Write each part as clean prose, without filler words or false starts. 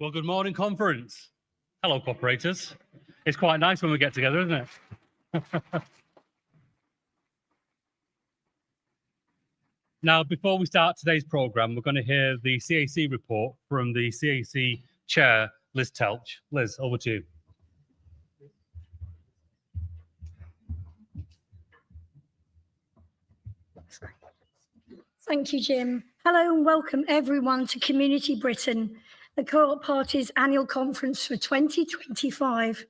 Well, good morning, conference. Hello, co-operators. It's quite nice when we get together, isn't it? Now, before we start today's programme, we're going to hear the CAC report from the CAC Chair, Liz Telch. Liz, over to you. Thank you, Jim. Hello and welcome everyone to Community Britain, the Co-op Party's annual conference for 2025.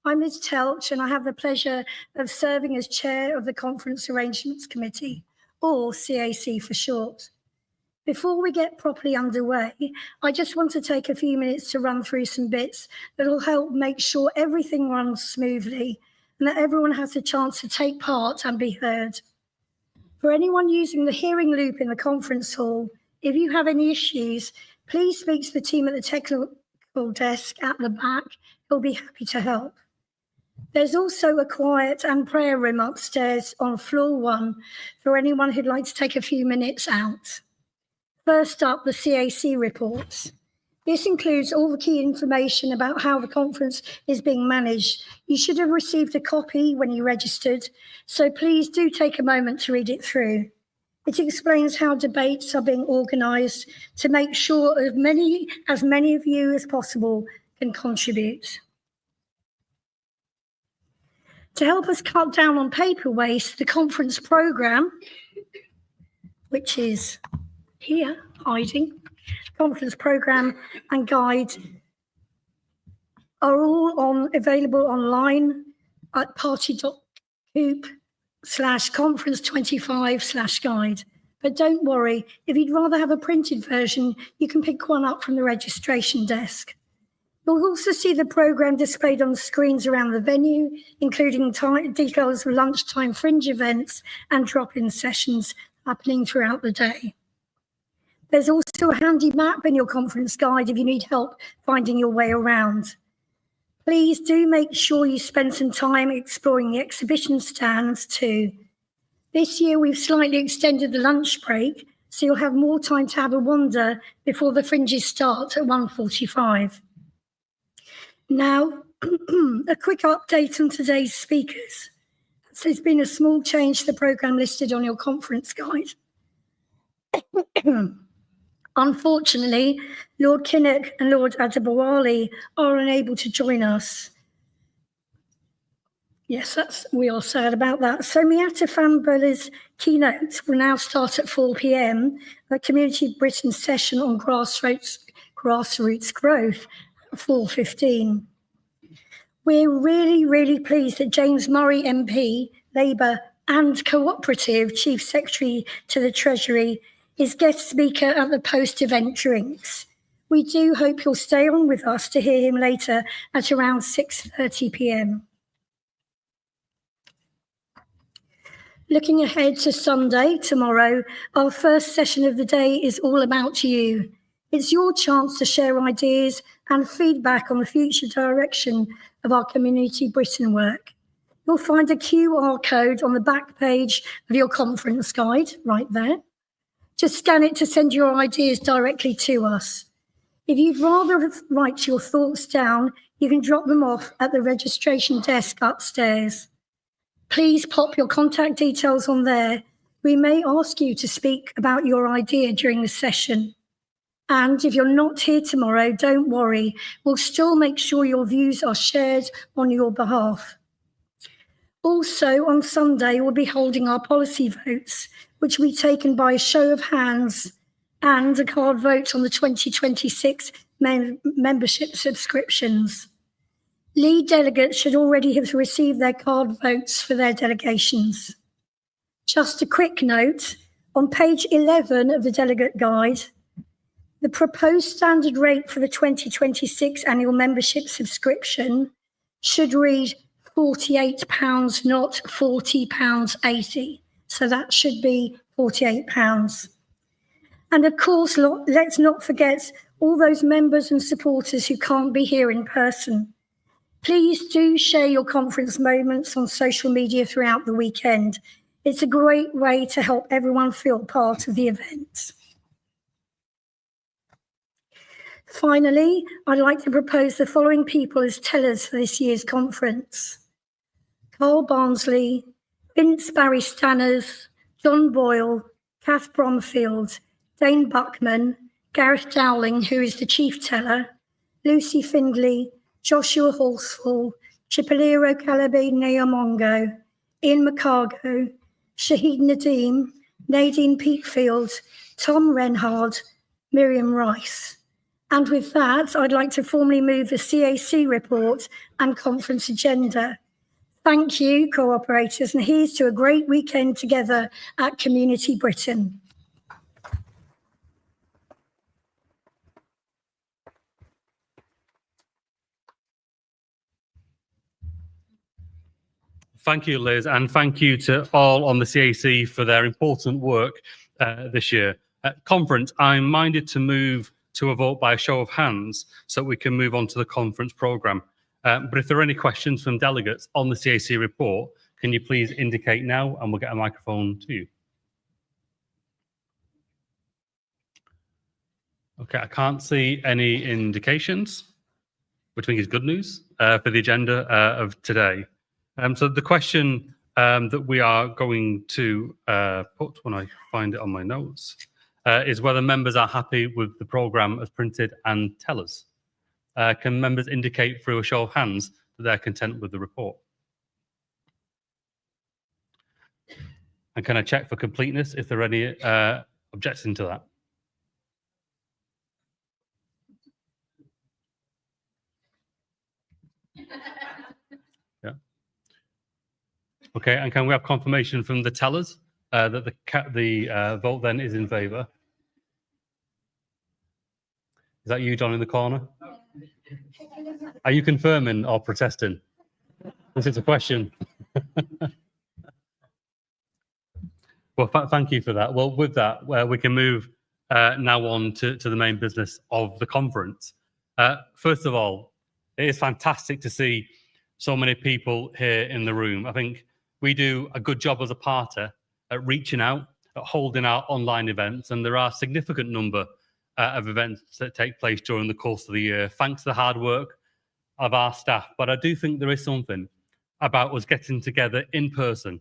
I'm Liz Telch and I have the pleasure of serving as chair of the Conference Arrangements Committee, or CAC for short. Before we get properly underway, I just want to take a few minutes to run through some bits that will help make sure everything runs smoothly and that everyone has a chance to take part and be heard. For anyone using the hearing loop in the conference hall, if you have any issues, please speak to the team at the technical desk at the back. They'll be happy to help. There's also a quiet and prayer room upstairs on floor 1 for anyone who'd like to take a few minutes out. First up, the CAC reports. This includes all the key information about how the conference is being managed. You should have received a copy when you registered, so please do take a moment to read it through. It explains how debates are being organised to make sure as many of you as possible can contribute. To help us cut down on paper waste, the conference programme, which is here, hiding, conference programme and guide are all available online at party.coop/conference25/guide. But don't worry, if you'd rather have a printed version, you can pick one up from the registration desk. You'll also see the programme displayed on screens around the venue, including details of lunchtime fringe events and drop-in sessions happening throughout the day. There's also a handy map in your conference guide if you need help finding your way around. Please do make sure you spend some time exploring the exhibition stands too. This year we've slightly extended the lunch break, so you'll have more time to have a wander before the fringes start at 1:45. Now, a quick update on today's speakers. So there's been a small change to the programme listed on your conference guide. Unfortunately, Lord Kinnock and Lord Adebowale are unable to join us. Yes, we are sad about that. So Miata Fanbula's keynote will now start at 4 p.m, the Community Britain session on grassroots growth at 4:15. We're really pleased that James Murray MP, Labour and Co-operative Chief Secretary to the Treasury is guest speaker at the post-event drinks. We do hope you'll stay on with us to hear him later at around 6:30 p.m. Looking ahead to Sunday, tomorrow, our first session of the day is all about you. It's your chance to share ideas and feedback on the future direction of our Community Britain work. You'll find a QR code on the back page of your conference guide, right there. Just scan it to send your ideas directly to us. If you'd rather write your thoughts down, you can drop them off at the registration desk upstairs. Please pop your contact details on there. We may ask you to speak about your idea during the session. And if you're not here tomorrow, don't worry. We'll still make sure your views are shared on your behalf. Also, on Sunday, we'll be holding our policy votes, which will be taken by a show of hands and a card vote on the 2026 membership subscriptions. Lead delegates should already have received their card votes for their delegations. Just a quick note, on page 11 of the delegate guide, the proposed standard rate for the 2026 annual membership subscription should read £48, not £40.80. So that should be £48. And of course, let's not forget all those members and supporters who can't be here in person. Please do share your conference moments on social media throughout the weekend. It's a great way to help everyone feel part of the event. Finally, I'd like to propose the following people as tellers for this year's conference: Carl Barnsley, Vince Barry Stanners, John Boyle, Kath Bromfield, Dane Buckman, Gareth Dowling, who is the chief teller, Lucy Findlay, Joshua Horsfall, Chipolero Calabi Neomongo, Ian McCargo, Shahid Nadeem, Nadine Peakfield, Tom Renhard, Miriam Rice. And with that, I'd like to formally move the CAC report and conference agenda. Thank you, co-operators, and here's to a great weekend together at Community Britain. Thank you, Liz, and thank you to all on the CAC for their important work this year. At conference, I'm minded to move to a vote by a show of hands so we can move on to the conference programme. But if there are any questions from delegates on the CAC report, can you please indicate now and we'll get a microphone to you. Okay, I can't see any indications, which I think is good news for the agenda of today. So the question that we are going to put when I find it on my notes is whether members are happy with the programme as printed and tell us. Can members indicate through a show of hands that they're content with the report? And can I check for completeness if there are any objections to that? Yeah. Okay, and can we have confirmation from the tellers that the vote then is in favour? Is that you, John, in the corner? Are you confirming or protesting? This is a question. Well, thank you for that. Well, with that, we can move now on to the main business of the conference. First of all, it is fantastic to see so many people here in the room. I think we do a good job as a party at reaching out, at holding our online events, and there are a significant number of events that take place during the course of the year, thanks to the hard work of our staff. But I do think there is something about us getting together in person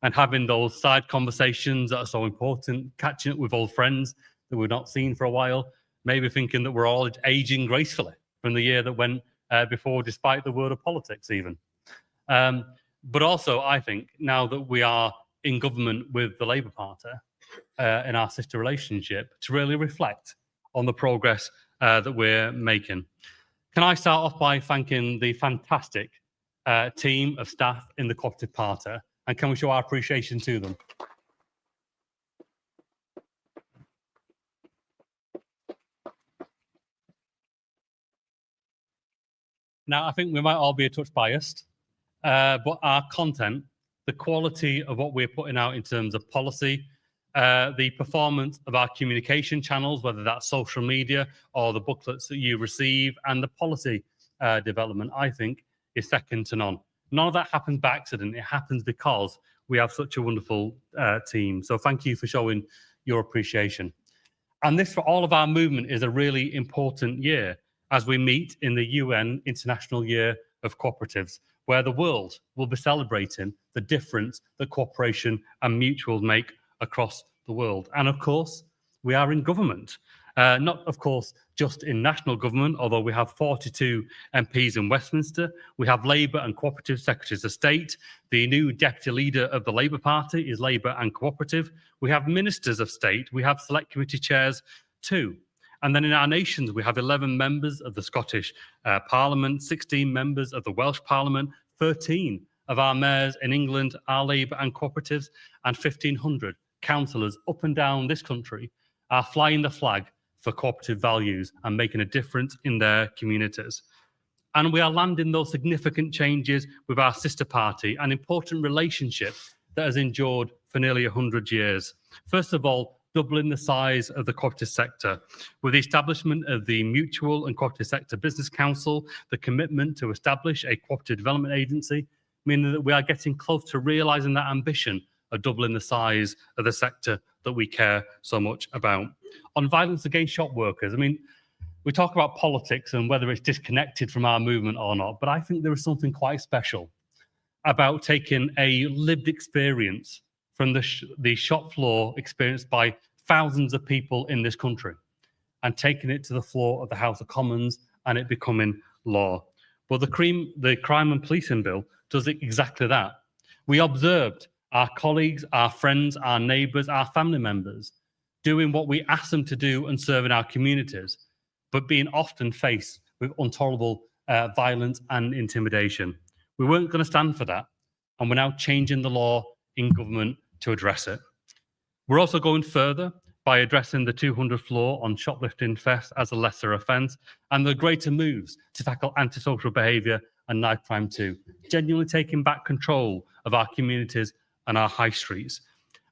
and having those side conversations that are so important, catching up with old friends that we've not seen for a while, maybe thinking that we're all aging gracefully from the year that went before, despite the world of politics even. But also, I think, now that we are in government with the Labour Party in our sister relationship, to really reflect on the progress that we're making. Can I start off by thanking the fantastic team of staff in the Co-operative Party, and can we show our appreciation to them? Now, I think we might all be a touch biased, but our content, the quality of what we're putting out in terms of policy, the performance of our communication channels, whether that's social media or the booklets that you receive, and the policy development, I think, is second to none. None of that happens by accident. It happens because we have such a wonderful team. So thank you for showing your appreciation. And this, for all of our movement, is a really important year as we meet in the UN International Year of Cooperatives, where the world will be celebrating the difference that cooperation and mutuals make across the world. And of course, we are in government. Not, of course, just in national government, although we have 42 MPs in Westminster. We have Labour and Cooperative Secretaries of State. The new deputy leader of the Labour Party is Labour and Cooperative. We have ministers of state. We have select committee chairs too. And then in our nations, we have 11 members of the Scottish Parliament, 16 members of the Welsh Parliament, 13 of our mayors in England are Labour and Cooperatives, and 1,500 councillors up and down this country are flying the flag for cooperative values and making a difference in their communities. And we are landing those significant changes with our sister party, an important relationship that has endured for nearly 100 years. First of all, doubling the size of the cooperative sector with the establishment of the Mutual and Cooperative Sector Business Council, the commitment to establish a cooperative development agency, meaning that we are getting close to realising that ambition of doubling the size of the sector that we care so much about. On violence against shop workers, I mean, we talk about politics and whether it's disconnected from our movement or not, but I think there is something quite special about taking a lived experience from the shop floor experienced by thousands of people in this country and taking it to the floor of the House of Commons and it becoming law. Well, the Crime and Policing Bill does exactly that. We observed our colleagues, our friends, our neighbours, our family members doing what we asked them to do and serving our communities, but being often faced with intolerable violence and intimidation. We weren't going to stand for that, and we're now changing the law in government to address it. We're also going further by addressing the 200th floor on shoplifting theft as a lesser offence and the greater moves to tackle antisocial behaviour and knife crime too, genuinely taking back control of our communities and our high streets.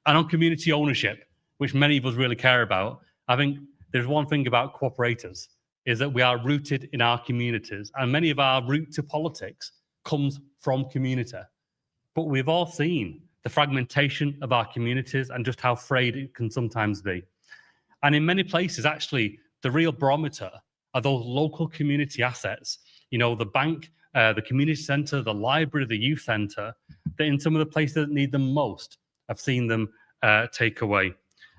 And on community ownership, which many of us really care about, I think there's one thing about cooperators, is that we are rooted in our communities, and many of our route to politics comes from community. But we've all seen the fragmentation of our communities and just how frayed it can sometimes be. And in many places, actually, the real barometer are those local community assets, you know, the bank, the community centre, the library, the youth centre, that in some of the places that need them most, I've seen them take away.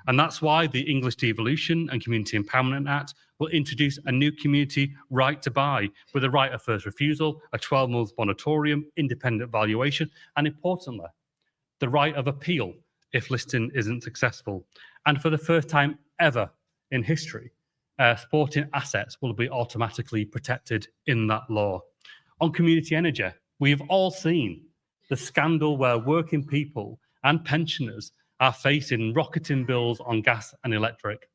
And that's why the English Devolution and Community Empowerment Act will introduce a new community right to buy with a right of first refusal, a 12-month moratorium, independent valuation, and importantly, the right of appeal if listing isn't successful. And for the first time ever in history, sporting assets will be automatically protected in that law. On community energy, we've all seen the scandal where working people and pensioners are facing rocketing bills on gas and electric.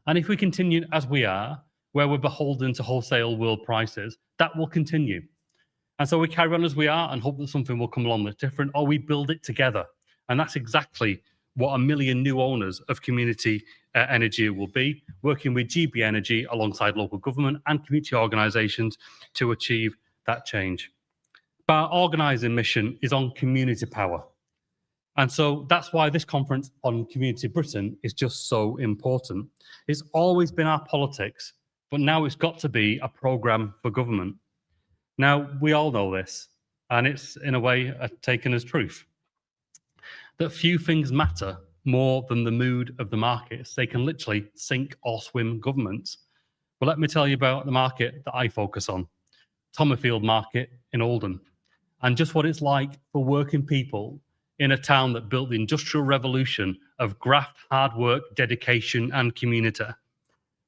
And if we continue as we are, where we're beholden to wholesale world prices, that will continue. And so we carry on as we are and hope that something will come along that's different, or we build it together. And that's exactly what 1 million new owners of community energy will be, working with GB Energy alongside local government and community organisations to achieve that change. But our organising mission is on community power. And so that's why this conference on Community Britain is just so important. It's always been our politics, but now it's got to be a programme for government. Now, we all know this, and it's in a way taken as truth, that few things matter more than the mood of the markets. They can literally sink or swim governments. But let me tell you about the market that I focus on, Tomerfield Market in Oldham, and just what it's like for working people in a town that built the industrial revolution of graft, hard work, dedication, and community,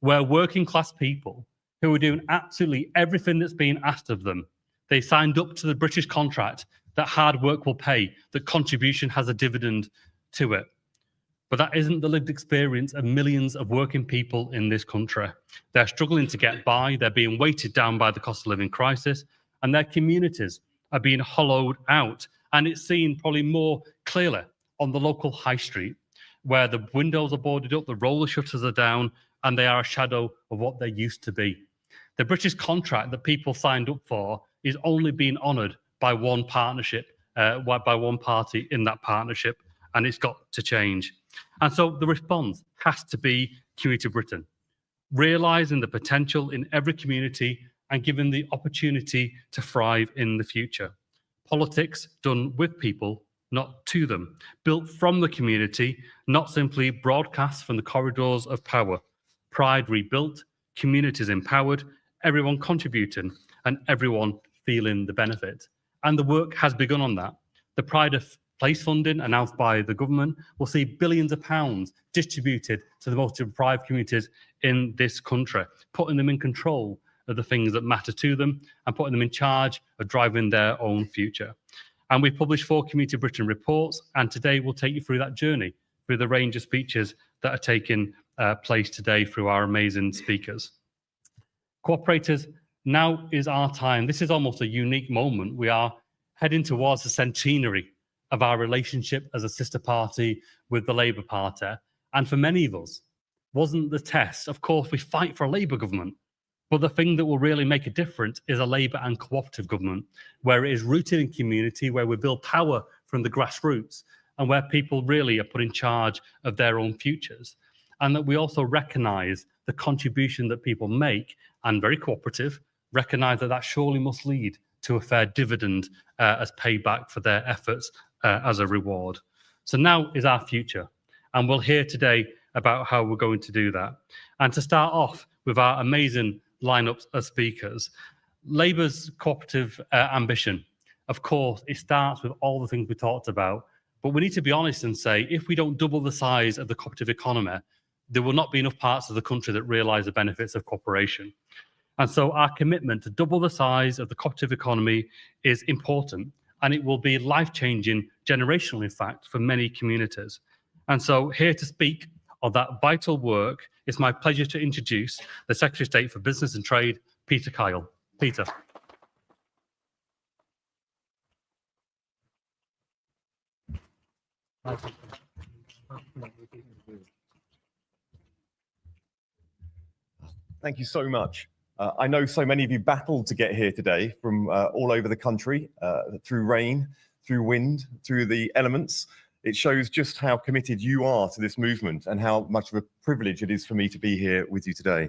where working class people who are doing absolutely everything that's being asked of them, they signed up to the British contract that hard work will pay, that contribution has a dividend to it. But that isn't the lived experience of millions of working people in this country. They're struggling to get by, they're being weighted down by the cost of living crisis, and their communities are being hollowed out. And it's seen probably more clearly on the local high street, where the windows are boarded up, the roller shutters are down, and they are a shadow of what they used to be. The British contract that people signed up for is only being honoured by one partnership, by one party in that partnership, and it's got to change. And so the response has to be Community Britain, realising the potential in every community and giving the opportunity to thrive in the future. Politics done with people, not to them, built from the community, not simply broadcast from the corridors of power. Pride rebuilt, communities empowered, everyone contributing, and everyone feeling the benefit. And the work has begun on that. The Pride of Place funding announced by the government will see billions of pounds distributed to the most deprived communities in this country, putting them in control of the things that matter to them and putting them in charge of driving their own future. And we've published 4 Community Britain reports, and today we'll take you through that journey, through the range of speeches that are taking place today through our amazing speakers. Cooperators, now is our time. This is almost a unique moment. We are heading towards the centenary of our relationship as a sister party with the Labour Party. And for many of us, wasn't the test. Of course, we fight for a Labour government, but the thing that will really make a difference is a Labour and cooperative government, where it is rooted in community, where we build power from the grassroots, and where people really are put in charge of their own futures. And that we also recognise the contribution that people make, and very cooperative, recognise that that surely must lead to a fair dividend as payback for their efforts as a reward. So now is our future, and we'll hear today about how we're going to do that. And to start off with our amazing lineup of speakers, Labour's cooperative ambition, of course, it starts with all the things we talked about, but we need to be honest and say, if we don't double the size of the cooperative economy, there will not be enough parts of the country that realise the benefits of cooperation. And so our commitment to double the size of the cooperative economy is important, and it will be life-changing, generational, in fact, for many communities. And so here to speak of that vital work, it's my pleasure to introduce the Secretary of State for Business and Trade, Peter Kyle. Peter. Thank you so much. I know so many of you battled to get here today from all over the country, through rain, through wind, through the elements. It shows just how committed you are to this movement and how much of a privilege it is for me to be here with you today.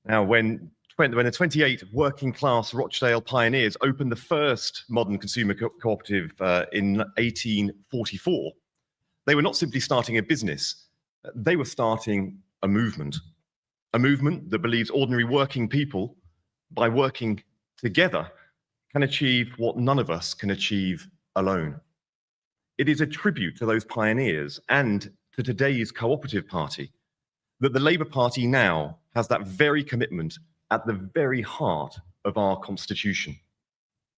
Now, when the 28 working-class Rochdale pioneers opened the first modern consumer cooperative in 1844, they were not simply starting a business, they were starting a movement that believes ordinary working people, by working together, can achieve what none of us can achieve alone. It is a tribute to those pioneers and to today's cooperative party that the Labour Party now has that very commitment at the very heart of our constitution.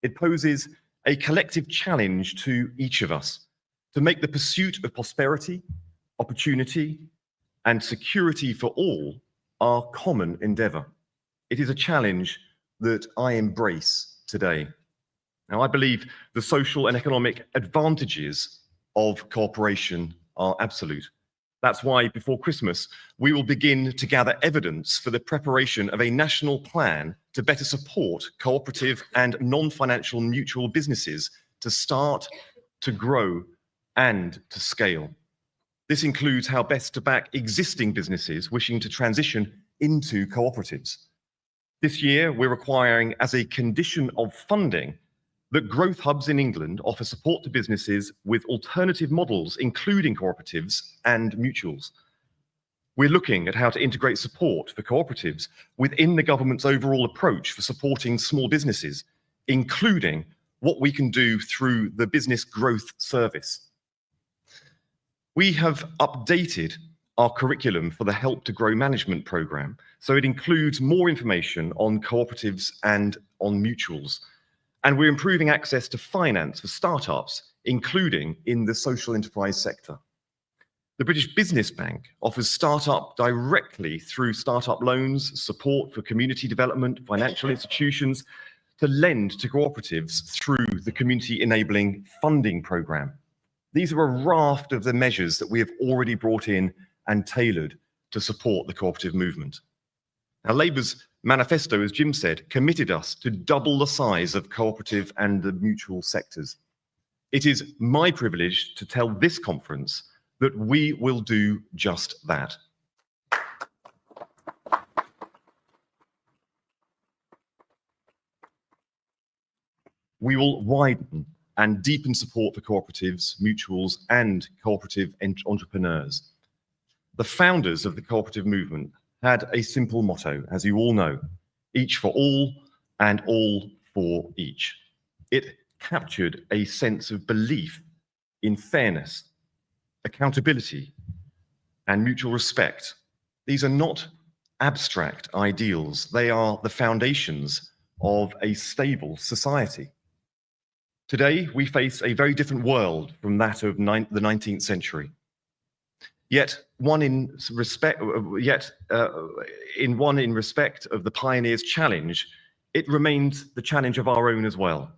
It poses a collective challenge to each of us to make the pursuit of prosperity, opportunity, and security for all our common endeavour. It is a challenge that I embrace today. Now, I believe the social and economic advantages of cooperation are absolute. That's why before Christmas, we will begin to gather evidence for the preparation of a national plan to better support cooperative and non-financial mutual businesses to start, to grow, and to scale. This includes how best to back existing businesses wishing to transition into cooperatives. This year, we're requiring as a condition of funding that growth hubs in England offer support to businesses with alternative models, including cooperatives and mutuals. We're looking at how to integrate support for cooperatives within the government's overall approach for supporting small businesses, including what we can do through the Business Growth Service. We have updated our curriculum for the Help to Grow Management programme, so it includes more information on cooperatives and on mutuals. And we're improving access to finance for startups, including in the social enterprise sector. The British Business Bank offers startup directly through startup loans, support for community development, financial institutions, to lend to cooperatives through the Community Enabling Funding programme. These are a raft of the measures that we have already brought in and tailored to support the cooperative movement. Now, Labour's manifesto, as Jim said, committed us to double the size of cooperative and the mutual sectors. It is my privilege to tell this conference that we will do just that. We will widen and deepen support for cooperatives, mutuals, and cooperative entrepreneurs. The founders of the cooperative movement had a simple motto, as you all know: each for all and all for each. It captured a sense of belief in fairness, accountability, and mutual respect. These are not abstract ideals. They are the foundations of a stable society. Today, we face a very different world from that of the 19th century. Yet in respect of the pioneers' challenge, it remains the challenge of our own as well.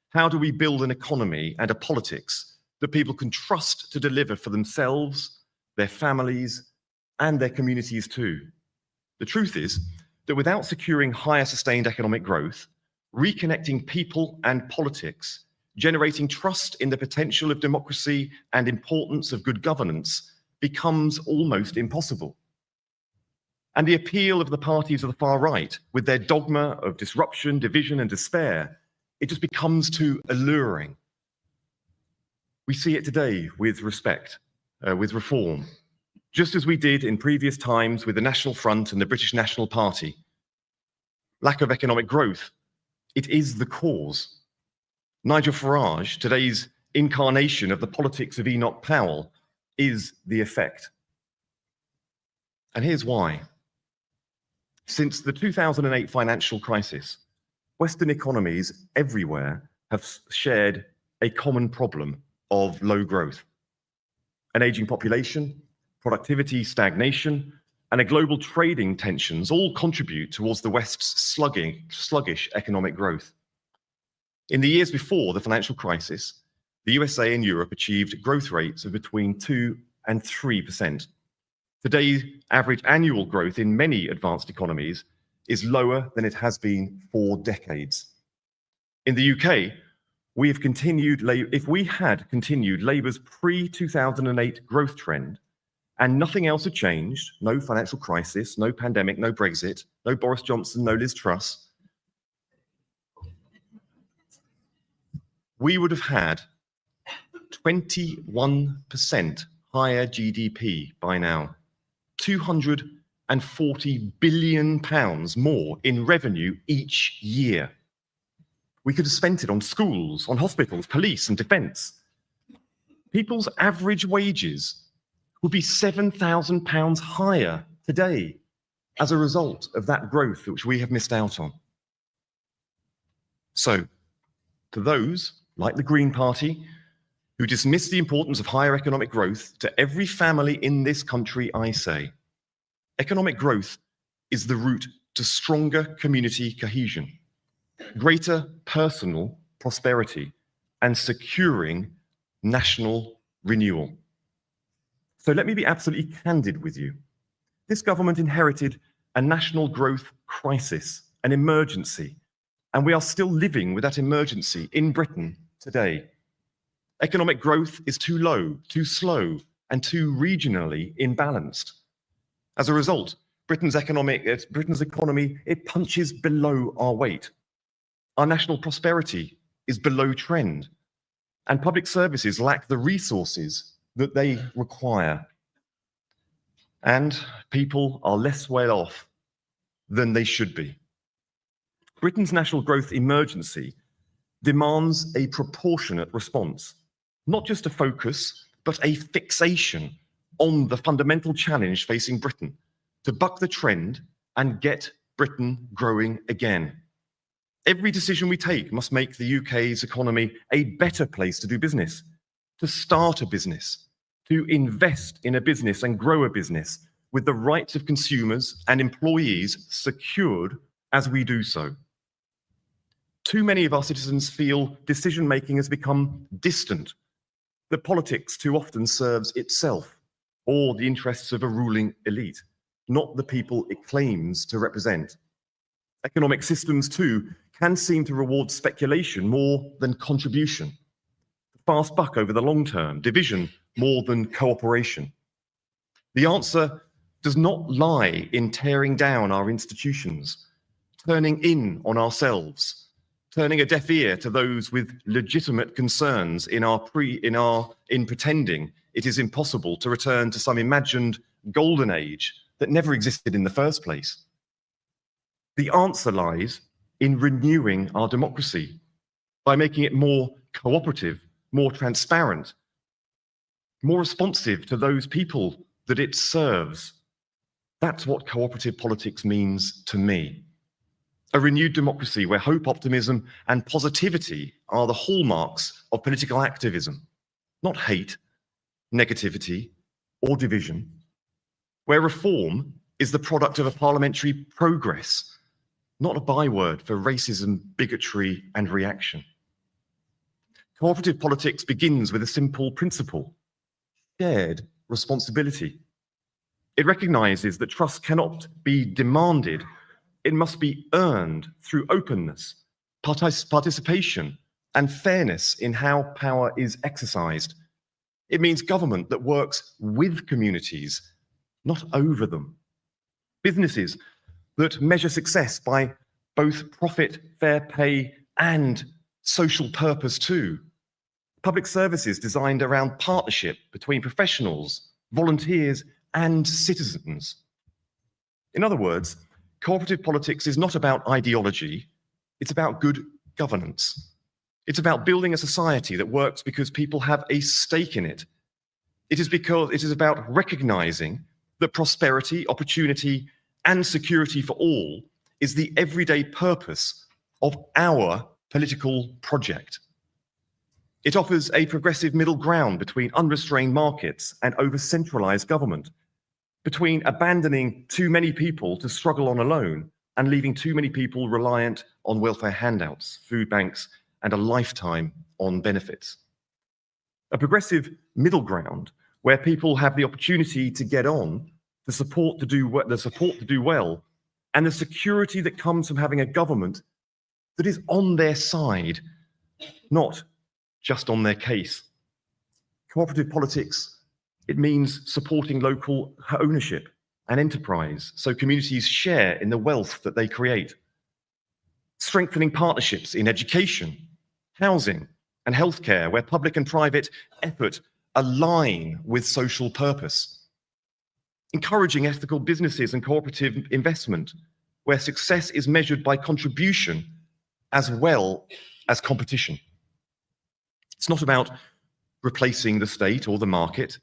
How do we build an economy and a politics that people can trust to deliver for themselves, their families, and their communities too? The truth is that without securing higher sustained economic growth, reconnecting people and politics, generating trust in the potential of democracy and importance of good governance becomes almost impossible. And the appeal of the parties of the far right, with their dogma of disruption, division, and despair, it just becomes too alluring. We see it today with respect, with reform, just as we did in previous times with the National Front and the British National Party. Lack of economic growth, it is the cause. Nigel Farage, today's incarnation of the politics of Enoch Powell, is the effect. And here's why. Since the 2008 financial crisis, Western economies everywhere have shared a common problem of low growth. An aging population, productivity stagnation, and a global trading tensions all contribute towards the West's sluggish economic growth. In the years before the financial crisis, the USA and Europe achieved growth rates of between 2 and 3%. Today's average annual growth in many advanced economies is lower than it has been for decades. In the UK, if we had continued Labour's pre-2008 growth trend and nothing else had changed, no financial crisis, no pandemic, no Brexit, no Boris Johnson, no Liz Truss, we would have had 21% higher GDP by now. £240 billion more in revenue each year. We could have spent it on schools, on hospitals, police, and defence. People's average wages would be £7,000 higher today as a result of that growth which we have missed out on. So, to those, like the Green Party, who dismiss the importance of higher economic growth, to every family in this country, I say, economic growth is the route to stronger community cohesion, greater personal prosperity, and securing national renewal. So let me be absolutely candid with you. This government inherited a national growth crisis, an emergency, and we are still living with that emergency in Britain today. Economic growth is too low, too slow, and too regionally imbalanced. As a result, Britain's economy, it punches below our weight. Our national prosperity is below trend, and public services lack the resources that they require. And people are less well off than they should be. Britain's national growth emergency demands a proportionate response, not just a focus, but a fixation on the fundamental challenge facing Britain to buck the trend and get Britain growing again. Every decision we take must make the UK's economy a better place to do business, to start a business, to invest in a business and grow a business with the rights of consumers and employees secured as we do so. Too many of our citizens feel decision-making has become distant, that politics too often serves itself or the interests of a ruling elite, not the people it claims to represent. Economic systems, too, can seem to reward speculation more than contribution, fast buck over the long term, division more than cooperation. The answer does not lie in tearing down our institutions, turning in on ourselves, turning a deaf ear to those with legitimate concerns in pretending it is impossible to return to some imagined golden age that never existed in the first place. The answer lies in renewing our democracy by making it more cooperative, more transparent, more responsive to those people that it serves. That's what cooperative politics means to me. A renewed democracy where hope, optimism, and positivity are the hallmarks of political activism, not hate, negativity, or division. Where reform is the product of a parliamentary progress, not a byword for racism, bigotry, and reaction. Cooperative politics begins with a simple principle: shared responsibility. It recognizes that trust cannot be demanded. It must be earned through openness, participation, and fairness in how power is exercised. It means government that works with communities, not over them. businesses that measure success by both profit, fair pay, and social purpose too. Public services designed around partnership between professionals, volunteers, and citizens. In other words, cooperative politics is not about ideology, it's about good governance. It's about building a society that works because people have a stake in it. It is about recognizing that prosperity, opportunity, and security for all is the everyday purpose of our political project. It offers a progressive middle ground between unrestrained markets and over-centralized government, between abandoning too many people to struggle on alone and leaving too many people reliant on welfare handouts, food banks, and a lifetime on benefits. A progressive middle ground where people have the opportunity to get on, the support to do well, and the security that comes from having a government that is on their side, not just on their case. Cooperative politics, it means supporting local ownership and enterprise so communities share in the wealth that they create. Strengthening partnerships in education, housing, and healthcare where public and private effort align with social purpose. Encouraging ethical businesses and cooperative investment where success is measured by contribution as well as competition. It's not about replacing the state or the market.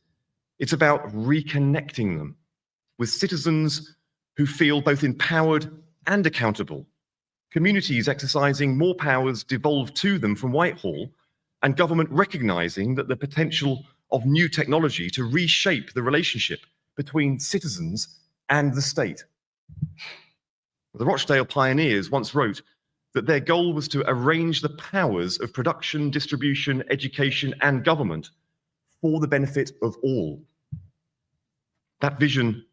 It's about reconnecting them with citizens who feel both empowered and accountable, communities exercising more powers devolved to them from Whitehall, and government recognizing that the potential of new technology to reshape the relationship between citizens and the state. The Rochdale pioneers once wrote that their goal was to arrange the powers of production, distribution, education, and government for the benefit of all. That vision,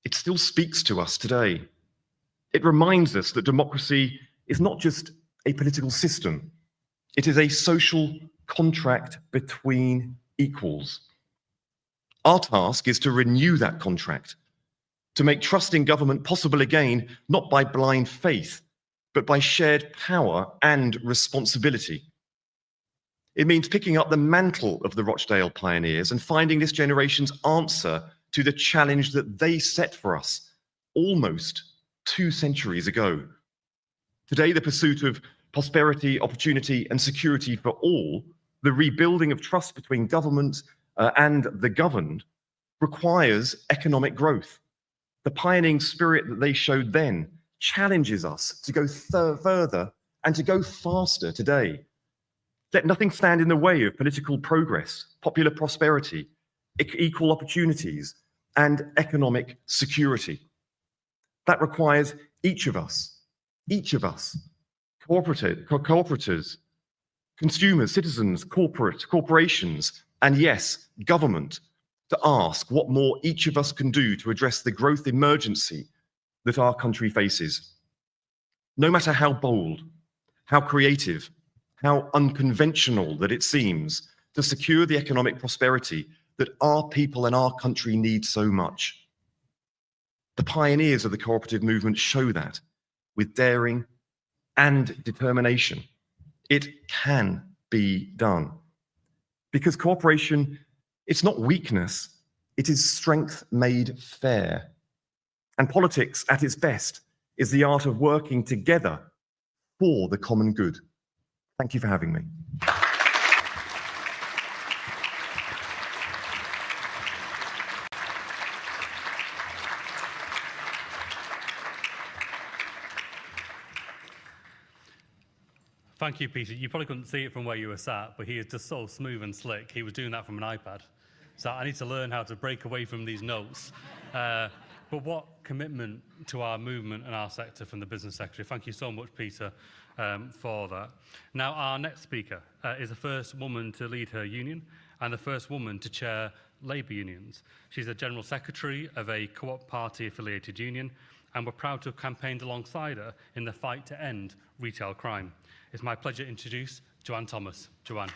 it still speaks to us today. It reminds us that democracy is not just a political system, it is a social contract between equals. Our task is to renew that contract, to make trusting government possible again, not by blind faith, but by shared power and responsibility. It means picking up the mantle of the Rochdale pioneers and finding this generation's answer to the challenge that they set for us almost 2 centuries ago. Today, the pursuit of prosperity, opportunity, and security for all, the rebuilding of trust between government and the governed, requires economic growth. The pioneering spirit that they showed then challenges us to go further and to go faster today. Let nothing stand in the way of political progress, popular prosperity, equal opportunities, and economic security. That requires each of us, cooperatives, consumers, citizens, corporations, and yes, government, to ask what more each of us can do to address the growth emergency that our country faces. No matter how bold, how creative, how unconventional that it seems, to secure the economic prosperity that our people and our country need so much. The pioneers of the cooperative movement show that with daring and determination. It can be done. Because cooperation, it's not weakness, it is strength made fair. And politics at its best is the art of working together for the common good. Thank you for having me. Thank you, Peter. You probably couldn't see it from where you were sat, but he is just so smooth and slick. He was doing that from an iPad. So I need to learn how to break away from these notes. But what commitment to our movement and our sector from the Business Secretary. Thank you so much, Peter, for that. Now, our next speaker is the first woman to lead her union and the first woman to chair labour unions. She's a General Secretary of a Co-op Party-affiliated union, and we're proud to have campaigned alongside her in the fight to end retail crime. It's my pleasure to introduce Joanne Thomas. Joanne.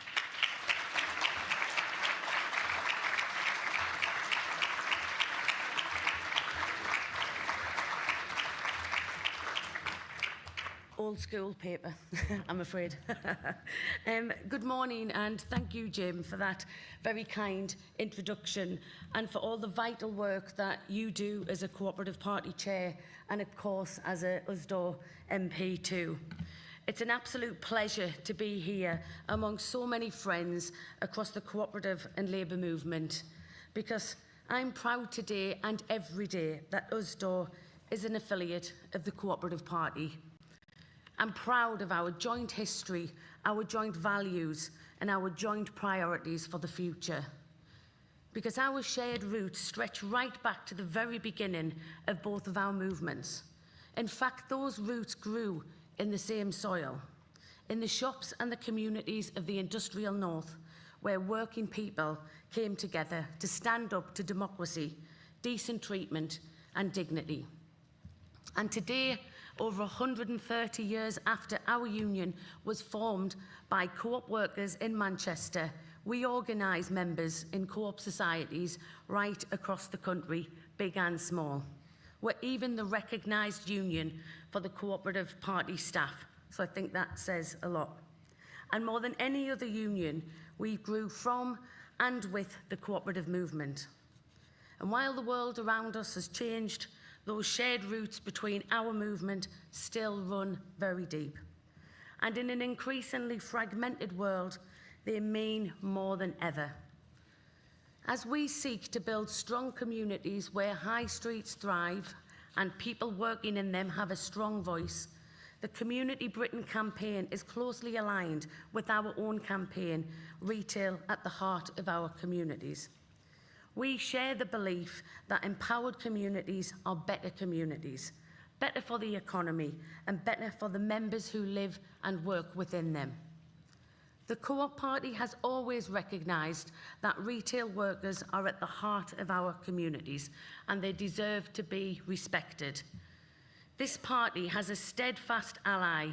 old school paper, I'm afraid. Good morning, and thank you, Jim, for that very kind introduction and for all the vital work that you do as a cooperative party chair and, of course, as a USDO MP too. It's an absolute pleasure to be here among so many friends across the cooperative and labour movement, because I'm proud today and every day that USDO is an affiliate of the Cooperative Party. I'm proud of our joint history, our joint values, and our joint priorities for the future. Because our shared roots stretch right back to the very beginning of both of our movements. In fact, those roots grew in the same soil, in the shops and the communities of the industrial north, where working people came together to stand up to democracy, decent treatment, and dignity. And today, over 130 years after our union was formed by co-op workers in Manchester, we organise members in co-op societies right across the country, big and small. We're even the recognised union for the Cooperative Party staff, so I think that says a lot. And more than any other union, we grew from and with the cooperative movement. And while the world around us has changed, those shared roots between our movement still run very deep. And in an increasingly fragmented world, they mean more than ever. As we seek to build strong communities where high streets thrive and people working in them have a strong voice, the Community Britain campaign is closely aligned with our own campaign, Retail at the Heart of Our Communities. We share the belief that empowered communities are better communities, better for the economy and better for the members who live and work within them. The Co-op Party has always recognised that retail workers are at the heart of our communities and they deserve to be respected. This party has a steadfast ally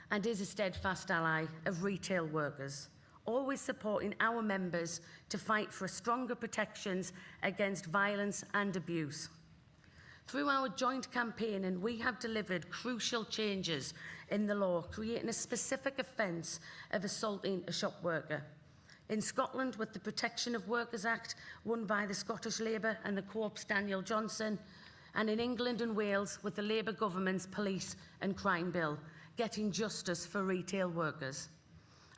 and is a steadfast ally of retail workers, always supporting our members to fight for stronger protections against violence and abuse. Through our joint campaigning, we have delivered crucial changes in the law, creating a specific offence of assaulting a shop worker. In Scotland, with the Protection of Workers Act, won by the Scottish Labour and the Co-op's Daniel Johnson, and in England and Wales, with the Labour government's Police and Crime Bill, getting justice for retail workers.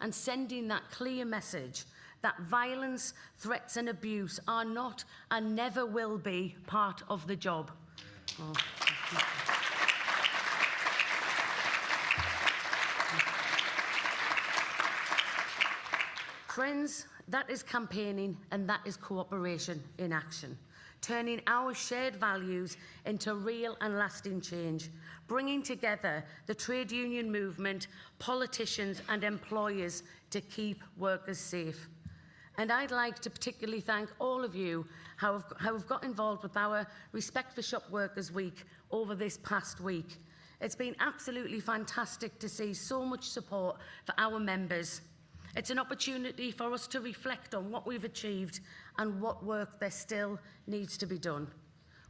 And sending that clear message that violence, threats and abuse are not and never will be part of the job. Oh. Friends, that is campaigning and that is cooperation in action. Turning our shared values into real and lasting change, bringing together the trade union movement, politicians and employers to keep workers safe. And I'd like to particularly thank all of you who have got involved with our Respect for Shop Workers Week over this past week. It's been absolutely fantastic to see so much support for our members. It's an opportunity for us to reflect on what we've achieved and what work there still needs to be done.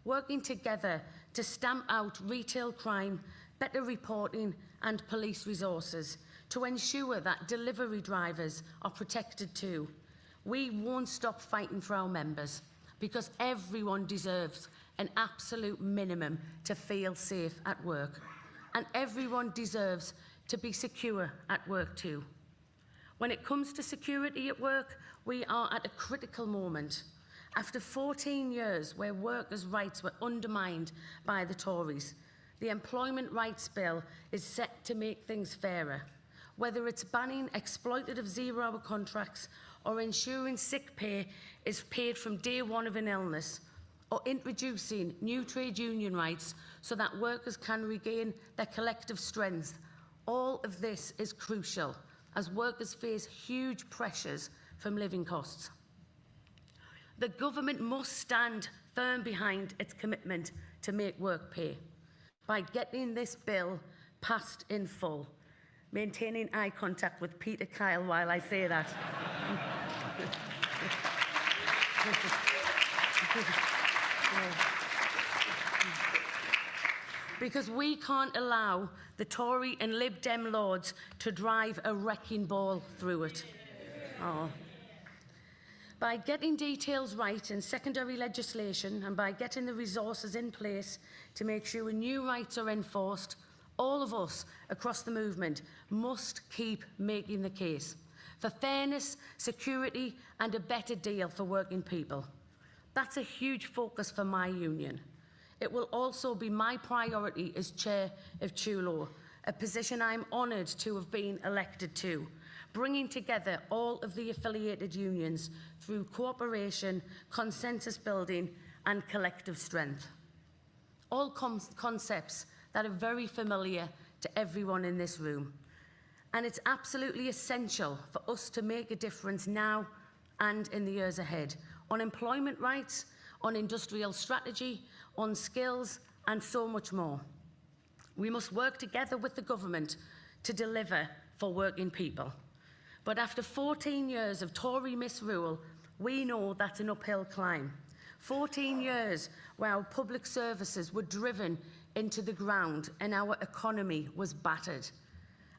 Working together to stamp out retail crime, better reporting and police resources to ensure that delivery drivers are protected too. We won't stop fighting for our members because everyone deserves an absolute minimum to feel safe at work. And everyone deserves to be secure at work too. When it comes to security at work, we are at a critical moment. After 14 years where workers' rights were undermined by the Tories, the Employment Rights Bill is set to make things fairer. Whether it's banning exploitative zero-hour contracts or ensuring sick pay is paid from day one of an illness, or introducing new trade union rights so that workers can regain their collective strength, all of this is crucial as workers face huge pressures from living costs. The government must stand firm behind its commitment to make work pay by getting this bill passed in full. Maintaining eye contact with Peter Kyle while I say that. because we can't allow the Tory and Lib Dem lords to drive a wrecking ball through it. Oh. By getting details right in secondary legislation and by getting the resources in place to make sure new rights are enforced, all of us across the movement must keep making the case for fairness, security and a better deal for working people. That's a huge focus for my union. It will also be my priority as Chair of TULO, a position I'm honoured to have been elected to, bringing together all of the affiliated unions through cooperation, consensus building and collective strength. All concepts that are very familiar to everyone in this room. And it's absolutely essential for us to make a difference now and in the years ahead on employment rights, on industrial strategy, on skills and so much more. We must work together with the government to deliver for working people. But after 14 years of Tory misrule, we know that's an uphill climb. 14 years where our public services were driven into the ground and our economy was battered.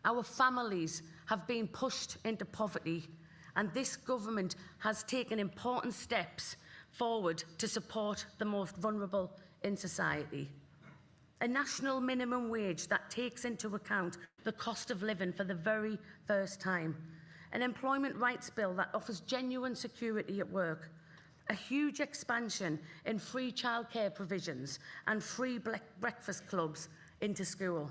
Our families have been pushed into poverty, and this government has taken important steps forward to support the most vulnerable in society. A national minimum wage that takes into account the cost of living for the very first time. An employment rights bill that offers genuine security at work. A huge expansion in free childcare provisions and free breakfast clubs into school.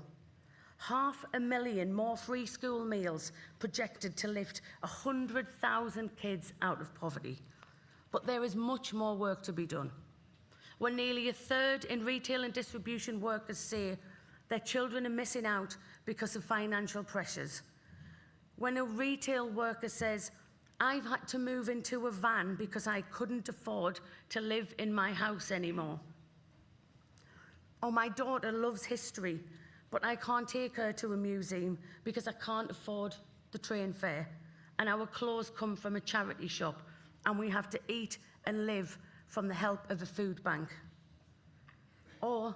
500,000 more free school meals projected to lift 100,000 kids out of poverty. But there is much more work to be done. When nearly a third in retail and distribution workers say their children are missing out because of financial pressures. When a retail worker says, I've had to move into a van because I couldn't afford to live in my house anymore. Or my daughter loves history, but I can't take her to a museum because I can't afford the train fare. And our clothes come from a charity shop and we have to eat and live from the help of a food bank. Or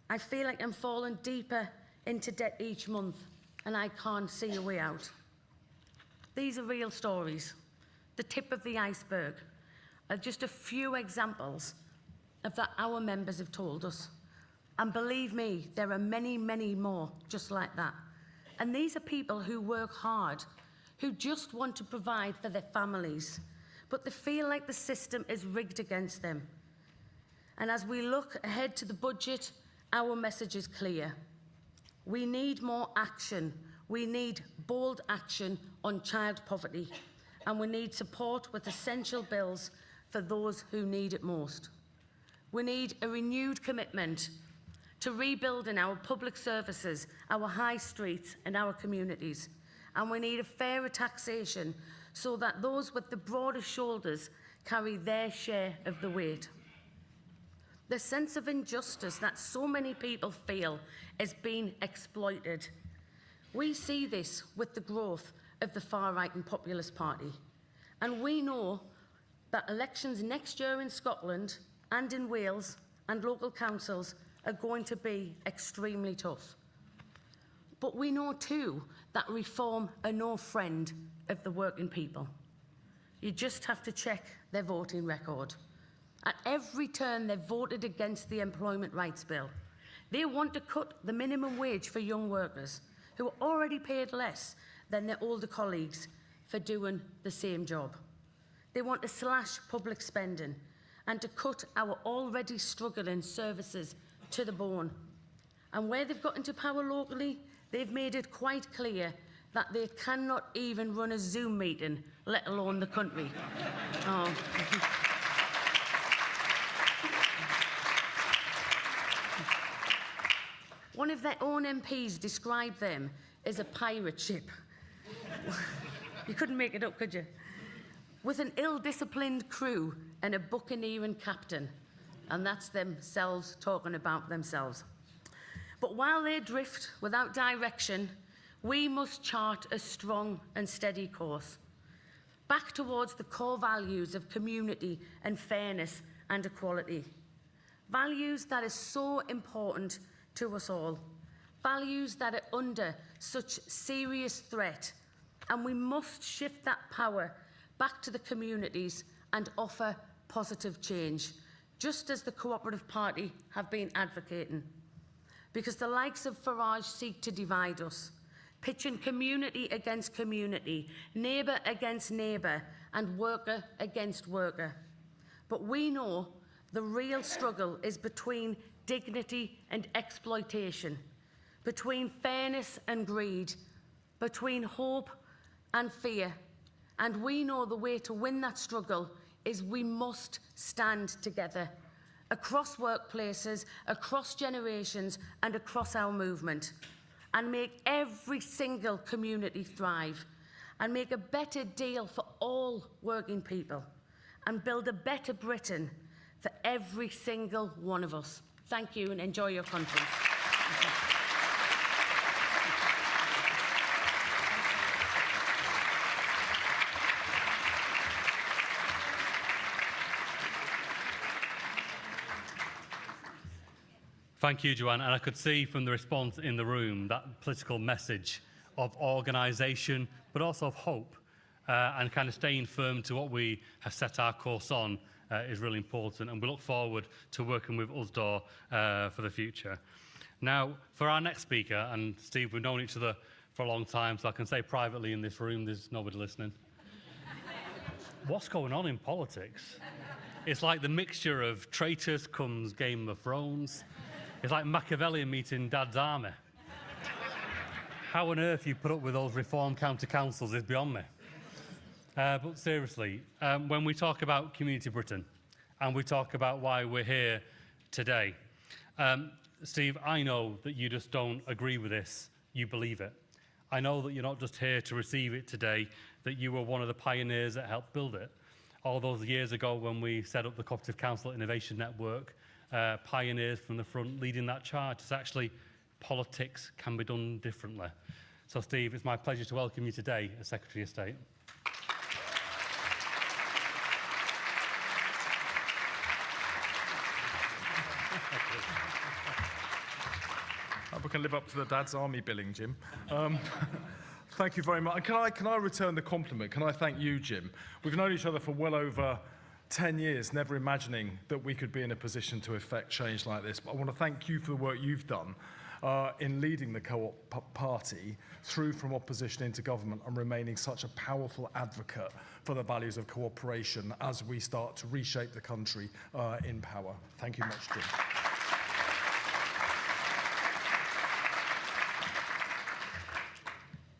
I feel like I'm falling deeper into debt each month and I can't see a way out. These are real stories. The tip of the iceberg are just a few examples of that our members have told us. And believe me, there are many, many more just like that. And these are people who work hard, who just want to provide for their families, but they feel like the system is rigged against them. And as we look ahead to the budget, our message is clear. We need more action. We need bold action on child poverty. And we need support with essential bills for those who need it most. We need a renewed commitment to rebuilding our public services, our high streets and our communities. And we need a fairer taxation so that those with the broadest shoulders carry their share of the weight. The sense of injustice that so many people feel is being exploited. We see this with the growth of the far-right and populist party. And we know that elections next year in Scotland and in Wales and local councils are going to be extremely tough. But we know too that reform are no friend of the working people. You just have to check their voting record. At every turn, they've voted against the Employment Rights Bill. They want to cut the minimum wage for young workers who are already paid less than their older colleagues for doing the same job. They want to slash public spending and to cut our already struggling services to the bone. And where they've got into power locally, they've made it quite clear that they cannot even run a Zoom meeting, let alone the country. Oh. One of their own MPs described them as a pirate ship. You couldn't make it up, could you? With an ill-disciplined crew and a buccaneering captain. And that's themselves talking about themselves. But while they drift without direction, we must chart a strong and steady course back towards the core values of community and fairness and equality. Values that are so important to us all. Values that are under such serious threat, and we must shift that power back to the communities and offer positive change, just as the Co-operative Party have been advocating. Because the likes of Farage seek to divide us, pitching community against community, neighbour against neighbour, and worker against worker. But we know the real struggle is between dignity and exploitation, between fairness and greed, between hope and fear. And we know the way to win that struggle is we must stand together, across workplaces, across generations, and across our movement, and make every single community thrive, and make a better deal for all working people, and build a better Britain for every single one of us. Thank you, and enjoy your conference. Thank you, Joanne. And I could see from the response in the room that political message of organisation, but also of hope, and kind of staying firm to what we have set our course on is really important. And we look forward to working with Usdaw for the future. Now, for our next speaker, and Steve, we've known each other for a long time, so I can say privately in this room, there's nobody listening. What's going on in politics? It's like the mixture of traitors comes Game of Thrones. It's like Machiavelli meeting Dad's army. How on earth you put up with those reform county councils is beyond me. But seriously, when we talk about Community Britain and we talk about why we're here today, Steve, I know that you just don't agree with this, you believe it. I know that you're not just here to receive it today, that you were one of the pioneers that helped build it. All those years ago when we set up the Cooperative Council Innovation Network, pioneers from the front leading that charge. It's actually politics can be done differently. So Steve, it's my pleasure to welcome you today as Secretary of State. We can live up to the Dad's Army billing, Jim. Thank you very much. Can I return the compliment? Can I thank you, Jim? We've known each other for well over 10 years, never imagining that we could be in a position to effect change like this. But I want to thank you for the work you've done in leading the Co-op Party through from opposition into government and remaining such a powerful advocate for the values of cooperation as we start to reshape the country in power. Thank you much, Jim.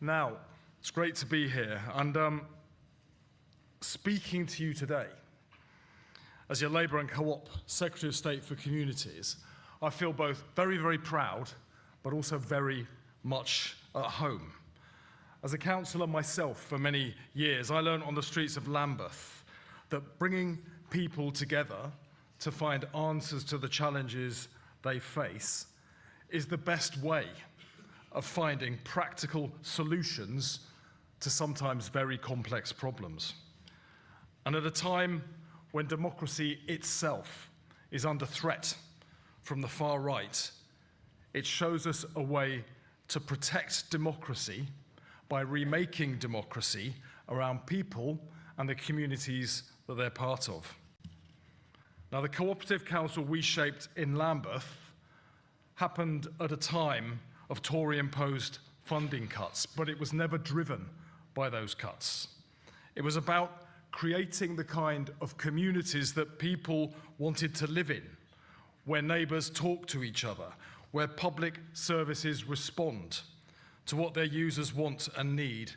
Now, it's great to be here and speaking to you today. As your Labour and Co-op Secretary of State for Communities, I feel both very, very proud, but also very much at home. As a councillor myself for many years, I learned on the streets of Lambeth that bringing people together to find answers to the challenges they face is the best way of finding practical solutions to sometimes very complex problems. And at a time when democracy itself is under threat from the far right, it shows us a way to protect democracy by remaking democracy around people and the communities that they're part of. Now, the Cooperative Council we shaped in Lambeth happened at a time of Tory-imposed funding cuts, but it was never driven by those cuts. It was about creating the kind of communities that people wanted to live in, where neighbours talk to each other, where public services respond to what their users want and need,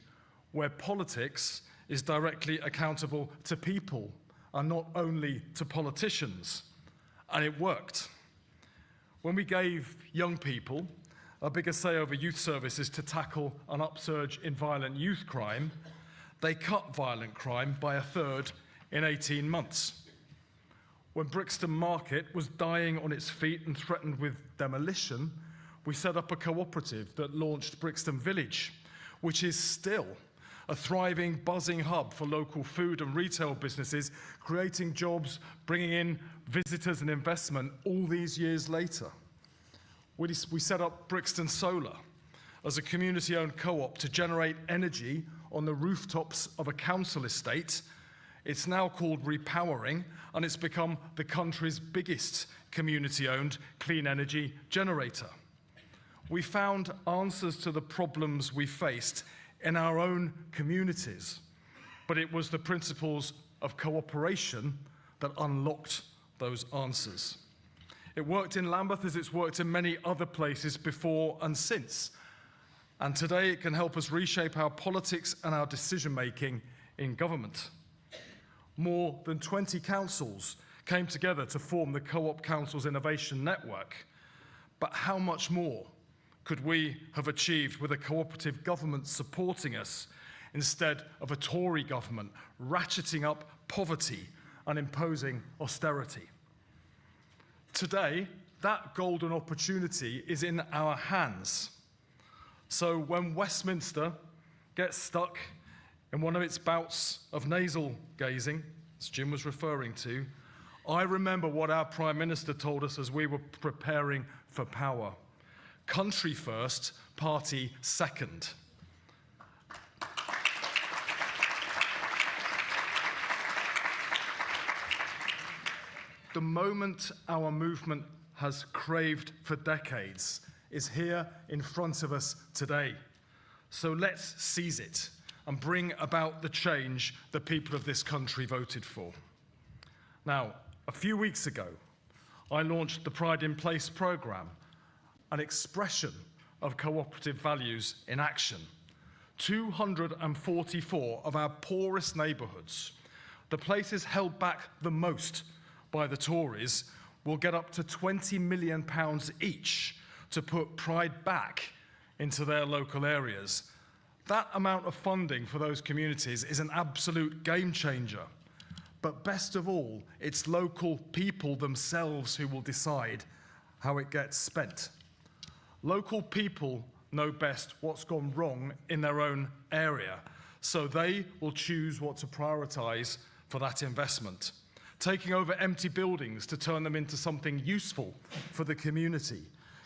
where politics is directly accountable to people and not only to politicians. And it worked. When we gave young people a bigger say over youth services to tackle an upsurge in violent youth crime, they cut violent crime by 1/3 in 18 months. When Brixton Market was dying on its feet and threatened with demolition, we set up a cooperative that launched Brixton Village, which is still a thriving, buzzing hub for local food and retail businesses, creating jobs, bringing in visitors and investment all these years later. We set up Brixton Solar as a community-owned co-op to generate energy on the rooftops of a council estate. It's now called Repowering, and it's become the country's biggest community-owned clean energy generator. We found answers to the problems we faced in our own communities, but it was the principles of cooperation that unlocked those answers. It worked in Lambeth as it's worked in many other places before and since. And today it can help us reshape our politics and our decision-making in government. More than 20 councils came together to form the Co-op Councils Innovation Network. But how much more could we have achieved with a cooperative government supporting us instead of a Tory government ratcheting up poverty and imposing austerity? Today, that golden opportunity is in our hands. So when Westminster gets stuck in one of its bouts of nasal gazing, as Jim was referring to, I remember what our Prime Minister told us as we were preparing for power. Country first, party second. The moment our movement has craved for decades is here in front of us today. So let's seize it and bring about the change the people of this country voted for. Now, a few weeks ago, I launched the Pride in Place programme, an expression of cooperative values in action. 244 of our poorest neighbourhoods, the places held back the most by the Tories, will get up to £20 million each to put Pride back into their local areas. That amount of funding for those communities is an absolute game changer. But best of all, it's local people themselves who will decide how it gets spent. Local people know best what's gone wrong in their own area, so they will choose what to prioritise for that investment. Taking over empty buildings to turn them into something useful for the community,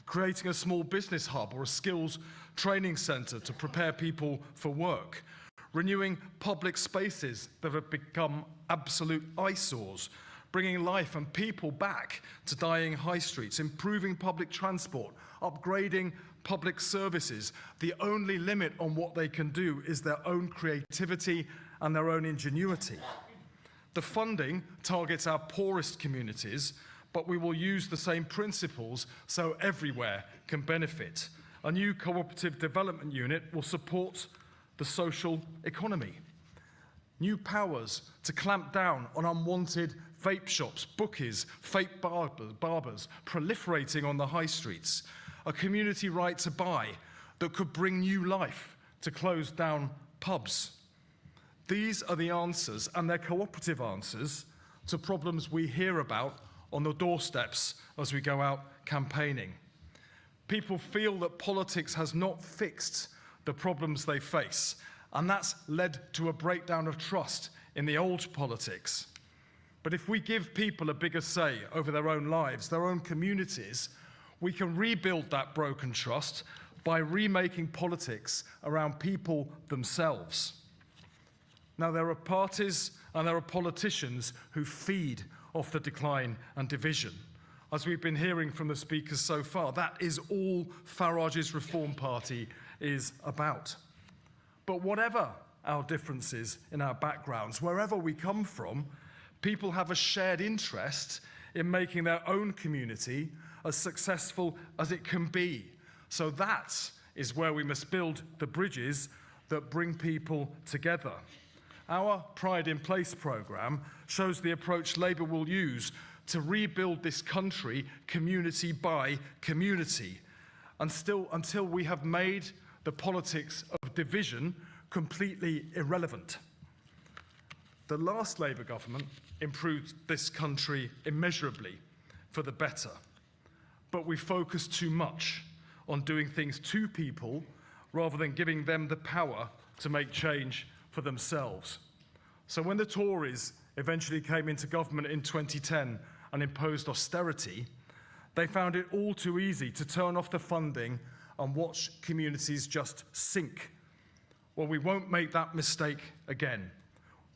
creating a small business hub or a skills training centre to prepare people for work, renewing public spaces that have become absolute eyesores, bringing life and people back to dying high streets, improving public transport, upgrading public services. The only limit on what they can do is their own creativity and their own ingenuity. The funding targets our poorest communities, but we will use the same principles so everywhere can benefit. A new cooperative development unit will support the social economy. New powers to clamp down on unwanted vape shops, bookies, fake barbers proliferating on the high streets. A community right to buy that could bring new life to closed down pubs. These are the answers, and they're cooperative answers, to problems we hear about on the doorsteps as we go out campaigning. People feel that politics has not fixed the problems they face, and that's led to a breakdown of trust in the old politics. But if we give people a bigger say over their own lives, their own communities, we can rebuild that broken trust by remaking politics around people themselves. Now, there are parties and there are politicians who feed off the decline and division. As we've been hearing from the speakers so far, that is all Farage's Reform Party is about. But whatever our differences in our backgrounds, wherever we come from, people have a shared interest in making their own community as successful as it can be. So that is where we must build the bridges that bring people together. Our Pride in Place programme shows the approach Labour will use to rebuild this country community by community, and still until we have made the politics of division completely irrelevant. The last Labour government improved this country immeasurably for the better, but we focused too much on doing things to people rather than giving them the power to make change for themselves. So when the Tories eventually came into government in 2010 and imposed austerity, They found it all too easy to turn off the funding and watch communities just sink. Well, we won't make that mistake again.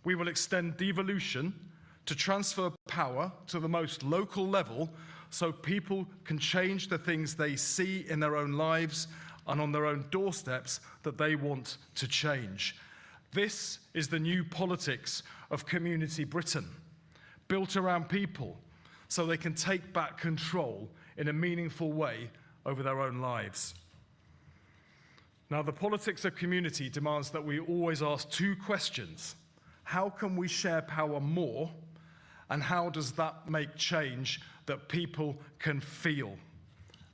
We will extend devolution to transfer power to the most local level so people can change the things they see in their own lives and on their own doorsteps that they want to change. This is the new politics of Community Britain, built around people so they can take back control in a meaningful way over their own lives. Now, the politics of community demands that we always ask two questions. How can we share power more? And how does that make change that people can feel?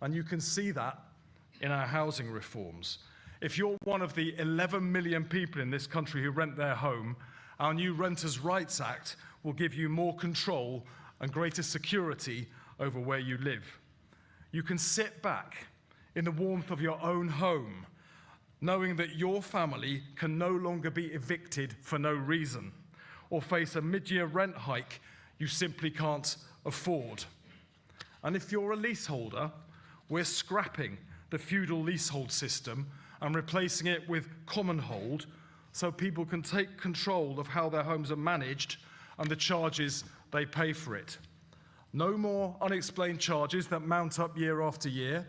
And you can see that in our housing reforms. If you're one of the 11 million people in this country who rent their home, our new Renters' Rights Act will give you more control and greater security over where you live. You can sit back in the warmth of your own home, knowing that your family can no longer be evicted for no reason, or face a mid-year rent hike you simply can't afford. And if you're a leaseholder, we're scrapping the feudal leasehold system and replacing it with common hold so people can take control of how their homes are managed and the charges they pay for it. No more unexplained charges that mount up year after year.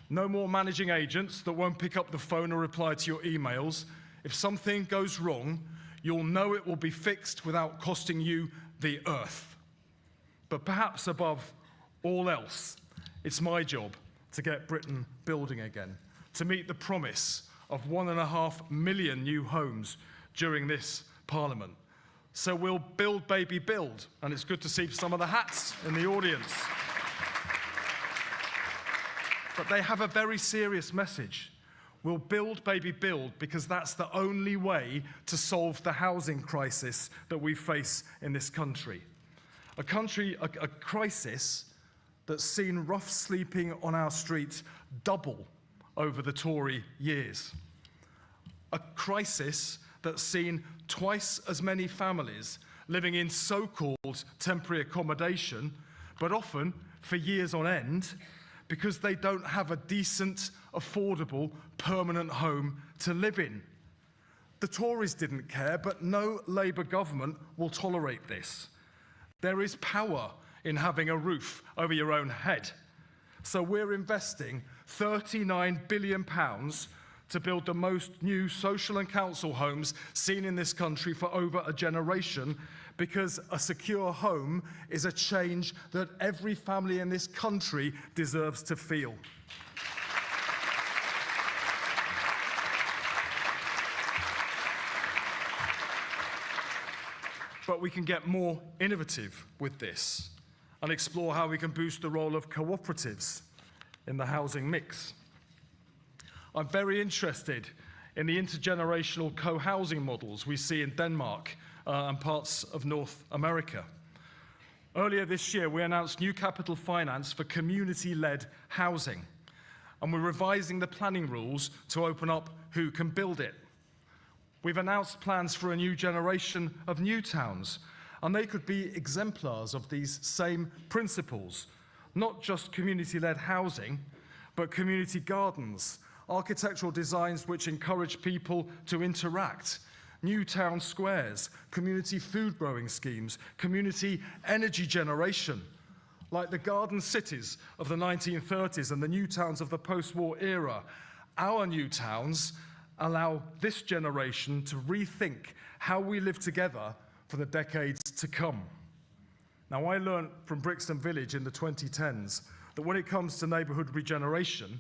No more managing agents that won't pick up the phone or reply to your emails. If something goes wrong, you'll know it will be fixed without costing you the earth. But perhaps above all else, it's my job to get Britain building again, to meet the promise of 1.5 million new homes during this Parliament. So we'll build, baby, build. And it's good to see some of the hats in the audience. But they have a very serious message. We'll build, baby, build, because that's the only way to solve the housing crisis that we face in this country. A crisis that's seen rough sleeping on our streets double over the Tory years. A crisis that's seen twice as many families living in so-called temporary accommodation, but often for years on end, because they don't have a decent, affordable, permanent home to live in. The Tories didn't care, but no Labour government will tolerate this. There is power in having a roof over your own head. So we're investing £39 billion to build the most new social and council homes seen in this country for over a generation, because a secure home is a change that every family in this country deserves to feel. But we can get more innovative with this and explore how we can boost the role of cooperatives in the housing mix. I'm very interested in the intergenerational co-housing models we see in Denmark and parts of North America. Earlier this year, we announced new capital finance for community-led housing, and we're revising the planning rules to open up who can build it. We've announced plans for a new generation of new towns, and they could be exemplars of these same principles, not just community-led housing, but community gardens, architectural designs which encourage people to interact, new town squares, community food growing schemes, community energy generation, like the garden cities of the 1930s and the new towns of the post-war era. Our new towns allow this generation to rethink how we live together for the decades to come. Now, I learned from Brixton Village in the 2010s that when it comes to neighbourhood regeneration,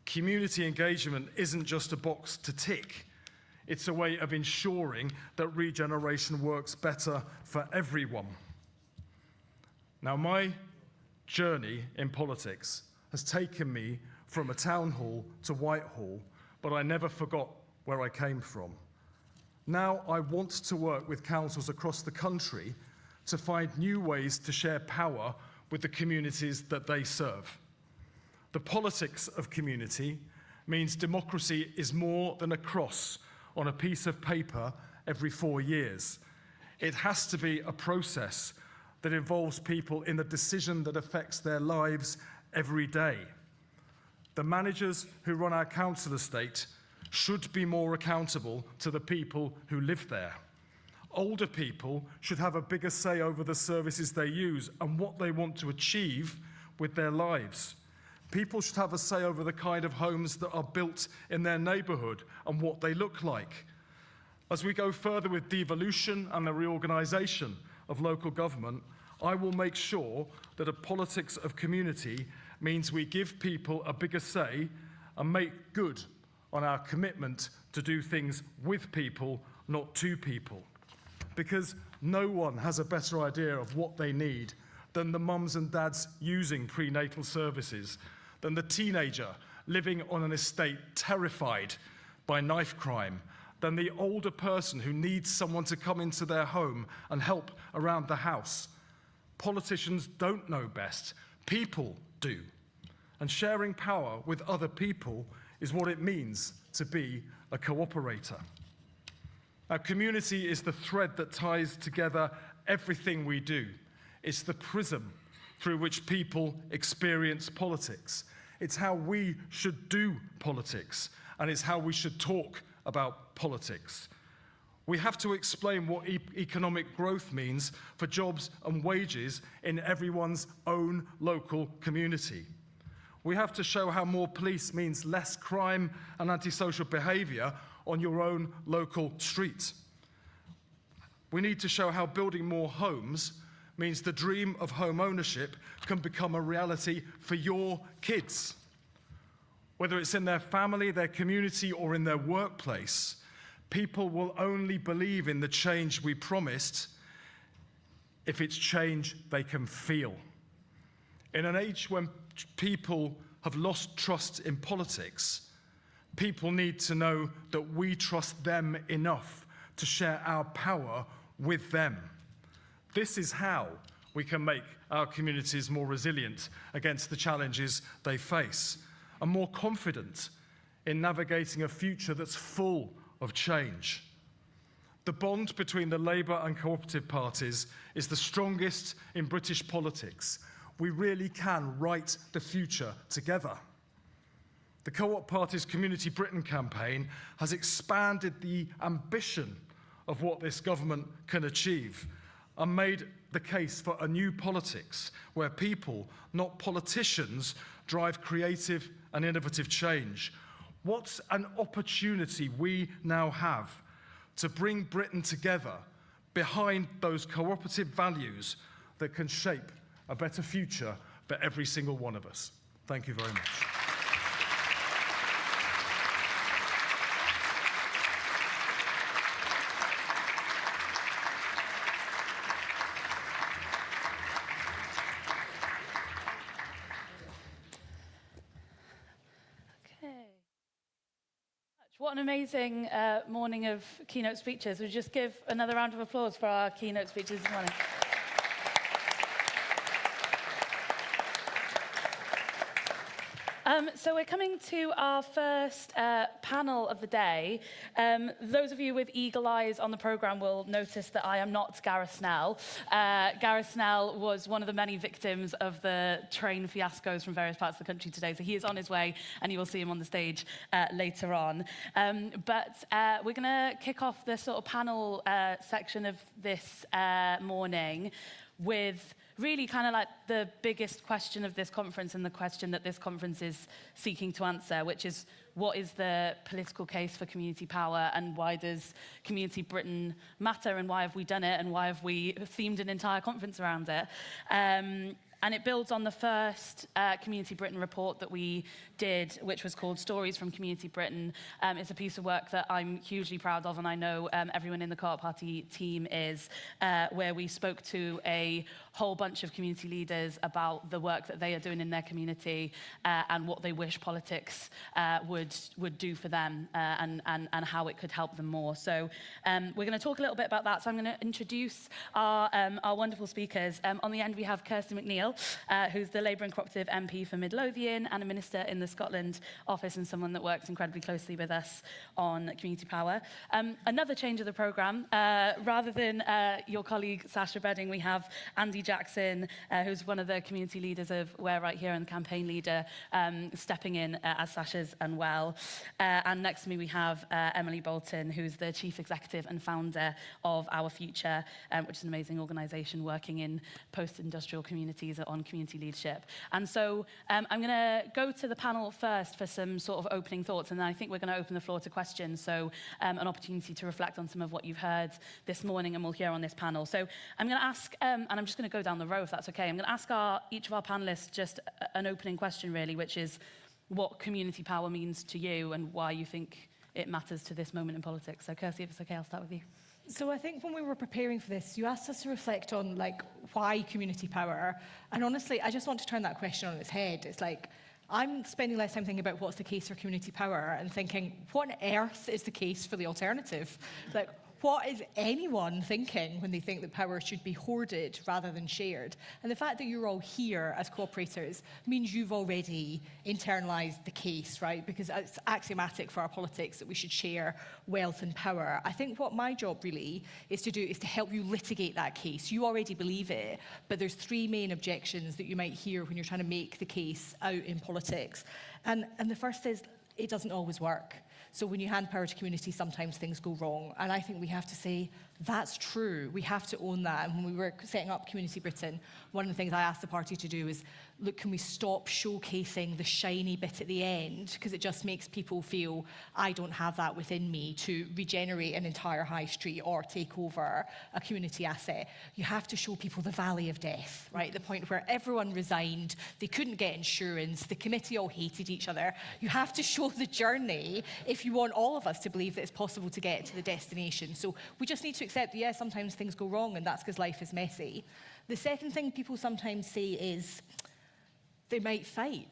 community engagement isn't just a box to tick. It's a way of ensuring that regeneration works better for everyone. Now, my journey in politics has taken me from a town hall to Whitehall, but I never forgot where I came from. Now I want to work with councils across the country to find new ways to share power with the communities that they serve. The politics of community means democracy is more than a cross on a piece of paper every 4 years. It has to be a process that involves people in the decision that affects their lives every day. The managers who run our council estate should be more accountable to the people who live there. Older people should have a bigger say over the services they use and what they want to achieve with their lives. People should have a say over the kind of homes that are built in their neighbourhood and what they look like. As we go further with devolution and the reorganisation of local government, I will make sure that a politics of community means we give people a bigger say and make good on our commitment to do things with people, not to people. Because no one has a better idea of what they need than the mums and dads using prenatal services, than the teenager living on an estate terrified by knife crime, than the older person who needs someone to come into their home and help around the house. Politicians don't know best, people do. And sharing power with other people is what it means to be a cooperator. Our community is the thread that ties together everything we do. It's the prism through which people experience politics. It's how we should do politics, and it's how we should talk about politics. We have to explain what economic growth means for jobs and wages in everyone's own local community. We have to show how more police means less crime and antisocial behaviour on your own local street. We need to show how building more homes means the dream of home ownership can become a reality for your kids. Whether it's in their family, their community, or in their workplace, people will only believe in the change we promised if it's change they can feel. In an age when people have lost trust in politics, people need to know that we trust them enough to share our power with them. This is how we can make our communities more resilient against the challenges they face and more confident in navigating a future that's full of change. The bond between the Labour and cooperative parties is the strongest in British politics. We really can write the future together. The Co-op Party's Community Britain campaign has expanded the ambition of what this government can achieve and made the case for a new politics where people, not politicians, drive creative and innovative change. What an opportunity we now have to bring Britain together behind those cooperative values that can shape a better future for every single one of us. Thank you very much. What an amazing morning of keynote speeches. We'll just give another round of applause for our keynote speeches this morning. So we're coming to our first panel of the day. Those of you with eagle eyes on the programme will notice that I am not Gareth Snell. Gareth Snell was one of the many victims of the train fiascos from various parts of the country today, so he is on his way and you will see him on the stage later on. But we're going to kick off the sort of panel section of this morning with really kind of like the biggest question of this conference and the question that this conference is seeking to answer, which is what is the political case for community power and why does Community Britain matter and why have we done it and why have we themed an entire conference around it? And it builds on the first Community Britain report that we did, which was called Stories from Community Britain. It's a piece of work that I'm hugely proud of, and I know everyone in the Co-op Party team is, where we spoke to a whole bunch of community leaders about the work that they are doing in their community and what they wish politics would do for them and how it could help them more. So we're going to talk a little bit about that. So I'm going to introduce our wonderful speakers. On the end, we have Kirsty McNeil, Nightingale, who's the Labour and Co-operative MP for Midlothian and a minister in the Scotland office and someone that works incredibly closely with us on community power. Another change of the programme, rather than your colleague Sasha Bedding, we have Andy Jackson, who's one of the community leaders of We're Right Here and the campaign leader, stepping in as Sasha's unwell. And next to me we have Emily Bolton, who's the chief executive and founder of Our Future, which is an amazing organisation working in post-industrial communities on community leadership. And so I'm going to go to the panel first for some sort of opening thoughts, and then I think we're going to open the floor to questions, so an opportunity to reflect on some of what you've heard this morning and we'll hear on this panel. So I'm going to ask, and I'm just going to go down the row if that's okay, I'm going to ask each of our panellists just an opening question really, which is what community power means to you and why you think it matters to this moment in politics. So Kirsty, if it's okay, I'll start with you. So I think when we were preparing for this, you asked us to reflect on why community power. And honestly, I just want to turn that question on its head. It's like, I'm spending less time thinking about what's the case for community power and thinking, what on earth is the case for the alternative? What is anyone thinking when they think that power should be hoarded rather than shared? And the fact that you're all here as co-operators means you've already internalised the case, right? Because it's axiomatic for our politics that we should share wealth and power. I think what my job really is to do is to help you litigate that case. You already believe it, but there's three main objections that you might hear when you're trying to make the case out in politics. And the first is, it doesn't always work. So when you hand power to communities, sometimes things go wrong. And I think we have to say, that's true. We have to own that. And when we were setting up Community Britain, one of the things I asked the party to do is, look, can we stop showcasing the shiny bit at the end? Because it just makes people feel, I don't have that within me to regenerate an entire high street or take over a community asset. You have to show people the valley of death, right? The point where everyone resigned, they couldn't get insurance, the committee all hated each other. You have to show the journey if you want all of us to believe that it's possible to get to the destination. So we just need to accept that, yeah, sometimes things go wrong and that's because life is messy. The second thing people sometimes say is they might fight.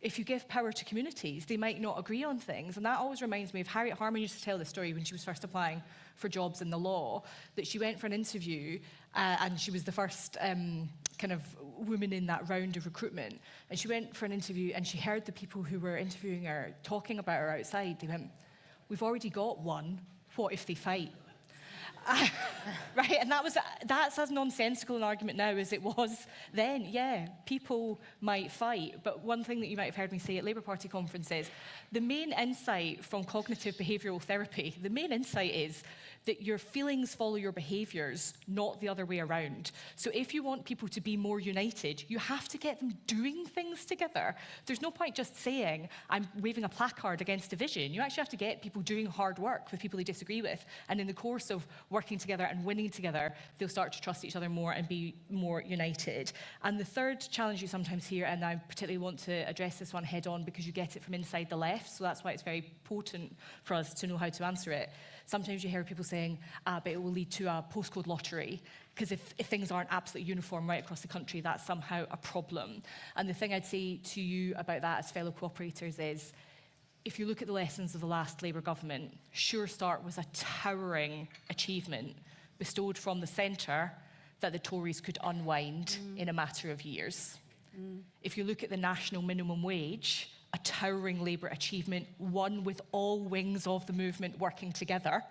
If you give power to communities, they might not agree on things. And that always reminds me of Harriet Harman used to tell the story when she was first applying for jobs in the law, that she went for an interview and she was the first kind of woman in that round of recruitment. And she went for an interview and she heard the people who were interviewing her talking about her outside. They went, we've already got one. What if they fight? Right, and that's as nonsensical an argument now as it was then. Yeah, people might fight, but one thing that you might have heard me say at Labour Party conferences, the main insight from cognitive behavioural therapy, the main insight is that your feelings follow your behaviours, not the other way around. So if you want people to be more united, you have to get them doing things together. There's no point just saying, I'm waving a placard against division. You actually have to get people doing hard work with people they disagree with. And in the course of working together and winning together, they'll start to trust each other more and be more united. And the third challenge you sometimes hear, and I particularly want to address this one head on because you get it from inside the left, so that's why it's very potent for us to know how to answer it. Sometimes you hear people saying, but it will lead to a postcode lottery, because if things aren't absolutely uniform right across the country, that's somehow a problem. And the thing I'd say to you about that as fellow co-operators is, if you look at the lessons of the last Labour government, Sure Start was a towering achievement bestowed from the centre that the Tories could unwind in a matter of years. If you look at the national minimum wage, a towering Labour achievement, one with all wings of the movement working together,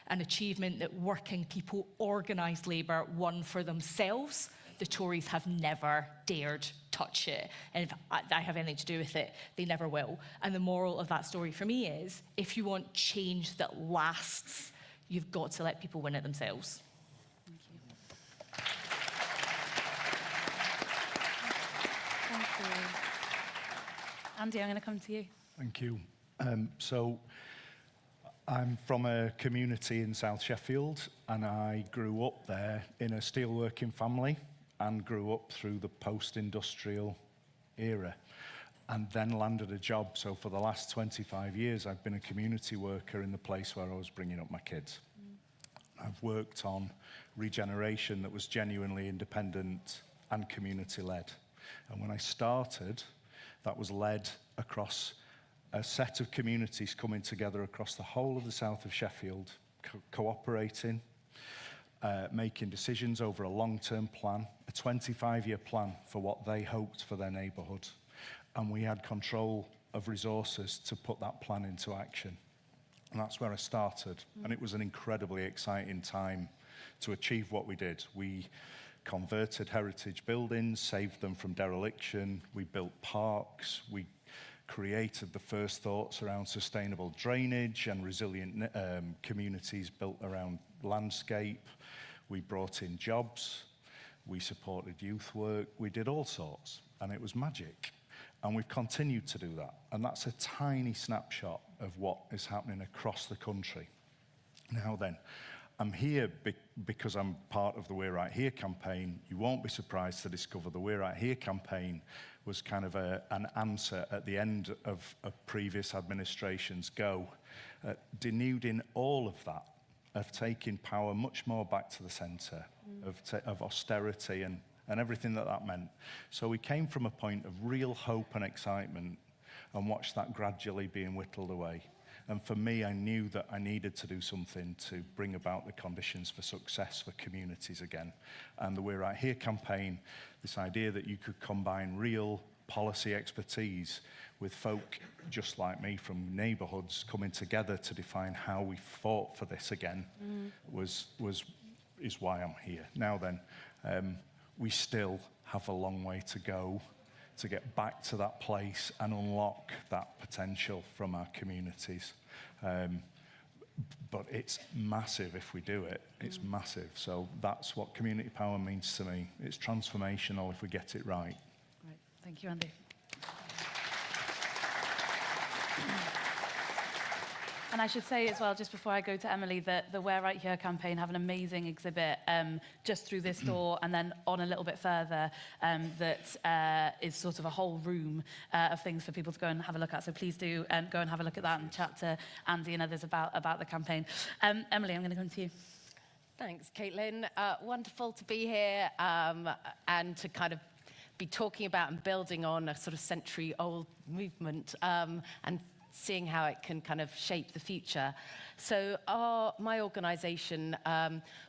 an achievement that working people, organised Labour, won for themselves. The Tories have never dared touch it. And if I have anything to do with it, they never will. And the moral of that story for me is, if you want change that lasts, you've got to let people win it themselves. Thank you. Thank you. Andy, I'm going to come to you. Thank you. So I'm from a community in South Sheffield, and I grew up there in a steelworking family and grew up through the post-industrial era and then landed a job. So for the last 25 years, I've been a community worker in the place where I was bringing up my kids. I've worked on regeneration that was genuinely independent and community-led. And when I started, that was led across a set of communities coming together across the whole of the south of Sheffield, cooperating, making decisions over a long-term plan, a 25-year plan for what they hoped for their neighbourhood. And we had control of resources to put that plan into action. And that's where I started. And it was an incredibly exciting time to achieve what we did. We converted heritage buildings, saved them from dereliction. We built parks. We created the first thoughts around sustainable drainage and resilient communities built around landscape. We brought in jobs. We supported youth work. We did all sorts. And it was magic. And we've continued to do that. And that's a tiny snapshot of what is happening across the country. Now then, I'm here because I'm part of the We're Right Here campaign. You won't be surprised to discover the We're Right Here campaign was kind of an answer at the end of a previous administration's go, denuding all of that, of taking power much more back to the centre, of austerity and everything that meant. So we came from a point of real hope and excitement and watched that gradually being whittled away. And for me, I knew that I needed to do something to bring about the conditions for success for communities again. And the We're Right Here campaign, this idea that you could combine real policy expertise with folk just like me from neighbourhoods coming together to define how we fought for this again is why I'm here. Now then, we still have a long way to go to get back to that place and unlock that potential from our communities. But it's massive if we do it. It's massive. So that's what community power means to me. It's transformational if we get it right. Right. Thank you, Andy. And I should say as well, just before I go to Emily, that the We're Right Here campaign have an amazing exhibit just through this door and then on a little bit further that is sort of a whole room of things for people to go and have a look at. So please do go and have a look at that and chat to Andy and others about the campaign. Emily, I'm going to come to you. Thanks, Caitlin. Wonderful to be here and to kind of be talking about and building on a sort of century-old movement and seeing how it can kind of shape the future. So my organisation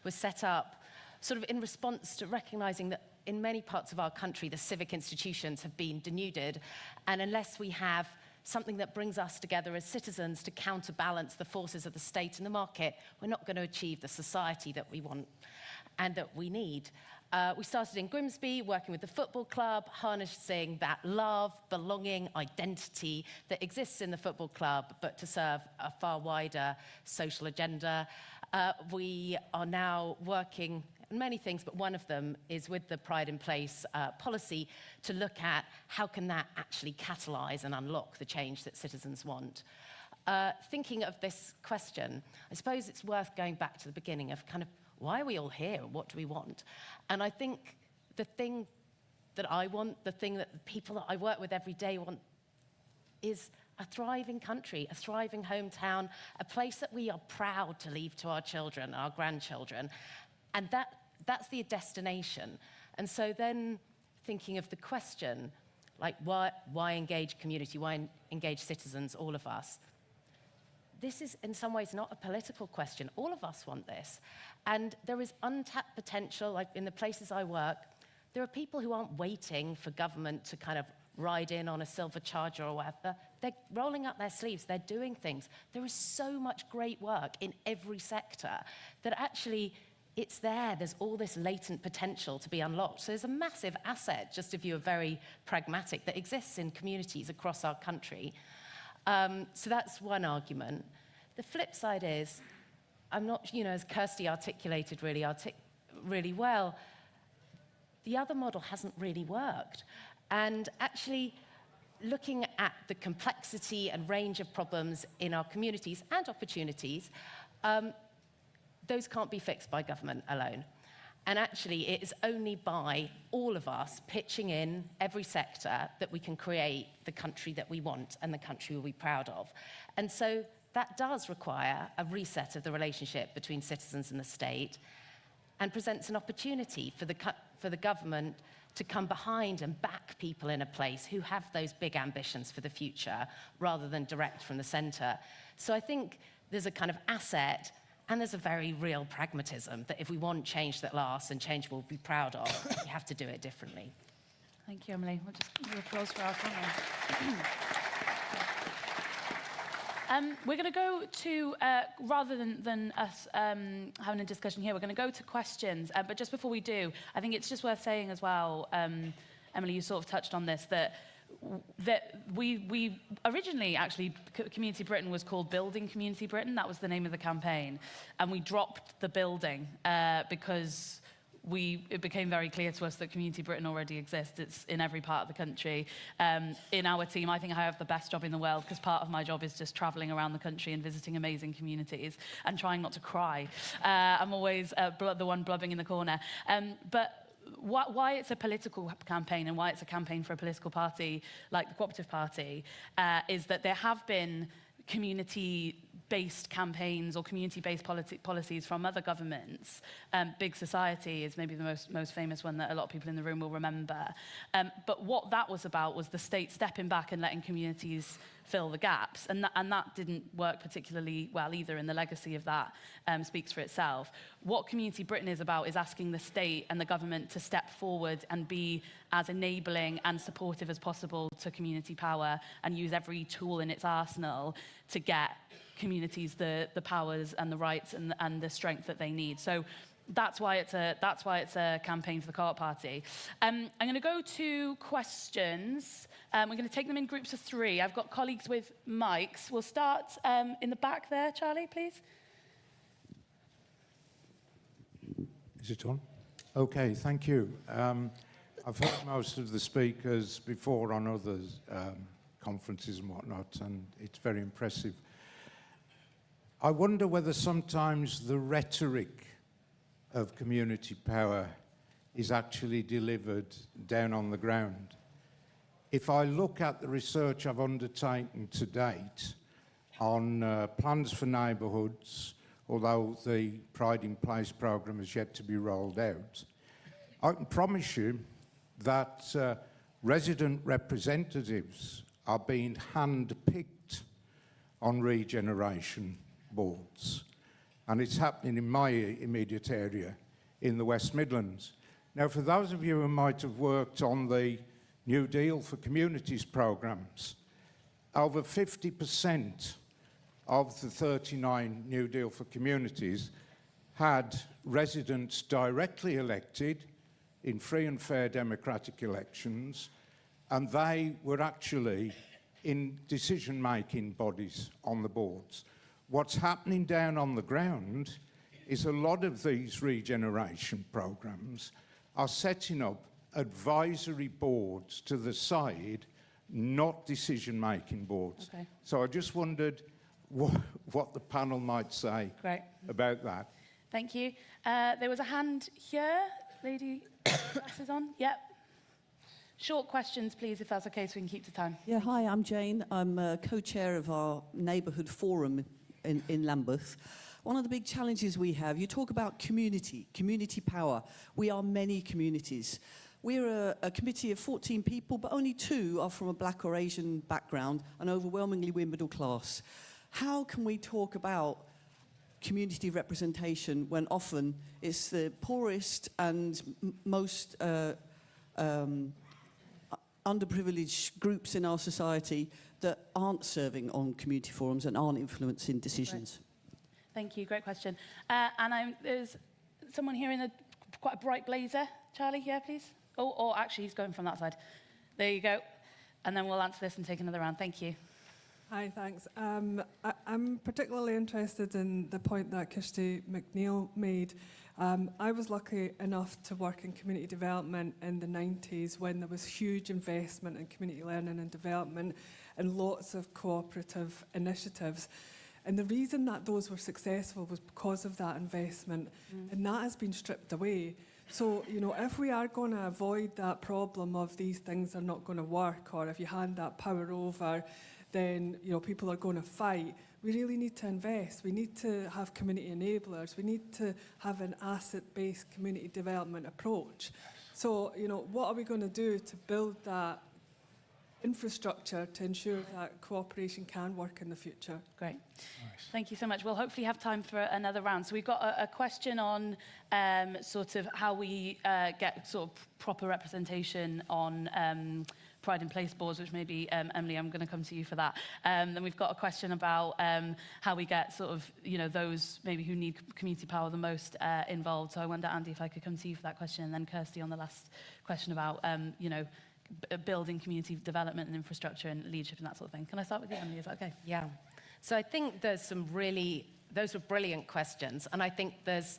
was set up sort of in response to recognising that in many parts of our country, the civic institutions have been denuded, and unless we have something that brings us together as citizens to counterbalance the forces of the state and the market, we're not going to achieve the society that we want and that we need. We started in Grimsby, working with the football club, harnessing that love, belonging, identity that exists in the football club, but to serve a far wider social agenda. We are now working on many things, but one of them is with the Pride in Place policy to look at how can that actually catalyse and unlock the change that citizens want. Thinking of this question, I suppose it's worth going back to the beginning of kind of why are we all here? What do we want? And I think the thing that I want, the thing that the people that I work with every day want is a thriving country, a thriving hometown, a place that we are proud to leave to our children, our grandchildren. And that's the destination. And so then thinking of the question, like why engage community, why engage citizens, all of us? This is in some ways not a political question. All of us want this. And there is untapped potential, like in the places I work, there are people who aren't waiting for government to kind of ride in on a silver charger or whatever. They're rolling up their sleeves, they're doing things. There is so much great work in every sector that actually it's there. There's all this latent potential to be unlocked. So there's a massive asset, just if you're very pragmatic, that exists in communities across our country. So that's one argument. The flip side is, I'm not, as Kirsty articulated really well, the other model hasn't really worked. And actually, looking at the complexity and range of problems in our communities and opportunities, those can't be fixed by government alone. And actually, it is only by all of us pitching in every sector that we can create the country that we want and the country we'll be proud of. And so that does require a reset of the relationship between citizens and the state and presents an opportunity for the government to come behind and back people in a place who have those big ambitions for the future rather than direct from the centre. So I think there's a kind of asset And there's a very real pragmatism that if we want change that lasts and change we'll be proud of, we have to do it differently. Thank you, Emily. We'll just give applause for our panel. We're going to go to, rather than us having a discussion here, we're going to go to questions. But just before we do, I think it's just worth saying as well, Emily, you sort of touched on this, that we originally, actually, Community Britain was called Building Community Britain. That was the name of the campaign. And we dropped the building because it became very clear to us that Community Britain already exists. It's in every part of the country. In our team, I think I have the best job in the world because part of my job is just traveling around the country and visiting amazing communities and trying not to cry. I'm always the one blubbing in the corner. But why it's a political campaign and why it's a campaign for a political party like the Co-operative Party is that there have been community-based campaigns or community-based policies from other governments. Big Society is maybe the most famous one that a lot of people in the room will remember. But what that was about was the state stepping back and letting communities fill the gaps. And that didn't work particularly well either, and the legacy of that speaks for itself. What Community Britain is about is asking the state and the government to step forward and be as enabling and supportive as possible to community power and use every tool in its arsenal to get communities the powers and the rights and the strength that they need. So that's why it's a campaign for the Co-op Party. I'm going to go to questions. We're going to take them in groups of 3. I've got colleagues with mics. We'll start in the back there, Charlie, please. Is it on? Okay, thank you. I've heard most of the speakers before on other conferences and whatnot, and it's very impressive. I wonder whether sometimes the rhetoric of community power is actually delivered down on the ground. If I look at the research I've undertaken to date on plans for neighbourhoods, although the Pride in Place programme has yet to be rolled out, I can promise you that resident representatives are being hand-picked on regeneration boards. And it's happening in my immediate area in the West Midlands. Now, for those of you who might have worked on the New Deal for Communities programmes, over 50% of the 39 New Deal for Communities had residents directly elected in free and fair democratic elections, and they were actually in decision-making bodies on the boards. What's happening down on the ground is a lot of these regeneration programmes are setting up advisory boards to the side, not decision-making boards. Okay. So I just wondered what the panel might say about that. Thank you. There was a hand here. Lady, glasses on. Yep. Short questions, please, if that's okay, so we can keep to time. Yeah, hi, I'm Jane. I'm co-chair of our neighbourhood forum in Lambeth. One of the big challenges we have, you talk about community power. We are many communities. We're a committee of 14 people, but only 2 are from a black or Asian background, and overwhelmingly we're middle class. How can we talk about community representation when often it's the poorest and most underprivileged groups in our society that aren't serving on community forums and aren't influencing decisions? Right. Thank you, great question. And there's someone here in quite a bright blazer. Charlie, yeah, please. Oh, actually, he's going from that side. There you go. And then we'll answer this and take another round. Thank you. Hi, thanks. I'm particularly interested in the point that Kirsty McNeil made. I was lucky enough to work in community development in the 90s when there was huge investment in community learning and development and lots of cooperative initiatives. And the reason that those were successful was because of that investment, and that has been stripped away. So, you know, if we are going to avoid that problem of these things are not going to work, or if you hand that power over, then, you know, people are going to fight. We really need to invest. We need to have community enablers. We need to have an asset-based community development approach. So, you know, what are we going to do to build that infrastructure to ensure that cooperation can work in the future. Great. Thank you so much. We'll hopefully have time for another round. So we've got a question on sort of how we get sort of proper representation on Pride in Place boards, which maybe, Emily, I'm going to come to you for that. Then we've got a question about how we get sort of, you know, those maybe who need community power the most involved. So I wonder, Andy, if I could come to you for that question, and then Kirsty on the last question about, you know, building community development and infrastructure and leadership and that sort of thing. Can I start with you, Emily? Is that okay? Yeah. So I think those were brilliant questions. And I think there's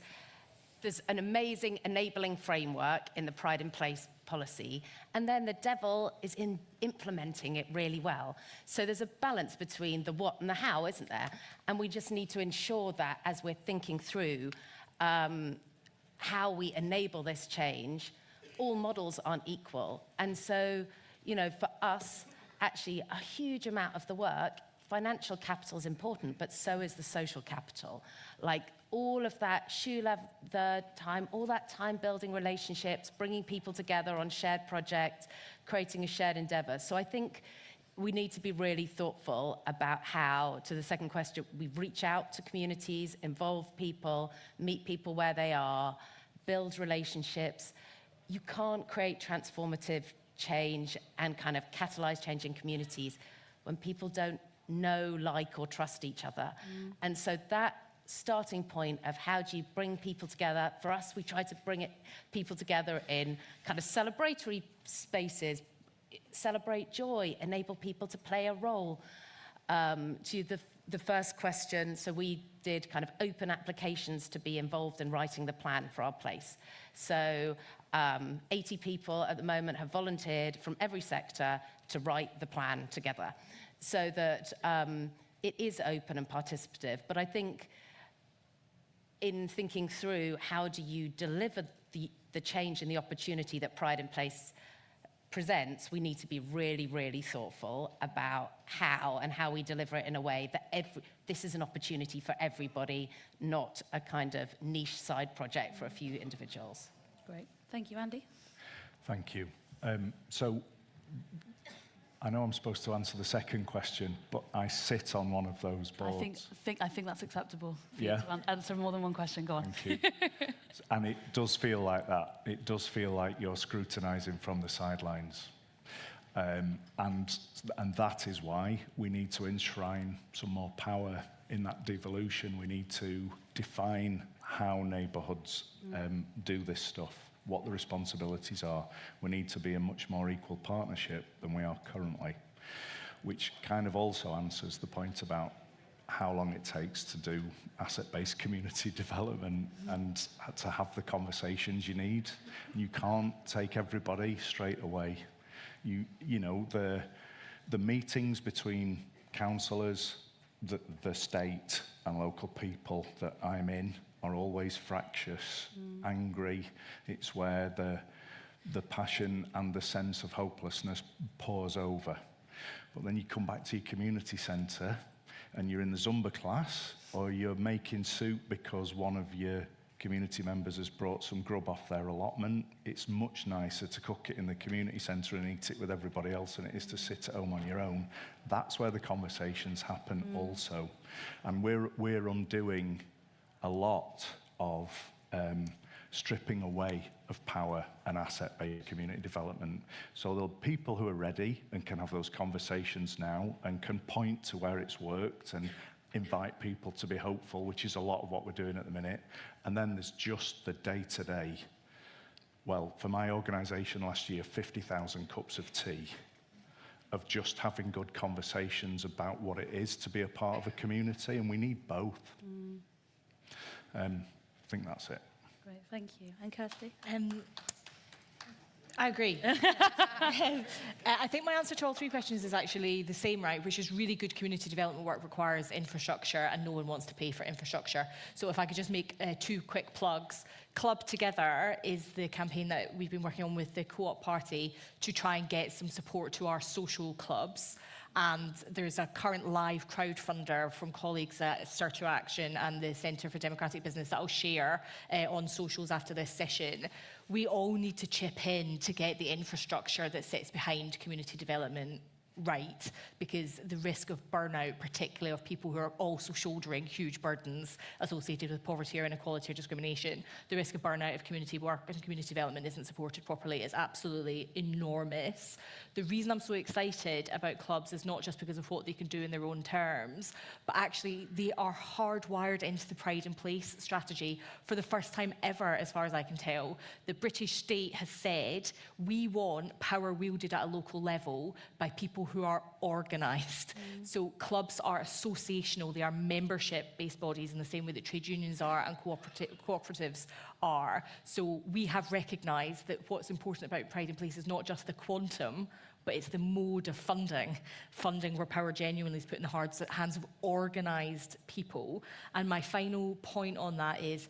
an amazing enabling framework in the Pride in Place policy. And then the devil is in implementing it really well. So there's a balance between the what and the how, isn't there? And we just need to ensure that as we're thinking through how we enable this change, all models aren't equal. And so, you know, for us, actually, a huge amount of the work, financial capital is important, but so is the social capital. Like all of that shoe leather time, all that time building relationships, bringing people together on shared projects, creating a shared endeavor. So I think we need to be really thoughtful about how, to the second question, we reach out to communities, involve people, meet people where they are, build relationships. You can't create transformative change and kind of catalyze change in communities when people don't know, like, or trust each other. And so that starting point of how do you bring people together, for us, we try to bring people together in kind of celebratory spaces, celebrate joy, enable people to play a role. To the first question, so we did kind of open applications to be involved in writing the plan for our place. So 80 people at the moment have volunteered from every sector to write the plan together, so that it is open and participative. But I think in thinking through how do you deliver the change and the opportunity that Pride in Place presents, we need to be really, really thoughtful about how we deliver it in a way that this is an opportunity for everybody, not a kind of niche side project for a few individuals. Great. Thank you, Andy. Thank you. So I know I'm supposed to answer the second question, but I sit on one of those boards. I think that's acceptable for Yeah. you to answer more than one question. Go on. Thank you. And it does feel like that. It does feel like you're scrutinising from the sidelines. And that is why we need to enshrine some more power in that devolution. We need to define how neighbourhoods do this stuff, what the responsibilities are. We need to be a much more equal partnership than we are currently, which kind of also answers the point about how long it takes to do asset-based community development and to have the conversations you need. You can't take everybody straight away. You know, the meetings between councillors, the state and local people that I'm in are always fractious, angry. It's where the passion and the sense of hopelessness pours over. But then you come back to your community centre and you're in the Zumba class, or you're making soup because one of your community members has brought some grub off their allotment. It's much nicer to cook it in the community centre and eat it with everybody else than it is to sit at home on your own. That's where the conversations happen also. And we're undoing a lot of stripping away of power and asset-based community development. So there are people who are ready and can have those conversations now and can point to where it's worked and invite people to be hopeful, which is a lot of what we're doing at the minute. And then there's just the day-to-day. Well, for my organisation last year, 50,000 cups of tea, of just having good conversations about what it is to be a part of a community, and we need both. I think that's it. Great, thank you. And Kirsty? I agree. I think my answer to all three questions is actually the same, right? Which is really good community development work requires infrastructure, and no one wants to pay for infrastructure. So if I could just make two quick plugs. Club Together is the campaign that we've been working on with the Co-op Party to try and get some support to our social clubs. And there's a current live crowdfunder from colleagues at Stir to Action and the Centre for Democratic Business that I'll share on socials after this session. We all need to chip in to get the infrastructure that sits behind community development right, because the risk of burnout, particularly of people who are also shouldering huge burdens associated with poverty or inequality or discrimination, the risk of burnout if community work and community development isn't supported properly is absolutely enormous. The reason I'm so excited about clubs is not just because of what they can do in their own terms, but actually they are hardwired into the Pride in Place strategy for the first time ever, as far as I can tell. The British state has said, we want power wielded at a local level by people who are organised. So clubs are associational, they are membership-based bodies in the same way that trade unions are and cooperatives are. So we have recognised that what's important about Pride in Place is not just the quantum, but it's the mode of funding where power genuinely is put in the hands of organised people. And my final point on that is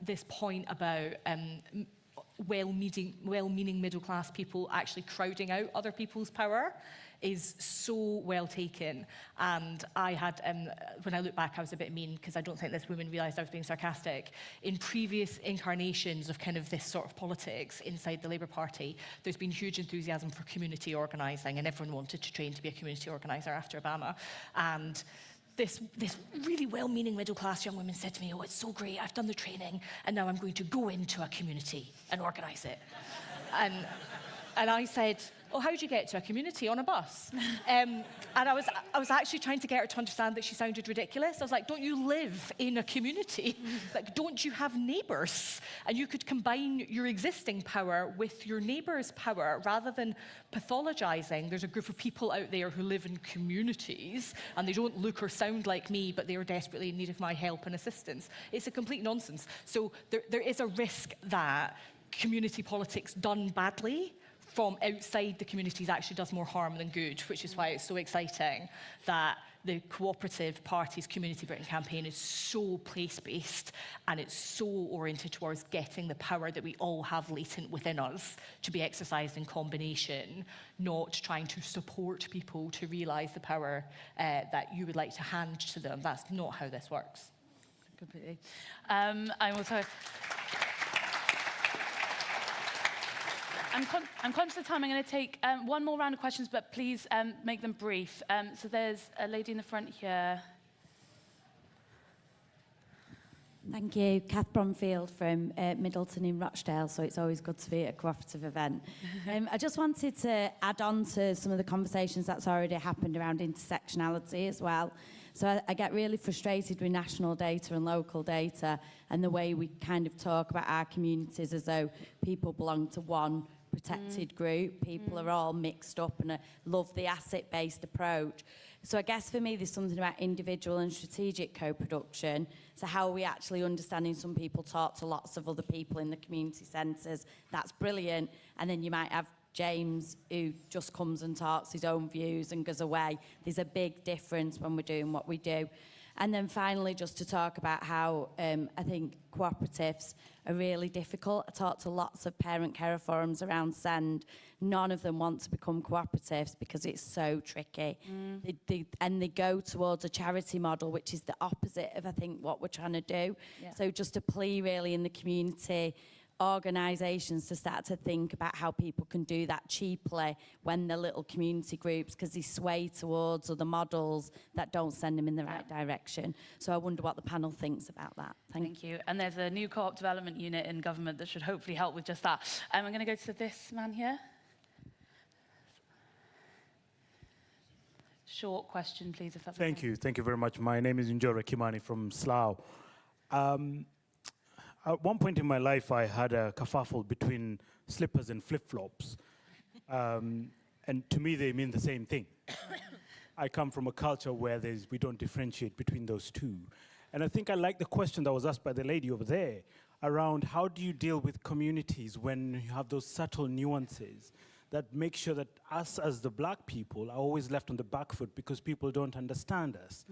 this point about well-meaning middle-class people actually crowding out other people's power is so well taken. And I had, when I look back, I was a bit mean because I don't think this woman realised I was being sarcastic. In previous incarnations of kind of this sort of politics inside the Labour Party, there's been huge enthusiasm for community organising, and everyone wanted to train to be a community organiser after Obama. And this really well-meaning middle-class young woman said to me, oh, it's so great, I've done the training, and now I'm going to go into a community and organise it. And I said, oh, how did you get to a community? On a bus? And I was actually trying to get her to understand that she sounded ridiculous. I was like, don't you live in a community? Like, don't you have neighbours? And you could combine your existing power with your neighbour's power rather than pathologising. There's a group of people out there who live in communities and they don't look or sound like me, but they are desperately in need of my help and assistance. It's a complete nonsense. So there is a risk that community politics done badly from outside the communities actually does more harm than good, which is why it's so exciting that the Cooperative Party's Community Britain campaign is so place-based and it's so oriented towards getting the power that we all have latent within us to be exercised in combination, not trying to support people to realise the power that you would like to hand to them. That's not how this works. Completely. I'm also... I'm conscious of time. I'm going to take one more round of questions, but please make them brief. So there's a lady in the front here. Thank you. Kath Bromfield from Middleton in Rochdale, so it's always good to be at a cooperative event. I just wanted to add on to some of the conversations that's already happened around intersectionality as well. So I get really frustrated with national data and local data and the way we kind of talk about our communities as though people belong to one protected group. People are all mixed up, and I love the asset-based approach. So I guess for me, there's something about individual and strategic co-production. So how are we actually understanding some people talk to lots of other people in the community centres? That's brilliant. And then you might have James, who just comes and talks his own views and goes away. There's a big difference when we're doing what we do. And then finally, just to talk about how I think cooperatives are really difficult. I talk to lots of parent carer forums around Send. None of them want to become cooperatives because it's so tricky. And they go towards a charity model, which is the opposite of, I think, what we're trying to do. Yeah. So just a plea really in the community, organisations to start to think about how people can do that cheaply when they're little community groups, because they sway towards other models that don't send them in the right direction. So I wonder what the panel thinks about that. Thank you. And there's a new co-op development unit in government that should hopefully help with just that. I'm going to go to this man here. Short question, please, if that's okay. Thank you. Thank you very much. My name is Njora Kimani from Slough. At one point in my life, I had a kerfuffle between slippers and flip-flops. And to me, they mean the same thing. I come from a culture where we don't differentiate between those two. And I think I like the question that was asked by the lady over there around how do you deal with communities when you have those subtle nuances that make sure that us as the black people are always left on the back foot because people don't understand us.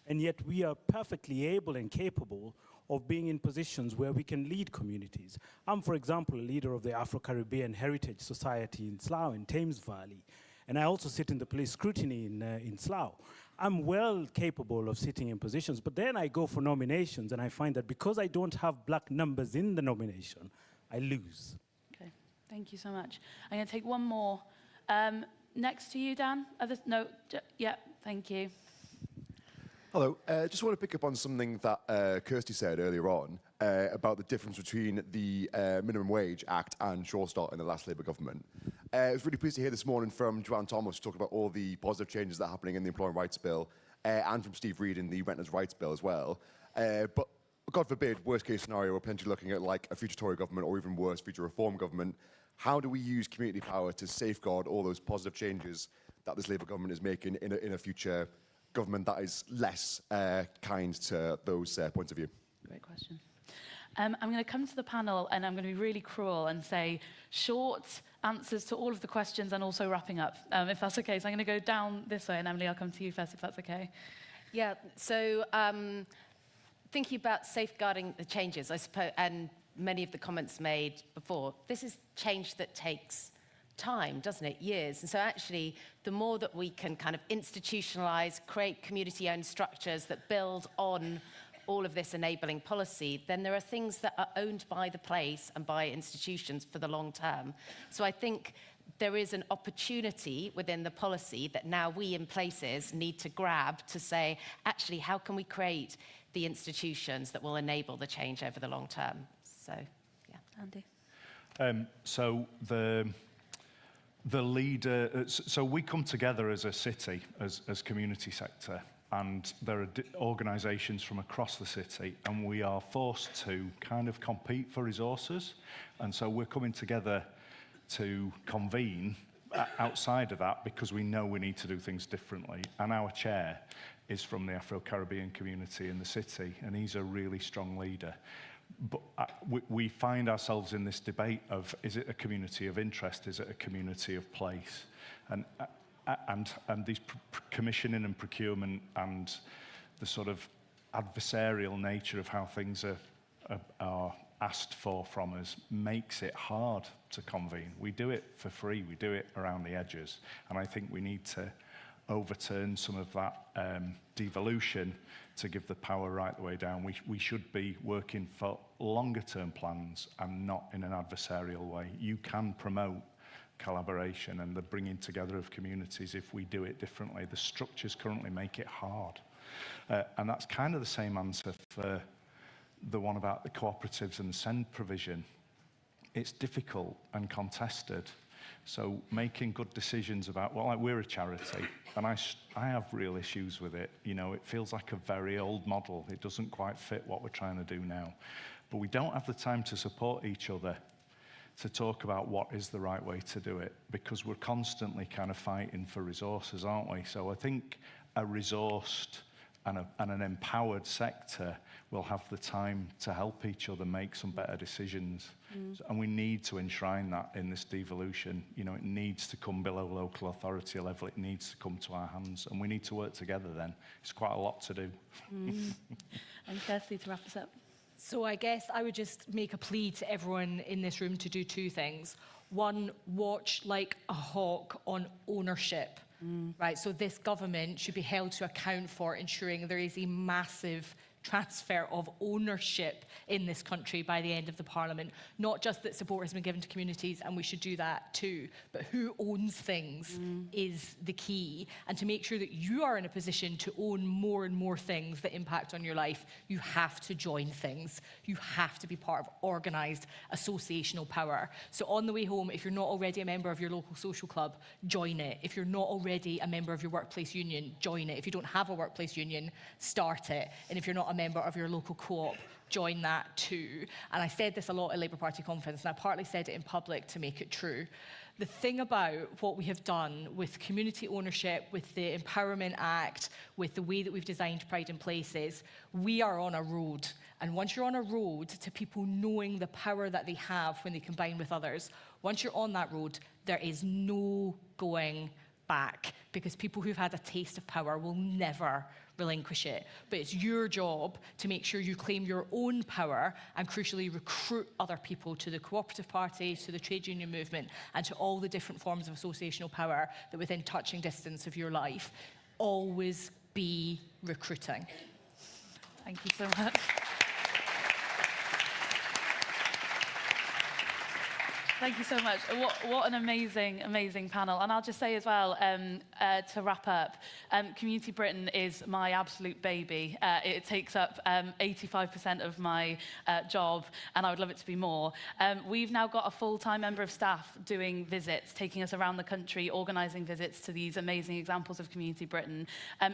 And yet we are perfectly able and capable of being in positions where we can lead communities. I'm, for example, a leader of the Afro-Caribbean Heritage Society in Slough, in Thames Valley. And I also sit in the police scrutiny in Slough. I'm well capable of sitting in positions, but then I go for nominations and I find that because I don't have black numbers in the nomination, I lose. Okay, thank you so much. I'm going to take one more. next to you, Dan. No, yeah, thank you. Hello. Just want to pick up on something that Kirsty said earlier on about the difference between the Minimum Wage Act and Sure Start in the last Labour government. I was really pleased to hear this morning from Joanne Thomas talk about all the positive changes that are happening in the Employment Rights Bill and from Steve Reid in the Renters' Rights Bill as well. But God forbid, worst case scenario, we're potentially looking at like a future Tory government or even worse, future Reform government. How do we use community power to safeguard all those positive changes that this Labour government is making in a future government that is less kind to those points of view? Great question. I'm going to come to the panel and I'm going to be really cruel and say short answers to all of the questions and also wrapping up, if that's okay. So I'm going to go down this way, and Emily, I'll come to you first, if that's okay. Yeah, so thinking about safeguarding the changes, I suppose, and many of the comments made before, this is change that takes time, doesn't it? Years. And so actually, the more that we can kind of institutionalize, create community-owned structures that build on all of this enabling policy, then there are things that are owned by the place and by institutions for the long term. So I think there is an opportunity within the policy that now we in places need to grab to say, actually, how can we create the institutions that will enable the change over the long term? So, yeah. Andy. So the leader, so we come together as a city, as community sector, and there are organisations from across the city, and we are forced to kind of compete for resources. And so we're coming together to convene outside of that because we know we need to do things differently. And our chair is from the Afro-Caribbean community in the city, and he's a really strong leader. But we find ourselves in this debate of, is it a community of interest? Is it a community of place? And these commissioning and procurement and the sort of adversarial nature of how things are asked for from us makes it hard to convene. We do it for free. We do it around the edges. And I think we need to overturn some of that devolution to give the power right the way down. We should be working for longer term plans and not in an adversarial way. You can promote collaboration and the bringing together of communities if we do it differently. The structures currently make it hard. And that's kind of the same answer for the one about the cooperatives and the send provision. It's difficult and contested. So making good decisions about, well, like we're a charity, and I have real issues with it. You know, it feels like a very old model. It doesn't quite fit what we're trying to do now. But we don't have the time to support each other to talk about what is the right way to do it, because we're constantly kind of fighting for resources, aren't we? So I think a resourced and an empowered sector will have the time to help each other make some better decisions. And we need to enshrine that in this devolution. You know, it needs to come below local authority level. It needs to come to our hands, and we need to work together then. It's quite a lot to do. And Kirsty, to wrap us up. So I guess I would just make a plea to everyone in this room to do two things. One, watch like a hawk on ownership, right? So this government should be held to account for ensuring there is a massive transfer of ownership in this country by the end of the Parliament. Not just that support has been given to communities, and we should do that too, but who owns things is the key. And to make sure that you are in a position to own more and more things that impact on your life, you have to join things. You have to be part of organised associational power. So on the way home, if you're not already a member of your local social club, join it. If you're not already a member of your workplace union, join it. If you don't have a workplace union, start it. And if you're not a member of your local co-op, join that too. And I said this a lot at Labour Party conference, and I partly said it in public to make it true. The thing about what we have done with community ownership, with the Empowerment Act, with the way that we've designed Pride in Places, we are on a road. And once you're on a road to people knowing the power that they have when they combine with others, once you're on that road, there is no going back, because people who've had a taste of power will never relinquish it. But it's your job to make sure you claim your own power and crucially recruit other people to the cooperative party, to the trade union movement, and to all the different forms of associational power that within touching distance of your life. Always be recruiting. Thank you so much. Thank you so much. What an amazing, amazing panel. And I'll just say as well, to wrap up, Community Britain is my absolute baby. It takes up 85% of my job, and I would love it to be more. We've now got a full-time member of staff doing visits, taking us around the country, organising visits to these amazing examples of Community Britain.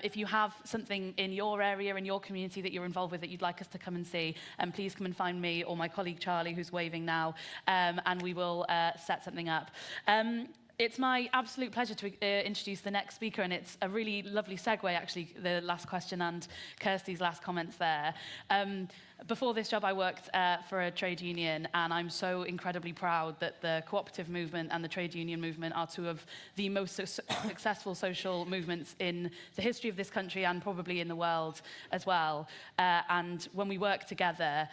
If you have something in your area, in your community that you're involved with that you'd like us to come and see, please come and find me or my colleague Charlie, who's waving now, and we will set something up. It's my absolute pleasure to introduce the next speaker, and it's a really lovely segue, actually, the last question and Kirsty's last comments there. Before this job, I worked for a trade union, and I'm so incredibly proud that the cooperative movement and the trade union movement are two of the most successful social movements in the history of this country and probably in the world as well. And when we work together,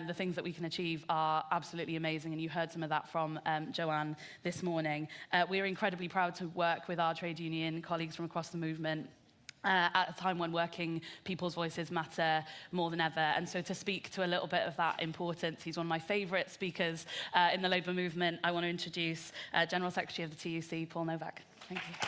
the things that we can achieve are absolutely amazing, and you heard some of that from Joanne this morning. We're incredibly proud to work with our trade union colleagues from across the movement at a time when working people's voices matter more than ever. And so to speak to a little bit of that importance, he's one of my favourite speakers in the Labour movement. I want to introduce General Secretary of the TUC, Paul Novak. Thank you.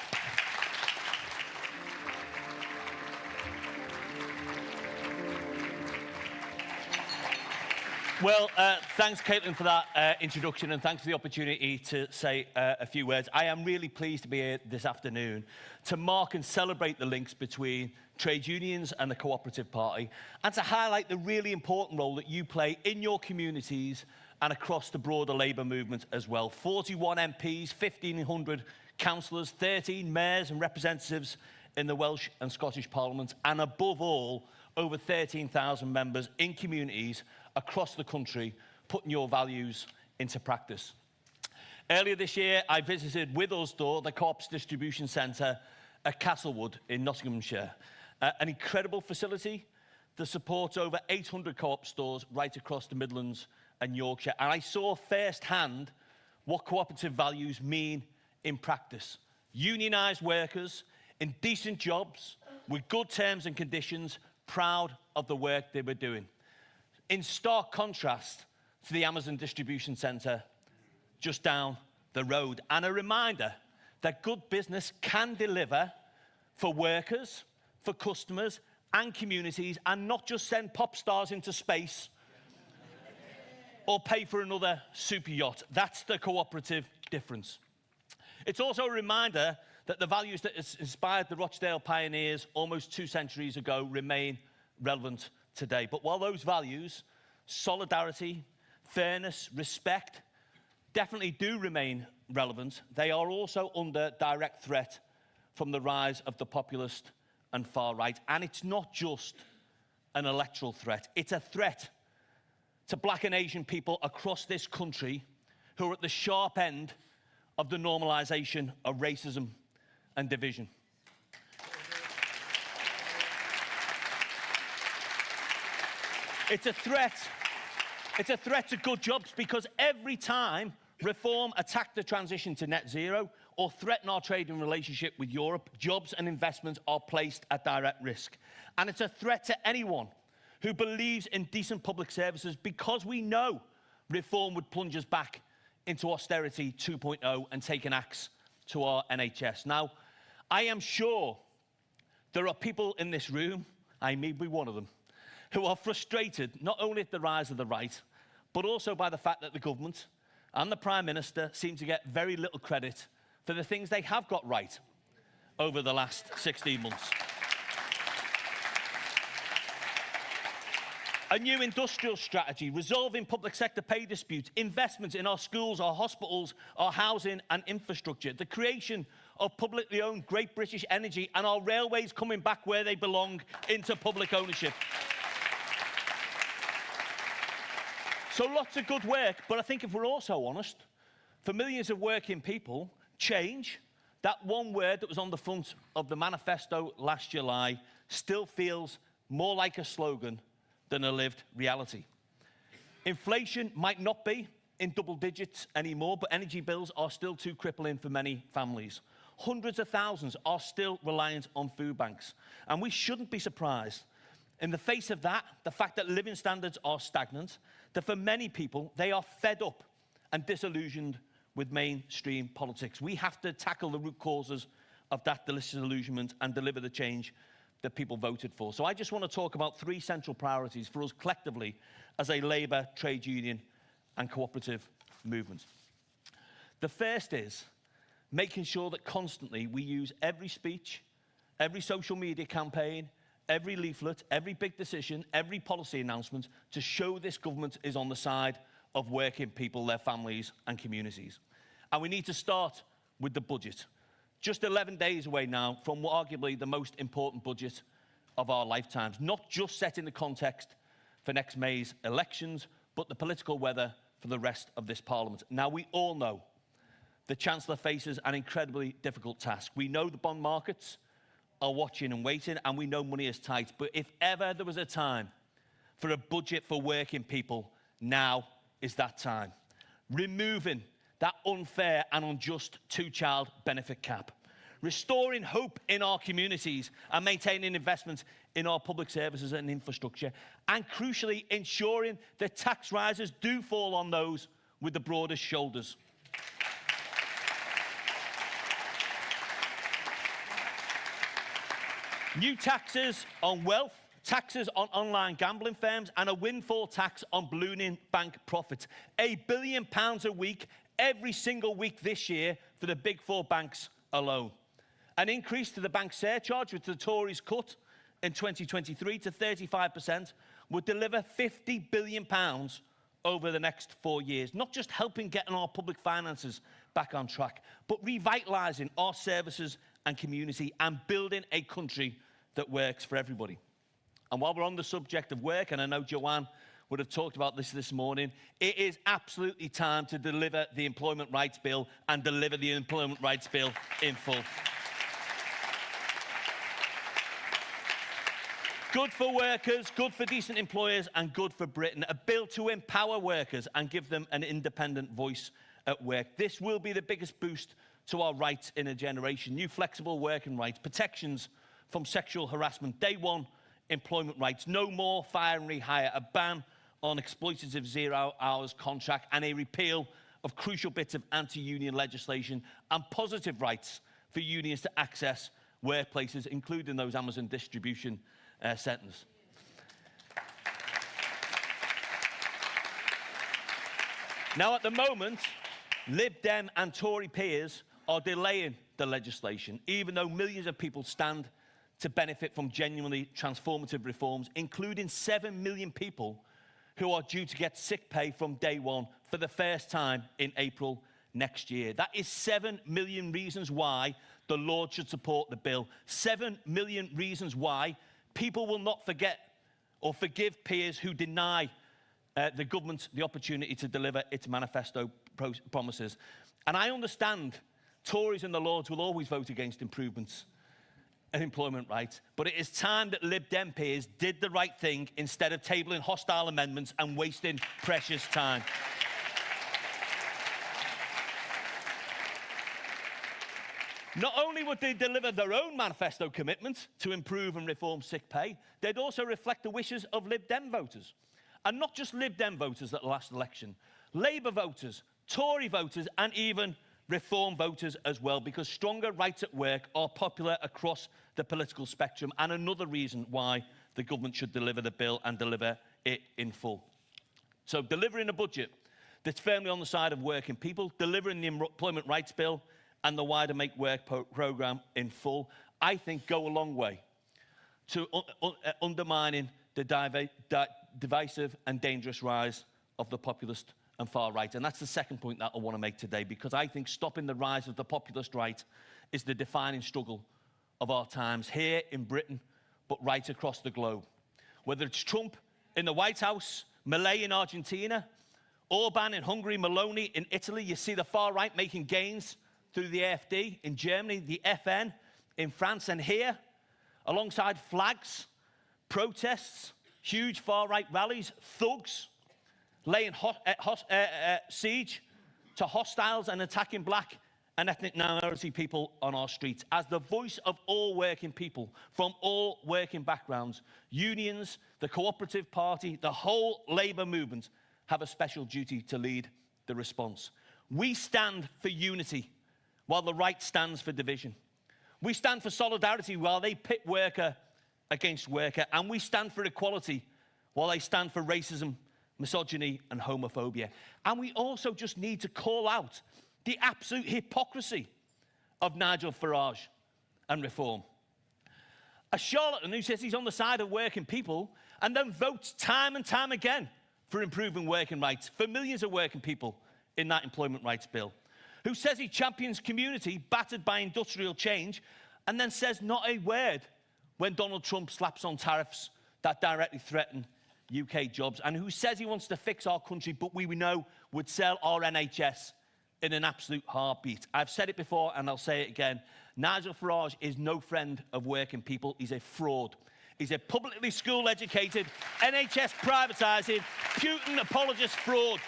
Well, thanks, Caitlin, for that introduction, and thanks for the opportunity to say a few words. I am really pleased to be here this afternoon to mark and celebrate the links between trade unions and the Cooperative Party, and to highlight the really important role that you play in your communities and across the broader Labour movement as well. 41 MPs, 1,500 councillors, 13 mayors and representatives in the Welsh and Scottish Parliament, and above all, over 13,000 members in communities across the country, putting your values into practice. Earlier this year, I visited with Usdaw, the Co-op's distribution centre at Castlewood in Nottinghamshire, an incredible facility that supports over 800 Co-op stores right across the Midlands and Yorkshire. And I saw firsthand what cooperative values mean in practice. Unionised workers in decent jobs with good terms and conditions, proud of the work they were doing. In stark contrast to the Amazon distribution centre just down the road. And a reminder that good business can deliver for workers, for customers and communities, and not just send pop stars into space or pay for another super yacht. That's the cooperative difference. It's also a reminder that the values that inspired the Rochdale pioneers almost 2 centuries ago remain relevant today. But while those values, solidarity, fairness, respect, definitely do remain relevant, they are also under direct threat from the rise of the populist and far right. And it's not just an electoral threat, it's a threat to Black and Asian people across this country who are at the sharp end of the normalisation of racism and division. It's a threat to good jobs, because every time reform attack the transition to net zero or threaten our trading relationship with Europe, jobs and investments are placed at direct risk. And it's a threat to anyone who believes in decent public services, because we know reform would plunge us back into austerity 2.0 and take an axe to our NHS. Now, I am sure there are people in this room, I may be one of them, who are frustrated not only at the rise of the right, but also by the fact that the government and the Prime Minister seem to get very little credit for the things they have got right over the last 16 months. A new industrial strategy, resolving public sector pay disputes, investments in our schools, our hospitals, our housing and infrastructure, the creation of publicly owned Great British Energy, and our railways coming back where they belong, into public ownership. So lots of good work, but I think if we're also honest, for millions of working people, change, that one word that was on the front of the manifesto last July, still feels more like a slogan than a lived reality. Inflation might not be in double digits anymore, but energy bills are still too crippling for many families. Hundreds of thousands are still reliant on food banks, and we shouldn't be surprised, in the face of that, the fact that living standards are stagnant, that for many people, they are fed up and disillusioned with mainstream politics. We have to tackle the root causes of that disillusionment and deliver the change that people voted for. So I just want to talk about 3 central priorities for us collectively as a Labour, trade union and cooperative movement. The first is making sure that constantly we use every speech, every social media campaign, every leaflet, every big decision, every policy announcement to show this government is on the side of working people, their families and communities. And we need to start with the budget. Just 11 days away now from arguably the most important budget of our lifetimes, not just setting the context for next May's elections, but the political weather for the rest of this Parliament. Now, we all know the Chancellor faces an incredibly difficult task. We know the bond markets are watching and waiting, and we know money is tight. But if ever there was a time for a budget for working people, now is that time. Removing that unfair and unjust 2-child benefit cap. Restoring hope in our communities and maintaining investment in our public services and infrastructure. And crucially, ensuring that tax rises do fall on those with the broadest shoulders. New taxes on wealth, taxes on online gambling firms, and a windfall tax on ballooning bank profits. £1 billion a week, every single week this year for the big 4 banks alone. An increase to the bank surcharge, which the Tories cut in 2023 to 35%, would deliver £50 billion over the next 4 years. Not just helping getting our public finances back on track, but revitalising our services and community and building a country that works for everybody. And while we're on the subject of work, and I know Joanne would have talked about this morning, it is absolutely time to deliver the Employment Rights Bill and deliver the Employment Rights Bill in full. Good for workers, good for decent employers, and good for Britain. A bill to empower workers and give them an independent voice at work. This will be the biggest boost to our rights in a generation. New flexible working rights, protections from sexual harassment, day 1 employment rights, no more fire and rehire, a ban on exploitative 0 hours contract, and a repeal of crucial bits of anti-union legislation, and positive rights for unions to access workplaces, including those Amazon distribution centres. Now, at the moment, Lib Dem and Tory peers are delaying the legislation, even though millions of people stand to benefit from genuinely transformative reforms, including 7 million people who are due to get sick pay from day 1 for the first time in April next year. That is 7 million reasons why the Lord should support the bill. 7 million reasons why people will not forget or forgive peers who deny the government the opportunity to deliver its manifesto promises. And I understand Tories and the Lords will always vote against improvements in employment rights, but it is time that Lib Dem peers did the right thing instead of tabling hostile amendments and wasting precious time. Not only would they deliver their own manifesto commitment to improve and reform sick pay, they'd also reflect the wishes of Lib Dem voters. And not just Lib Dem voters at the last election, Labour voters, Tory voters, and even Reform voters as well, because stronger rights at work are popular across the political spectrum, and another reason why the government should deliver the bill and deliver it in full. So delivering a budget that's firmly on the side of working people, delivering the Employment Rights Bill and the wider Make Work programme in full, I think go a long way to undermining the divisive and dangerous rise of the populist and far right. And that's the second point that I want to make today, because I think stopping the rise of the populist right is the defining struggle of our times here in Britain, but right across the globe. Whether it's Trump in the White House, Milei in Argentina, Orban in Hungary, Meloni in Italy, you see the far right making gains through the AfD in Germany, the FN in France, and here, alongside flags, protests, huge far right rallies, thugs laying siege to hostiles and attacking black and ethnic minority people on our streets. As the voice of all working people from all working backgrounds, unions, the Co-operative Party, the whole Labour movement have a special duty to lead the response. We stand for unity, while the right stands for division. We stand for solidarity, while they pit worker against worker. And we stand for equality, while they stand for racism, misogyny, and homophobia. And we also just need to call out the absolute hypocrisy of Nigel Farage and Reform. A charlatan who says he's on the side of working people and then votes time and time again for improving working rights for millions of working people in that employment rights bill. Who says he champions community battered by industrial change and then says not a word when Donald Trump slaps on tariffs that directly threaten UK jobs, and who says he wants to fix our country, but we know would sell our NHS in an absolute heartbeat. I've said it before and I'll say it again. Nigel Farage is no friend of working people. He's a fraud. He's a publicly school-educated, NHS privatising, Putin apologist fraud.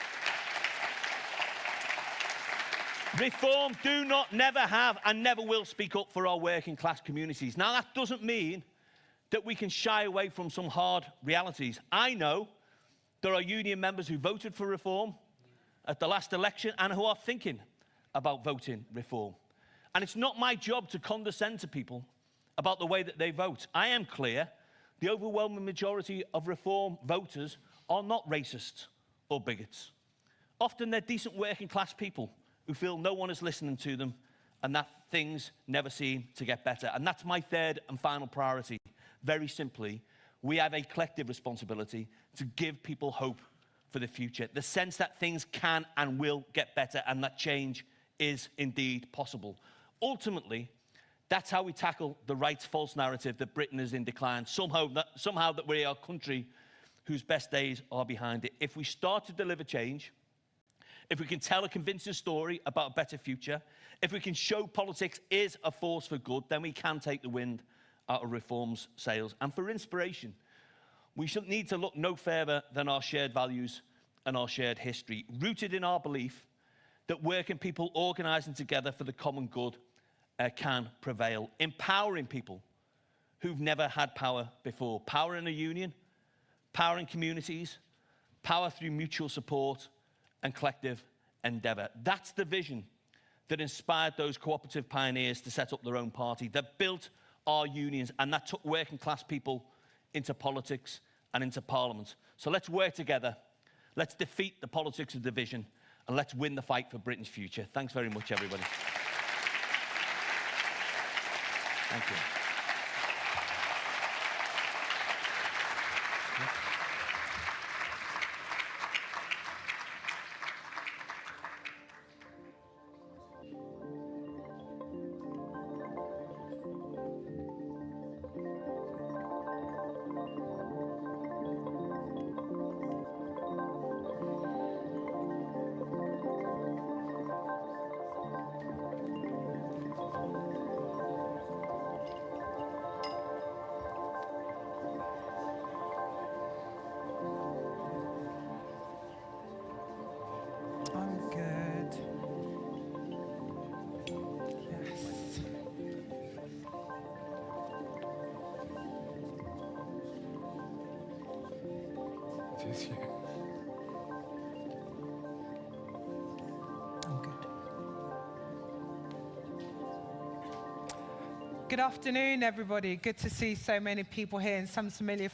Reform do not, never have, and never will speak up for our working class communities. Now, that doesn't mean that we can shy away from some hard realities. I know there are union members who voted for Reform at the last election and who are thinking about voting Reform. And it's not my job to condescend to people about the way that they vote. I am clear the overwhelming majority of Reform voters are not racists or bigots. Often they're decent working class people who feel no one is listening to them and that things never seem to get better. And that's my third and final priority. Very simply, we have a collective responsibility to give people hope for the future, the sense that things can and will get better and that change is indeed possible. Ultimately, that's how we tackle the right's false narrative that Britain is in decline, somehow that we are a country whose best days are behind it. If we start to deliver change, if we can tell a convincing story about a better future, if we can show politics is a force for good, then we can take the wind out of Reform's sails. And for inspiration, we should need to look no further than our shared values and our shared history, rooted in our belief that working people organising together for the common good can prevail, empowering people who've never had power before, power in a union, power in communities, power through mutual support and collective endeavour. That's the vision that inspired those cooperative pioneers to set up their own party, that built our unions, and that took working class people into politics and into parliament. So let's work together, let's defeat the politics of division, and let's win the fight for Britain's future. Thanks very much, everybody. Thank you. Good afternoon, everybody. Good to see so many people here and some familiar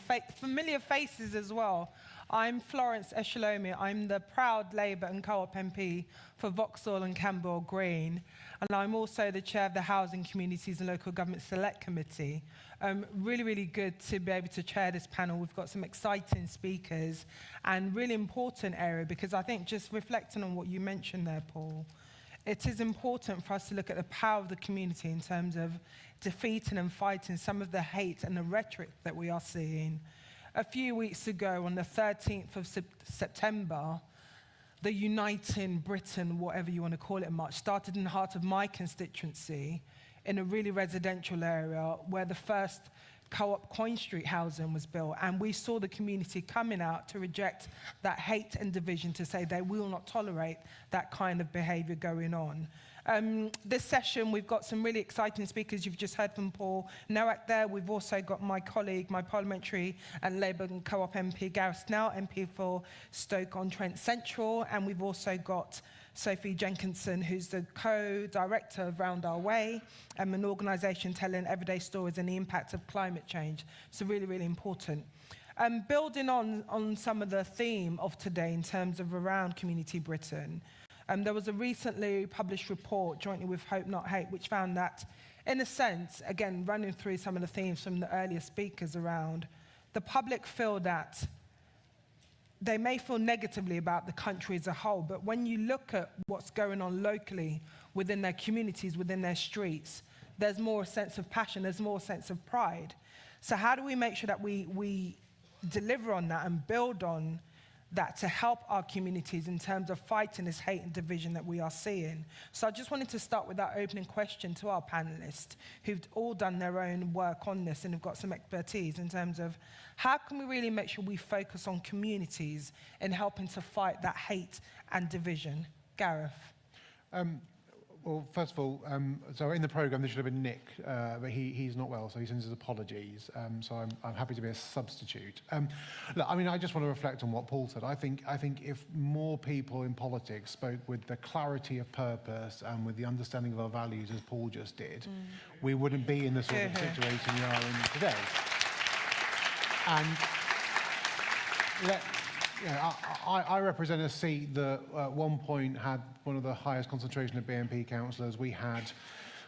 faces as well. I'm Florence Eshalomi. I'm the proud Labour and Co-op MP for Vauxhall and Campbell Green. And I'm also the chair of the Housing, Communities and Local Government Select Committee. Really good to be able to chair this panel. We've got some exciting speakers and really important area, because I think just reflecting on what you mentioned there, Paul, it is important for us to look at the power of the community in terms of defeating and fighting some of the hate and the rhetoric that we are seeing. A few weeks ago, on the 13th of September, the Uniting Britain, whatever you want to call it, march started in the heart of my constituency in a really residential area where the first Co-op Coin Street housing was built, and we saw the community coming out to reject that hate and division, to say they will not tolerate that kind of behaviour going on. This session, we've got some really exciting speakers. You've just heard from Paul Nowak there. We've also got my colleague, my parliamentary and Labour and Co-op MP, Gareth Snell, MP for Stoke-on-Trent Central. And we've also got Sophie Jenkinson, who's the co-director of Round Our Way, an organisation telling everyday stories and the impact of climate change. So really, really important. Building on some of the theme of today in terms of around Community Britain, there was a recently published report jointly with Hope Not Hate, which found that, in a sense, again, running through some of the themes from the earlier speakers around, the public feel that they may feel negatively about the country as a whole, but when you look at what's going on locally within their communities, within their streets, there's more a sense of passion, there's more a sense of pride. So how do we make sure that we deliver on that and build on that to help our communities in terms of fighting this hate and division that we are seeing? So I just wanted to start with that opening question to our panelists, who've all done their own work on this and have got some expertise in terms of how can we really make sure we focus on communities in helping to fight that hate and division? Gareth. Well, first of all, so in the programme, there should have been Nick, but he's not well, so he sends his apologies. So I'm happy to be a substitute. Look, I mean, I just want to reflect on what Paul said. I think if more people in politics spoke with the clarity of purpose and with the understanding of our values, as Paul just did, we wouldn't be in the sort of situation we are in today. And I represent a seat that at one point had one of the highest concentration of BNP councillors. We had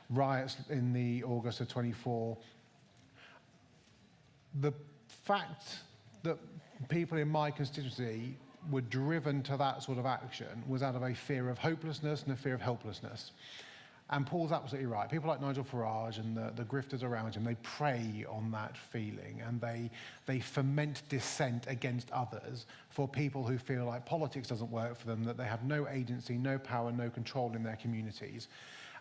riots in the August of 24. The fact that people in my constituency were driven to that sort of action was out of a fear of hopelessness and a fear of helplessness. And Paul's absolutely right. People like Nigel Farage and the grifters around him, they prey on that feeling and they foment dissent against others for people who feel like politics doesn't work for them, that they have no agency, no power, no control in their communities.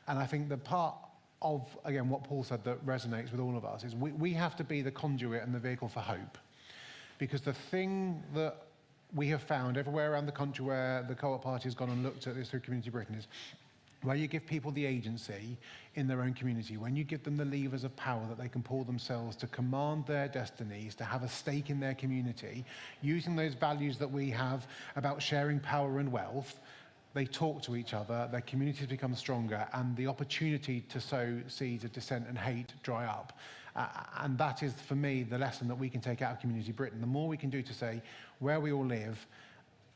And I think the part of, again, what Paul said that resonates with all of us is we have to be the conduit and the vehicle for hope. Because the thing that we have found everywhere around the country where the Co-op Party has gone and looked at this through Community Britain is where you give people the agency in their own community, when you give them the levers of power that they can pull themselves to command their destinies, to have a stake in their community, using those values that we have about sharing power and wealth, they talk to each other, their communities become stronger, and the opportunity to sow seeds of dissent and hate dry up. And that is, for me, the lesson that we can take out of Community Britain. The more we can do to say where we all live,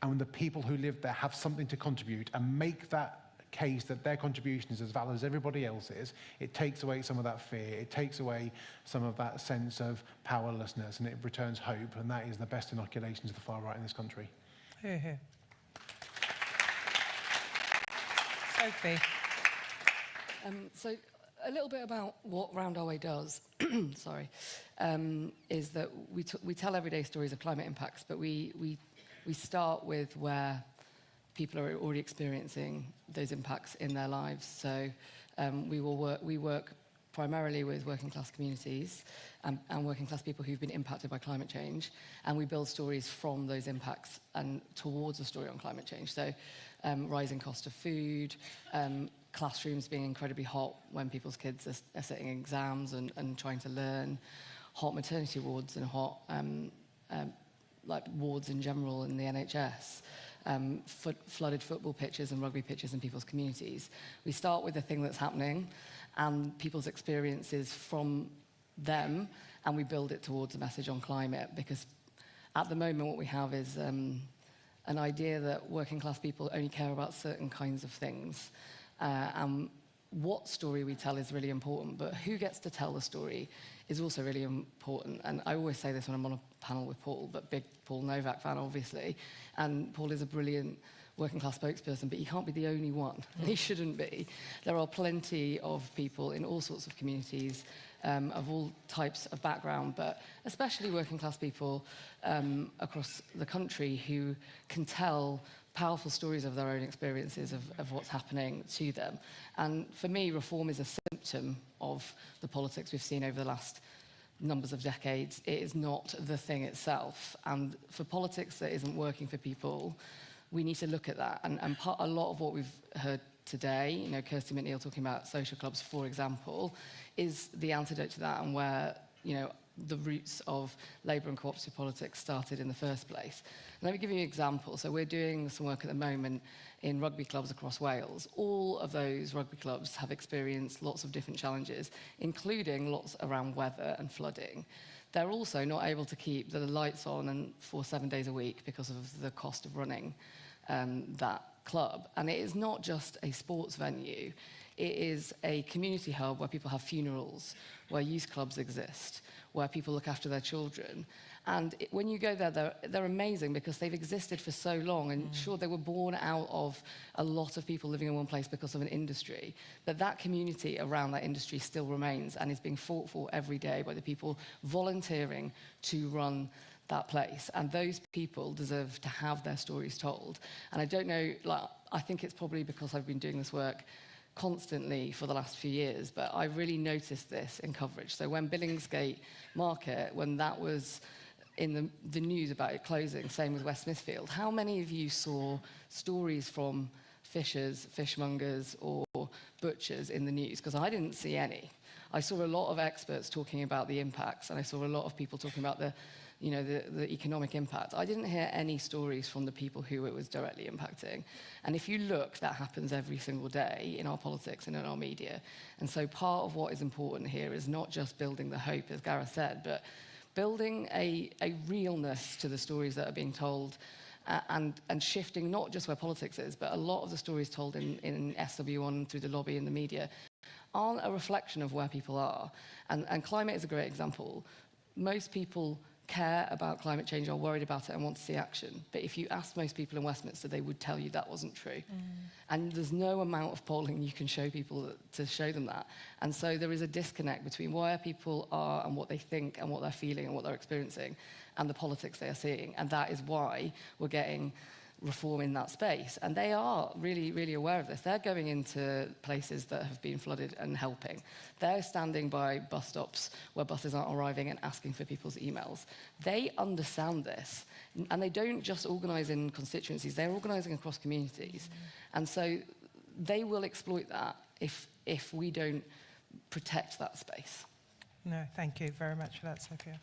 and when the people who live there have something to contribute and make that case that their contribution is as valid as everybody else's, it takes away some of that fear, it takes away some of that sense of powerlessness, and it returns hope, and that is the best inoculation to the far right in this country. Hear, hear. Sophie. So a little bit about what Round Our Way does, sorry, is that we tell everyday stories of climate impacts, but we start with where people are already experiencing those impacts in their lives. So we work primarily with working class communities and working class people who've been impacted by climate change, and we build stories from those impacts and towards a story on climate change. So rising cost of food, classrooms being incredibly hot when people's kids are sitting exams and trying to learn, hot maternity wards and hot like wards in general in the NHS. Flooded football pitches and rugby pitches in people's communities. We start with the thing that's happening and people's experiences from them, and we build it towards a message on climate, because at the moment what we have is an idea that working class people only care about certain kinds of things. And what story we tell is really important, but who gets to tell the story is also really important. And I always say this when I'm on a panel with Paul, but big Paul Nowak fan, obviously. And Paul is a brilliant working class spokesperson, but he can't be the only one. He shouldn't be. There are plenty of people in all sorts of communities, of all types of background, but especially working class people across the country who can tell powerful stories of their own experiences of what's happening to them. And for me, reform is a symptom of the politics we've seen over the last numbers of decades. It is not the thing itself. And for politics that isn't working for people, we need to look at that. And a lot of what we've heard today, you know, Kirsty McNeil talking about social clubs, for example, is the antidote to that and where, you know, the roots of Labour and cooperative politics started in the first place. Let me give you an example. So we're doing some work at the moment in rugby clubs across Wales. All of those rugby clubs have experienced lots of different challenges, including lots around weather and flooding. They're also not able to keep the lights on and for 7 days a week because of the cost of running that club. And it is not just a sports venue. It is a community hub where people have funerals, where youth clubs exist, where people look after their children. And when you go there, they're amazing because they've existed for so long. And sure, they were born out of a lot of people living in one place because of an industry. But that community around that industry still remains and is being fought for every day by the people volunteering to run that place. And those people deserve to have their stories told. And I don't know, like, I think it's probably because I've been doing this work constantly for the last few years, but I really noticed this in coverage. So when Billingsgate Market, when that was in the news about it closing, same with West Smithfield, how many of you saw stories from fishers, fishmongers, or butchers in the news? Because I didn't see any. I saw a lot of experts talking about the impacts, and I saw a lot of people talking about the economic impact. I didn't hear any stories from the people who it was directly impacting. And if you look, that happens every single day in our politics and in our media. And so part of what is important here is not just building the hope, as Gareth said, but building a realness to the stories that are being told and shifting not just where politics is, but a lot of the stories told in SW1 through the lobby and the media aren't a reflection of where people are. And climate is a great example. Most people care about climate change, are worried about it and want to see action. But if you ask most people in Westminster, they would tell you that wasn't true. And there's no amount of polling you can show people to show them that. And so there is a disconnect between where people are and what they think and what they're feeling and what they're experiencing and the politics they are seeing. And that is why we're getting reform in that space. And they are really, really aware of this. They're going into places that have been flooded and helping. They're standing by bus stops where buses aren't arriving and asking for people's emails. They understand this. And they don't just organise in constituencies, they're organising across communities. And so they will exploit that if we don't protect that space. No, thank you very much for that, Sophia.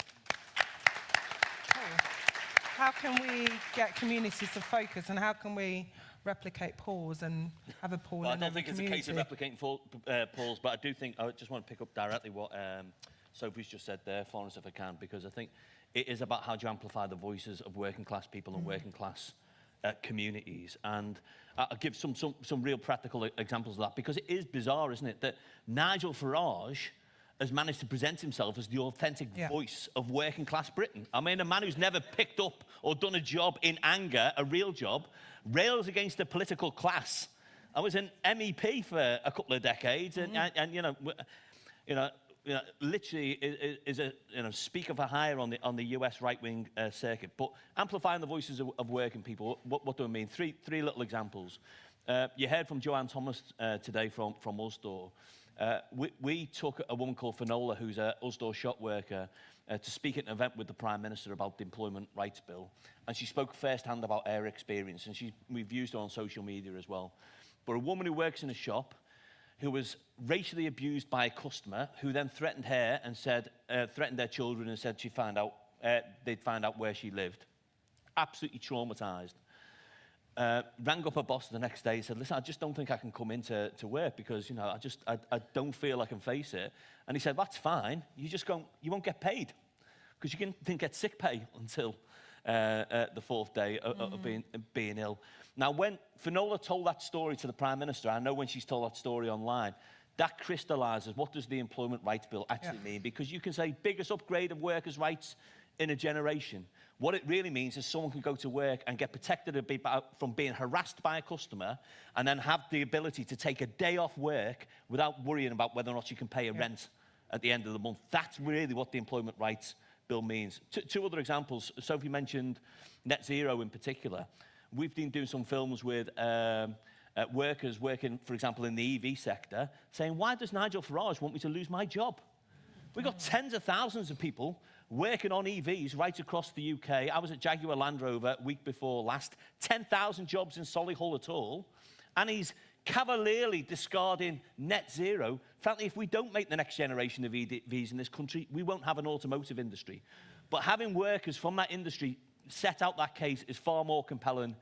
How can we get communities to focus, and how can we replicate polls and have a poll in every community? I don't think it's a case of replicating polls, but I do think, I just want to pick up directly what Sophie's just said there, Florence, if I can, because I think it is about how do you amplify the voices of working class people and working class communities. And I'll give some real practical examples of that, because it is bizarre, isn't it, that Nigel Farage has managed to present himself as the authentic voice of working class Britain. I mean, a man who's never picked up or done a job in anger, a real job, rails against the political class. I was an MEP for a couple of decades, and literally is a speaker for hire on the US right-wing circuit. But amplifying the voices of working people, what do I mean? Three little examples. You heard from Joanne Thomas today from Usdaw. We took a woman called Finola, who's a Usdaw shop worker, to speak at an event with the Prime Minister about the Employment Rights Bill. And she spoke firsthand about her experience, and we've used her on social media as well. But a woman who works in a shop who was racially abused by a customer who then threatened her and said, threatened their children and said they'd find out where she lived. Absolutely traumatised. Rang up her boss the next day and said, listen, I just don't think I can come into work because, I don't feel I can face it. And he said, that's fine. You won't get paid because you didn't get sick pay until the fourth day of being ill. Now, when Finola told that story to the Prime Minister, I know when she's told that story online, that crystallises what does the Employment Rights Bill actually mean, because you can say biggest upgrade of workers' rights in a generation. What it really means is someone can go to work and get protected from being harassed by a customer and then have the ability to take a day off work without worrying about whether or not you can pay a rent at the end of the month. That's really what the Employment Rights Bill means. Two other examples. Sophie mentioned net zero in particular. We've been doing some films with workers working, for example, in the EV sector, saying, why does Nigel Farage want me to lose my job? We've got tens of thousands of people working on EVs right across the UK. I was at Jaguar Land Rover week before last, 10,000 jobs in Solihull at all, and he's cavalierly discarding net zero. Frankly, if we don't make the next generation of EVs in this country, we won't have an automotive industry. But having workers from that industry set out that case is far more compelling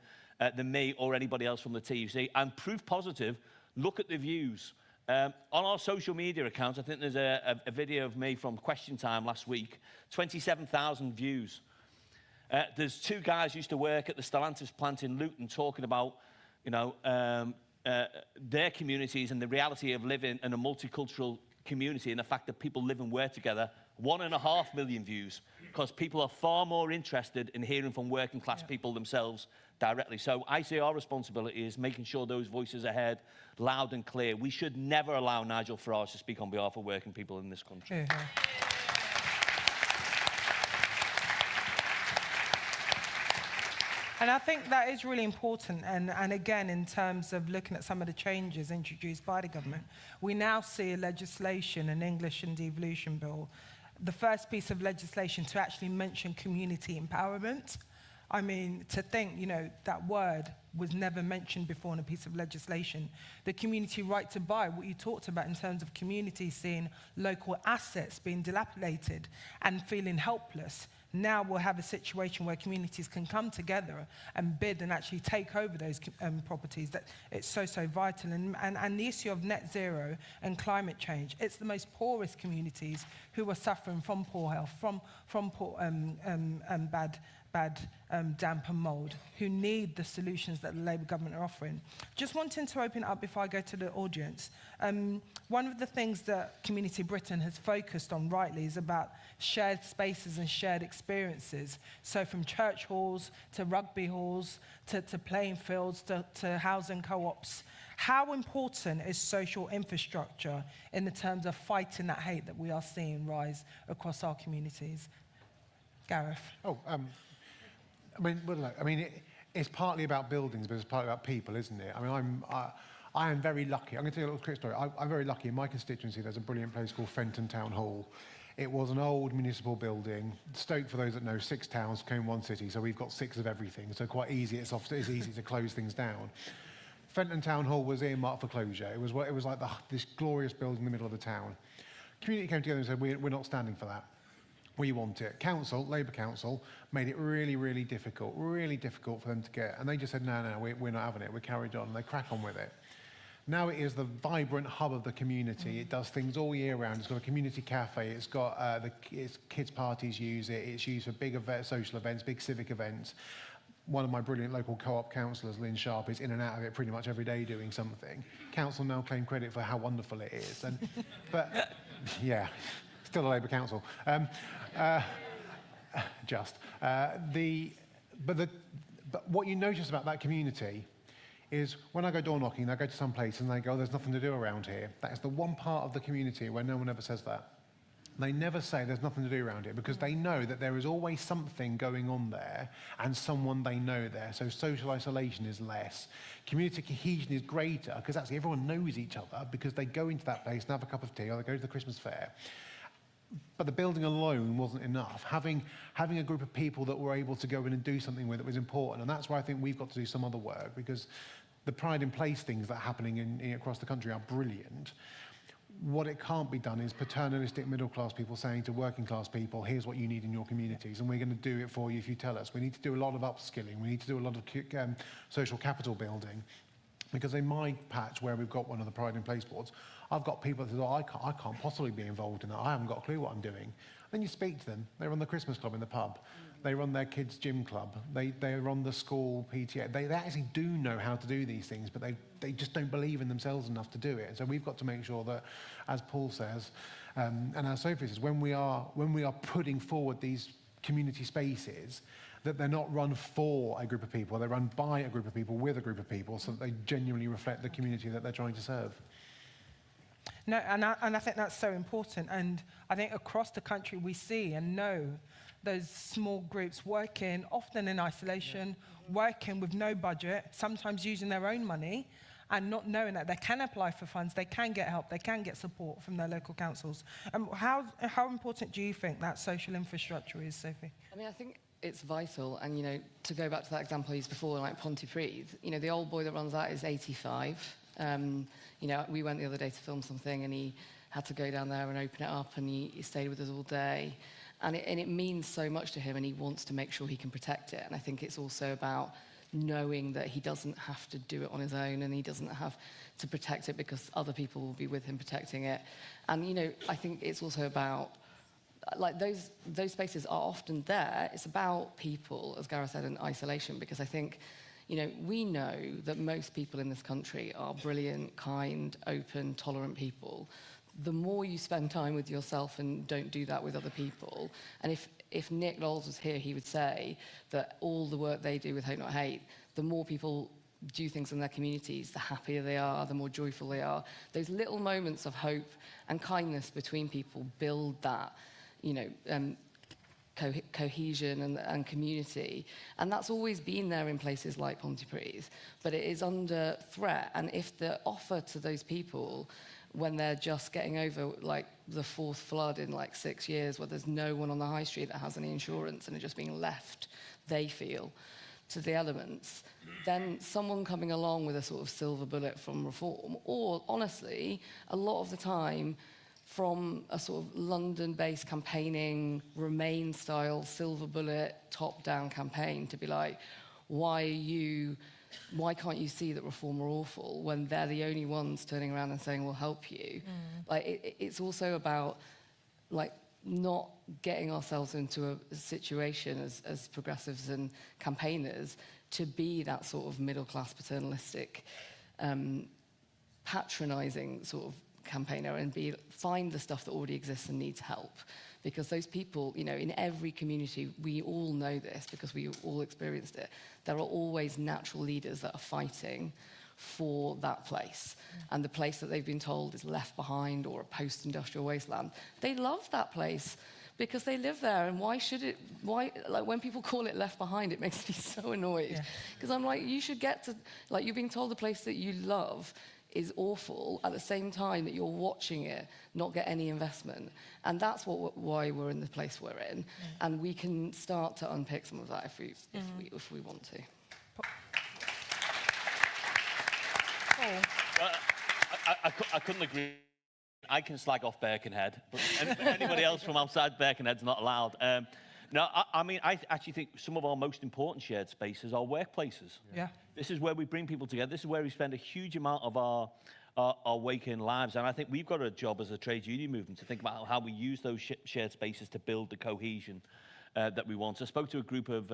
than me or anybody else from the TUC. And proof positive, look at the views. On our social media accounts, I think there's a video of me from Question Time last week, 27,000 views. There's two guys who used to work at the Stellantis plant in Luton talking about, you know, their communities and the reality of living in a multicultural community and the fact that people live and work together. 1.5 million views, because people are far more interested in hearing from working class people themselves directly. So I see our responsibility is making sure those voices are heard loud and clear. We should never allow Nigel Farage to speak on behalf of working people in this country. And I think that is really important. And again, in terms of looking at some of the changes introduced by the government, we now see a legislation, an English and Devolution Bill, the first piece of legislation to actually mention community empowerment. I mean, to think, you know, that word was never mentioned before in a piece of legislation. The community right to buy, what you talked about in terms of communities seeing local assets being dilapidated and feeling helpless. Now we'll have a situation where communities can come together and bid and actually take over those properties. That it's so vital. And the issue of net zero and climate change, it's the most poorest communities who are suffering from poor health, from poor, bad damp and mould, who need the solutions that the Labour government are offering. Just wanting to open it up before I go to the audience. One of the things that Community Britain has focused on rightly is about shared spaces and shared experiences. So from church halls to rugby halls to playing fields to housing co-ops. How important is social infrastructure in the terms of fighting that hate that we are seeing rise across our communities? Gareth. It's partly about buildings, but it's partly about people, isn't it? I mean, I am very lucky. I'm going to tell you a little quick story. I'm very lucky. In my constituency, there's a brilliant place called Fenton Town Hall. It was an old municipal building. Stoke, for those that know, 6 towns became 1 city, so we've got 6 of everything. So quite easy. It's easy to close things down. Fenton Town Hall was earmarked for closure. It was like this glorious building in the middle of the town. Community came together and said, we're not standing for that. We want it. Council, Labour Council, made it really difficult for them to get. And they just said, no, we're not having it. We carried on. And they crack on with it. Now it is the vibrant hub of the community. It does things all year round. It's got a community cafe. It's got its kids' parties use it. It's used for big social events, big civic events. One of my brilliant local co-op councillors, Lynn Sharp, is in and out of it pretty much every day doing something. Council now claim credit for how wonderful it is. But yeah, still a Labour council. But what you notice about that community is when I go door knocking, I go to some place and they go, there's nothing to do around here. That is the one part of the community where no one ever says that. They never say there's nothing to do around here because they know that there is always something going on there and someone they know there. So social isolation is less. Community cohesion is greater because actually everyone knows each other because they go into that place and have a cup of tea or they go to the Christmas fair. But the building alone wasn't enough. Having a group of people that were able to go in and do something with it was important. And that's why I think we've got to do some other work because the pride in place things that are happening across the country are brilliant. What it can't be done is paternalistic middle class people saying to working class people, here's what you need in your communities and we're going to do it for you if you tell us. We need to do a lot of upskilling. We need to do a lot of social capital building. Because in my patch where we've got one of the pride in place boards, I've got people that say, oh, I can't possibly be involved in that. I haven't got a clue what I'm doing. Then you speak to them. They run the Christmas club in the pub. They run their kids' gym club. They run the school PTA. They actually do know how to do these things, but they just don't believe in themselves enough to do it. And so we've got to make sure that, as Paul says, and as Sophie says, when we are putting forward these community spaces, that they're not run for a group of people, they're run by a group of people, with a group of people, so that they genuinely reflect the community that they're trying to serve. No, and I think that's so important. And I think across the country we see and know those small groups working, often in isolation, working with no budget, sometimes using their own money, and not knowing that they can apply for funds, they can get help, they can get support from their local councils. How important do you think that social infrastructure is, Sophie? I mean, I think it's vital. And, to go back to that example I used before, like Pontypridd, the old boy that runs that is 85. You know, we went the other day to film something, and he had to go down there and open it up, and he stayed with us all day. And it means so much to him, and he wants to make sure he can protect it. And I think it's also about knowing that he doesn't have to do it on his own, and he doesn't have to protect it because other people will be with him protecting it. And, you know, I think it's also about, like, those spaces are often there. It's about people, as Gareth said, in isolation, because I think, you know, we know that most people in this country are brilliant, kind, open, tolerant people. The more you spend time with yourself and don't do that with other people, and if Nick Knowles was here, he would say that all the work they do with Hope Not Hate, the more people do things in their communities, the happier they are, the more joyful they are. Those little moments of hope and kindness between people build that, you know, cohesion and community. And that's always been there in places like Pontypridd, but it is under threat. And if the offer to those people, when they're just getting over like the 4th flood in like 6 years, where there's no one on the high street that has any insurance and are just being left, they feel, to the elements, then someone coming along with a sort of silver bullet from reform, or honestly, a lot of the time, from a sort of London-based campaigning, Remain-style silver bullet, top-down campaign to be like, why can't you see that reform are awful when they're the only ones turning around and saying, we'll help you? Like, it's also about, like, not getting ourselves into a situation as progressives and campaigners to be that sort of middle-class paternalistic, patronising sort of campaigner, and find the stuff that already exists and needs help. Because those people, you know, in every community, we all know this because we all experienced it, there are always natural leaders that are fighting for that place. And the place that they've been told is left behind or a post-industrial wasteland, they love that place because they live there. And why, like, when people call it left behind, it makes me so annoyed. Because I'm like, you should get to, like, you're being told the place that you love is awful at the same time that you're watching it not get any investment. And that's why we're in the place we're in. And we can start to unpick some of that if we want to. I couldn't agree. I can slag off Birkenhead, but anybody else from outside Birkenhead's not allowed. No, I mean, I actually think some of our most important shared spaces are workplaces. Yeah. This is where we bring people together. This is where we spend a huge amount of our waking lives. And I think we've got a job as a trade union movement to think about how we use those shared spaces to build the cohesion that we want. I spoke to a group of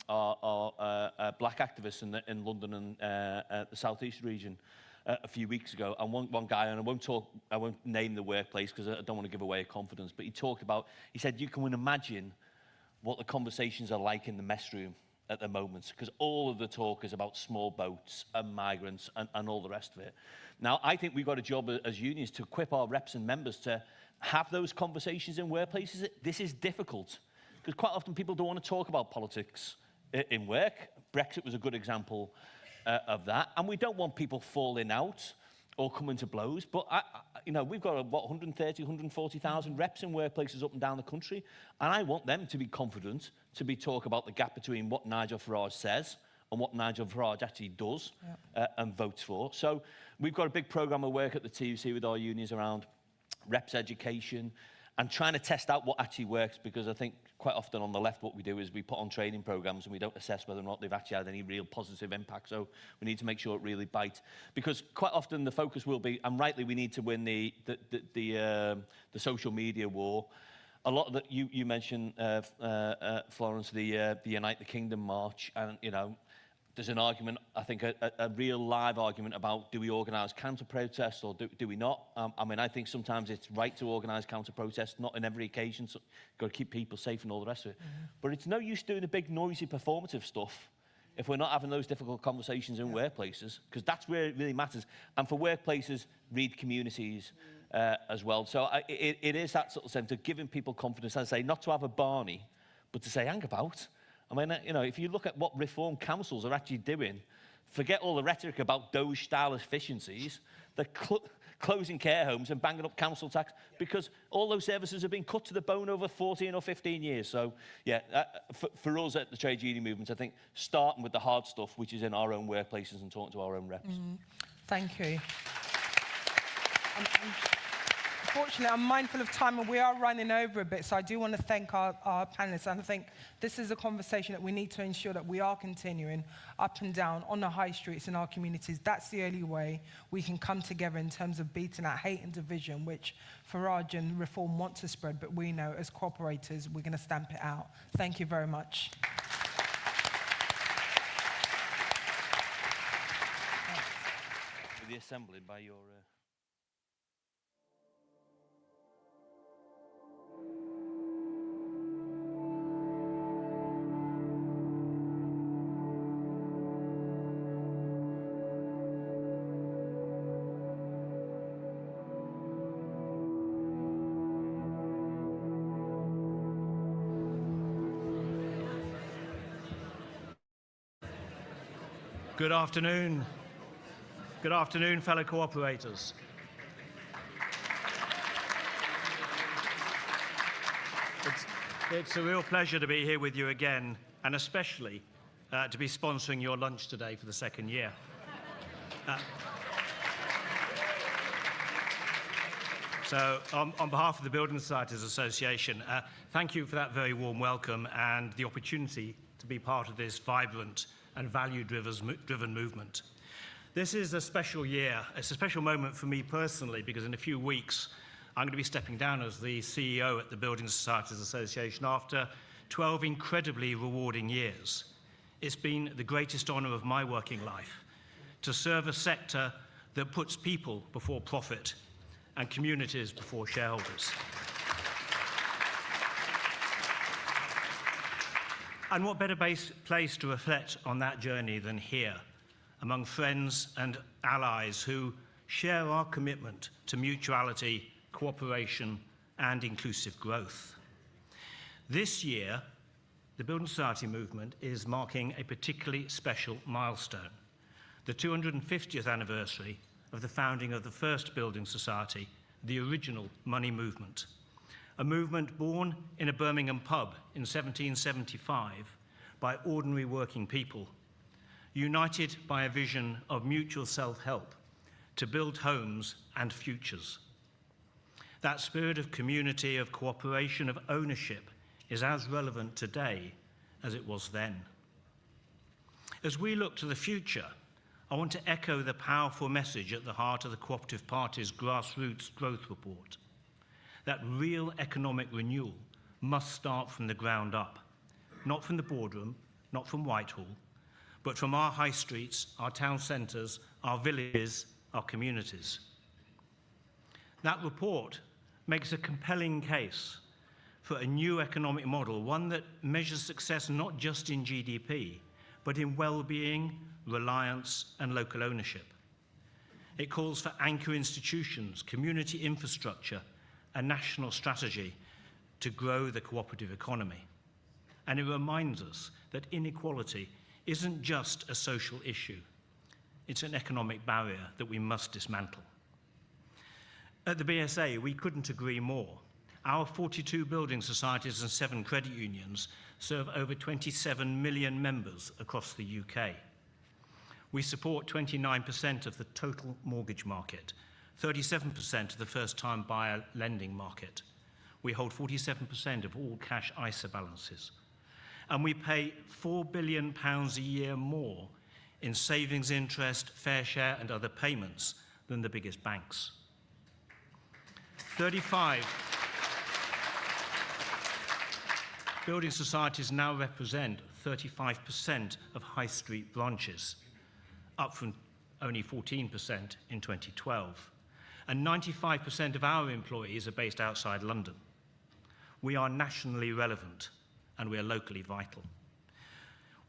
our black activists in London and the Southeast region a few weeks ago, and one guy, and I won't name the workplace because I don't want to give away confidence, but he said, you can imagine what the conversations are like in the mess room at the moment, because all of the talk is about small boats and migrants and all the rest of it. Now, I think we've got a job as unions to equip our reps and members to have those conversations in workplaces. This is difficult, because quite often people don't want to talk about politics in work. Brexit was a good example of that, and we don't want people falling out or coming to blows, but you know, we've got 130, 140,000 reps in workplaces up and down the country, and I want them to be confident to be talk about the gap between what Nigel Farage says and what Nigel Farage actually does and votes for. So we've got a big programme of work at the TUC with our unions around reps education and trying to test out what actually works, because I think quite often on the left what we do is we put on training programmes and we don't assess whether or not they've actually had any real positive impact. So we need to make sure it really bites, because quite often the focus will be, and rightly, we need to win the social media war. A lot of you mentioned, Florence, the Unite the Kingdom march, and you know, there's an argument, I think, a real live argument about, do we organise counter-protests or do we not? I mean, I think sometimes it's right to organise counter-protests, not in every occasion, so you've got to keep people safe and all the rest of it. But it's no use doing the big, noisy, performative stuff if we're not having those difficult conversations in workplaces, because that's where it really matters. And for workplaces, read communities as well. So it is that sort of sense of giving people confidence, as I say, not to have a Barney, but to say, hang about. I mean, you know, if you look at what reform councils are actually doing, forget all the rhetoric about Doge-style efficiencies, they're closing care homes and banging up council tax because all those services have been cut to the bone over 14 or 15 years. So, yeah, for us at the trade union movement, I think starting with the hard stuff, which is in our own workplaces and talking to our own reps. Thank you. Unfortunately, I'm mindful of time and we are running over a bit, so I do want to thank our panelists. And I think this is a conversation that we need to ensure that we are continuing up and down on the high streets in our communities. That's the only way we can come together in terms of beating that hate and division, which Farage and Reform want to spread, but we know as cooperators, we're going to stamp it out. Thank you very much. With the assembly by your... Good afternoon. Good afternoon, fellow cooperators. It's a real pleasure to be here with you again, and especially to be sponsoring your lunch today for the second year. So on behalf of the Building Societies Association, thank you for that very warm welcome and the opportunity to be part of this vibrant and value-driven movement. This is a special year. It's a special moment for me personally because in a few weeks I'm going to be stepping down as the CEO at the Building Societies Association after 12 incredibly rewarding years. It's been the greatest honour of my working life to serve a sector that puts people before profit and communities before shareholders. And what better place to reflect on that journey than here, among friends and allies who share our commitment to mutuality, cooperation, and inclusive growth. This year, the Building Society movement is marking a particularly special milestone, the 250th anniversary of the founding of the first Building Society, the original money movement. A movement born in a Birmingham pub in 1775 by ordinary working people, united by a vision of mutual self-help to build homes and futures. That spirit of community, of cooperation, of ownership is as relevant today as it was then. As we look to the future, I want to echo the powerful message at the heart of the Cooperative Party's Grassroots Growth Report, that real economic renewal must start from the ground up, not from the boardroom, not from Whitehall, but from our high streets, our town centres, our villages, our communities. That report makes a compelling case for a new economic model, one that measures success not just in GDP, but in well-being, reliance, and local ownership. It calls for anchor institutions, community infrastructure, a national strategy to grow the cooperative economy. And it reminds us that inequality isn't just a social issue. It's an economic barrier that we must dismantle. At the BSA, we couldn't agree more. Our 42 building societies and 7 credit unions serve over 27 million members across the UK. We support 29% of the total mortgage market, 37% of the first-time buyer lending market. We hold 47% of all cash ISA balances. And we pay £4 billion a year more in savings interest, fair share and other payments than the biggest banks. 35 building societies now represent 35% of high street branches, up from only 14% in 2012. And 95% of our employees are based outside London. We are nationally relevant and we are locally vital.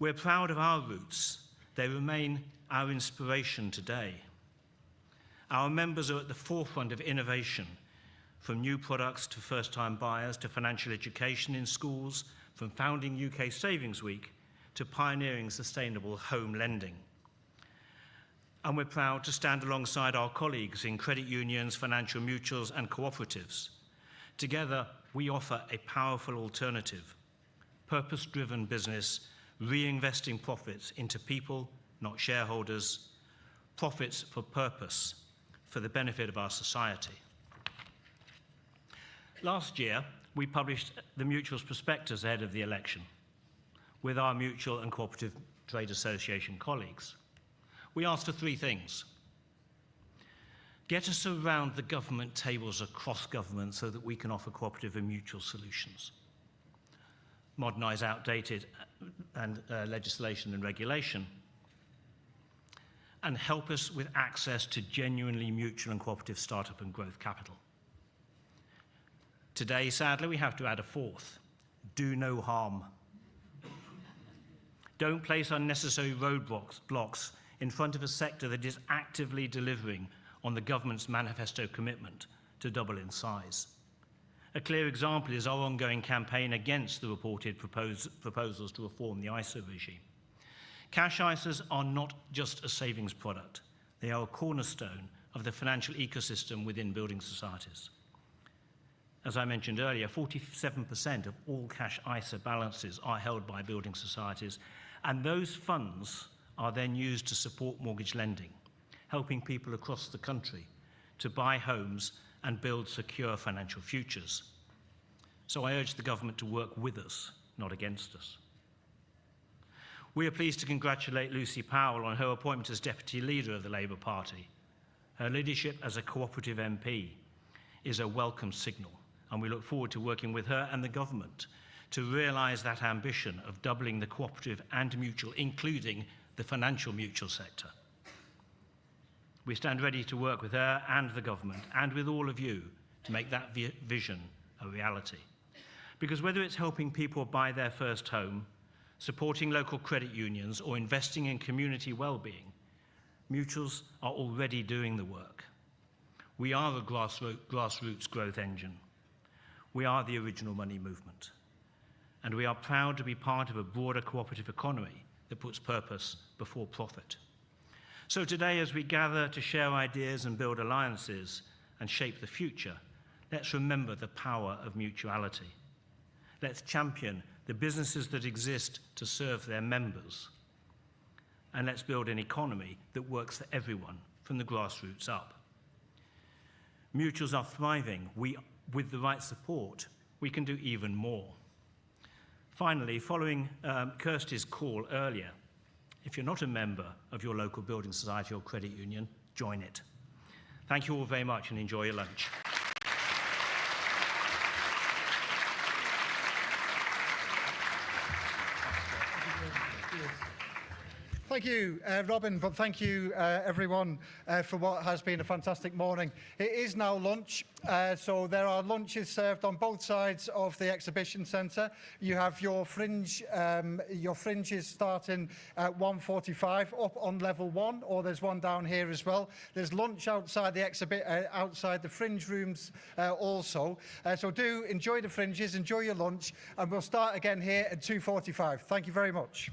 We're proud of our roots. They remain our inspiration today. Our members are at the forefront of innovation, from new products to first-time buyers to financial education in schools, from founding UK Savings Week to pioneering sustainable home lending. And we're proud to stand alongside our colleagues in credit unions, financial mutuals and cooperatives. Together, we offer a powerful alternative, purpose-driven business, reinvesting profits into people, not shareholders, profits for purpose, for the benefit of our society. Last year, we published the Mutual's prospectus ahead of the election with our Mutual and Cooperative Trade Association colleagues. We asked for three things. Get us around the government tables across government so that we can offer cooperative and mutual solutions. Modernise outdated legislation and regulation. And help us with access to genuinely mutual and cooperative startup and growth capital. Today, sadly, we have to add a fourth. Do no harm. Don't place unnecessary roadblocks in front of a sector that is actively delivering on the government's manifesto commitment to double in size. A clear example is our ongoing campaign against the reported proposals to reform the ISA regime. Cash ISAs are not just a savings product. They are a cornerstone of the financial ecosystem within building societies. As I mentioned earlier, 47% of all cash ISA balances are held by building societies, and those funds are then used to support mortgage lending, helping people across the country to buy homes and build secure financial futures. So I urge the government to work with us, not against us. We are pleased to congratulate Lucy Powell on her appointment as Deputy Leader of the Labour Party. Her leadership as a cooperative MP is a welcome signal, and we look forward to working with her and the government to realise that ambition of doubling the cooperative and mutual, including the financial mutual sector. We stand ready to work with her and the government and with all of you to make that vision a reality. Because whether it's helping people buy their first home, supporting local credit unions, or investing in community well-being, mutuals are already doing the work. We are a grassroots growth engine. We are the original money movement. And we are proud to be part of a broader cooperative economy that puts purpose before profit. So today, as we gather to share ideas and build alliances and shape the future, let's remember the power of mutuality. Let's champion the businesses that exist to serve their members. And let's build an economy that works for everyone, from the grassroots up. Mutuals are thriving. With the right support, we can do even more. Finally, following Kirsty's call earlier, if you're not a member of your local building society or credit union, join it. Thank you all very much and enjoy your lunch. Thank you, Robin, but thank you, everyone, for what has been a fantastic morning. It is now lunch, so there are lunches served on both sides of the exhibition centre. You have your fringes starting at 1:45 up on level 1, or there's one down here as well. There's lunch outside the outside the fringe rooms also. So do enjoy the fringes, enjoy your lunch, and we'll start again here at 2:45. Thank you very much.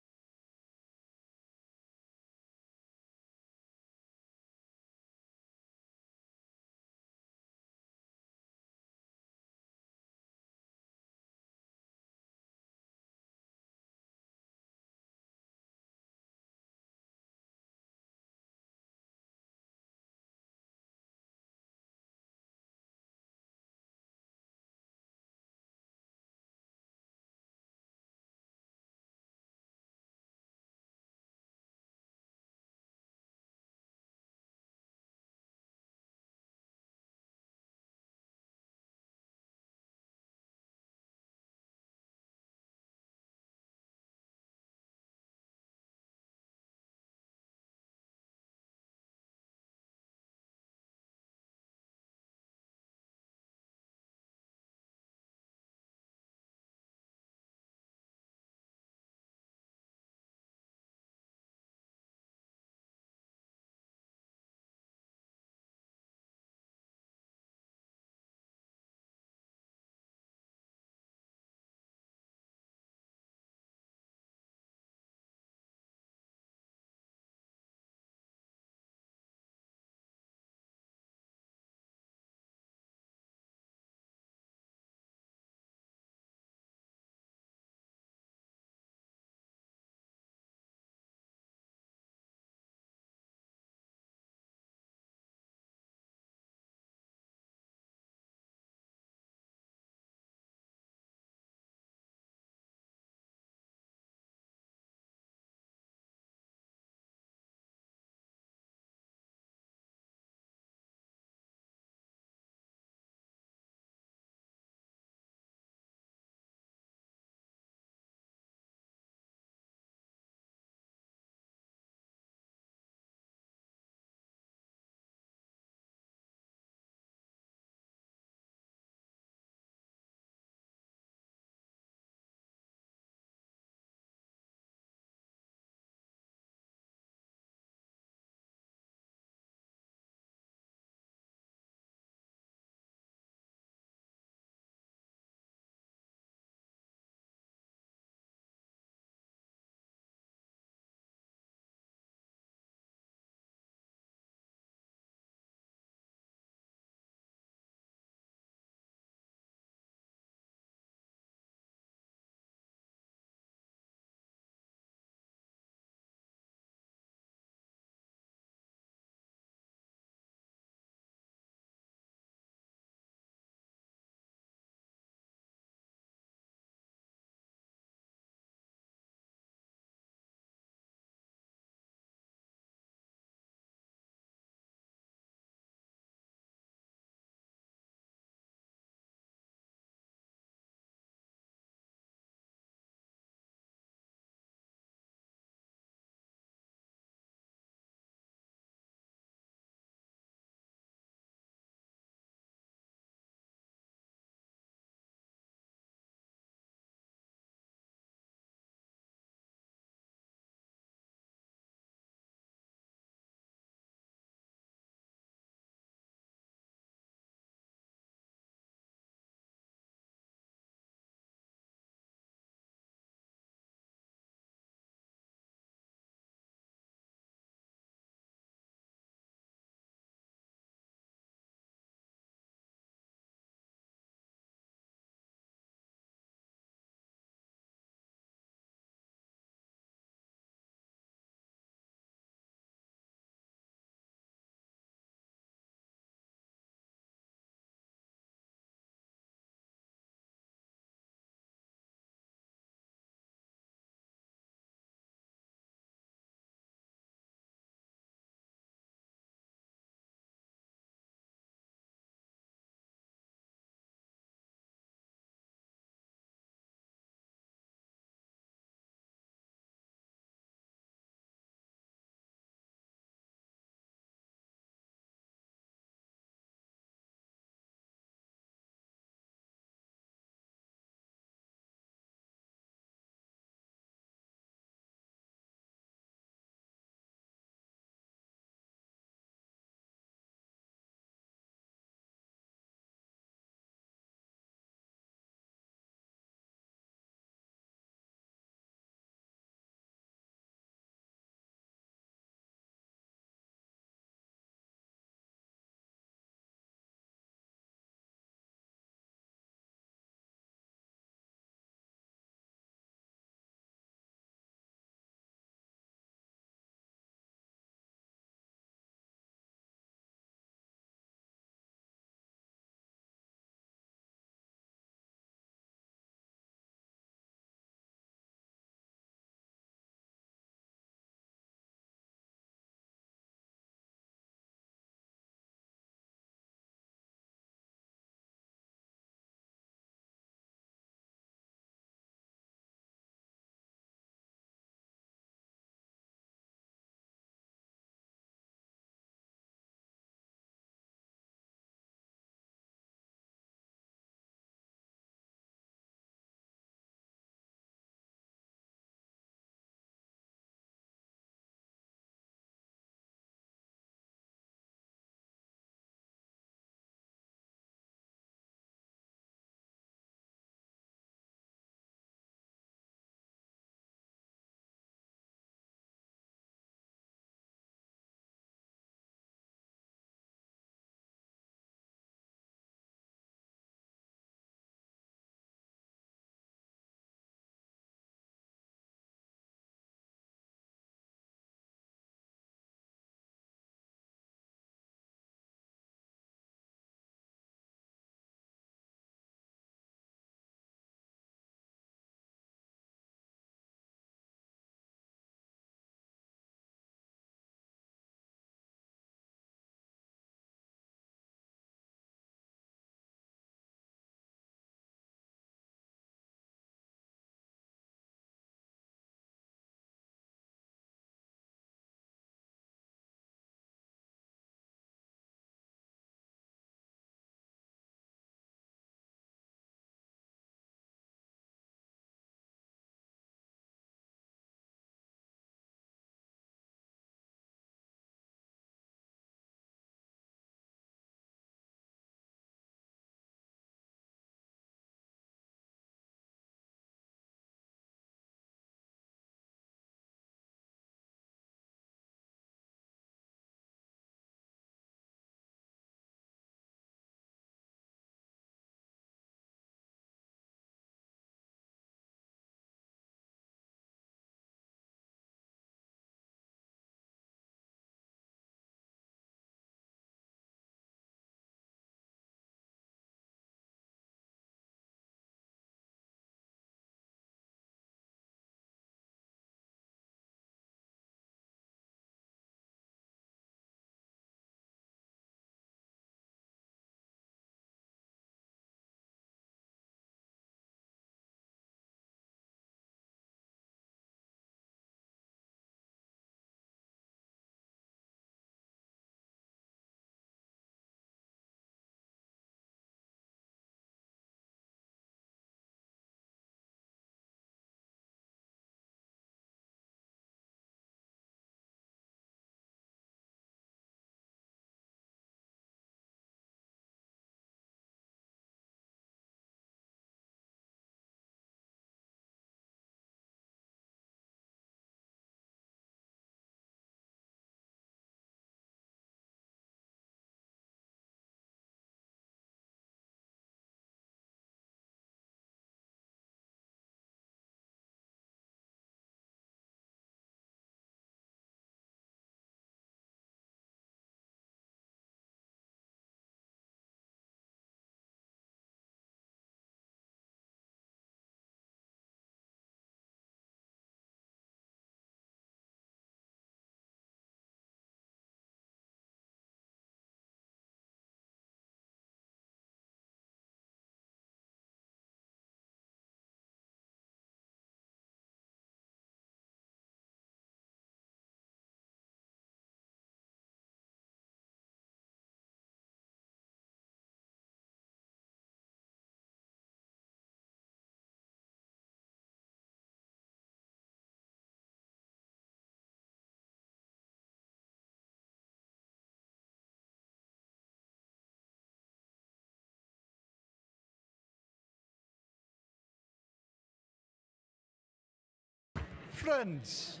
Friends,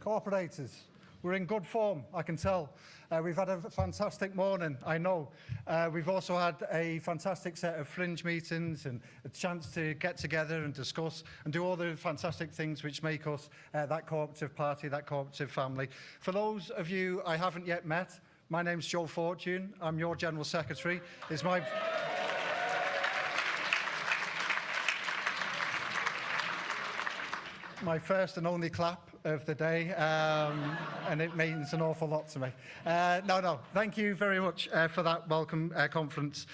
cooperators, we're in good form, I can tell. We've had a fantastic morning, I know. We've also had a fantastic set of fringe meetings and a chance to get together and discuss and do all the fantastic things which make us that cooperative party, that cooperative family. For those of you I haven't yet met, my name's Joe Fortune. I'm your General Secretary. It's my first and only clap of the day, and it means an awful lot to me. No, thank you very much for that welcome conference.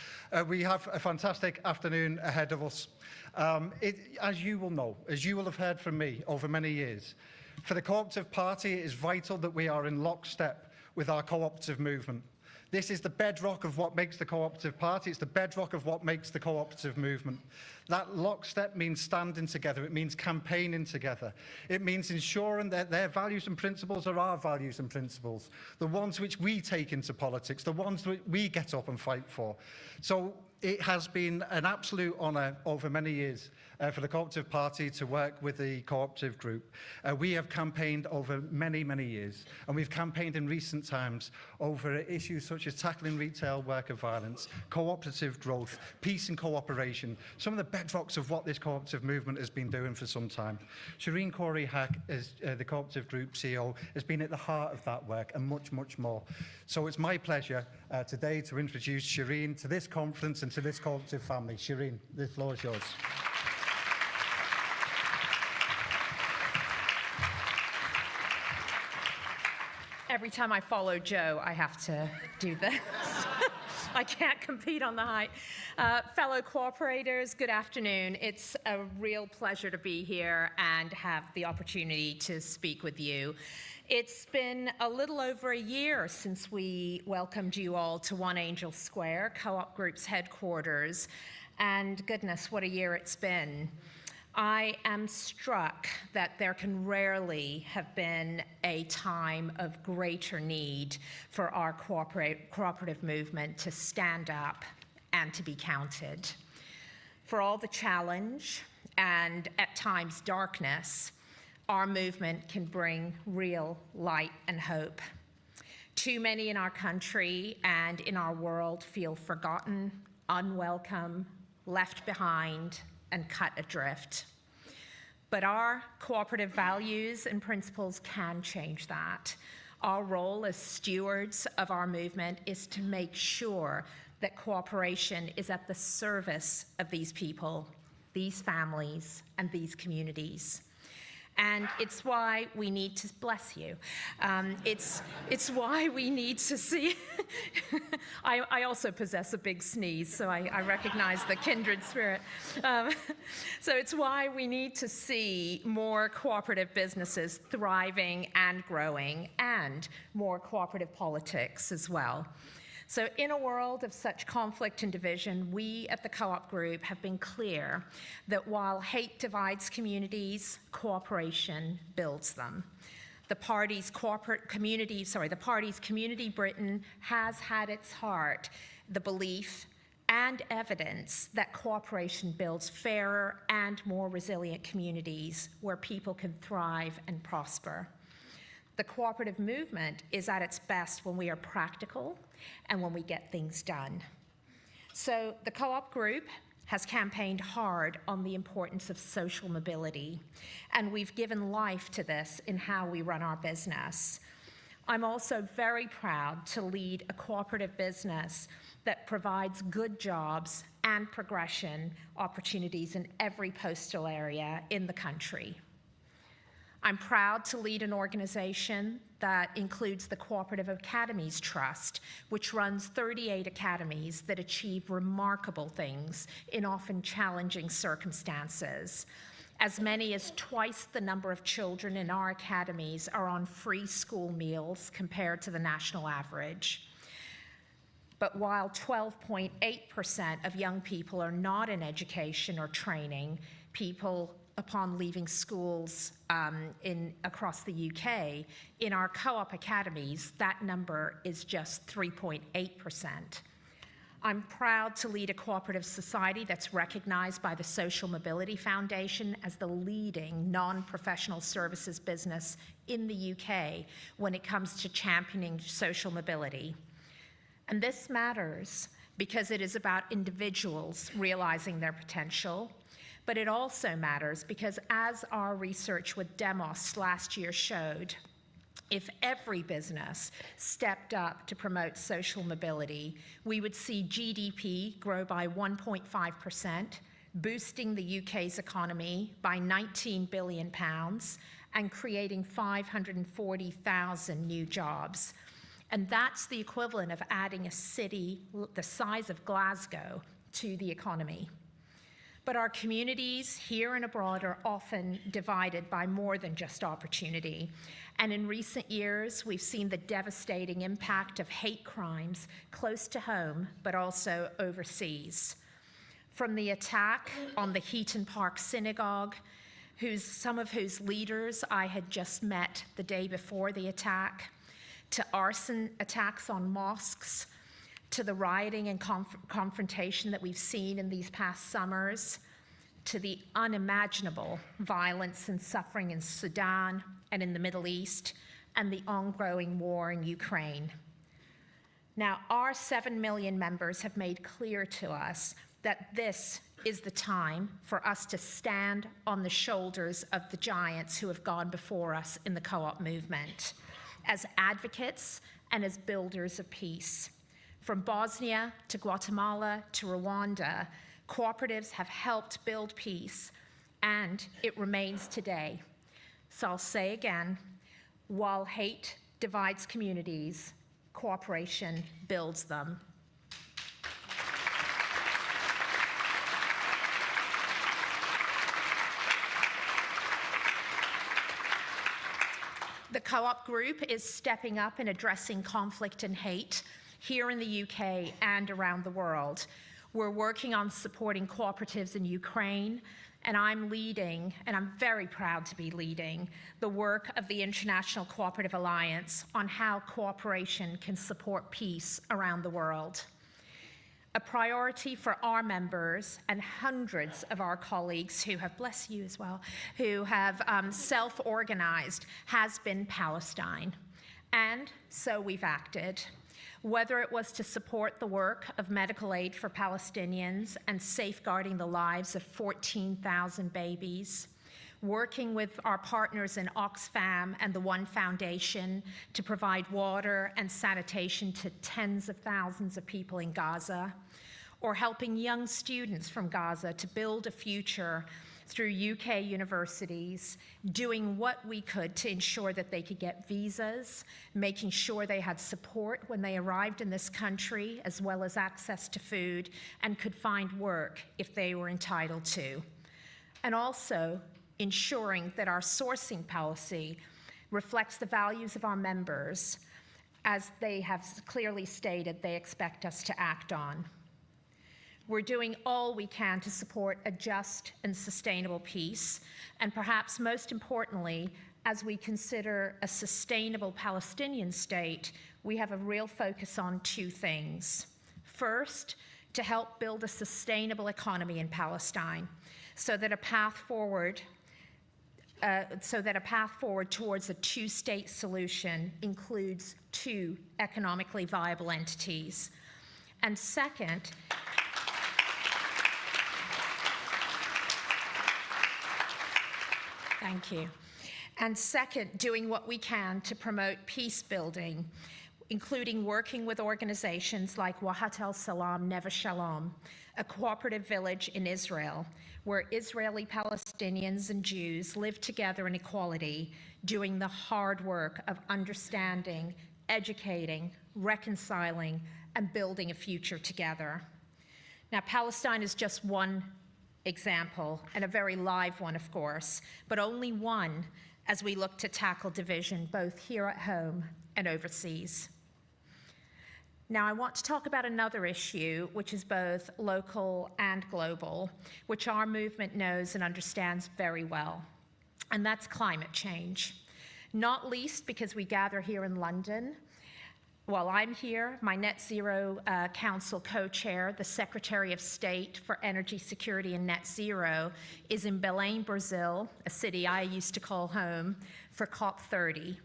We have a fantastic afternoon ahead of us. As you will know, as you will have heard from me over many years, for the Cooperative Party, it is vital that we are in lockstep with our cooperative movement. This is the bedrock of what makes the Cooperative Party. It's the bedrock of what makes the cooperative movement. That lockstep means standing together. It means campaigning together. It means ensuring that their values and principles are our values and principles, the ones which we take into politics, the ones that we get up and fight for. So it has been an absolute honour over many years for the Cooperative Party to work with the cooperative group. We have campaigned over many, many years, and we've campaigned in recent times over issues such as tackling retail worker violence, cooperative growth, peace and cooperation, some of the bedrocks of what this cooperative movement has been doing for some time. Shireen Corey-Hack, as the cooperative group CEO, has been at the heart of that work and much, much more. So it's my pleasure today to introduce Shireen to this conference and to this cooperative family. Shireen, the floor is yours. Every time I follow Joe, I have to do this. I can't compete on the height. Fellow cooperators, good afternoon. It's a real pleasure to be here and have the opportunity to speak with you. It's been a little over a year since we welcomed you all to One Angel Square, Co-op Group's headquarters, and goodness, what a year it's been. I am struck that there can rarely have been a time of greater need for our cooperative movement to stand up and to be counted. For all the challenge and at times darkness, our movement can bring real light and hope. Too many in our country and in our world feel forgotten, unwelcome, left behind, and cut adrift. But our cooperative values and principles can change that. Our role as stewards of our movement is to make sure that cooperation is at the service of these people, these families, and these communities. And it's why we need to bless you. It's why we need to see. I also possess a big sneeze, so I recognize the kindred spirit. So it's why we need to see more cooperative businesses thriving and growing, and more cooperative politics as well. So in a world of such conflict and division, we at the Co-op Group have been clear that while hate divides communities, cooperation builds them. The party's community Britain has had its heart the belief and evidence that cooperation builds fairer and more resilient communities where people can thrive and prosper. The cooperative movement is at its best when we are practical and when we get things done. So the Co-op Group has campaigned hard on the importance of social mobility, and we've given life to this in how we run our business. I'm also very proud to lead a cooperative business that provides good jobs and progression opportunities in every postal area in the country. I'm proud to lead an organization that includes the Cooperative Academies Trust, which runs 38 academies that achieve remarkable things in often challenging circumstances. As many as twice the number of children in our academies are on free school meals compared to the national average. But while 12.8% of young people are not in education or training, people upon leaving schools across the UK, in our co-op academies, that number is just 3.8%. I'm proud to lead a cooperative society that's recognized by the Social Mobility Foundation as the leading non-professional services business in the UK when it comes to championing social mobility. And this matters because it is about individuals realizing their potential, but it also matters because, as our research with Demos last year showed, if every business stepped up to promote social mobility, we would see GDP grow by 1.5%, boosting the UK's economy by £19 billion and creating 540,000 new jobs. And that's the equivalent of adding a city the size of Glasgow to the economy. But our communities here and abroad are often divided by more than just opportunity. And in recent years, we've seen the devastating impact of hate crimes close to home, but also overseas. From the attack on the Heaton Park Synagogue, some of whose leaders I had just met the day before the attack, to arson attacks on mosques, to the rioting and confrontation that we've seen in these past summers, to the unimaginable violence and suffering in Sudan and in the Middle East, and the ongoing war in Ukraine. Now, our 7 million members have made clear to us that this is the time for us to stand on the shoulders of the giants who have gone before us in the co-op movement, as advocates and as builders of peace. From Bosnia to Guatemala to Rwanda, cooperatives have helped build peace, and it remains today. So I'll say again, while hate divides communities, cooperation builds them. The Co-op Group is stepping up and addressing conflict and hate here in the UK and around the world. We're working on supporting cooperatives in Ukraine, and I'm leading, and I'm very proud to be leading, the work of the International Cooperative Alliance on how cooperation can support peace around the world. A priority for our members and hundreds of our colleagues who have, bless you as well, who have self-organized has been Palestine. And so we've acted. Whether it was to support the work of medical aid for Palestinians and safeguarding the lives of 14,000 babies, working with our partners in Oxfam and the One Foundation to provide water and sanitation to tens of thousands of people in Gaza, or helping young students from Gaza to build a future through UK universities, doing what we could to ensure that they could get visas, making sure they had support when they arrived in this country, as well as access to food, and could find work if they were entitled to. And also ensuring that our sourcing policy reflects the values of our members, as they have clearly stated they expect us to act on. We're doing all we can to support a just and sustainable peace, and perhaps most importantly, as we consider a sustainable Palestinian state, we have a real focus on two things. First, to help build a sustainable economy in Palestine, so that a path forward towards a two-state solution includes two economically viable entities. And second, thank you. And second, doing what we can to promote peace building, including working with organizations like Wahat al-Salam Neve Shalom, a cooperative village in Israel, where Israeli Palestinians and Jews live together in equality, doing the hard work of understanding, educating, reconciling, and building a future together. Now, Palestine is just one example, and a very live one, of course, but only one as we look to tackle division both here at home and overseas. Now, I want to talk about another issue, which is both local and global, which our movement knows and understands very well, and that's climate change. Not least because we gather here in London While I'm here, my Net Zero Council co-chair, the Secretary of State for Energy Security and Net Zero, is in Belém, Brazil, a city I used to call home, for COP30.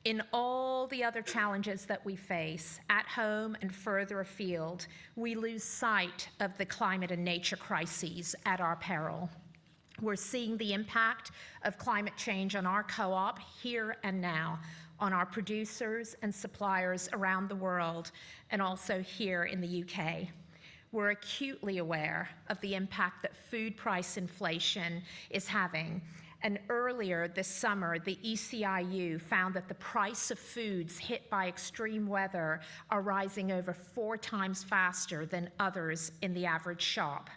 In all the other challenges that we face, at home and further afield, we lose sight of the climate and nature crises at our peril. We're seeing the impact of climate change on our co-op here and now, on our producers and suppliers around the world, and also here in the UK. We're acutely aware of the impact that food price inflation is having. And earlier this summer, the ECIU found that the price of foods hit by extreme weather are rising over 4 times faster than others in the average shop.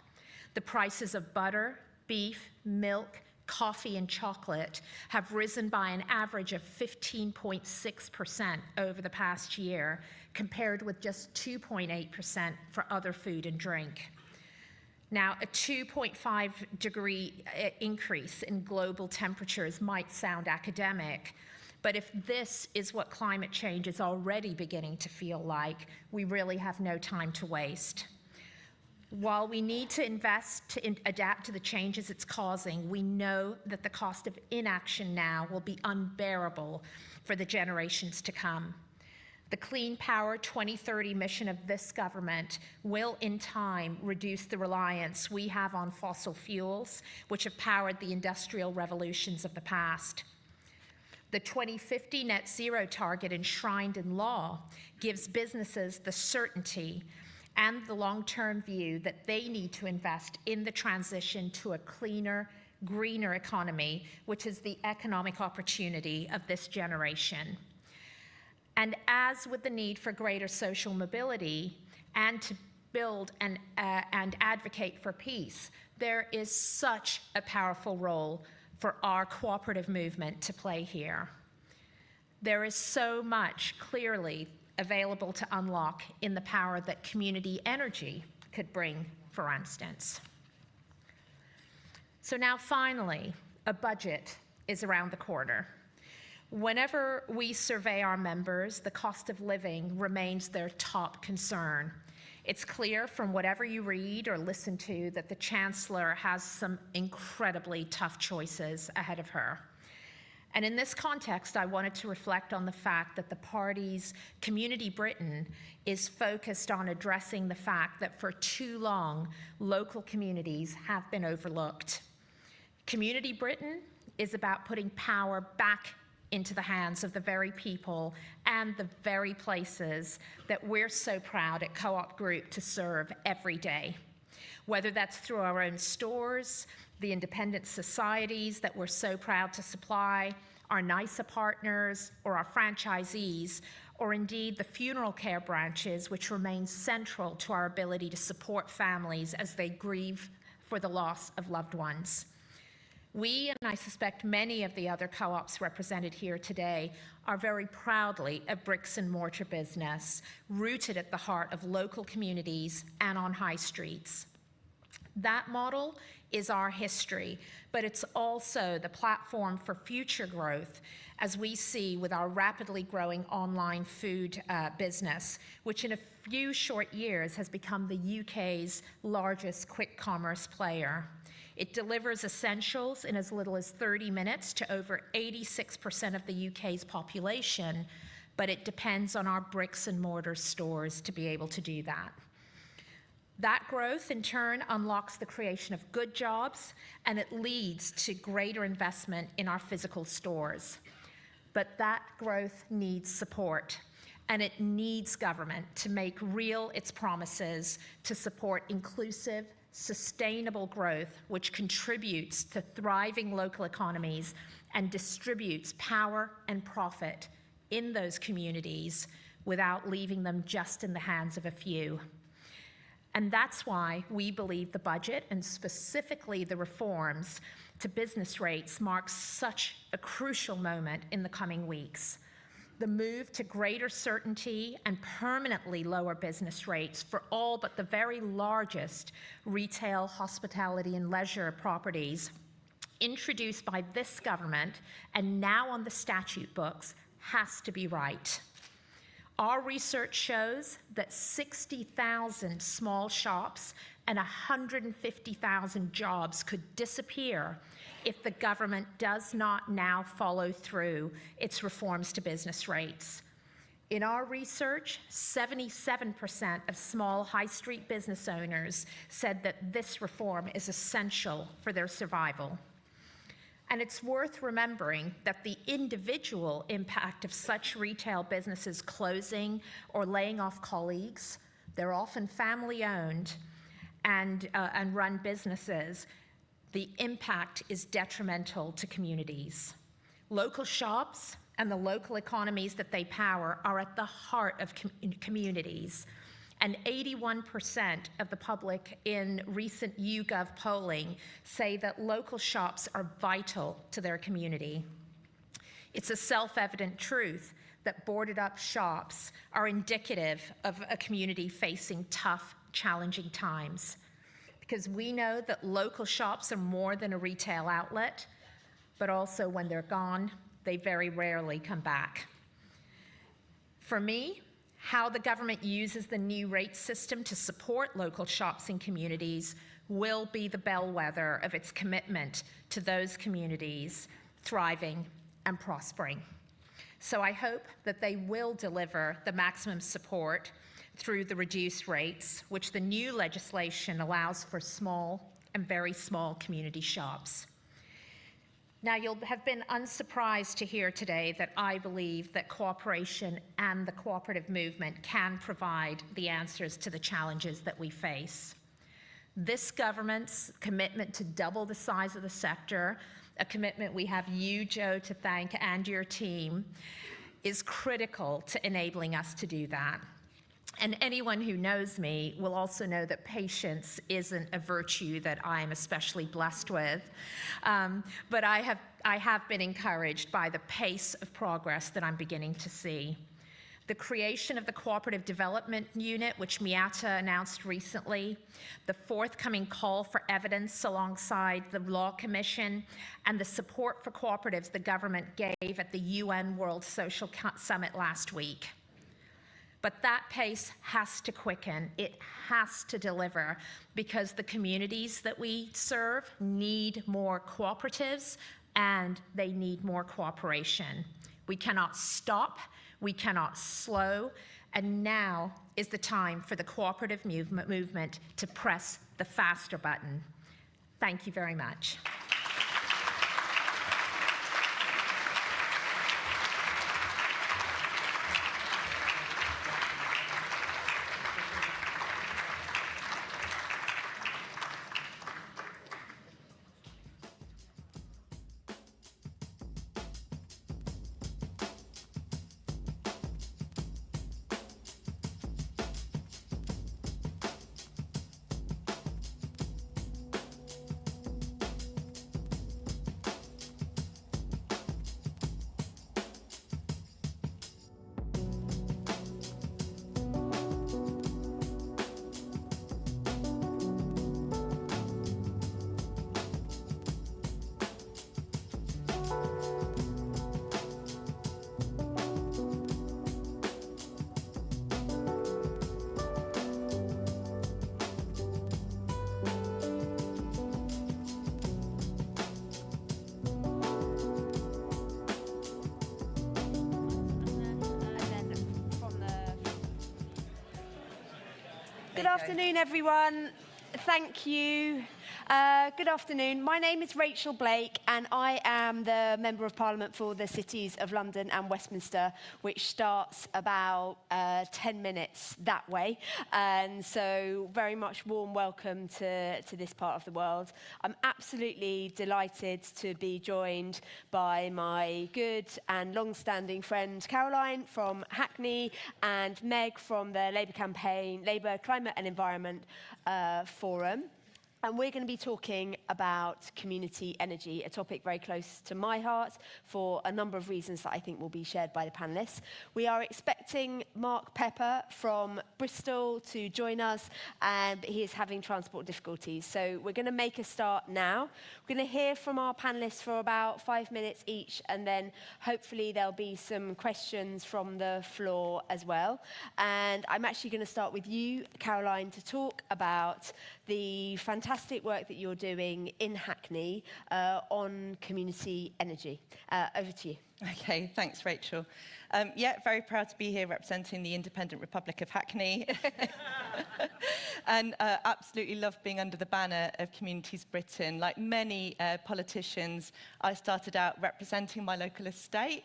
The prices of butter, beef, milk, coffee, and chocolate have risen by an average of 15.6% over the past year, compared with just 2.8% for other food and drink. Now, a 2.5 degree increase in global temperatures might sound academic, but if this is what climate change is already beginning to feel like, we really have no time to waste. While we need to invest to adapt to the changes it's causing, we know that the cost of inaction now will be unbearable for the generations to come. The Clean Power 2030 mission of this government will, in time, reduce the reliance we have on fossil fuels, which have powered the industrial revolutions of the past. The 2050 net zero target enshrined in law gives businesses the certainty and the long-term view that they need to invest in the transition to a cleaner, greener economy, which is the economic opportunity of this generation. And as with the need for greater social mobility and to build and advocate for peace, there is such a powerful role for our cooperative movement to play here. There is so much clearly available to unlock in the power that community energy could bring, for instance. So now finally, a budget is around the corner. Whenever we survey our members, the cost of living remains their top concern. It's clear from whatever you read or listen to that the Chancellor has some incredibly tough choices ahead of her. And in this context, I wanted to reflect on the fact that the party's Community Britain is focused on addressing the fact that for too long, local communities have been overlooked. Community Britain is about putting power back into the hands of the very people and the very places that we're so proud at Co-op Group to serve every day. Whether that's through our own stores, the independent societies that we're so proud to supply, our NISA partners, or our franchisees, or indeed the funeral care branches, which remain central to our ability to support families as they grieve for the loss of loved ones. We, and I suspect many of the other co-ops represented here today, are very proudly a bricks and mortar business, rooted at the heart of local communities and on high streets. That model is our history, but it's also the platform for future growth, as we see with our rapidly growing online food business, which in a few short years has become the UK's largest quick commerce player. It delivers essentials in as little as 30 minutes to over 86% of the UK's population, but it depends on our bricks and mortar stores to be able to do that. That growth, in turn, unlocks the creation of good jobs, and it leads to greater investment in our physical stores. But that growth needs support, and it needs government to make real its promises to support inclusive, sustainable growth, which contributes to thriving local economies and distributes power and profit in those communities without leaving them just in the hands of a few. And that's why we believe the budget, and specifically the reforms to business rates, marks such a crucial moment in the coming weeks. The move to greater certainty and permanently lower business rates for all but the very largest retail, hospitality, and leisure properties, introduced by this government and now on the statute books, has to be right. Our research shows that 60,000 small shops and 150,000 jobs could disappear if the government does not now follow through its reforms to business rates. In our research, 77% of small high street business owners said that this reform is essential for their survival. And it's worth remembering that the individual impact of such retail businesses closing or laying off colleagues, they're often family-owned and run businesses, the impact is detrimental to communities. Local shops and the local economies that they power are at the heart of communities. And 81% of the public in recent YouGov polling say that local shops are vital to their community. It's a self-evident truth that boarded up shops are indicative of a community facing tough, challenging times. Because we know that local shops are more than a retail outlet, but also when they're gone, they very rarely come back. For me, how the government uses the new rate system to support local shops and communities will be the bellwether of its commitment to those communities thriving and prospering. So I hope that they will deliver the maximum support through the reduced rates, which the new legislation allows for small and very small community shops. Now, you'll have been unsurprised to hear today that I believe that cooperation and the cooperative movement can provide the answers to the challenges that we face. This government's commitment to double the size of the sector, a commitment we have you, Joe, to thank, and your team, is critical to enabling us to do that. And anyone who knows me will also know that patience isn't a virtue that I am especially blessed with. But I have been encouraged by the pace of progress that I'm beginning to see. The creation of the Cooperative Development Unit, which Miata announced recently, the forthcoming call for evidence alongside the Law Commission, and the support for cooperatives the government gave at the UN World Social Summit last week. But that pace has to quicken. It has to deliver, because the communities that we serve need more cooperatives and they need more cooperation. We cannot stop, we cannot slow, and now is the time for the cooperative movement to press the faster button. Thank you very much. Good afternoon, everyone. Thank you. Good afternoon. My name is Rachel Blake, and I am the Member of Parliament for the cities of London and Westminster, which starts about 10 minutes that way. And so very much warm welcome to this part of the world. I'm absolutely delighted to be joined by my good and long-standing friend Caroline from Hackney and Meg from the Labour campaign, Labour Climate and Environment Forum. And we're going to be talking about community energy, a topic very close to my heart for a number of reasons that I think will be shared by the panellists. We are expecting Mark Pepper from Bristol to join us, and he is having transport difficulties. So we're going to make a start now. We're going to hear from our panellists for about 5 minutes each, and then hopefully there'll be some questions from the floor as well. And I'm actually going to start with you, Caroline, to talk about the fantastic work that you're doing in Hackney on community energy. Over to you. Okay, thanks, Rachel. Yeah, very proud to be here representing the Independent Republic of Hackney. And absolutely love being under the banner of Communities Britain. Like many politicians, I started out representing my local estate,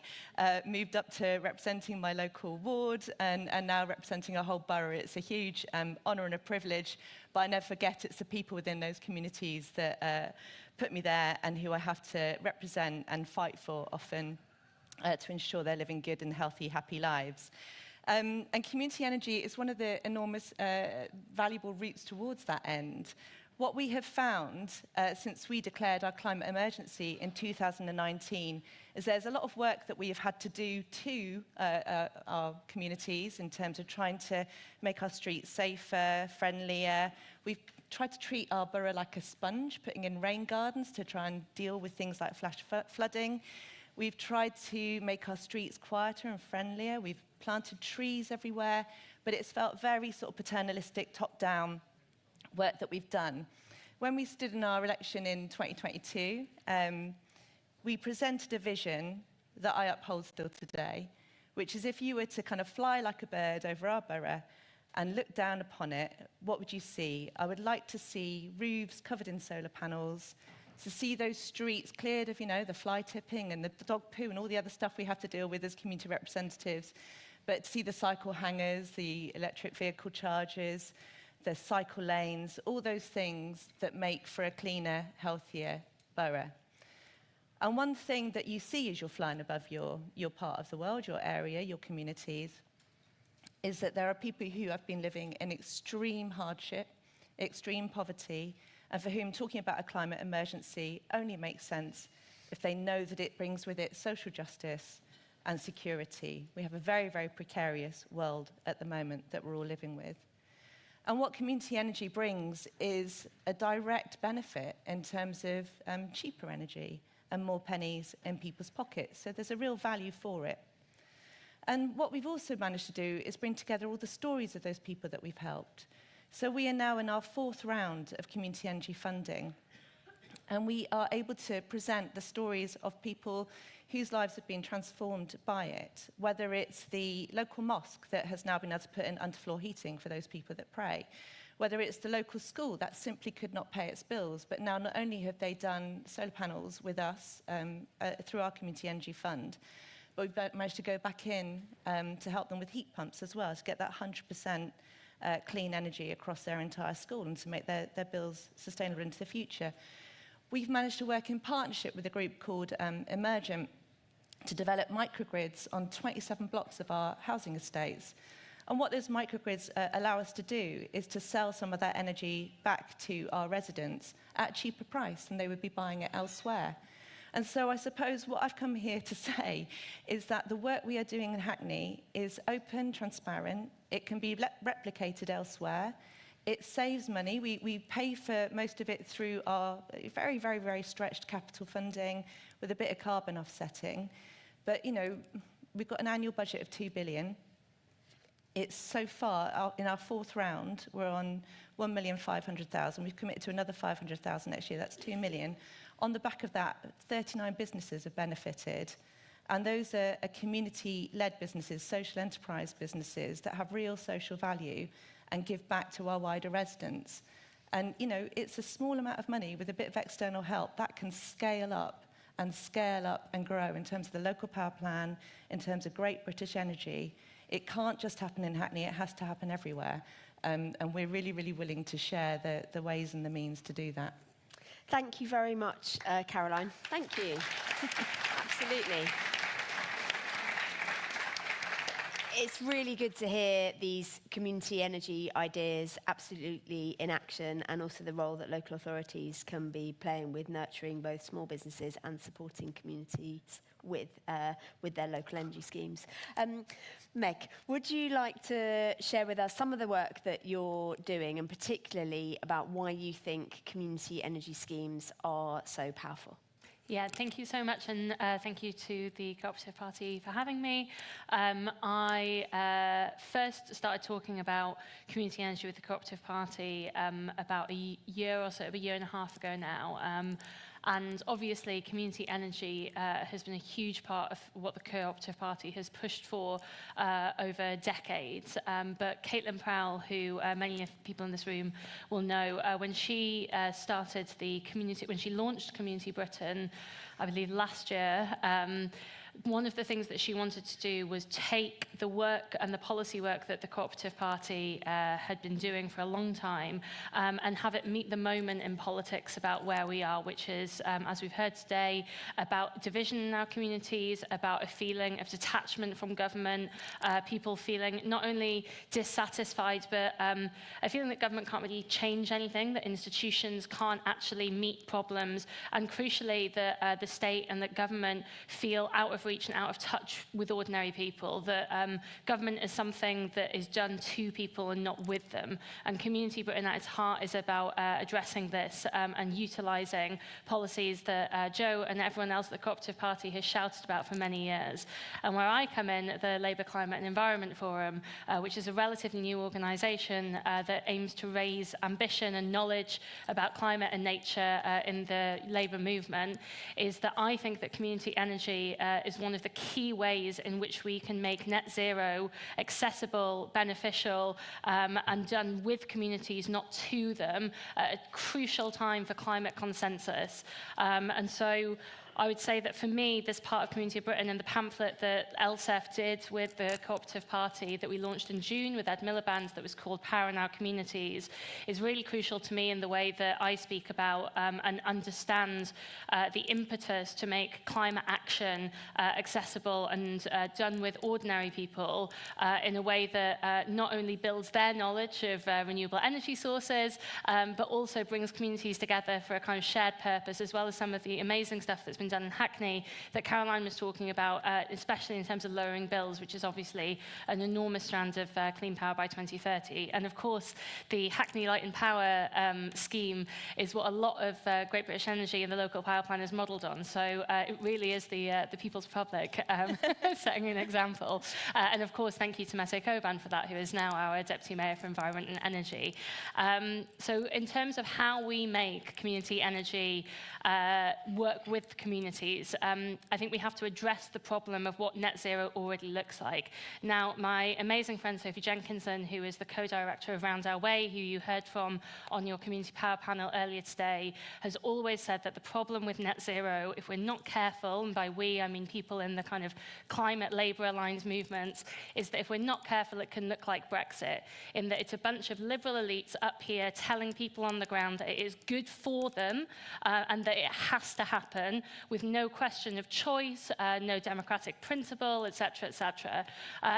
moved up to representing my local ward, and now representing a whole borough. It's a huge honour and a privilege, but I never forget it's the people within those communities that put me there and who I have to represent and fight for often to ensure they're living good and healthy, happy lives. And community energy is one of the enormous valuable routes towards that end. What we have found since we declared our climate emergency in 2019 is there's a lot of work that we have had to do to our communities in terms of trying to make our streets safer, friendlier. We've tried to treat our borough like a sponge, putting in rain gardens to try and deal with things like flash flooding. We've tried to make our streets quieter and friendlier. We've planted trees everywhere, but it's felt very sort of paternalistic, top-down work that we've done. When we stood in our election in 2022, we presented a vision that I uphold still today, which is if you were to kind of fly like a bird over our borough and look down upon it, what would you see? I would like to see roofs covered in solar panels, to see those streets cleared of, the fly tipping and the dog poo and all the other stuff we have to deal with as community representatives, but to see the cycle hangers, the electric vehicle chargers, the cycle lanes, all those things that make for a cleaner, healthier borough. And one thing that you see as you're flying above your part of the world, your area, your communities, is that there are people who have been living in extreme hardship, extreme poverty, and for whom talking about a climate emergency only makes sense if they know that it brings with it social justice and security. We have a very, very precarious world at the moment that we're all living with. And what community energy brings is a direct benefit in terms of cheaper energy and more pennies in people's pockets. So there's a real value for it. And what we've also managed to do is bring together all the stories of those people that we've helped. So we are now in our 4th round of community energy funding, and we are able to present the stories of people whose lives have been transformed by it, whether it's the local mosque that has now been able to put in underfloor heating for those people that pray, whether it's the local school that simply could not pay its bills, but now not only have they done solar panels with us through our community energy fund, but we've managed to go back in to help them with heat pumps as well, to get that 100% clean energy across their entire school and to make their bills sustainable into the future. We've managed to work in partnership with a group called Emergent to develop microgrids on 27 blocks of our housing estates. And what those microgrids allow us to do is to sell some of that energy back to our residents at a cheaper price than they would be buying it elsewhere. And so I suppose what I've come here to say is that the work we are doing in Hackney is open, transparent. It can be replicated elsewhere. It saves money. We pay for most of it through our very, very, very stretched capital funding with a bit of carbon offsetting. But, we've got an annual budget of £2 billion. It's so far, in our 4th round, we're on 1,500,000. We've committed to another 500,000 next year. That's 2 million. On the back of that, 39 businesses have benefited. And those are community-led businesses, social enterprise businesses that have real social value and give back to our wider residents. And, it's a small amount of money with a bit of external help that can scale up and grow in terms of the local power plan, in terms of Great British Energy. It can't just happen in Hackney, it has to happen everywhere. And we're really, really willing to share the ways and the means to do that. Thank you very much, Caroline. Thank you. Absolutely. It's really good to hear these community energy ideas absolutely in action, and also the role that local authorities can be playing with nurturing both small businesses and supporting communities with their local energy schemes. Meg, would you like to share with us some of the work that you're doing, and particularly about why you think community energy schemes are so powerful? Yeah, thank you so much, and thank you to the Co-operative Party for having me. I first started talking about community energy with the Co-operative Party about a year or so, a year and a half ago now. And obviously, community energy has been a huge part of what the Co-operative Party has pushed for over decades. But Caitlin Prowell, who many people in this room will know, when she started the community, when she launched Community Britain, I believe last year, one of the things that she wanted to do was take the work and the policy work that the Co-operative Party had been doing for a long time and have it meet the moment in politics about where we are, which is, as we've heard today, about division in our communities, about a feeling of detachment from government, people feeling not only dissatisfied, but a feeling that government can't really change anything, that institutions can't actually meet problems, and crucially, that the state and that government feel out of reach and out of touch with ordinary people, that government is something that is done to people and not with them. And Community Britain at its heart is about addressing this and utilising policies that Joe and everyone else at the Co-operative Party has shouted about for many years. And where I come in, the Labour Climate and Environment Forum, which is a relatively new organisation that aims to raise ambition and knowledge about climate and nature in the Labour movement, is that I think that community energy is one of the key ways in which we can make net zero accessible, beneficial, and done with communities, not to them, at a crucial time for climate consensus. And so I would say that for me, this part of Community of Britain and the pamphlet that LSEF did with the Co-operative Party that we launched in June with Ed Miliband that was called Power in Our Communities is really crucial to me in the way that I speak about and understand the impetus to make climate action accessible and done with ordinary people in a way that not only builds their knowledge of renewable energy sources, but also brings communities together for a kind of shared purpose, as well as some of the amazing stuff that's been done in Hackney that Caroline was talking about, especially in terms of lowering bills, which is obviously an enormous strand of clean power by 2030. And of course, the Hackney Light and Power scheme is what a lot of Great British Energy and the local power plan is modelled on. So it really is the People's Republic setting an example. And of course, thank you to Mette Coban for that, who is now our Deputy Mayor for Environment and Energy. So in terms of how we make community energy work with communities, I think we have to address the problem of what net zero already looks like. Now, my amazing friend Sophie Jenkinson, who is the co-director of Round Our Way, who you heard from on your community power panel earlier today, has always said that the problem with net zero, if we're not careful, and by we I mean people in the kind of climate labour-aligned movements, is that if we're not careful, it can look like Brexit, in that it's a bunch of liberal elites up here telling people on the ground that it is good for them and that it has to happen with no question of choice, no democratic principle, etc., etc.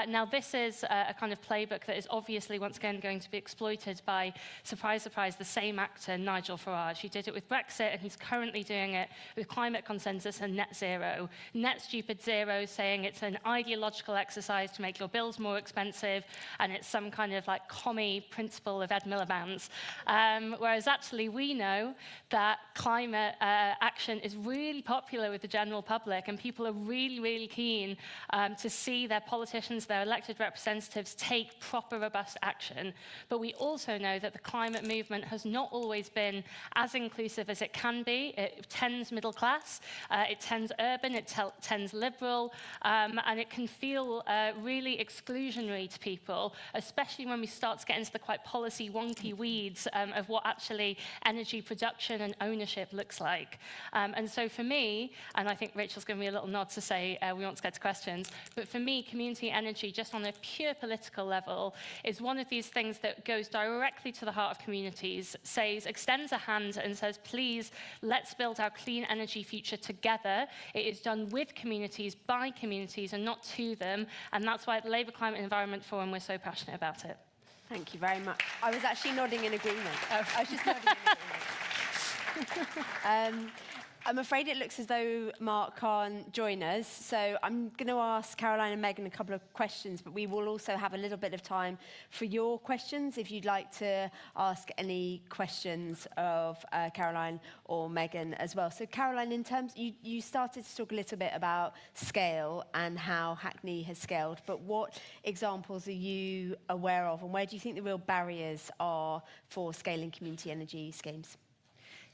Now, this is a kind of playbook that is obviously, once again, going to be exploited by, surprise, surprise, the same actor, Nigel Farage. He did it with Brexit, and he's currently doing it with climate consensus and net zero. Net stupid zero, saying it's an ideological exercise to make your bills more expensive, and it's some kind of like commie principle of Ed Miliband's. Whereas actually we know that climate action is really popular with the general public, and people are really, really keen to see their politicians, their elected representatives take proper, robust action. But we also know that the climate movement has not always been as inclusive as it can be. It tends middle class, it tends urban, it tends liberal, and it can feel really exclusionary to people, especially when we start to get into the quite policy wonky weeds of what actually energy production and ownership looks like. And so for me, me, and I think Rachel's given me a little nod to say we want to get to questions, but for me, community energy, just on a pure political level, is one of these things that goes directly to the heart of communities, extends a hand and says, please, let's build our clean energy future together. It is done with communities, by communities, and not to them, and that's why at the Labour Climate Environment Forum, we're so passionate about it. Thank you very much. I was actually nodding in agreement. I was just nodding in agreement. I'm afraid it looks as though Mark can't join us, so I'm going to ask Caroline and Megan a couple of questions, but we will also have a little bit of time for your questions if you'd like to ask any questions of Caroline or Megan as well. So Caroline, in terms, you started to talk a little bit about scale and how Hackney has scaled, but what examples are you aware of, and where do you think the real barriers are for scaling community energy schemes?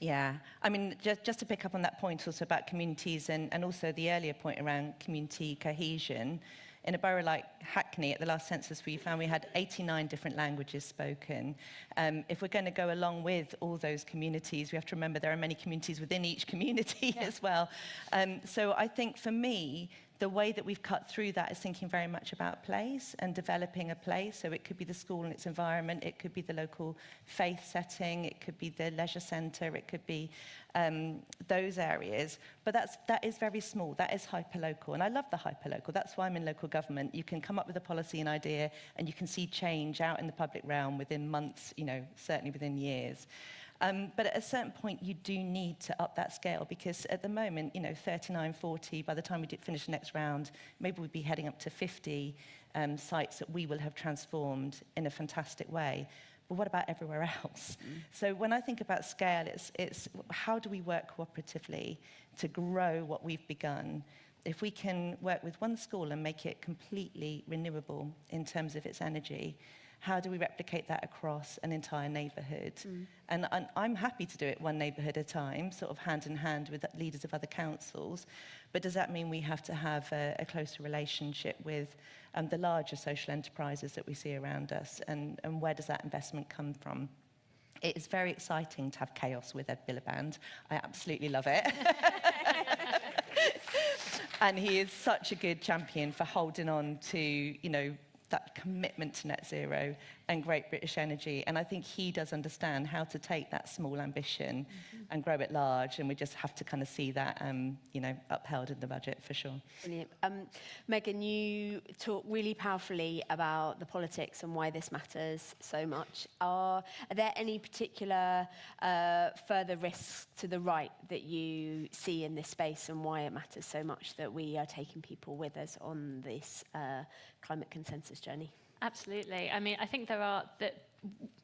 Yeah, I mean, just to pick up on that point also about communities and also the earlier point around community cohesion, in a borough like Hackney, at the last census we found we had 89 different languages spoken. If we're going to go along with all those communities, we have to remember there are many communities within each community as well. So I think for me, the way that we've cut through that is thinking very much about place and developing a place. So it could be the school and its environment, it could be the local faith setting, it could be the leisure centre, it could be those areas. But that is very small, that is hyperlocal. And I love the hyperlocal, that's why I'm in local government. You can come up with a policy and idea and you can see change out in the public realm within months, certainly within years. But at a certain point, you do need to up that scale because at the moment, 39, 40, by the time we finish the next round, maybe we'd be heading up to 50 sites that we will have transformed in a fantastic way. But what about everywhere else? So when I think about scale, it's how do we work cooperatively to grow what we've begun? If we can work with one school and make it completely renewable in terms of its energy, how do we replicate that across an entire neighbourhood? And I'm happy to do it one neighbourhood at a time, sort of hand in hand with leaders of other councils. But does that mean we have to have a closer relationship with the larger social enterprises that we see around us? And where does that investment come from? It is very exciting to have chaos with Ed Miliband. I absolutely love it. And he is such a good champion for holding on to, that commitment to net zero and Great British Energy. And I think he does understand how to take that small ambition and grow it large. And we just have to kind of see that, upheld in the budget for sure. Brilliant. Megan, you talk really powerfully about the politics and why this matters so much. Are there any particular further risks to the right that you see in this space and why it matters so much that we are taking people with us on this climate consensus journey? Absolutely. I mean, I think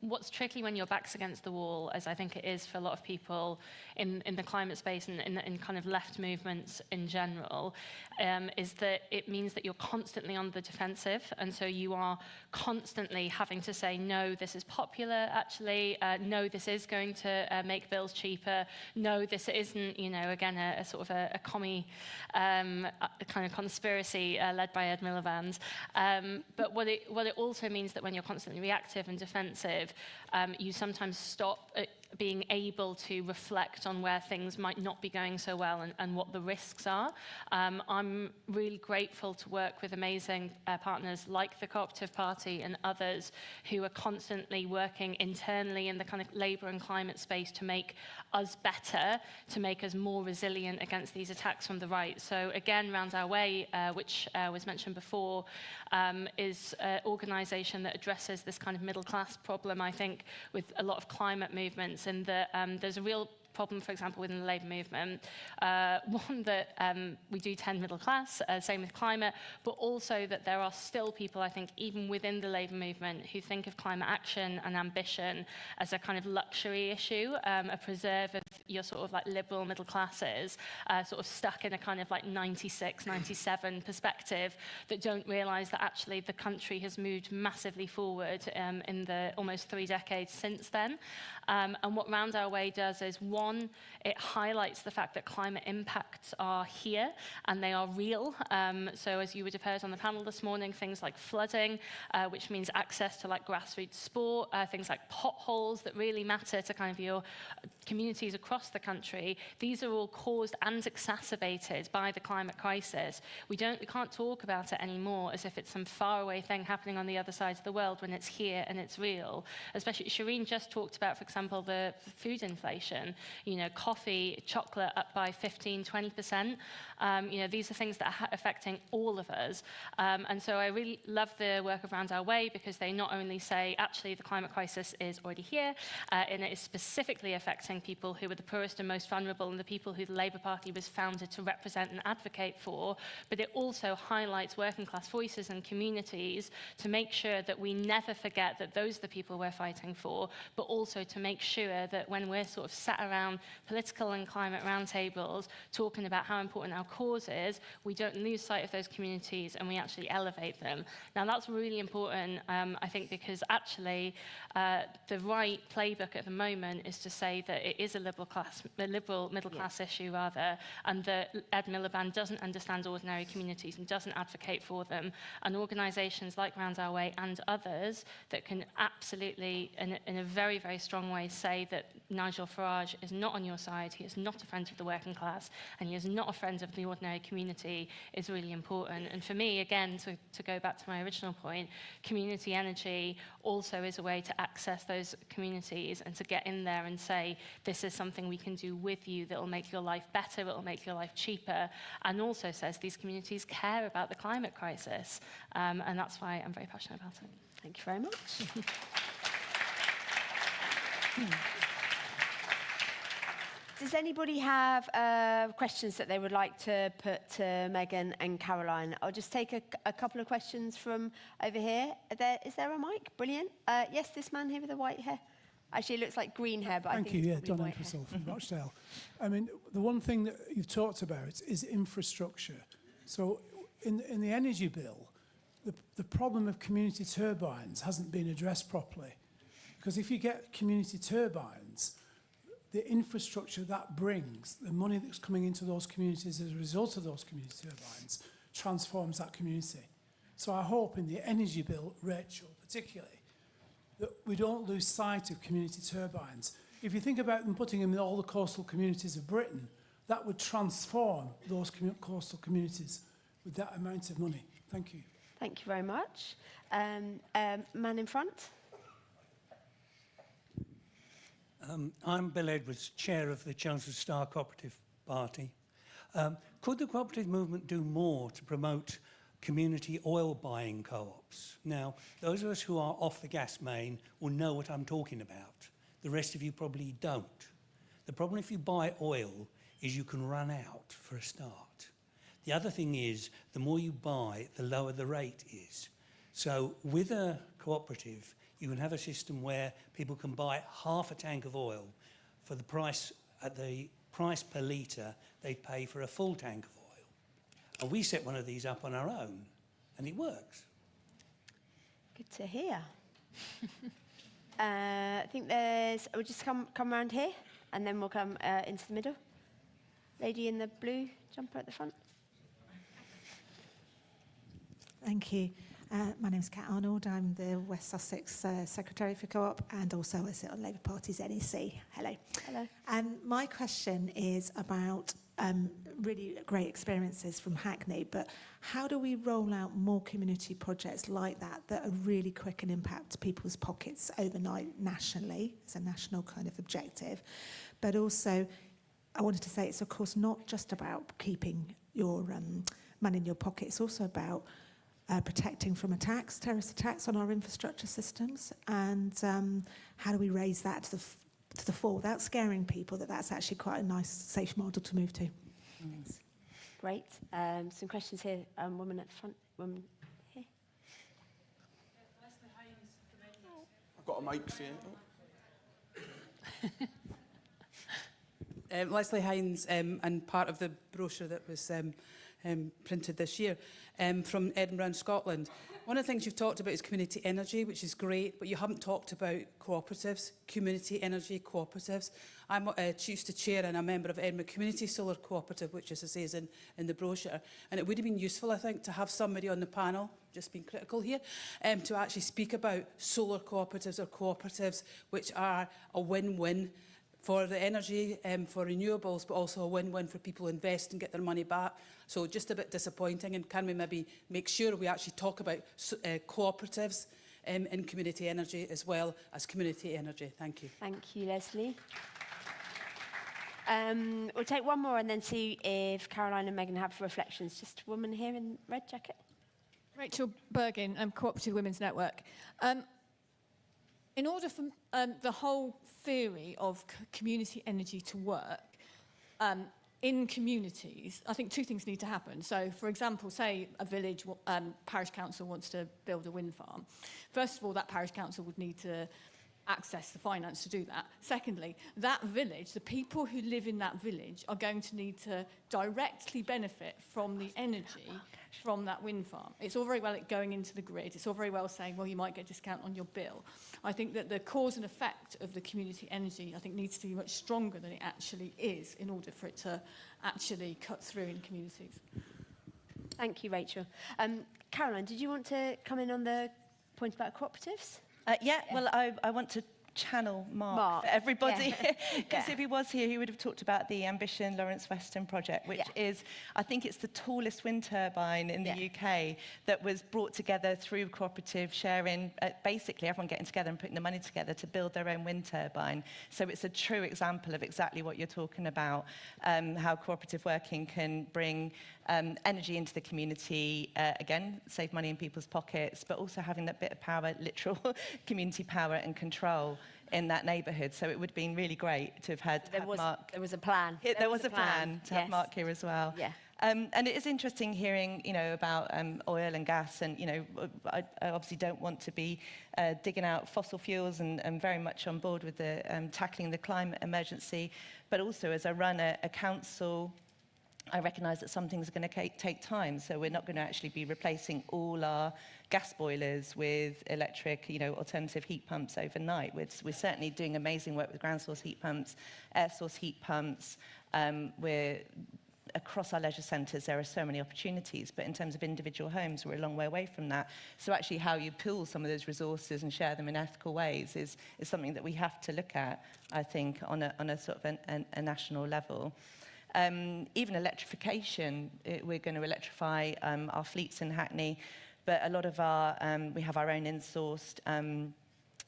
what's tricky when your back's against the wall, as I think it is for a lot of people in the climate space and in kind of left movements in general, is that it means that you're constantly on the defensive. And so you are constantly having to say, no, this is popular, actually. No, this is going to make bills cheaper. No, this isn't, again, a sort of a commie kind of conspiracy led by Ed Miliband. But what it also means that when you're constantly reactive and defensive, you sometimes stop being able to reflect on where things might not be going so well and what the risks are. I'm really grateful to work with amazing partners like the Co-operative Party and others who are constantly working internally in the kind of labour and climate space to make us better, to make us more resilient against these attacks from the right. So again, Round Our Way, which was mentioned before, is an organisation that addresses this kind of middle class problem, I think, with a lot of climate movements, and that there's a real problem, for example, within the labour movement. One, that we do tend middle class, same with climate, but also that there are still people, I think, even within the labour movement, who think of climate action and ambition as a kind of luxury issue, a preserve of your sort of like liberal middle classes, sort of stuck in a kind of like 96, 97 perspective, that don't realise that actually the country has moved massively forward in the almost 3 decades since then. And what Round Our Way does is, one, One, it highlights the fact that climate impacts are here and they are real. So as you would have heard on the panel this morning, things like flooding, which means access to like grassroots sport, things like potholes that really matter to kind of your communities across the country. These are all caused and exacerbated by the climate crisis. We can't talk about it anymore as if it's some faraway thing happening on the other side of the world when it's here and it's real. Especially, Shireen just talked about, for example, the food inflation. You know, coffee, chocolate up by 15-20%. You know, these are things that are affecting all of us. And so I really love the work of Round Our Way, because they not only say, actually, the climate crisis is already here, and it is specifically affecting people who are the poorest and most vulnerable and the people who the Labour Party was founded to represent and advocate for, but it also highlights working class voices and communities to make sure that we never forget that those are the people we're fighting for, but also to make sure that when we're sort of sat around political and climate roundtables talking about how important our cause is, we don't lose sight of those communities and we actually elevate them. Now that's really important, I think, because actually the right playbook at the moment is to say that it is a liberal middle class issue rather, and that Ed Miliband doesn't understand ordinary communities and doesn't advocate for them. And organisations like Round Our Way and others that can absolutely, in a very, very strong way, say that Nigel Farage is not on your side, he is not a friend of the working class, and he is not a friend of the ordinary community, is really important. And for me, again, to go back to my original point, community energy also is a way to access those communities and to get in there and say, this is something we can do with you that will make your life better, it will make your life cheaper, and also says these communities care about the climate crisis. And that's why I'm very passionate about it. Thank you very much. Does anybody have questions that they would like to put to Megan and Caroline? I'll just take a couple of questions from over here. Is there a mic? Brilliant. Yes, this man here with the white hair. Actually, it looks like green hair, but I think it's probably Don white hair. Entwistle from Rochdale. I mean, the one thing that you've talked about is infrastructure. So in the energy bill, the problem of community turbines hasn't been addressed properly. Because if you get community turbines, the infrastructure that brings, the money that's coming into those communities as a result of those community turbines, transforms that community. So I hope in the energy bill, Rachel, particularly, that we don't lose sight of community turbines. If you think about them putting them in all the coastal communities of Britain, that would transform those coastal communities with that amount of money. Thank you. Thank you very much. Man in front. I'm Bill Edwards, chair of the Chelmsford Star Co-operative Party. Could the cooperative movement do more to promote community oil buying co-ops? Now, those of us who are off the gas main will know what I'm talking about. The rest of you probably don't. The problem if you buy oil is you can run out for a start. The other thing is, the more you buy, the lower the rate is. So with a cooperative, you can have a system where people can buy half a tank of oil for the price, at the price per litre they pay for a full tank of oil. And we set one of these up on our own, and it works. Good to hear. I think we'll just come around here, and then we'll come into the middle. Lady in the blue jumper at the front. Thank you. My name is Kat Arnold. I'm the West Sussex Secretary for Co-op and also I sit on Labour Party's NEC. Hello. Hello. My question is about really great experiences from Hackney, but how do we roll out more community projects like that that are really quick and impact people's pockets overnight nationally as a national kind of objective? But also, I wanted to say it's of course not just about keeping your money in your pocket, it's also about protecting from attacks, terrorist attacks on our infrastructure systems, and how do we raise that to the fore without scaring people that that's actually quite a nice, safe model to move to. Thanks. Great. Some questions here. Woman at the front. Woman here. I've got a mic here. Leslie Hines, and part of the brochure that was printed this year, from Edinburgh and Scotland. One of the things you've talked about is community energy, which is great, but you haven't talked about cooperatives, community energy cooperatives. I'm used to chair and a member of Edinburgh Community Solar Cooperative, which, as I say, is in the brochure. And it would have been useful, I think, to have somebody on the panel, just being critical here, to actually speak about solar cooperatives or cooperatives which are a win-win for the energy, for renewables, but also a win-win for people who invest and get their money back. So just a bit disappointing, and can we maybe make sure we actually talk about cooperatives in community energy as well as community energy? Thank you. Thank you, Leslie. We'll take one more and then see if Caroline and Megan have reflections. Just a woman here in red jacket. Rachel Bergin, Co-operative Women's Network. In order for the whole theory of community energy to work in communities, I think two things need to happen. So, for example, say a village, parish council wants to build a wind farm. First of all, that parish council would need to access the finance to do that. Secondly, that village, the people who live in that village are going to need to directly benefit from the energy from that wind farm. It's all very well it going into the grid. It's all very well saying, well, you might get a discount on your bill. I think that the cause and effect of the community energy, I think, needs to be much stronger than it actually is in order for it to actually cut through in communities. Thank you, Rachel. Caroline, did you want to come in on the point about cooperatives? Yeah, well, I want to channel Mark for everybody, because if he was here, he would have talked about the Ambition Lawrence Weston project, which is, I think it's the tallest wind turbine in the UK that was brought together through cooperative sharing, basically everyone getting together and putting the money together to build their own wind turbine. So it's a true example of exactly what you're talking about, how cooperative working can bring energy into the community, again, save money in people's pockets, but also having that bit of power, literal community power and control in that neighbourhood. So it would have been really great to have had Mark. There was a plan. There was a plan to have Mark here as well. Yeah. And it is interesting hearing, about oil and gas, and I obviously don't want to be digging out fossil fuels, and very much on board with the tackling the climate emergency. But also, as I run a council, I recognise that some things are going to take time, so we're not going to actually be replacing all our gas boilers with electric, alternative heat pumps overnight. We're certainly doing amazing work with ground source heat pumps, air source heat pumps. We're across our leisure centres, there are so many opportunities, but in terms of individual homes, we're a long way away from that. So actually how you pool some of those resources and share them in ethical ways is something that we have to look at, I think, on a sort of a national level. Even electrification, we're going to electrify our fleets in Hackney, but a lot of we have our own in-sourced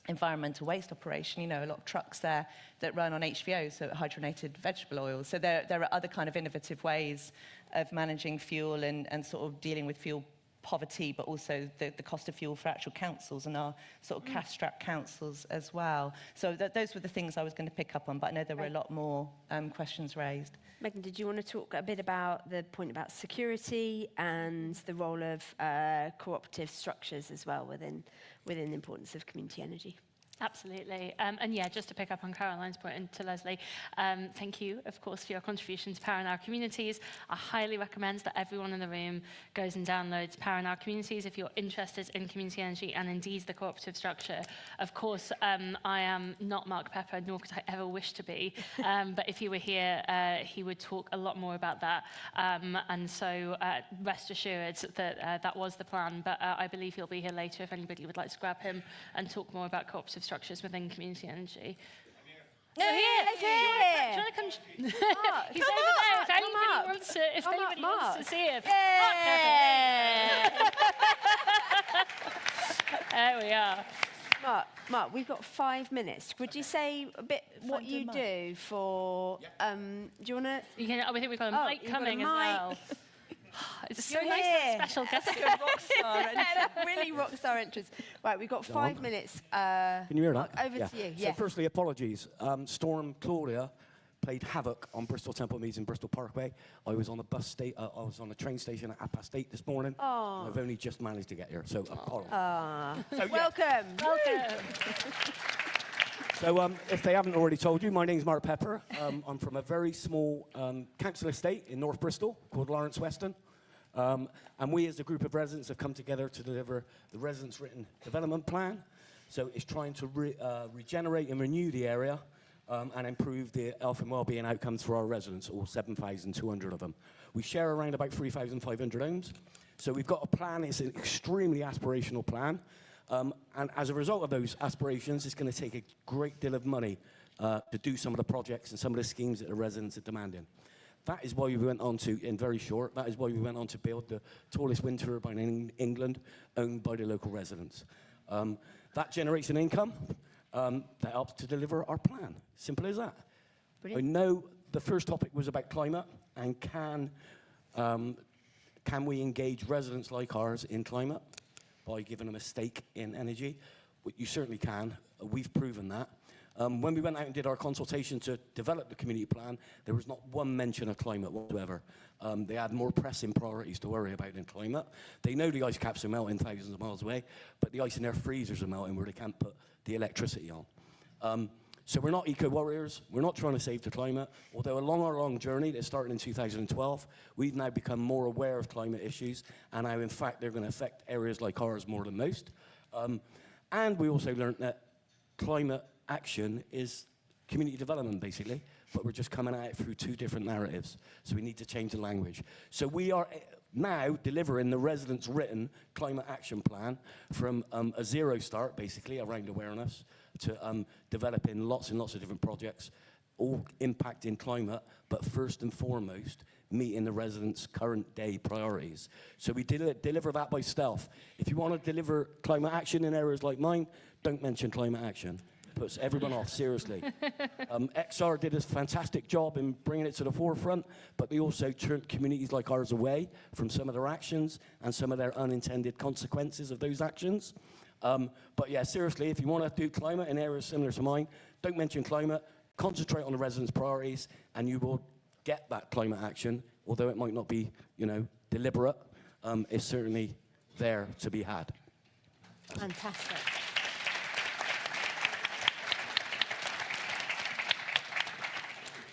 environmental waste operation. A lot of trucks there that run on HVO, so hydrogenated vegetable oil. So there are other kind of innovative ways of managing fuel and sort of dealing with fuel poverty, but also the cost of fuel for actual councils and our sort of cash-strapped councils as well. So those were the things I was going to pick up on, but I know there were a lot more questions raised. Megan, did you want to talk a bit about the point about security and the role of cooperative structures as well within the importance of community energy? Absolutely. And yeah, just to pick up on Caroline's point and to Leslie, thank you, of course, for your contribution to Power in Our Communities. I highly recommend that everyone in the room goes and downloads Power in Our Communities if you're interested in community energy and indeed the cooperative structure. Of course, I am not Mark Pepper, nor could I ever wish to be. But if he were here, he would talk a lot more about that. And so rest assured that that was the plan. But I believe he'll be here later if anybody would like to grab him and talk more about cooperative structures within community energy. No, let's hear it. Do you want to come? He's over there. If anybody wants to see him. There we are. Mark, we've got 5 minutes. Would you say a bit what you do for? Do you want to? I think we've got a mic coming as well. It's so You're nice to have a special guest. rock star entrance. Really rock star entrance. Right, we've got 5 minutes. Can you hear that? Over to you. So firstly, apologies. Storm Claudia played havoc on Bristol Temple Meads and Bristol Parkway. I was on a train station at 8:30 this morning. Oh. I've only just managed to get here, so apologies. So, welcome. So if they haven't already told you, my name's Mark Pepper. I'm from a very small council estate in North Bristol called Lawrence Weston. And we as a group of residents have come together to deliver the residents' written development plan. So it's trying to regenerate and renew the area and improve the health and well-being outcomes for our residents, all 7,200 of them. We share around about 3,500 homes. So we've got a plan. It's an extremely aspirational plan. And as a result of those aspirations, it's going to take a great deal of money to do some of the projects and some of the schemes that the residents are demanding. That is why we went on to, in very short, that is why we went on to build the tallest wind turbine in England, owned by the local residents. That generates an income that helps to deliver our plan. Simple as that. Brilliant. I know the first topic was about climate and can we engage residents like ours in climate by giving them a stake in energy? Well, you certainly can. We've proven that. When we went out and did our consultation to develop the community plan, there was not one mention of climate whatsoever. They had more pressing priorities to worry about than climate. They know the ice caps are melting thousands of miles away, but the ice in their freezers are melting where they can't put the electricity on. So we're not eco-warriors. We're not trying to save the climate. Although along our long journey that started in 2012, we've now become more aware of climate issues and how, in fact, they're going to affect areas like ours more than most. And we also learned that climate action is community development, basically, but we're just coming at it through two different narratives. So we need to change the language. So we are now delivering the residents' written climate action plan from a zero start, basically, around awareness, to developing lots and lots of different projects, all impacting climate, but first and foremost, meeting the residents' current day priorities. So we deliver that by stealth. If you want to deliver climate action in areas like mine, don't mention climate action. Puts everyone off, seriously. XR did a fantastic job in bringing it to the forefront, but they also turned communities like ours away from some of their actions and some of their unintended consequences of those actions. But yeah, seriously, if you want to do climate in areas similar to mine, don't mention climate, concentrate on the residents' priorities, and you will get that climate action, although it might not be, deliberate. It's certainly there to be had. Fantastic.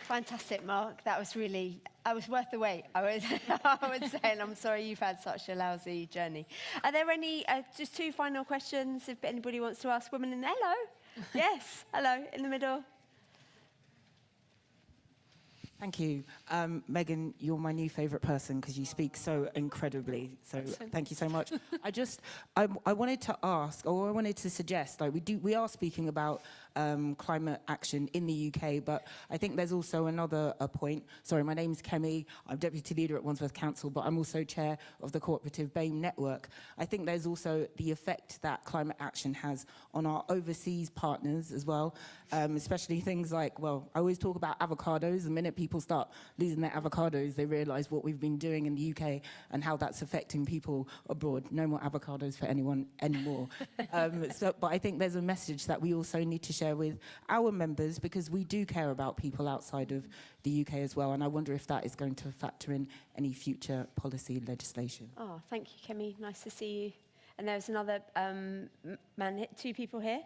Fantastic, Mark. That was really, I was worth the wait. I would say, and I'm sorry you've had such a lousy journey. Are there any, just two final questions, if anybody wants to ask women in there? Hello? Yes, hello, in the middle. Thank you. Megan, you're my new favourite person because you speak so incredibly. So thank you so much. I wanted to ask, or I wanted to suggest, like we are speaking about climate action in the UK, but I think there's also another point. Sorry, my name's Kemi. I'm Deputy Leader at Wandsworth Council, but I'm also Chair of the Co-operative BAME network. I think there's also the effect that climate action has on our overseas partners as well, especially things like, well, I always talk about avocados. The minute people start losing their avocados, they realise what we've been doing in the UK and how that's affecting people abroad. No more avocados for anyone anymore. But I think there's a message that we also need to share with our members, because we do care about people outside of the UK as well, and I wonder if that is going to factor in any future policy legislation. Oh, thank you, Kemi. Nice to see you. And there's another man, two people here.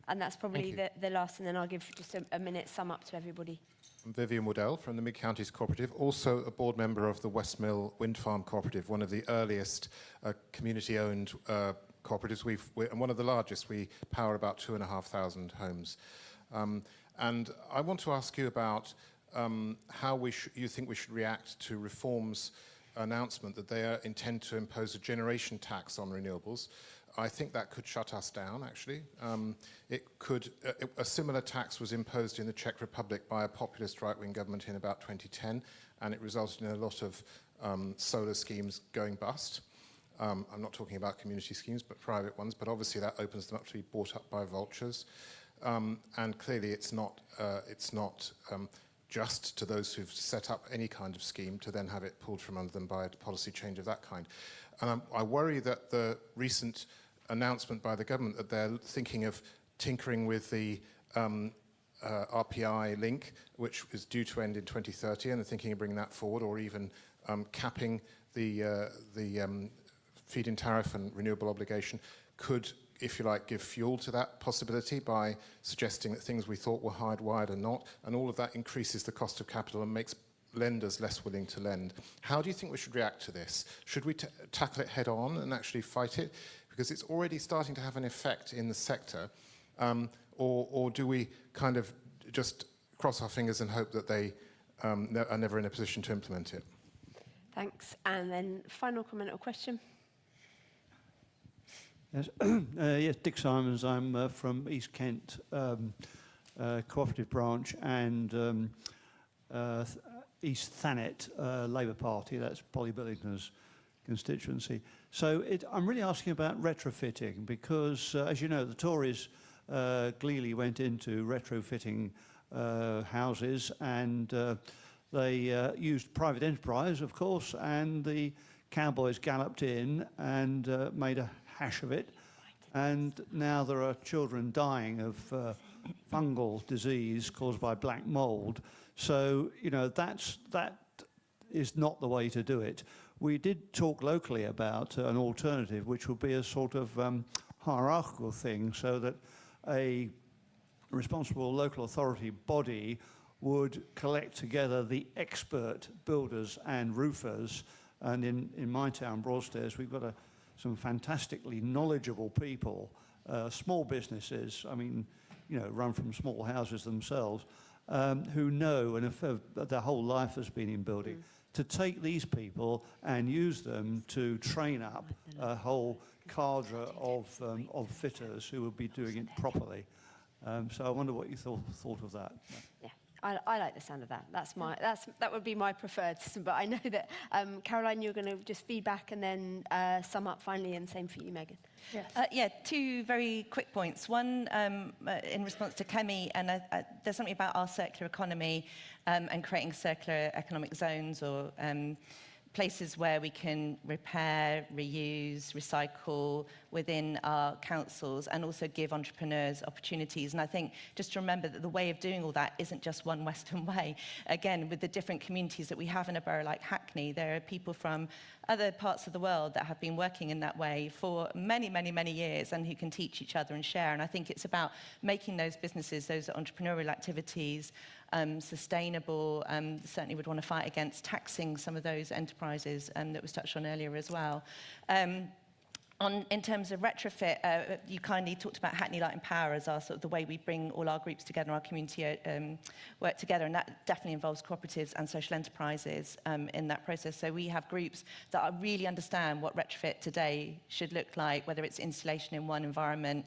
And that's probably the last, and then I'll give just a minute sum up to everybody. I'm Vivian Woodell from the Mid-Counties Cooperative, also a board member of the Westmill Wind Farm Cooperative, one of the earliest community-owned cooperatives, and one of the largest. We power about 2,500 homes. And I want to ask you about how you think we should react to Reform's announcement that they intend to impose a generation tax on renewables. I think that could shut us down, actually. A similar tax was imposed in the Czech Republic by a populist right-wing government in about 2010, and it resulted in a lot of solar schemes going bust. I'm not talking about community schemes, but private ones, but obviously that opens them up to be bought up by vultures. And clearly it's not just to those who've set up any kind of scheme to then have it pulled from under them by a policy change of that kind. And I worry that the recent announcement by the government that they're thinking of tinkering with the RPI link, which is due to end in 2030, and they're thinking of bringing that forward, or even capping the feed-in tariff and renewable obligation, could, if you like, give fuel to that possibility by suggesting that things we thought were hardwired are not, and all of that increases the cost of capital and makes lenders less willing to lend. How do you think we should react to this? Should we tackle it head on and actually fight it? Because it's already starting to have an effect in the sector. Or do we kind of just cross our fingers and hope that they are never in a position to implement it? Thanks. And then final comment or question? Yes, yes, Dick Simons. I'm from East Kent Co-operative branch and East Thanet Labour Party. That's Polly Billington's constituency. So I'm really asking about retrofitting because, as you know, the Tories gleefully went into retrofitting houses and they used private enterprise, of course, and the cowboys galloped in and made a hash of it. And now there are children dying of fungal disease caused by black mold. So, you know, that is not the way to do it. We did talk locally about an alternative, which would be a sort of hierarchical thing, so that a responsible local authority body would collect together the expert builders and roofers. And in my town, Broadstairs, we've got some fantastically knowledgeable people, small businesses, I mean, you know, run from small houses themselves, who know, and their whole life has been in building, to take these people and use them to train up a whole cadre of fitters who will be doing it properly. So I wonder what you thought of that. Yeah, I like the sound of that. That would be my preferred system. But I know that Caroline, you're going to just feedback and then sum up finally, and same for you, Megan. Yes. Yeah, two very quick points. One, in response to Kemi, and there's something about our circular economy and creating circular economic zones or places where we can repair, reuse, recycle within our councils and also give entrepreneurs opportunities. And I think just to remember that the way of doing all that isn't just one Western way. Again, with the different communities that we have in a borough like Hackney, there are people from other parts of the world that have been working in that way for many, many, many years and who can teach each other and share. And I think it's about making those businesses, those entrepreneurial activities, sustainable. Certainly would want to fight against taxing some of those enterprises that was touched on earlier as well. In terms of retrofit, you kindly talked about Hackney Light and Power as our sort of the way we bring all our groups together, our community work together, and that definitely involves cooperatives and social enterprises in that process. So we have groups that really understand what retrofit today should look like, whether it's installation in one environment,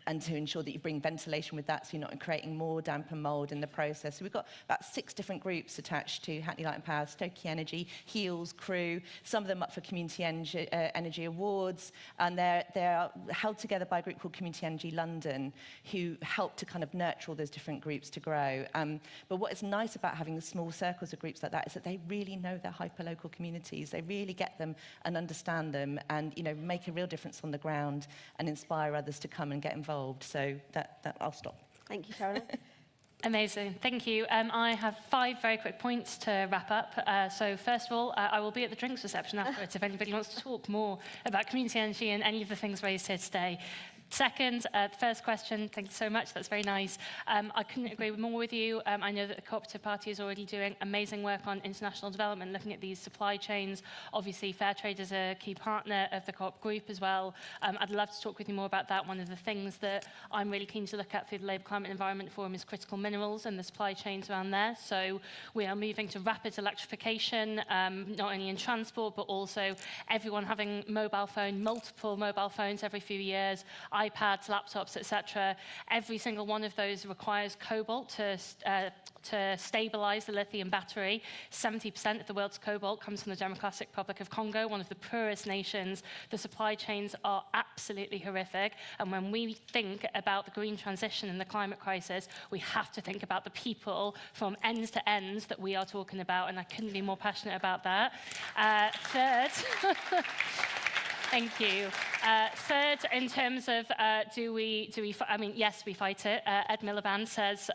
and to ensure that you bring ventilation with that so you're not creating more damp and mould in the process. So we've got about 6 different groups attached to Hackney Light and Power, Stokey Energy, Heels, Crew, some of them up for Community Energy Awards, and they're held together by a group called Community Energy London, who help to kind of nurture all those different groups to grow. But what is nice about having the small circles of groups like that is that they really know their hyper-local communities. They really get them and understand them and, you know, make a real difference on the ground and inspire others to come and get involved. So that I'll stop. Thank you, Caroline. Amazing, thank you. I have 5 very quick points to wrap up. So first of all, I will be at the drinks reception afterwards if anybody wants to talk more about community energy and any of the things raised here today. Second, first question, thank you so much, that's very nice. I couldn't agree more with you. I know that the Co-operative Party is already doing amazing work on international development, looking at these supply chains. Obviously, Fairtrade is a key partner of the Co-op group as well. I'd love to talk with you more about that. One of the things that I'm really keen to look at through the Labour Climate Environment Forum is critical minerals and the supply chains around there. So we are moving to rapid electrification, not only in transport, but also everyone having multiple mobile phones every few years, iPads, laptops, etc. Every single one of those requires cobalt to stabilize the lithium battery. 70% of the world's cobalt comes from the Democratic Republic of Congo, one of the poorest nations. The supply chains are absolutely horrific. And when we think about the green transition and the climate crisis, we have to think about the people from end to end that we are talking about. And I couldn't be more passionate about that. Third, thank you. Third, in terms of I mean, yes, we fight it. Ed Miliband says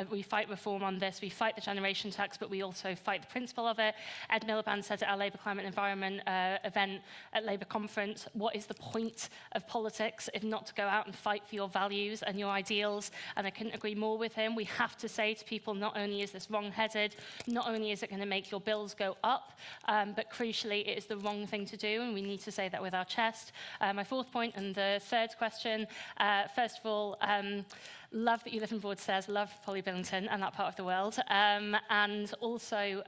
we fight reform on this, we fight the generation tax, but we also fight the principle of it. Ed Miliband said at our Labour Climate Environment event at Labour Conference, what is the point of politics if not to go out and fight for your values and your ideals? And I couldn't agree more with him. We have to say to people, not only is this wrong-headed, not only is it going to make your bills go up, but crucially, it is the wrong thing to do, and we need to say that with our chest. My fourth point and the third question, first of all, love that you live in Broadstairs, love Polly Billington and that part of the world. And also,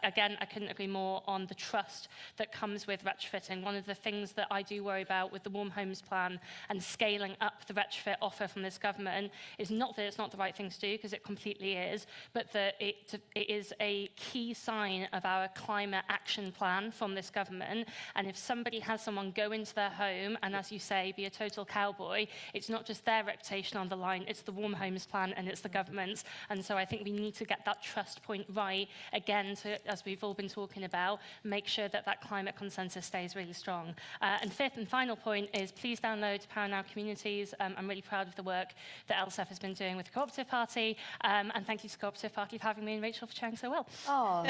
again, I couldn't agree more on the trust that comes with retrofitting. One of the things that I do worry about with the Warm Homes Plan and scaling up the retrofit offer from this government is not that it's not the right thing to do, because it completely is, but that it is a key sign of our climate action plan from this government. And if somebody has someone go into their home and, as you say, be a total cowboy, it's not just their reputation on the line, it's the Warm Homes Plan and it's the government's. And so I think we need to get that trust point right, again, to, as we've all been talking about, make sure that that climate consensus stays really strong. And fifth and final point is please download Power Now Communities. I'm really proud of the work that LSEF has been doing with the Co-operative Party. And thank you to the Co-operative Party for having me and Rachel for chairing so well. Oh,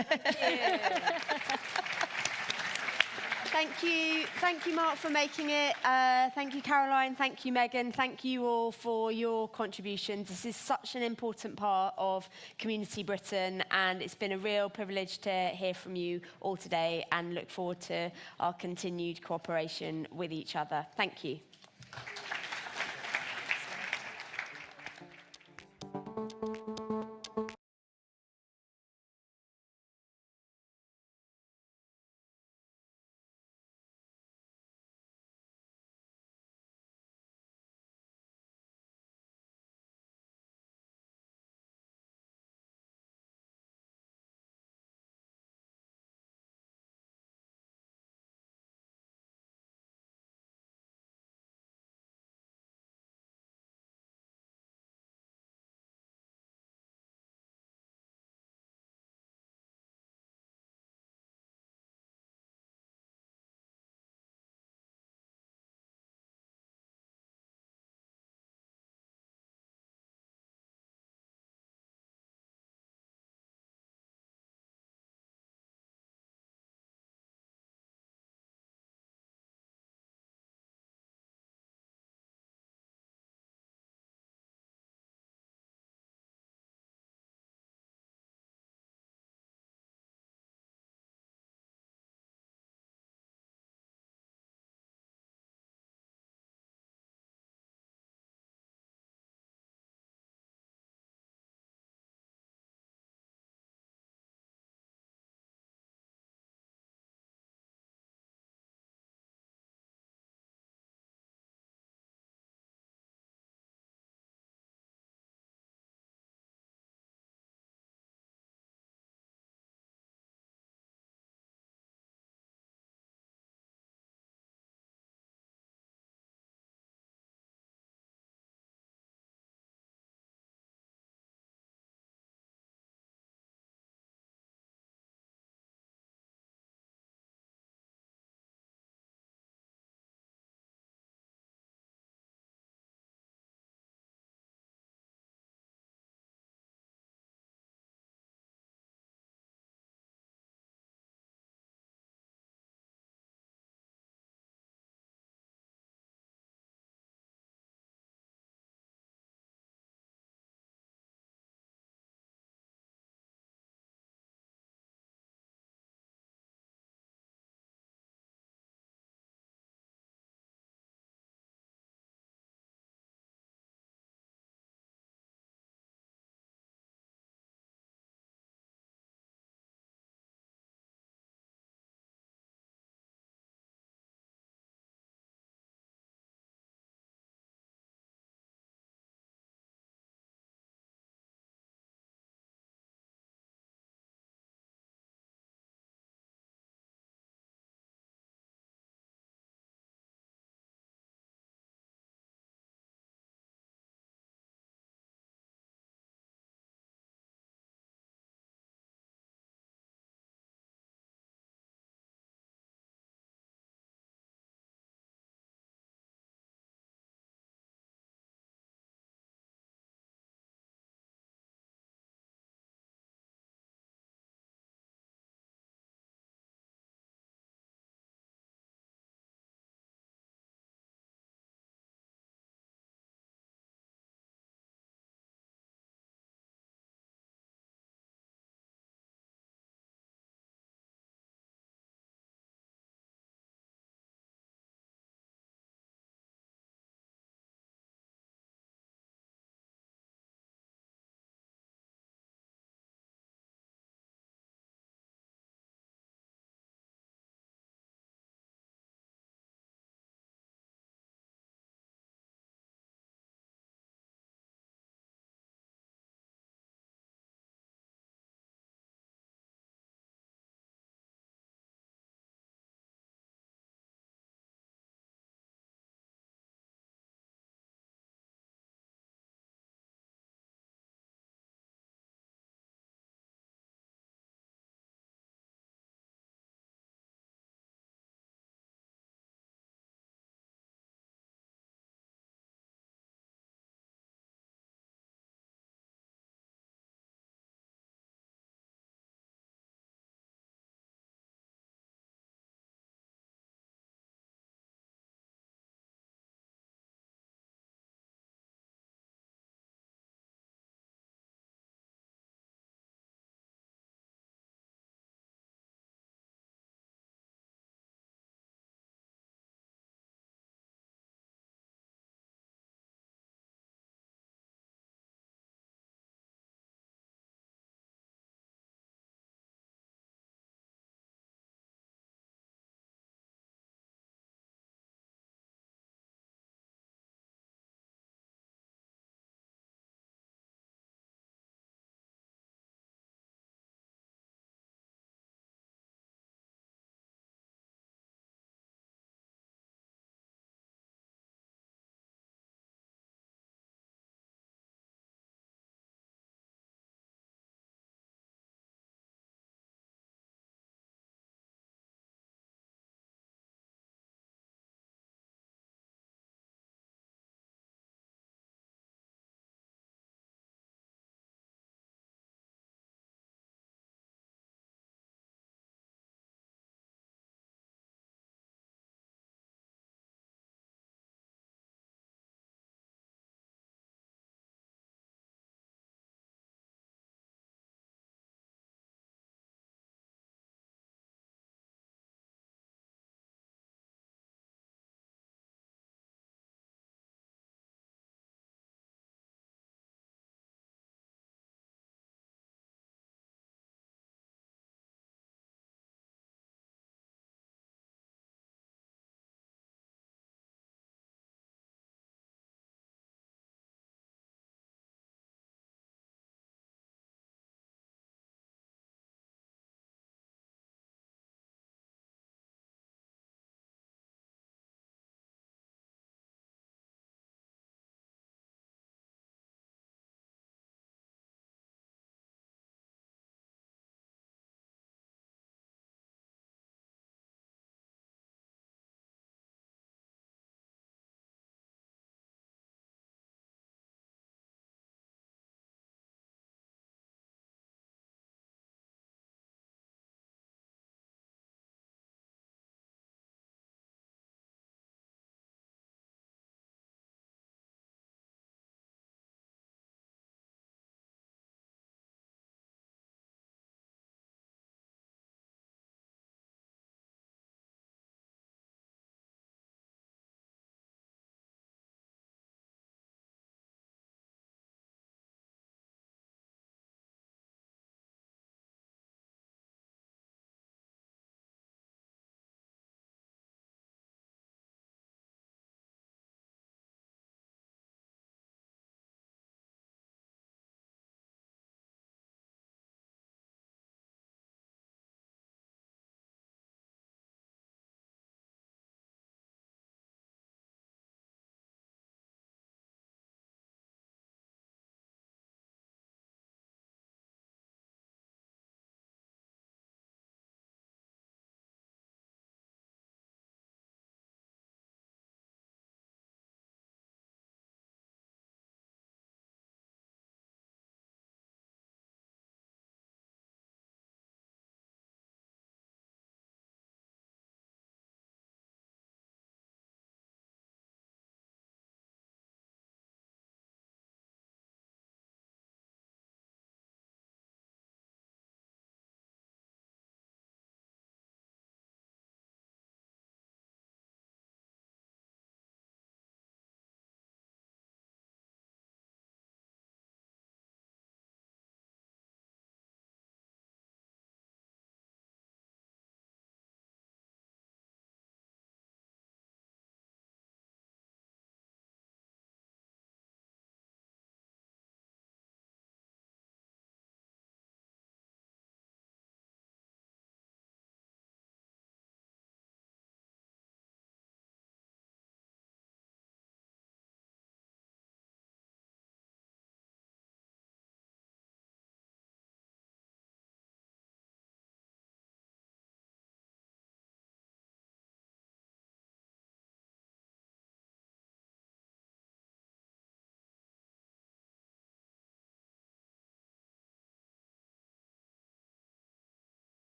thank you. Thank you, Mark, for making it. Thank you, Caroline. Thank you, Megan. Thank you all for your contributions. This is such an important part of Community Britain, and it's been a real privilege to hear from you all today, and look forward to our continued cooperation with each other. Thank you.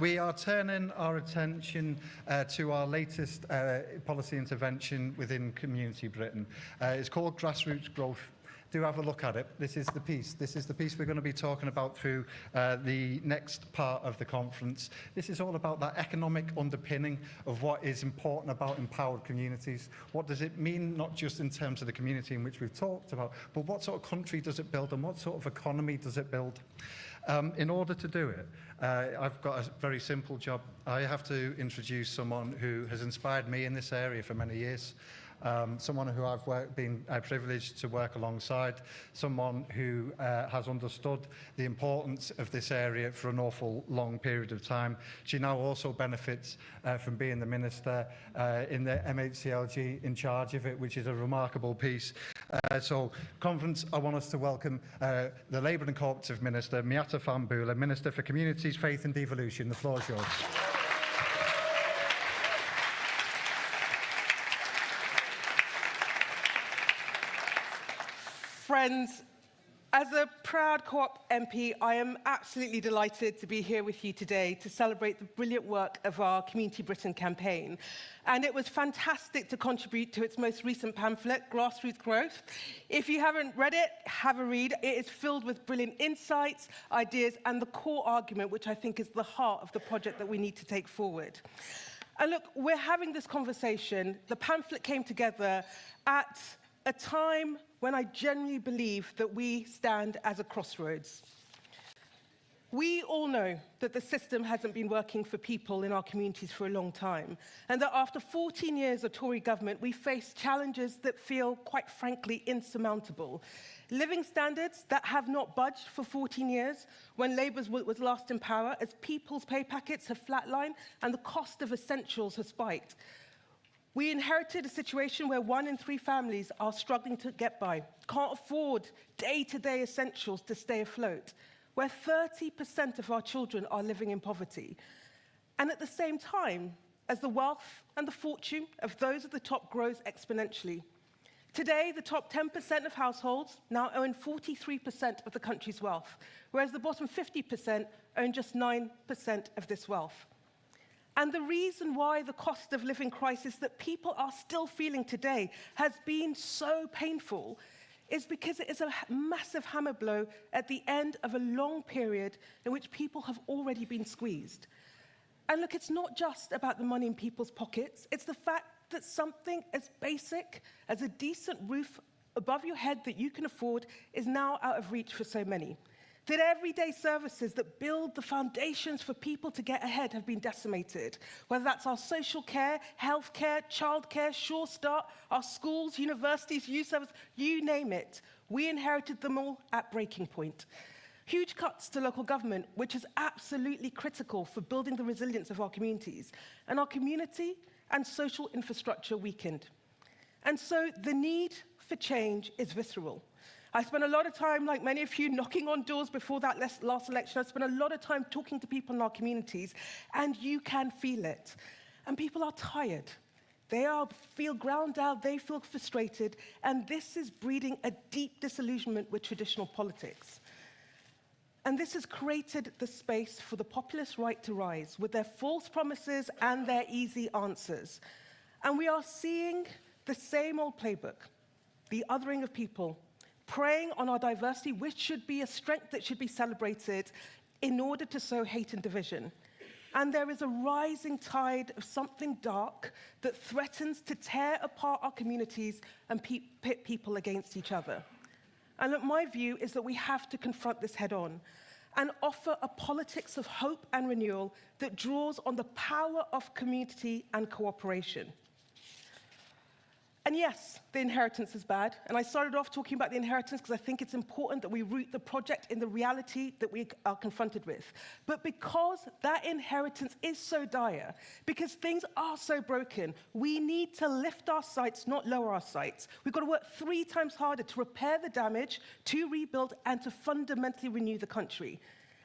We are turning our attention to our latest policy intervention within Community Britain. It's called Grassroots Growth. Do have a look at it. This is the piece. This is the piece we're going to be talking about through the next part of the conference. This is all about that economic underpinning of what is important about empowered communities. What does it mean, not just in terms of the community in which we've talked about, but what sort of country does it build and what sort of economy does it build? In order to do it, I've got a very simple job. I have to introduce someone who has inspired me in this area for many years. Someone who I've been privileged to work alongside, someone who has understood the importance of this area for an awful long period of time. She now also benefits from being the Minister in the MHCLG in charge of it, which is a remarkable piece. So, conference, I want us to welcome the Labour and Co-operative Minister, Miata Fambula, Minister for Communities, Faith and Devolution. The floor is yours. Friends, as a proud Co-op MP, I am absolutely delighted to be here with you today to celebrate the brilliant work of our Community Britain campaign. And it was fantastic to contribute to its most recent pamphlet, Grassroots Growth. If you haven't read it, have a read. It is filled with brilliant insights, ideas, and the core argument, which I think is the heart of the project that we need to take forward. And look, we're having this conversation. The pamphlet came together at a time when I genuinely believe that we stand as a crossroads. We all know that the system hasn't been working for people in our communities for a long time, and that after 14 years of Tory government, we face challenges that feel, quite frankly, insurmountable. Living standards that have not budged for 14 years when Labour was last in power, as people's pay packets have flatlined and the cost of essentials has spiked. We inherited a situation where 1 in 3 families are struggling to get by, can't afford day-to-day essentials to stay afloat, where 30% of our children are living in poverty. And at the same time, as the wealth and the fortune of those at the top grows exponentially. Today, the top 10% of households now own 43% of the country's wealth, whereas the bottom 50% own just 9% of this wealth. And the reason why the cost of living crisis that people are still feeling today has been so painful is because it is a massive hammer blow at the end of a long period in which people have already been squeezed. And look, it's not just about the money in people's pockets, it's the fact that something as basic as a decent roof above your head that you can afford is now out of reach for so many. That everyday services that build the foundations for people to get ahead have been decimated, whether that's our social care, healthcare, childcare, Sure Start, our schools, universities, youth service, you name it. We inherited them all at breaking point. Huge cuts to local government, which is absolutely critical for building the resilience of our communities, and our community and social infrastructure weakened. And so the need for change is visceral. I spent a lot of time, like many of you, knocking on doors before that last election. I spent a lot of time talking to people in our communities, and you can feel it. And people are tired. They feel ground down, they feel frustrated, and this is breeding a deep disillusionment with traditional politics. And this has created the space for the populist right to rise with their false promises and their easy answers. And we are seeing the same old playbook, the othering of people, preying on our diversity, which should be a strength that should be celebrated in order to sow hate and division. And there is a rising tide of something dark that threatens to tear apart our communities and pit people against each other. And look, my view is that we have to confront this head on and offer a politics of hope and renewal that draws on the power of community and cooperation. And yes, the inheritance is bad. And I started off talking about the inheritance because I think it's important that we root the project in the reality that we are confronted with. But because that inheritance is so dire, because things are so broken, we need to lift our sights, not lower our sights. We've got to work 3 times harder to repair the damage, to rebuild, and to fundamentally renew the country.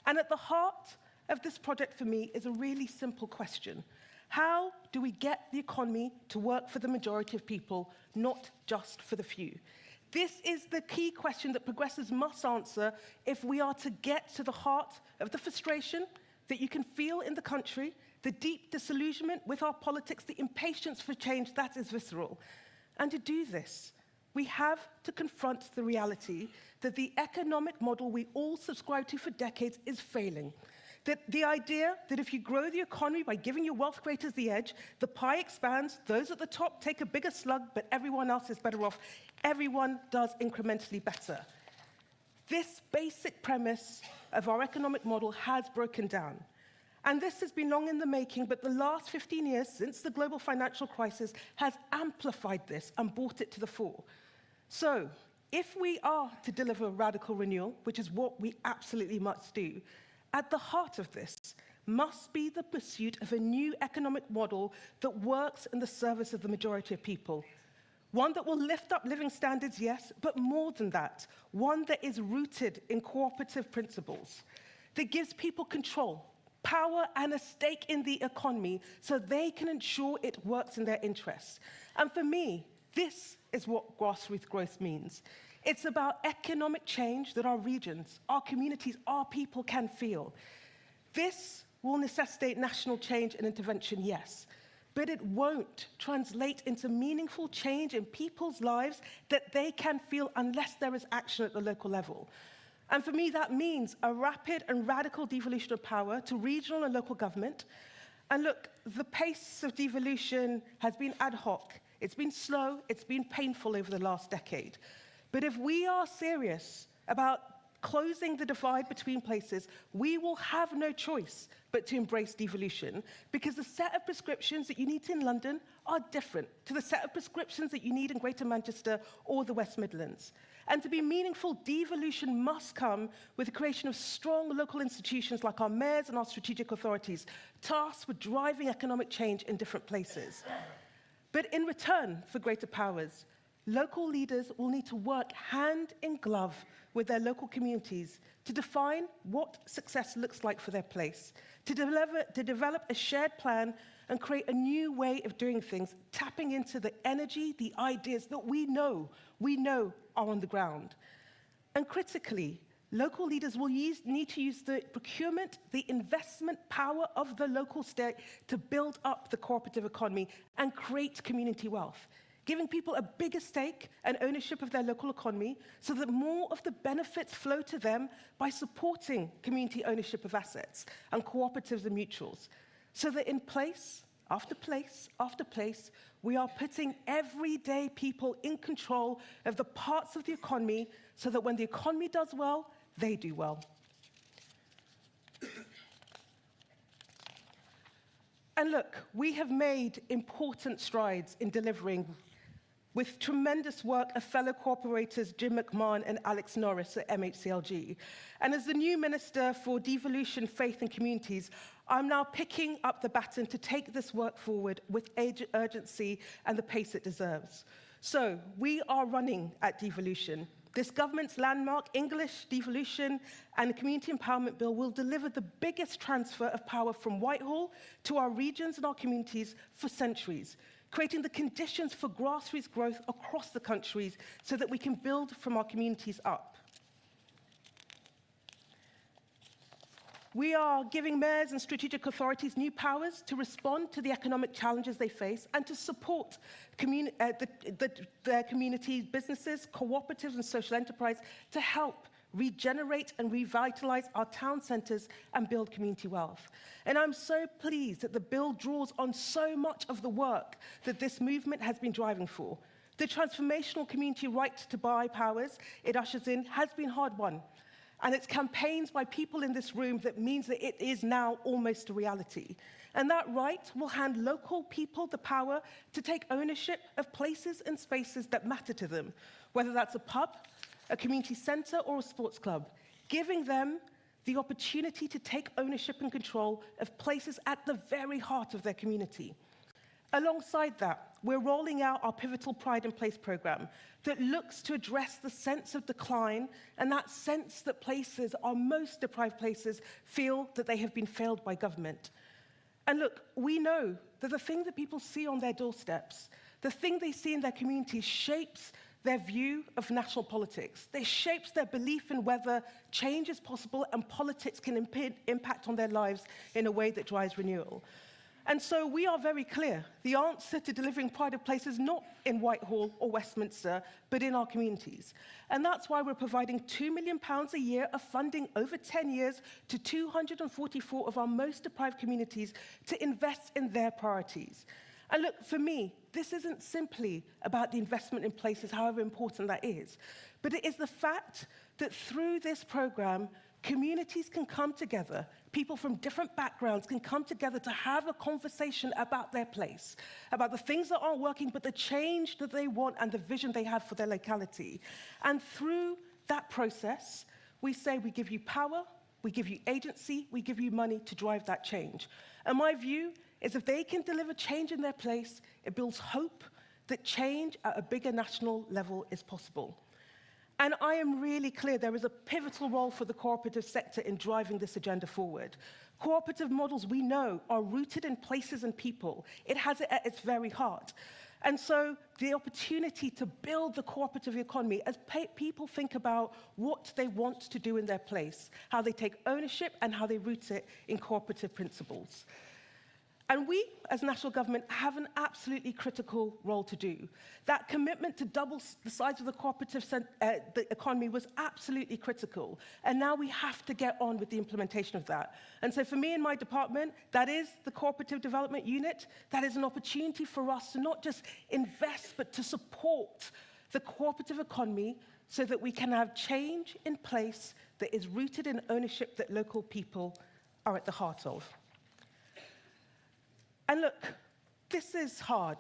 And at the heart of this project for me is a really simple question. How do we get the economy to work for the majority of people, not just for the few? This is the key question that progressives must answer if we are to get to the heart of the frustration, that you can feel in the country, the deep disillusionment with our politics, the impatience for change, that is visceral. And to do this, we have to confront the reality that the economic model we all subscribe to for decades is failing. That the idea that if you grow the economy by giving your wealth creators the edge, the pie expands, those at the top take a bigger slug, but everyone else is better off. Everyone does incrementally better. This basic premise of our economic model has broken down. And this has been long in the making, but the last 15 years since the global financial crisis has amplified this and brought it to the fore. So, if we are to deliver radical renewal, which is what we absolutely must do, at the heart of this must be the pursuit of a new economic model that works in the service of the majority of people. One that will lift up living standards, yes, but more than that, one that is rooted in cooperative principles, that gives people control, power, and a stake in the economy so they can ensure it works in their interests. And for me, this is what grassroots growth means. It's about economic change that our regions, our communities, our people can feel. This will necessitate national change and intervention, yes, but it won't translate into meaningful change in people's lives that they can feel unless there is action at the local level. And for me, that means a rapid and radical devolution of power to regional and local government. And look, the pace of devolution has been ad hoc. It's been slow, it's been painful over the last decade. But if we are serious about closing the divide between places, we will have no choice but to embrace devolution, because the set of prescriptions that you need in London are different to the set of prescriptions that you need in Greater Manchester or the West Midlands. And to be meaningful, devolution must come with the creation of strong local institutions like our mayors and our strategic authorities, tasked with driving economic change in different places. But in return for greater powers, local leaders will need to work hand in glove with their local communities to define what success looks like for their place, to develop a shared plan and create a new way of doing things, tapping into the energy, the ideas that we know are on the ground. And critically, local leaders will need to use the procurement, the investment power of the local state to build up the cooperative economy and create community wealth, giving people a bigger stake and ownership of their local economy so that more of the benefits flow to them by supporting community ownership of assets and cooperatives and mutuals. So that in place after place after place, we are putting everyday people in control of the parts of the economy so that when the economy does well, they do well. And look, we have made important strides in delivering with tremendous work of fellow cooperators Jim McMahon and Alex Norris at MHCLG. And as the new Minister for Devolution, Faith and Communities, I'm now picking up the baton to take this work forward with urgency and the pace it deserves. So we are running at devolution. This government's landmark English devolution and community empowerment bill will deliver the biggest transfer of power from Whitehall to our regions and our communities for centuries, creating the conditions for grassroots growth across the country so that we can build from our communities up. We are giving mayors and strategic authorities new powers to respond to the economic challenges they face and to support their communities, businesses, cooperatives and social enterprise to help regenerate and revitalize our town centres and build community wealth. And I'm so pleased that the bill draws on so much of the work that this movement has been driving for. The transformational community right to buy powers it ushers in has been hard-won. And it's campaigns by people in this room that means that it is now almost a reality. And that right will hand local people the power to take ownership of places and spaces that matter to them, whether that's a pub, a community centre or a sports club, giving them the opportunity to take ownership and control of places at the very heart of their community. Alongside that, we're rolling out our pivotal Pride in Place programme that looks to address the sense of decline and that sense that places, our most deprived places, feel that they have been failed by government. And look, we know that the thing that people see on their doorsteps, the thing they see in their communities shapes their view of national politics. This shapes their belief in whether change is possible and politics can impact on their lives in a way that drives renewal. And so we are very clear. The answer to delivering pride of place is not in Whitehall or Westminster, but in our communities. And that's why we're providing £2 million a year of funding over 10 years to 244 of our most deprived communities to invest in their priorities. And look, for me, this isn't simply about the investment in places, however important that is, but it is the fact that through this program, communities can come together, people from different backgrounds can come together to have a conversation about their place, about the things that aren't working, but the change that they want and the vision they have for their locality. And through that process, we say we give you power, we give you agency, we give you money to drive that change. And my view is if they can deliver change in their place, it builds hope that change at a bigger national level is possible. And I am really clear there is a pivotal role for the cooperative sector in driving this agenda forward. Cooperative models, we know, are rooted in places and people. It has it at its very heart. And so the opportunity to build the cooperative economy as people think about what they want to do in their place, how they take ownership and how they root it in cooperative principles. And we, as national government, have an absolutely critical role to do. That commitment to double the size of the cooperative the economy was absolutely critical. And now we have to get on with the implementation of that. And so for me in my department, that is the Cooperative Development Unit. That is an opportunity for us to not just invest, but to support the cooperative economy so that we can have change in place that is rooted in ownership that local people are at the heart of. And look, this is hard.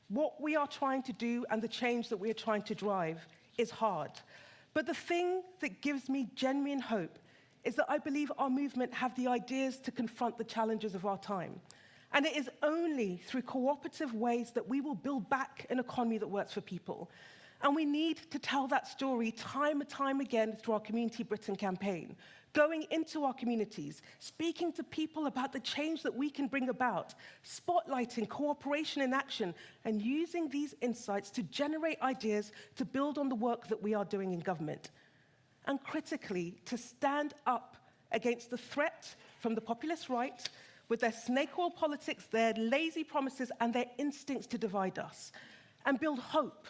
What we are trying to do and the change that we are trying to drive is hard. But the thing that gives me genuine hope is that I believe our movement have the ideas to confront the challenges of our time. And it is only through cooperative ways that we will build back an economy that works for people. And we need to tell that story time and time again through our Community Britain campaign, going into our communities, speaking to people about the change that we can bring about, spotlighting cooperation in action, and using these insights to generate ideas to build on the work that we are doing in government. And critically, to stand up against the threat from the populist right with their snake oil politics, their lazy promises, and their instincts to divide us, and build hope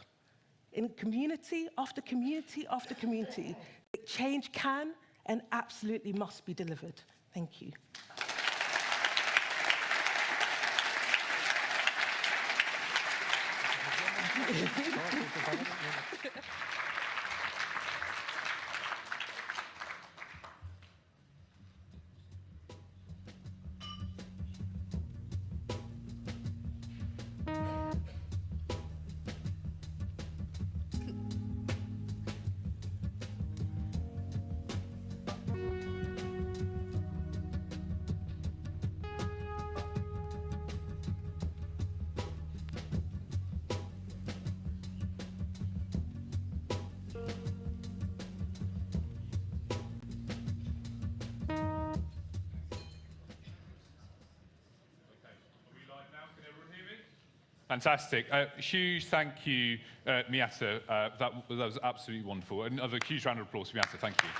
in community after community after community that change can and absolutely must be delivered. Thank you. Fantastic. Huge thank you, Miata. That was absolutely wonderful. Another huge round of applause for Miata. Thank you.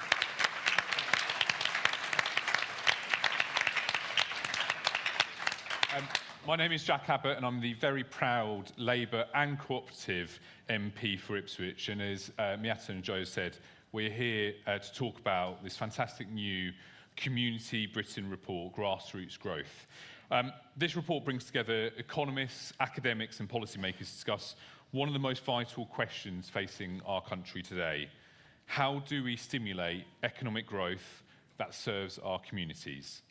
My name is Jack Abbott, and I'm the very proud Labour and Cooperative MP for Ipswich. And as Miata and Joe said, we're here to talk about this fantastic new Community Britain report, Grassroots Growth. This report brings together economists, academics and policymakers to discuss one of the most vital questions facing our country today. How do we stimulate economic growth that serves our communities?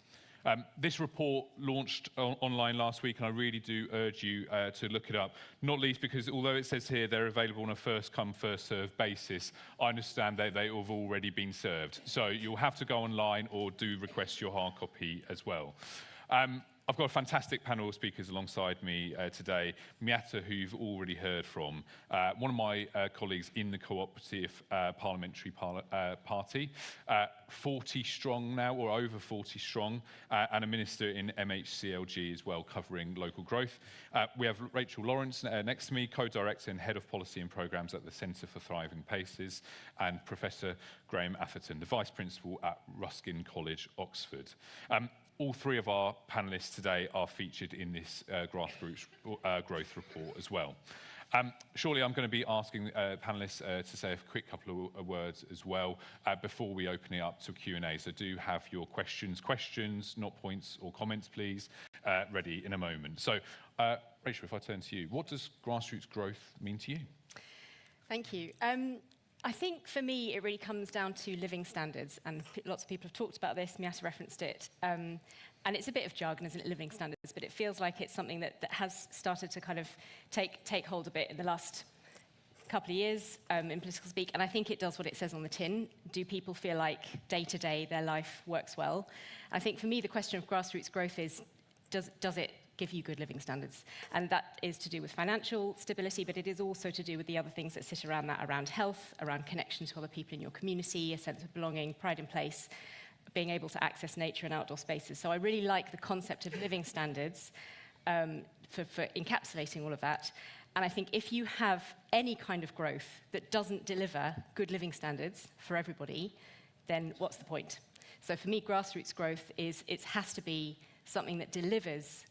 This report launched online last week, and I really do urge you to look it up, not least because although it says here they're available on a first-come, first-served basis, I understand that they have already been served. So you'll have to go online or do request your hard copy as well. I've got a fantastic panel of speakers alongside me today. Miata, who you've already heard from, one of my colleagues in the Co-operative Parliamentary Party, 40 strong now, or over 40 strong, and a minister in MHCLG as well, covering local growth. We have Rachel Lawrence next to me, co-director and head of policy and programmes at the Centre for Thriving Places, and Professor Graham Atherton, the vice principal at Ruskin College, Oxford. All three of our panellists today are featured in this grassroots growth report as well. Shortly, I'm going to be asking panellists to say a quick couple of words as well before we open it up to Q&A. So do have your questions, not points or comments, please, ready in a moment. So, Rachel, if I turn to you, what does grassroots growth mean to you? Thank you. I think for me, it really comes down to living standards, and lots of people have talked about this. Miata referenced it. And it's a bit of jargon, isn't it, living standards, but it feels like it's something that has started to kind of take hold a bit in the last couple of years in political speak, and I think it does what it says on the tin. Do people feel like day-to-day their life works well? I think for me, the question of grassroots growth is, does it give you good living standards? And that is to do with financial stability, but it is also to do with the other things that sit around that, around health, around connection to other people in your community, a sense of belonging, pride in place, being able to access nature and outdoor spaces. So I really like the concept of living standards for encapsulating all of that. And I think if you have any kind of growth that doesn't deliver good living standards for everybody, then what's the point? So for me, grassroots growth it has to be something that delivers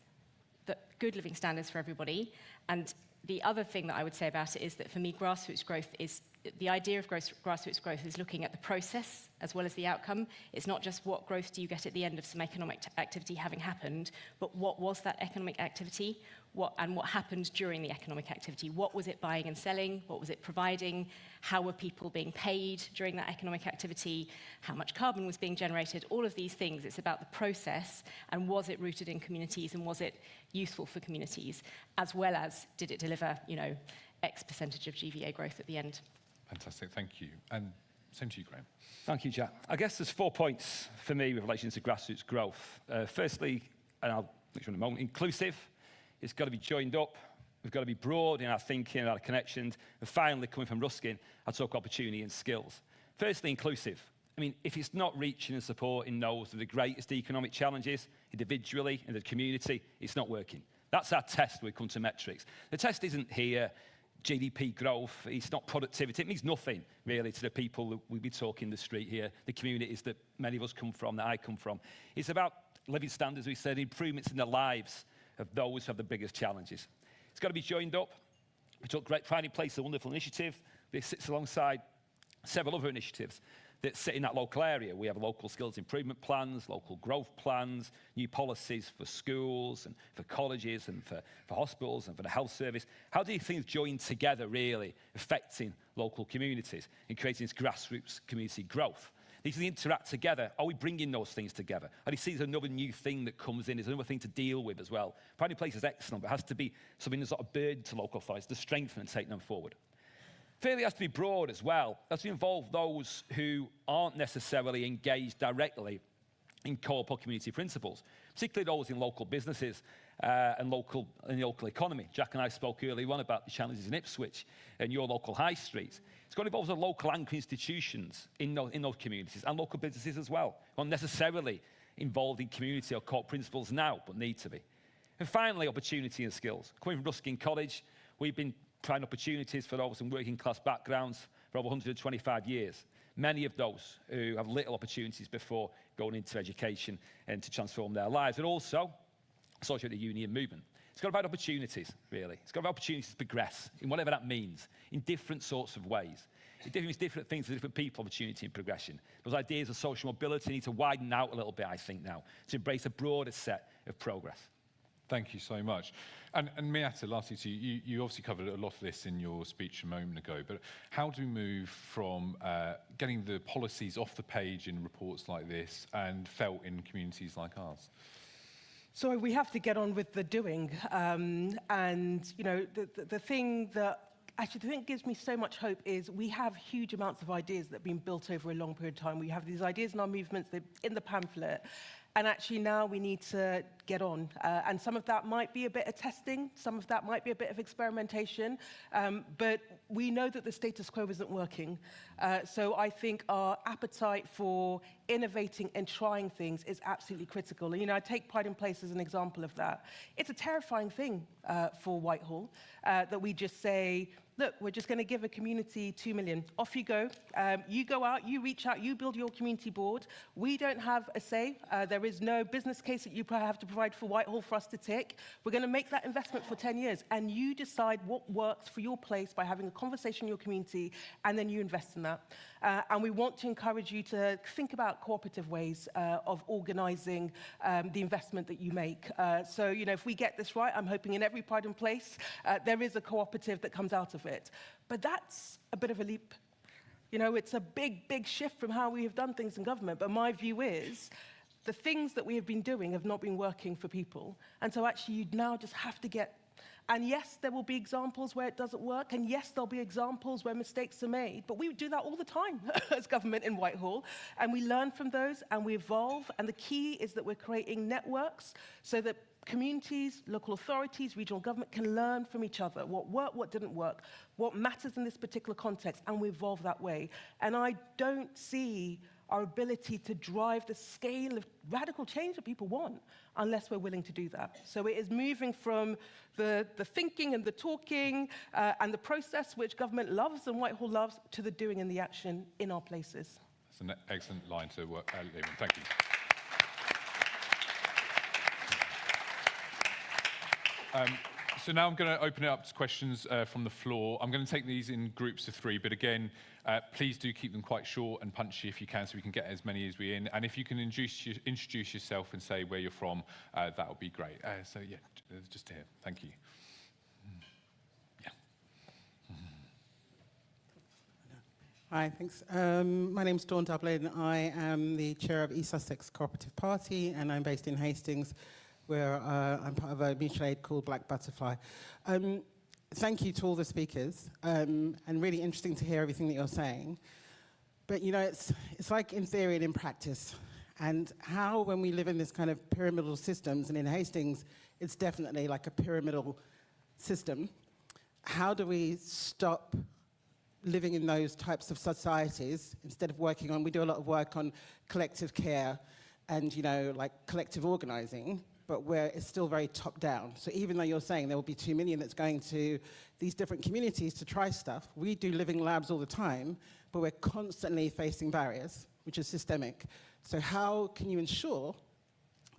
the good living standards for everybody. And the other thing that I would say about it is that for me, grassroots growth is, the idea of grassroots growth is looking at the process as well as the outcome. It's not just what growth do you get at the end of some economic activity having happened, but what was that economic activity? What happened during the economic activity? What was it buying and selling? What was it providing? How were people being paid during that economic activity? How much carbon was being generated? All of these things, it's about the process, and was it rooted in communities, and was it useful for communities, as well as did it deliver, X percentage of GVA growth at the end. Fantastic, thank you. And same to you, Graham. Thank you, Jack. I guess there's 4 points for me with relation to grassroots growth. Firstly, and I'll make sure in a moment, inclusive. It's got to be joined up. We've got to be broad in our thinking, our connections. And finally, coming from Ruskin, I talk opportunity and skills. Firstly, inclusive. I mean, if it's not reaching and supporting those with the greatest economic challenges, individually, in the community, it's not working. That's our test when we come to metrics. The test isn't here, GDP growth, it's not productivity. It means nothing, really, to the people that we be talking the street here, the communities that many of us come from, that I come from. It's about living standards, we said, improvements in the lives of those who have the biggest challenges. It's got to be joined up. We took Great Pride in Place, a wonderful initiative. It sits alongside several other initiatives that sit in that local area. We have local skills improvement plans, local growth plans, new policies for schools and for colleges and for hospitals and for the health service. How do these things join together, really, affecting local communities and creating this grassroots community growth? These things interact together. Are we bringing those things together? And you see there's another new thing that comes in. There's another thing to deal with as well. Pride in Place is excellent, but it has to be something that's not a burden to local authorities, to strengthen and take them forward. Thirdly, it has to be broad as well. It has to involve those who aren't necessarily engaged directly in co-op or community principles, particularly those in local businesses and in the local economy. Jack and I spoke earlier on about the challenges in Ipswich and your local high street. It's got to involve the local anchor institutions in those communities and local businesses as well, not necessarily involved in community or co-op principles now, but need to be. And finally, opportunity and skills. Coming from Ruskin College, we've been providing opportunities for those in working class backgrounds for over 125 years. Many of those who have little opportunities before going into education and to transform their lives, and also associated with the union movement. It's got about opportunities, really. It's got about opportunities to progress in whatever that means, in different sorts of ways. It means different things to different people, opportunity and progression. Those ideas of social mobility need to widen out a little bit, I think, now, to embrace a broader set of progress. Thank you so much. And Miata, lastly to you, you obviously covered a lot of this in your speech a moment ago, but how do we move from getting the policies off the page in reports like this and felt in communities like ours? So we have to get on with the doing. The thing that gives me so much hope is we have huge amounts of ideas that have been built over a long period of time. We have these ideas in our movements, they're in the pamphlet. And actually now we need to get on. And some of that might be a bit of testing, some of that might be a bit of experimentation, but we know that the status quo isn't working. So I think our appetite for innovating and trying things is absolutely critical. And, you know, I take Pride in Place as an example of that. It's a terrifying thing for Whitehall that we just say, look, we're just going to give a community 2 million. Off you go. You go out, you reach out, you build your community board. We don't have a say. There is no business case that you have to provide for Whitehall for us to tick. We're going to make that investment for 10 years. And you decide what works for your place by having a conversation in your community, and then you invest in that. And we want to encourage you to think about cooperative ways of organising the investment that you make. So, you know, if we get this right, I'm hoping in every Pride in Place, there is a cooperative that comes out of it. But that's a bit of a leap. You know, it's a big, big shift from how we have done things in government. But my view is the things that we have been doing have not been working for people. And so actually you now just have to get, and yes, there will be examples where it doesn't work, and yes, there'll be examples where mistakes are made, but we do that all the time as government in Whitehall, and we learn from those and we evolve, and the key is that we're creating networks so that communities, local authorities, regional government can learn from each other, what worked, what didn't work, what matters in this particular context, and we evolve that way. And I don't see our ability to drive the scale of radical change that people want unless we're willing to do that. So it is moving from the thinking and the talking and the process which government loves and Whitehall loves to the doing and the action in our places. That's an excellent line to work out. Thank you. So now I'm going to open it up to questions from the floor. I'm going to take these in groups of 3, but again, please do keep them quite short and punchy if you can, so we can get as many as we in. And if you can introduce yourself and say where you're from, that would be great. So yeah, just here. Thank you. Yeah. Hi, thanks. My name's Dawn Dublin. I am the chair of East Sussex Co-operative Party, and I'm based in Hastings, where I'm part of a mutual aid called Black Butterfly. Thank you to all the speakers, and really interesting to hear everything that you're saying. But, you know, it's like in theory and in practice, and how when we live in this kind of pyramidal systems, and in Hastings, it's definitely like a pyramidal system, how do we stop living in those types of societies instead of working on, we do a lot of work on collective care and, you know, like collective organizing, but where it's still very top down. So even though you're saying there will be 2 million that's going to these different communities to try stuff, we do living labs all the time, but we're constantly facing barriers, which is systemic. So how can you ensure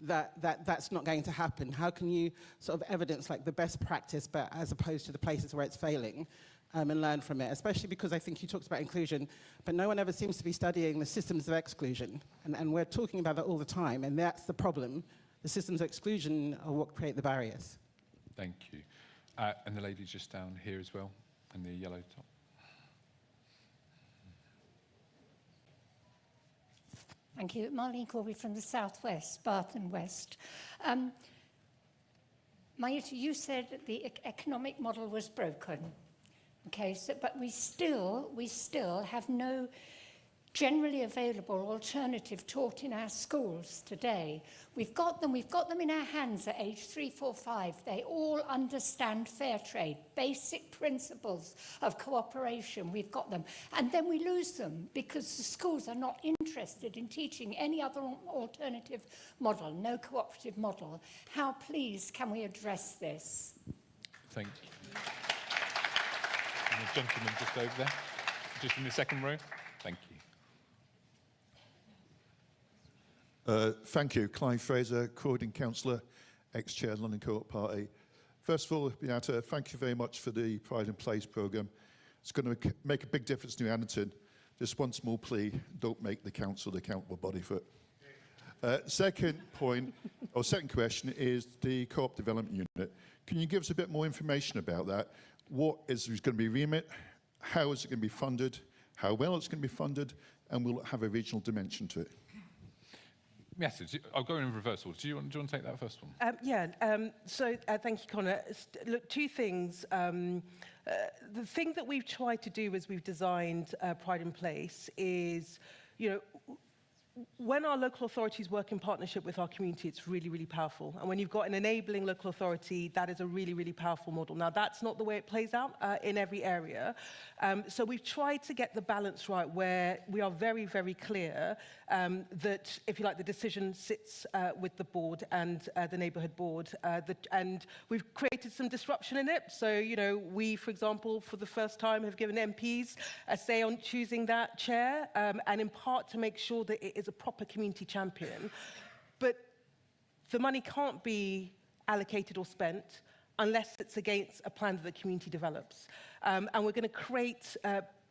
that that's not going to happen? How can you sort of evidence like the best practice, but as opposed to the places where it's failing, and learn from it? Especially because I think you talked about inclusion, but no one ever seems to be studying the systems of exclusion. And we're talking about that all the time, and that's the problem. The systems of exclusion are what create the barriers. Thank you. And the lady just down here as well, in the yellow top. Thank you. Marlene Corby from the Southwest, Bath and West. Mayuta, you said that the economic model was broken. Okay, so, but we still have no generally available alternative taught in our schools today. We've got them in our hands at age 3, 4, 5. They all understand fair trade, basic principles of cooperation. We've got them. And then we lose them because the schools are not interested in teaching any other alternative model, no cooperative model. How, please, can we address this? Thank you. And the gentleman just over there, just in the second row. Thank you. Thank you. Clive Fraser, Croydon Councillor, ex-chair London Co-op Party. First of all, Beata, thank you very much for the Pride in Place programme. It's going to make a big difference to New Annington. Just one small plea, don't make the council the accountable body for it. Second question is the Co-op Development Unit. Can you give us a bit more information about that? What is going to be remit? How is it going to be funded? How well it's going to be funded? And will it have a regional dimension to it? Yes, I'll go in reversal. Do you want to take that first one? Thank you, Connor. Look, 2 things. The thing that we've tried to do as we've designed Pride in Place is, you know, when our local authorities work in partnership with our community, it's really, really powerful. And when you've got an enabling local authority, that is a really, really powerful model. Now, that's not the way it plays out in every area. So we've tried to get the balance right where we are very, very clear that, if you like, the decision sits with the board and the neighbourhood board. And we've created some disruption in it. So, you know, we, for example, for the first time have given MPs a say on choosing that chair, and in part to make sure that it is a proper community champion. But the money can't be allocated or spent unless it's against a plan that the community develops. And we're going to create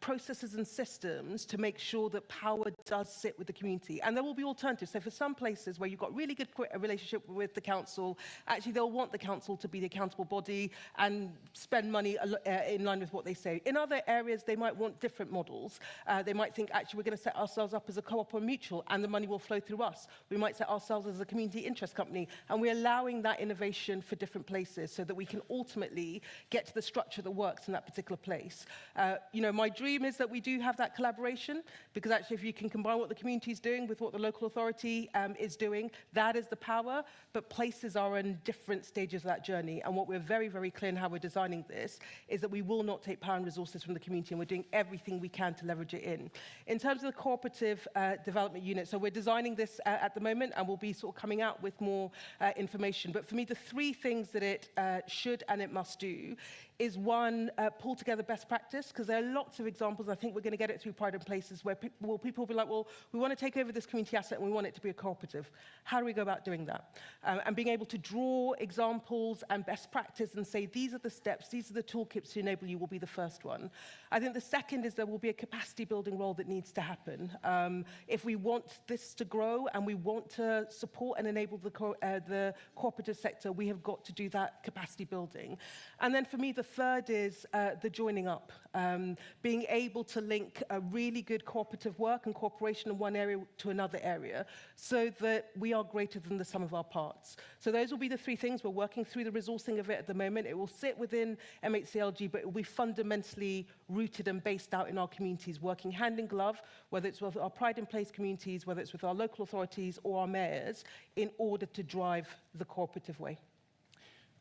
processes and systems to make sure that power does sit with the community. And there will be alternatives. So for some places where you've got really good relationship with the council, actually they'll want the council to be the accountable body and spend money in line with what they say. In other areas, they might want different models. They might think, actually, we're going to set ourselves up as a co-op or mutual, and the money will flow through us. We might set ourselves as a community interest company, and we're allowing that innovation for different places so that we can ultimately get to the structure that works in that particular place. You know, my dream is that we do have that collaboration, because actually if you can combine what the community is doing with what the local authority is doing, that is the power. But places are in different stages of that journey, and what we're very, very clear in how we're designing this is that we will not take power and resources from the community, and we're doing everything we can to leverage it in. In terms of the cooperative development unit, so we're designing this at the moment, and we'll be sort of coming out with more information. But for me, the three things that it should and it must do is, one, pull together best practice, because there are lots of examples. I think we're going to get it through Pride in Places where people will be like, well, we want to take over this community asset and we want it to be a cooperative. How do we go about doing that? And being able to draw examples and best practice and say, these are the steps, these are the toolkits to enable you, will be the first one. I think the second is there will be a capacity building role that needs to happen. If we want this to grow and we want to support and enable the cooperative sector, we have got to do that capacity building. And then for me, the third is the joining up, being able to link a really good cooperative work and cooperation in one area to another area so that we are greater than the sum of our parts. So those will be the three things. We're working through the resourcing of it at the moment. It will sit within MHCLG, but it will be fundamentally rooted and based out in our communities, working hand in glove, whether it's with our Pride in Place communities, whether it's with our local authorities or our mayors, in order to drive the cooperative way.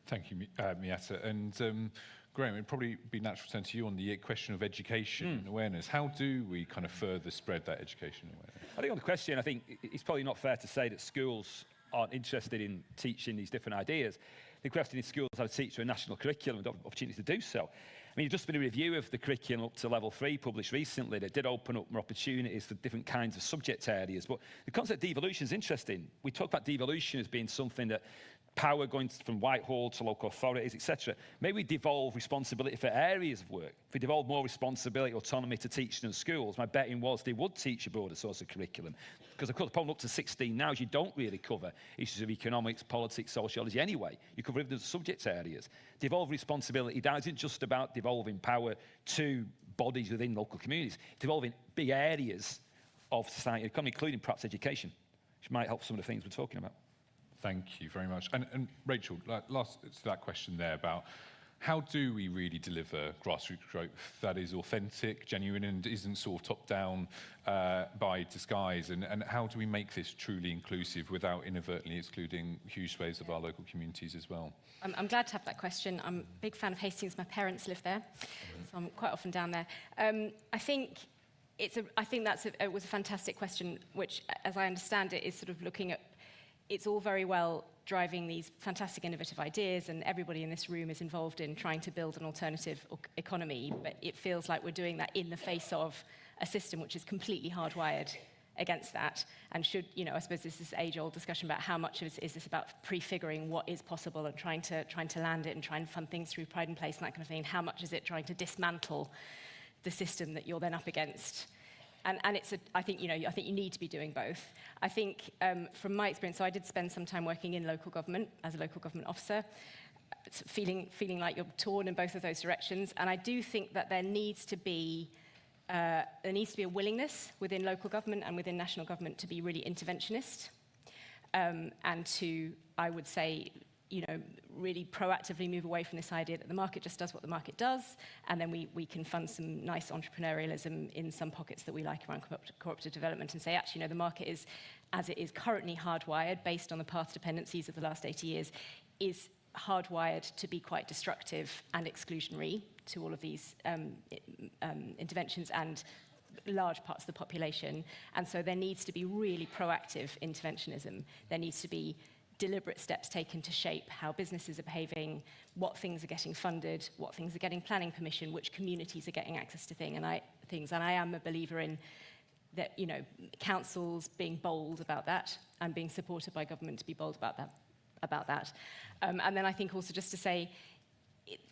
Thank you, Miata. And Graham, it'd probably be natural to turn to you on the question of education and awareness. How do we kind of further spread that education awareness? I think on the question, I think it's probably not fair to say that schools aren't interested in teaching these different ideas. The question is, schools have to teach a national curriculum and opportunity to do so. I mean, there's just been a review of the curriculum up to level 3 published recently that did open up more opportunities for different kinds of subject areas. But the concept of devolution is interesting. We talk about devolution as being something that power going from Whitehall to local authorities, etc. Maybe we devolve responsibility for areas of work. If we devolve more responsibility, autonomy to teaching in schools, my betting was they would teach a broader source of curriculum. Because of course, the problem up to 16 now is you don't really cover issues of economics, politics, sociology anyway. You cover the subject areas. Devolve responsibility down isn't just about devolving power to bodies within local communities. It's devolving big areas of society, including perhaps education, which might help some of the things we're talking about. Thank you very much. And Rachel, last to that question there about how do we really deliver grassroots growth that is authentic, genuine, and isn't sort of top-down by disguise? And how do we make this truly inclusive without inadvertently excluding huge swathes of our local communities as well? I'm glad to have that question. I'm a big fan of Hastings. My parents live there, so I'm quite often down there. I think it was a fantastic question, which, as I understand it, is sort of looking at, it's all very well driving these fantastic innovative ideas, and everybody in this room is involved in trying to build an alternative economy, but it feels like we're doing that in the face of a system which is completely hardwired against that. And should, you know, I suppose this is age-old discussion about how much is this about prefiguring what is possible and trying to land it and try and fund things through Pride in Place and that kind of thing. How much is it trying to dismantle the system that you're then up against? And it's I think you need to be doing both. I think from my experience, so I did spend some time working in local government as a local government officer, feeling like you're torn in both of those directions. And I do think that there needs to be a willingness within local government and within national government to be really interventionist, and to, I would say, really proactively move away from this idea that the market just does what the market does, and then we can fund some nice entrepreneurialism in some pockets that we like around cooperative development, and say, actually, the market is, as it is currently hardwired, based on the path dependencies of the last 80 years, is hardwired to be quite destructive and exclusionary to all of these interventions and large parts of the population. And so there needs to be really proactive interventionism. There needs to be deliberate steps taken to shape how businesses are behaving, what things are getting funded, what things are getting planning permission, which communities are getting access to things. And I am a believer in that, councils being bold about that and being supported by government to be bold about that. And then I think also just to say,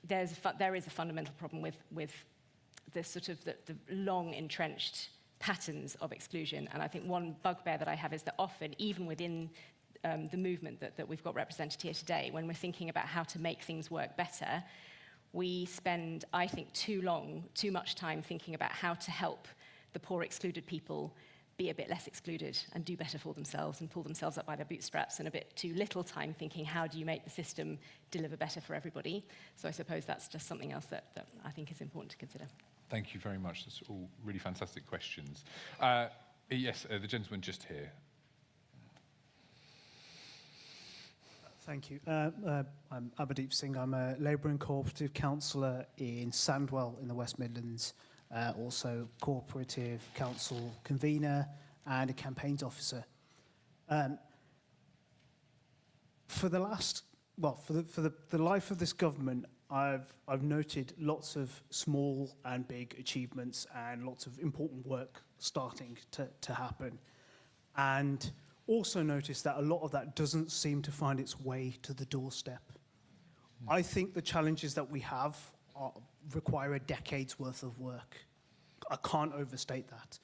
there is a fundamental problem with the sort of the long entrenched patterns of exclusion. And I think one bugbear that I have is that often, even within the movement that we've got represented here today, when we're thinking about how to make things work better, we spend, I think, too much time thinking about how to help the poor excluded people be a bit less excluded and do better for themselves and pull themselves up by their bootstraps, and a bit too little time thinking, how do you make the system deliver better for everybody? So I suppose that's just something else that I think is important to consider. Thank you very much. That's all really fantastic questions. Yes, the gentleman just here. Thank you. I'm Abadeep Singh. I'm a Labour and Cooperative Councillor in Sandwell in the West Midlands, also Cooperative Council Convener and a Campaigns Officer. For the life of this government, I've noted lots of small and big achievements and lots of important work starting to happen. And also noticed that a lot of that doesn't seem to find its way to the doorstep. I think the challenges that we have require a decade's worth of work. I can't overstate that.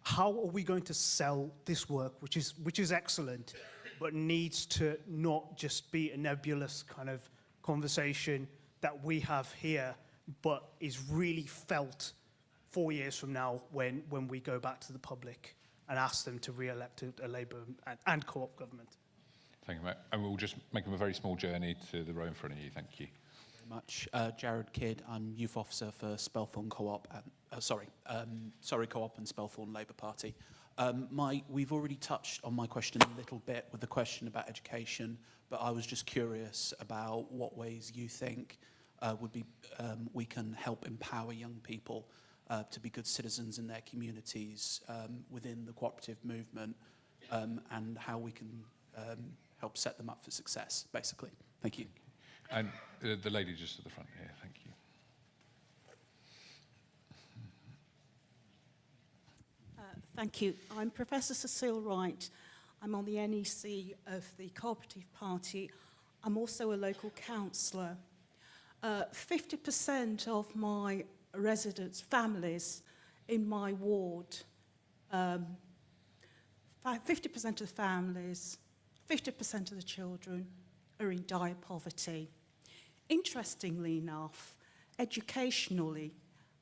How are we going to sell this work, which is excellent, but needs to not just be a nebulous kind of conversation that we have here, but is really felt 4 years from now when we go back to the public and ask them to re-elect a Labour and co-op government. Thank you, Matt. And we'll just make them a very small journey to the row in front of you. Thank you. Very much. Jared Kidd, I'm Youth Officer for Spelthorne Co-op, Surrey Co-op and Spelthorne Labour Party. We've already touched on my question a little bit with the question about education, but I was just curious about what ways you think we can help empower young people to be good citizens in their communities within the cooperative movement, and how we can help set them up for success, basically. Thank you. And the lady just at the front here, thank you. Thank you. I'm Professor Cecile Wright. I'm on the NEC of the Cooperative Party. I'm also a local councillor. 50% of my residents, families in my ward, 50% of the families, 50% of the children are in dire poverty. Interestingly enough, educationally,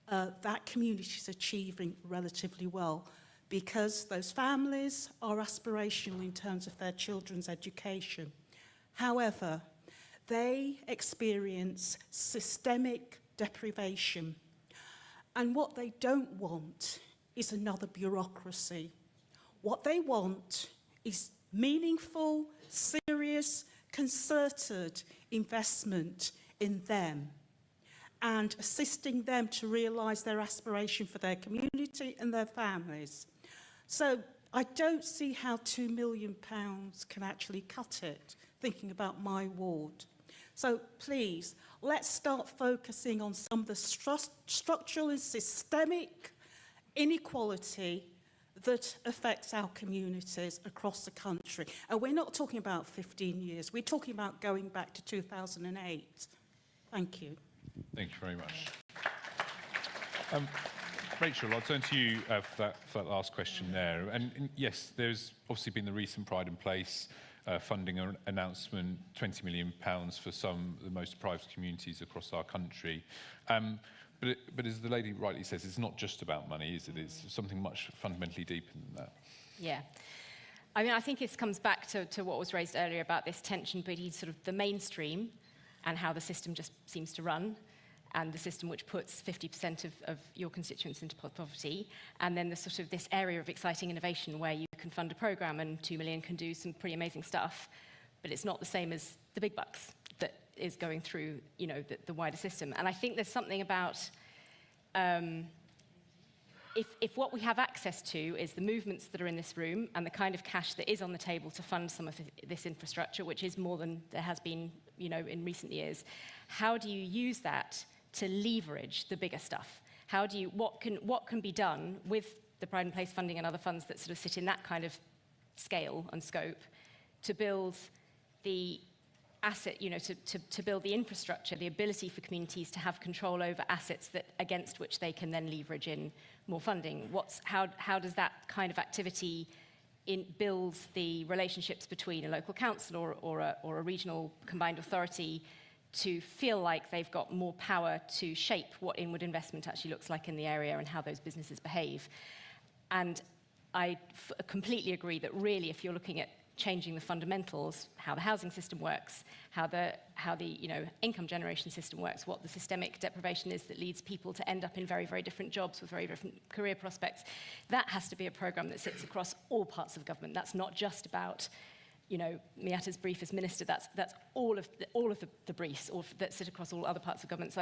that community is achieving relatively well because those families are aspirational in terms of their children's education. However, they experience systemic deprivation. And what they don't want is another bureaucracy. What they want is meaningful, serious, concerted investment in them and assisting them to realise their aspiration for their community and their families. So I don't see how £2 million can actually cut it, thinking about my ward. So please, let's start focusing on some of the structural and systemic inequality that affects our communities across the country. And we're not talking about 15 years, we're talking about going back to 2008. Thank you. Thank you very much. Rachel, I'll turn to you for that last question there. And yes, there's obviously been the recent Pride in Place funding announcement, £20 million for some of the most deprived communities across our country. But as the lady rightly says, it's not just about money, is it? It's something much fundamentally deeper than that. Yeah. I mean, I think this comes back to what was raised earlier about this tension between sort of the mainstream and how the system just seems to run, and the system which puts 50% of your constituents into poverty, and then the sort of this area of exciting innovation where you can fund a program and 2 million can do some pretty amazing stuff, but it's not the same as the big bucks that is going through, you know, the wider system. And I think there's something about if what we have access to is the movements that are in this room and the kind of cash that is on the table to fund some of this infrastructure, which is more than there has been, you know, in recent years, how do you use that to leverage the bigger stuff? How do you, what can be done with the Pride and Place funding and other funds that sort of sit in that kind of scale and scope to build the asset, you know, to build the infrastructure, the ability for communities to have control over assets that against which they can then leverage in more funding? How does that kind of activity builds the relationships between a local council or a regional combined authority to feel like they've got more power to shape what inward investment actually looks like in the area and how those businesses behave? And I completely agree that really, if you're looking at changing the fundamentals, how the housing system works, how the you know, income generation system works, what the systemic deprivation is that leads people to end up in very, very different jobs with very different career prospects, that has to be a program that sits across all parts of government. That's not just about, you know, Miata's brief as minister. That's all of the briefs that sit across all other parts of government. So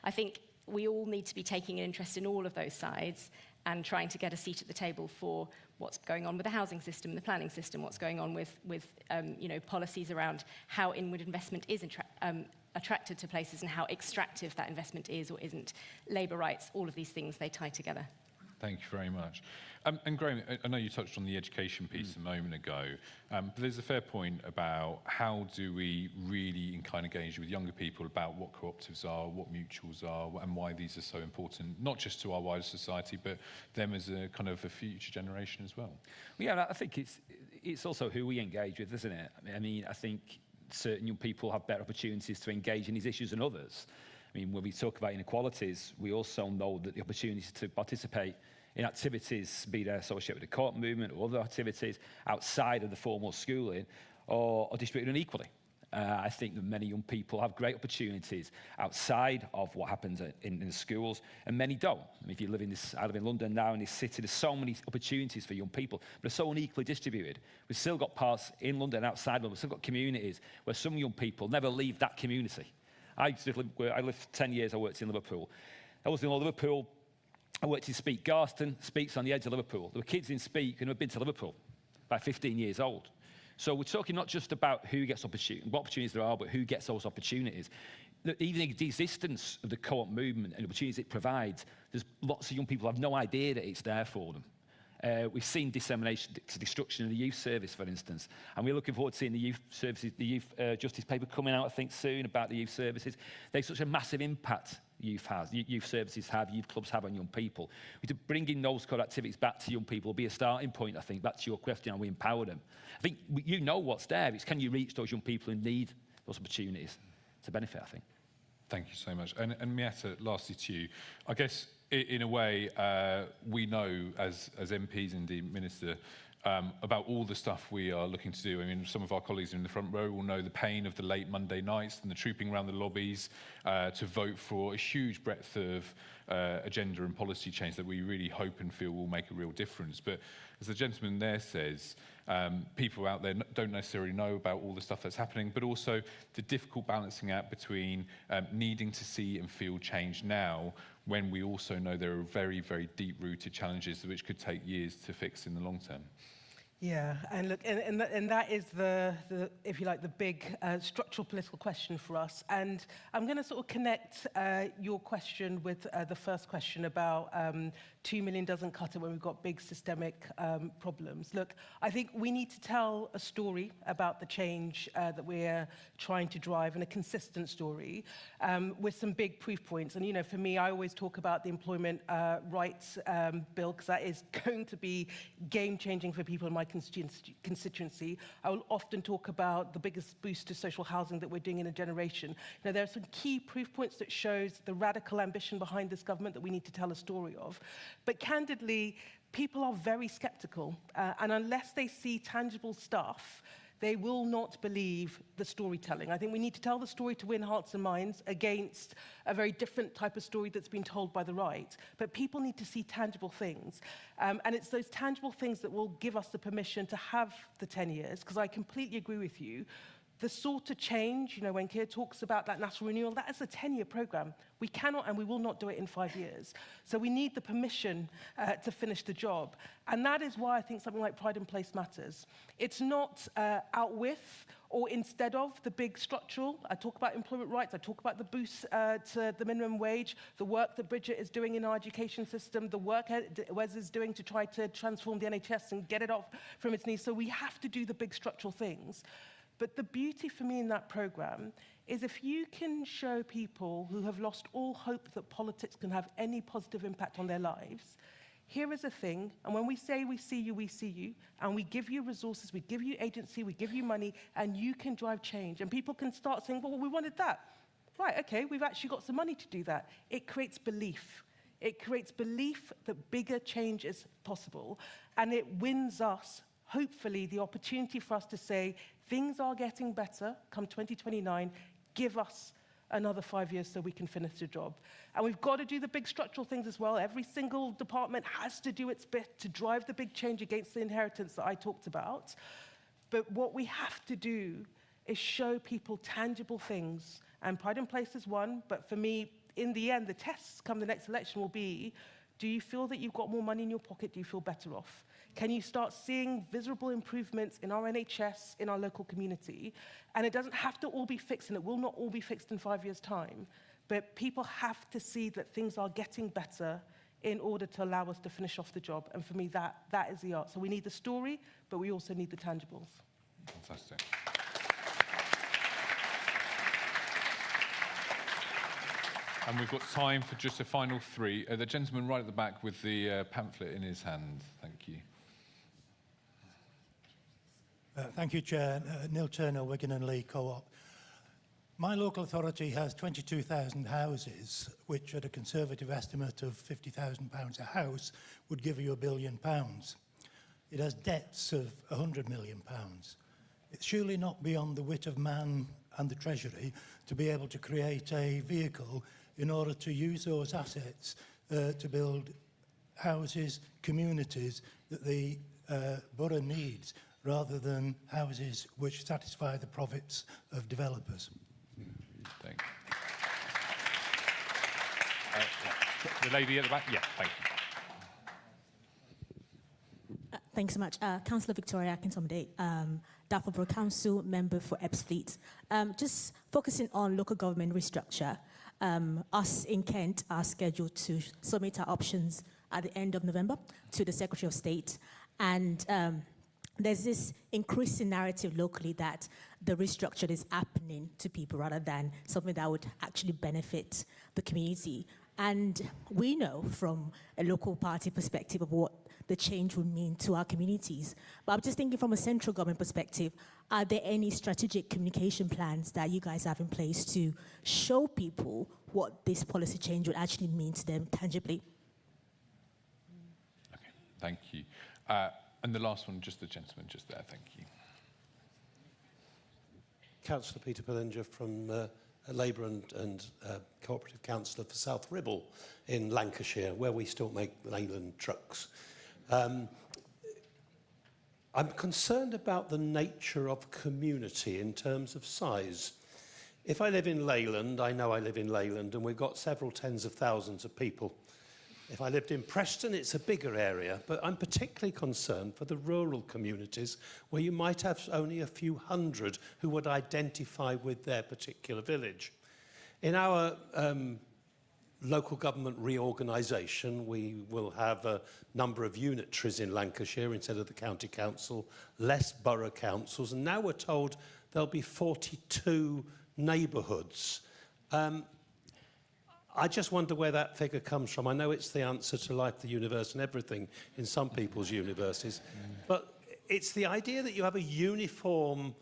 I think we all need to be taking an interest in all of those sides and trying to get a seat at the table for what's going on with the housing system, the planning system, what's going on with you know, policies around how inward investment is attracted to places and how extractive that investment is or isn't. Labour rights, all of these things, they tie together. Thank you very much. And Graham, I know you touched on the education piece a moment ago, but there's a fair point about how do we really kind of engage with younger people about what cooperatives are, what mutuals are, and why these are so important, not just to our wider society, but them as a kind of a future generation as well. Well, yeah, I think it's also who we engage with, isn't it? I mean, I think certain young people have better opportunities to engage in these issues than others. I mean, when we talk about inequalities, we also know that the opportunity to participate in activities, be they associated with the co-op movement or other activities outside of the formal schooling, are distributed unequally. I think that many young people have great opportunities outside of what happens in the schools, and many don't. I mean, if you live in this, I live in London now, in this city, there's so many opportunities for young people, but they're so unequally distributed. We've still got parts in London and outside London, we've still got communities where some young people never leave that community. I lived 10 years, I worked in Liverpool. I was in Liverpool, I worked in Speak. Garston, Speak's on the edge of Liverpool. There were kids in Speak who had been to Liverpool, about 15 years old. So we're talking not just about who gets what opportunities there are, but who gets those opportunities. Even the existence of the co-op movement and the opportunities it provides, there's lots of young people who have no idea that it's there for them. We've seen dissemination to destruction of the youth service, for instance, and we're looking forward to seeing the youth services, the youth justice paper coming out, I think, soon about the youth services. They've such a massive impact youth services have, youth clubs have on young people. Bringing those kind of activities back to young people will be a starting point, I think. Back to your question, how we empower them. I think you know what's there. It's can you reach those young people who need those opportunities to benefit, I think. Thank you so much. And Miata, lastly to you, I guess in a way, we know as MPs, indeed Minister, about all the stuff we are looking to do. I mean, some of our colleagues in the front row will know the pain of the late Monday nights and the trooping around the lobbies to vote for a huge breadth of agenda and policy change that we really hope and feel will make a real difference. But as the gentleman there says, people out there don't necessarily know about all the stuff that's happening, but also the difficult balancing act between needing to see and feel change now, when we also know there are very, very deep-rooted challenges which could take years to fix in the long term. Yeah, and look, and that is the if you like, the big structural political question for us. And I'm going to sort of connect your question with the first question about 2 million doesn't cut it when we've got big systemic problems. Look, I think we need to tell a story about the change that we're trying to drive, and a consistent story with some big proof points. And, you know, for me, I always talk about the employment rights bill, because that is going to be game-changing for people in my constituency. I will often talk about the biggest boost to social housing that we're doing in a generation. Now, there are some key proof points that shows the radical ambition behind this government that we need to tell a story of. But candidly, people are very skeptical, and unless they see tangible stuff, they will not believe the storytelling. I think we need to tell the story to win hearts and minds against a very different type of story that's been told by the right. But people need to see tangible things. And it's those tangible things that will give us the permission to have the 10 years, because I completely agree with you. The sort of change, you know, when Keir talks about that national renewal, that is a 10-year program. We cannot and we will not do it in 5 years. So we need the permission to finish the job. And that is why I think something like Pride in Place matters. It's not out with or instead of the big structural. I talk about employment rights, I talk about the boost to the minimum wage, the work that Bridget is doing in our education system, the work Wes is doing to try to transform the NHS and get it off from its knees. So we have to do the big structural things. But the beauty for me in that program is if you can show people who have lost all hope that politics can have any positive impact on their lives, here is a thing, and when we say we see you, and we give you resources, we give you agency, we give you money, and you can drive change. And people can start saying, well, we wanted that. Right, okay, we've actually got some money to do that. It creates belief. It creates belief that bigger change is possible, and it wins us, hopefully, the opportunity for us to say, things are getting better come 2029, give us another 5 years so we can finish the job. And we've got to do the big structural things as well. Every single department has to do its bit to drive the big change against the inheritance that I talked about. But what we have to do is show people tangible things. And Pride in Place is one, but for me, in the end, the tests come the next election will be, do you feel that you've got more money in your pocket? Do you feel better off? Can you start seeing visible improvements in our NHS, in our local community? And it doesn't have to all be fixed, and it will not all be fixed in 5 years' time. But people have to see that things are getting better in order to allow us to finish off the job. And for me, that is the art. So we need the story, but we also need the tangibles. Fantastic. And we've got time for just a final three. The gentleman right at the back with the pamphlet in his hand. Thank you. Thank you, Chair. Neil Turner, Wigan and Lee Co-op. My local authority has 22,000 houses, which at a conservative estimate of £50,000 a house would give you £1 billion. It has debts of £100 million. It's surely not beyond the wit of man and the Treasury to be able to create a vehicle in order to use those assets to build houses, communities that the borough needs, rather than houses which satisfy the profits of developers. Thank you. The lady at the back? Yeah, thank you. Thanks so much. Councillor Victoria Akintomide, Dartford Council member for Ebbsfleet. Just focusing on local government restructure, us in Kent are scheduled to submit our options at the end of November to the Secretary of State. And there's this increasing narrative locally that the restructure is happening to people rather than something that would actually benefit the community. And we know from a local party perspective of what the change would mean to our communities. But I'm just thinking from a central government perspective, are there any strategic communication plans that you guys have in place to show people what this policy change would actually mean to them tangibly? Okay, thank you. And the last one, just the gentleman just there, thank you. Councillor Peter Pillinger from Labour and Co-operative Councillor for South Ribble in Lancashire, where we still make Leyland trucks. I'm concerned about the nature of community in terms of size. If I live in Leyland, I know I live in Leyland, and we've got several tens of thousands of people. If I lived in Preston, it's a bigger area, but I'm particularly concerned for the rural communities where you might have only a few hundred who would identify with their particular village. In our local government reorganisation, we will have a number of unitaries in Lancashire instead of the county council, less borough councils, and now we're told there'll be 42 neighbourhoods. I just wonder where that figure comes from. I know it's the answer to life, the universe, and everything in some people's universes, but it's the idea that you have a uniform,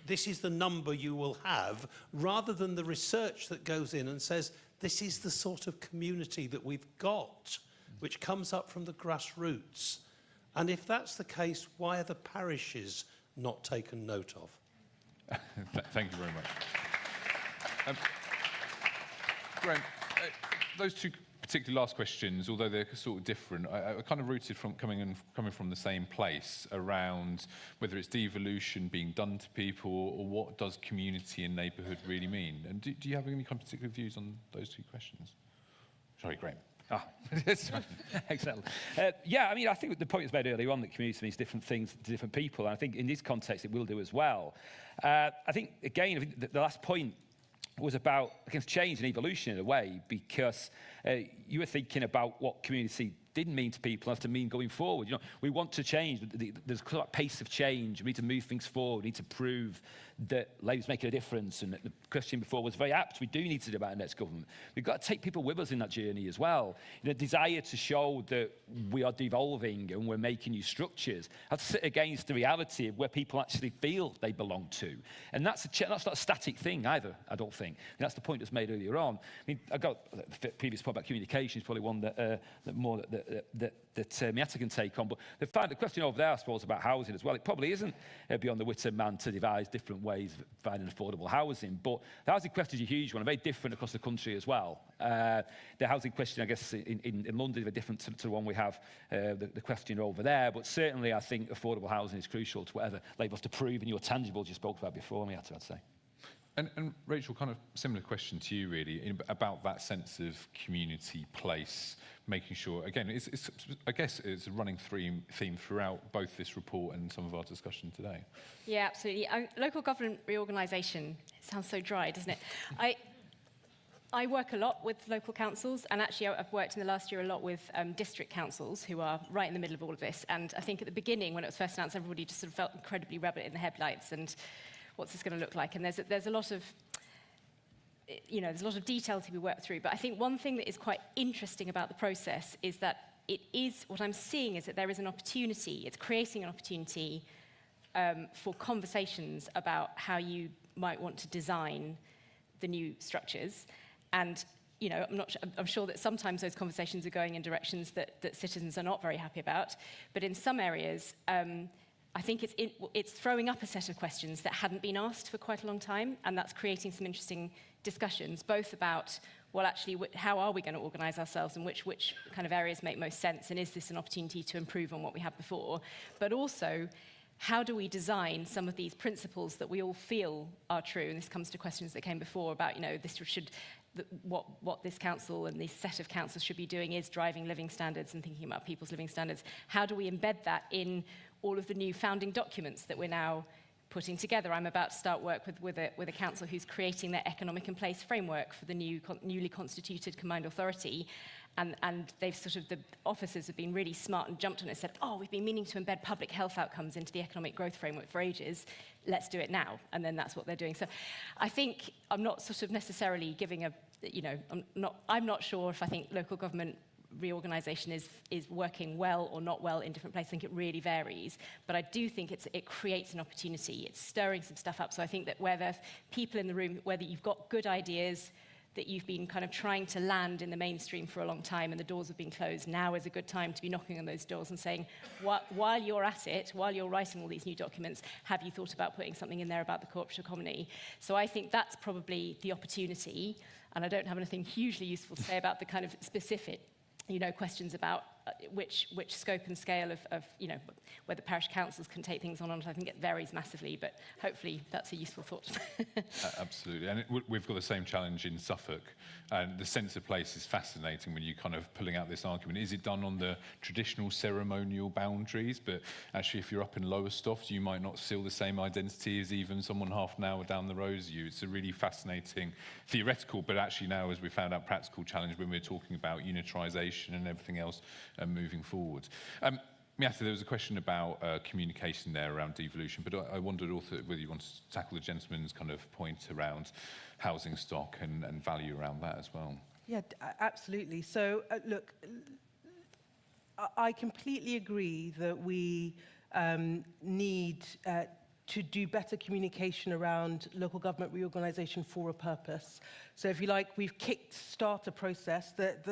this is the number you will have, rather than the research that goes in and says, this is the sort of community that we've got. which comes up from the grassroots? And if that's the case, why are the parishes not taken note of? Thank you very much. Graham, those two particular last questions, although they're sort of different, are kind of rooted from coming from the same place around whether it's devolution being done to people or what does community and neighbourhood really mean. And do you have any kind of particular views on those two questions? Sorry, Graham. Excellent. Yeah, I mean, I think the point was made earlier on that community means different things to different people, and I think in this context it will do as well. I think, again, the last point was about against change and evolution in a way, because you were thinking about what community didn't mean to people have to mean going forward. You know, we want to change. There's a pace of change. We need to move things forward. We need to prove that Labour's making a difference. And the question before was very apt. We do need to do about our next government. We've got to take people with us in that journey as well. You know, desire to show that we are devolving and we're making new structures has to sit against the reality of where people actually feel they belong to. And that's not a static thing either, I don't think. And that's the point that's made earlier on. I mean, I got the previous point about communication is probably one that Miata can take on. But the question over there, I suppose, about housing as well, it probably isn't beyond the wit of man to devise different ways of finding affordable housing. But the housing question is a huge one, and very different across the country as well. The housing question, I guess, in London is very different to the one we have, the question over there. But certainly, I think affordable housing is crucial to whatever Labour has to prove, and your tangibles you spoke about before, Miata, I'd say. And Rachel, kind of similar question to you, really, about that sense of community, place, making sure, again, I guess it's a running theme throughout both this report and some of our discussion today. Yeah, absolutely. Local government reorganisation, it sounds so dry, doesn't it? I work a lot with local councils, and actually I've worked in the last year a lot with district councils who are right in the middle of all of this. And I think at the beginning, when it was first announced, everybody just sort of felt incredibly rabbit in the headlights and what's this going to look like? And there's a lot of, there's a lot of detail to be worked through. But I think one thing that is quite interesting about the process is that what I'm seeing is that there is an opportunity, it's creating an opportunity for conversations about how you might want to design the new structures. And I'm sure that sometimes those conversations are going in directions that citizens are not very happy about. But in some areas, I think it's throwing up a set of questions that hadn't been asked for quite a long time, and that's creating some interesting discussions, both about, well, actually, how are we going to organise ourselves and which kind of areas make most sense, and is this an opportunity to improve on what we had before? But also, how do we design some of these principles that we all feel are true? And this comes to questions that came before about, what this council and this set of councils should be doing is driving living standards and thinking about people's living standards. How do we embed that in all of the new founding documents that we're now putting together? I'm about to start work with a council who's creating their economic and place framework for the newly constituted combined authority. And they've the officers have been really smart and jumped on it and said, we've been meaning to embed public health outcomes into the economic growth framework for ages. Let's do it now. And then that's what they're doing. So I think I'm not necessarily giving I'm not sure if I think local government reorganisation is working well or not well in different places. I think it really varies. But I do think it creates an opportunity. It's stirring some stuff up. So I think that where there's people in the room, whether you've got good ideas that you've been kind of trying to land in the mainstream for a long time and the doors have been closed, now is a good time to be knocking on those doors and saying, while you're at it, while you're writing all these new documents, have you thought about putting something in there about the cooperative economy? So I think that's probably the opportunity, and I don't have anything hugely useful to say about the kind of specific questions about which scope and scale of whether parish councils can take things on. I think it varies massively, but hopefully that's a useful thought. Absolutely. And we've got the same challenge in Suffolk. And the sense of place is fascinating when you're kind of pulling out this argument. Is it done on the traditional ceremonial boundaries? But actually, if you're up in Lowestoft, you might not feel the same identity as even someone half an hour down the road as you. It's a really fascinating theoretical, but actually now, as we found out, practical challenge when we're talking about unitarisation and everything else moving forward. Miata, there was a question about communication there around devolution, but I wondered also whether you wanted to tackle the gentleman's kind of point around housing stock and value around that as well. Yeah, absolutely. So, look, I completely agree that we need to do better communication around local government reorganisation for a purpose. So if you like, we've kick-start a process that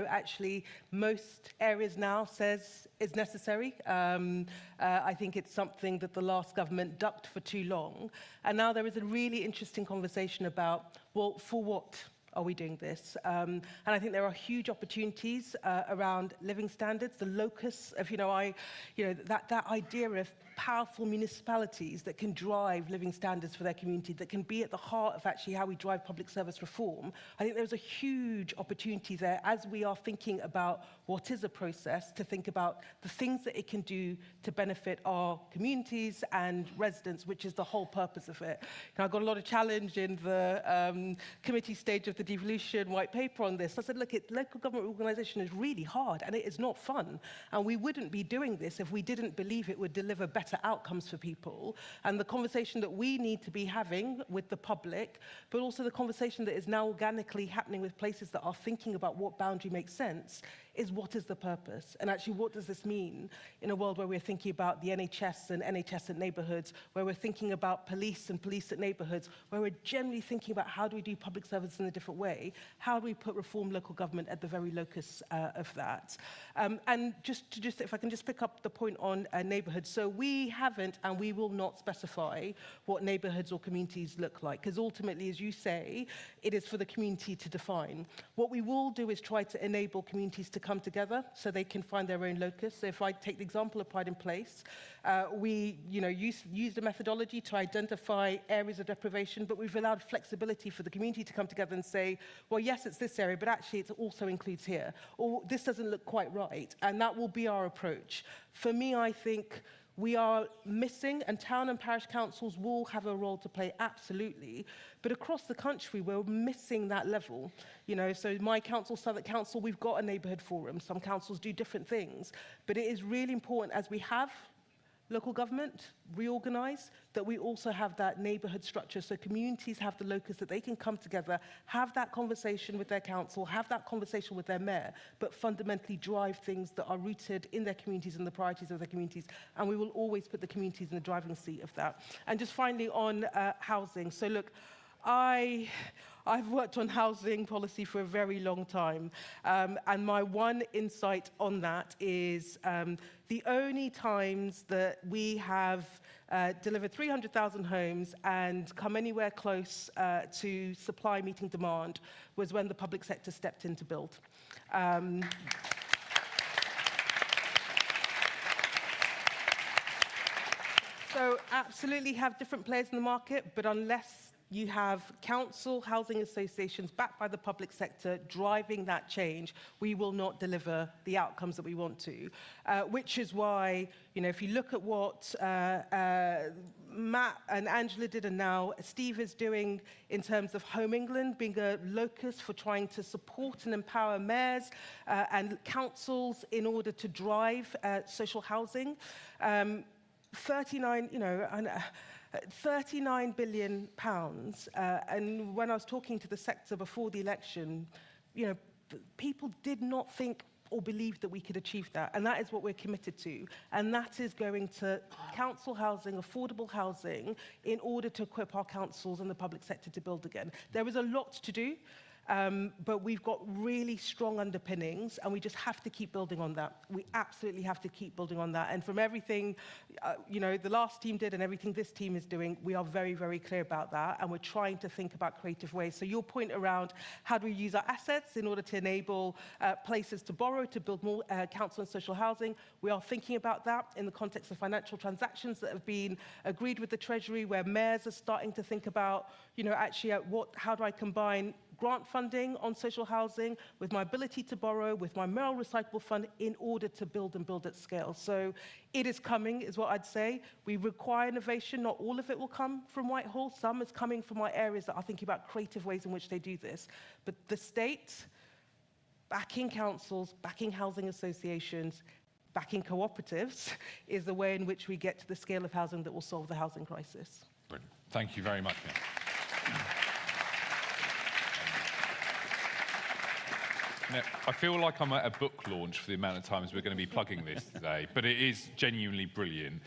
actually most areas now says is necessary. I think it's something that the last government ducked for too long. And now there is a really interesting conversation about, well, for what are we doing this? And I think there are huge opportunities around living standards, the locus of, that idea of powerful municipalities that can drive living standards for their community, that can be at the heart of actually how we drive public service reform. I think there's a huge opportunity there as we are thinking about what is a process, to think about the things that it can do to benefit our communities and residents, which is the whole purpose of it. I got a lot of challenge in the committee stage of the devolution white paper on this. I said, look, local government organisation is really hard and it is not fun. And we wouldn't be doing this if we didn't believe it would deliver better outcomes for people. And the conversation that we need to be having with the public, but also the conversation that is now organically happening with places that are thinking about what boundary makes sense, is what is the purpose? And actually, what does this mean in a world where we're thinking about the NHS and NHS at neighbourhoods, where we're thinking about police and police at neighbourhoods, where we're generally thinking about how do we do public service in a different way? How do we put reform local government at the very locus of that? And just if I can just pick up the point on neighbourhoods. So we haven't and we will not specify what neighbourhoods or communities look like, because ultimately, as you say, it is for the community to define. What we will do is try to enable communities to come together so they can find their own locus. So if I take the example of Pride in Place, we used a methodology to identify areas of deprivation, but we've allowed flexibility for the community to come together and say, well, yes, it's this area, but actually it also includes here. Or this doesn't look quite right. And that will be our approach. For me, I think we are missing, and town and parish councils will have a role to play, absolutely. But across the country, we're missing that level. So my council, Southwark Council, we've got a neighbourhood forum. Some councils do different things. But it is really important, as we have local government reorganise, that we also have that neighbourhood structure so communities have the locus that they can come together, have that conversation with their council, have that conversation with their mayor, but fundamentally drive things that are rooted in their communities and the priorities of their communities. And we will always put the communities in the driving seat of that. And just finally on housing. So look, I've worked on housing policy for a very long time, and my one insight on that is the only times that we have delivered 300,000 homes and come anywhere close to supply meeting demand was when the public sector stepped in to build. So absolutely have different players in the market, but unless you have council, housing associations backed by the public sector driving that change, we will not deliver the outcomes that we want to. Which is why, if you look at what Matt and Angela did and now Steve is doing in terms of Home England being a locus for trying to support and empower mayors and councils in order to drive social housing, 39 billion pounds, and when I was talking to the sector before the election, people did not think or believe that we could achieve that, and that is what we're committed to, and that is going to council housing, affordable housing, in order to equip our councils and the public sector to build again. There is a lot to do. But we've got really strong underpinnings, and we just have to keep building on that. We absolutely have to keep building on that. And from everything, the last team did and everything this team is doing, we are very, very clear about that, and we're trying to think about creative ways. So your point around how do we use our assets in order to enable places to borrow, to build more council and social housing, we are thinking about that in the context of financial transactions that have been agreed with the Treasury, where mayors are starting to think about, actually, how do I combine grant funding on social housing with my ability to borrow, with my mayoral recyclable fund, in order to build and build at scale. So it is coming, is what I'd say. We require innovation. Not all of it will come from Whitehall. Some is coming from our areas that are thinking about creative ways in which they do this. But the state, backing councils, backing housing associations, backing cooperatives, is the way in which we get to the scale of housing that will solve the housing crisis. Brilliant. Thank you very much, Neil. Now, I feel like I'm at a book launch for the amount of times we're going to be plugging this today, but it is genuinely brilliant.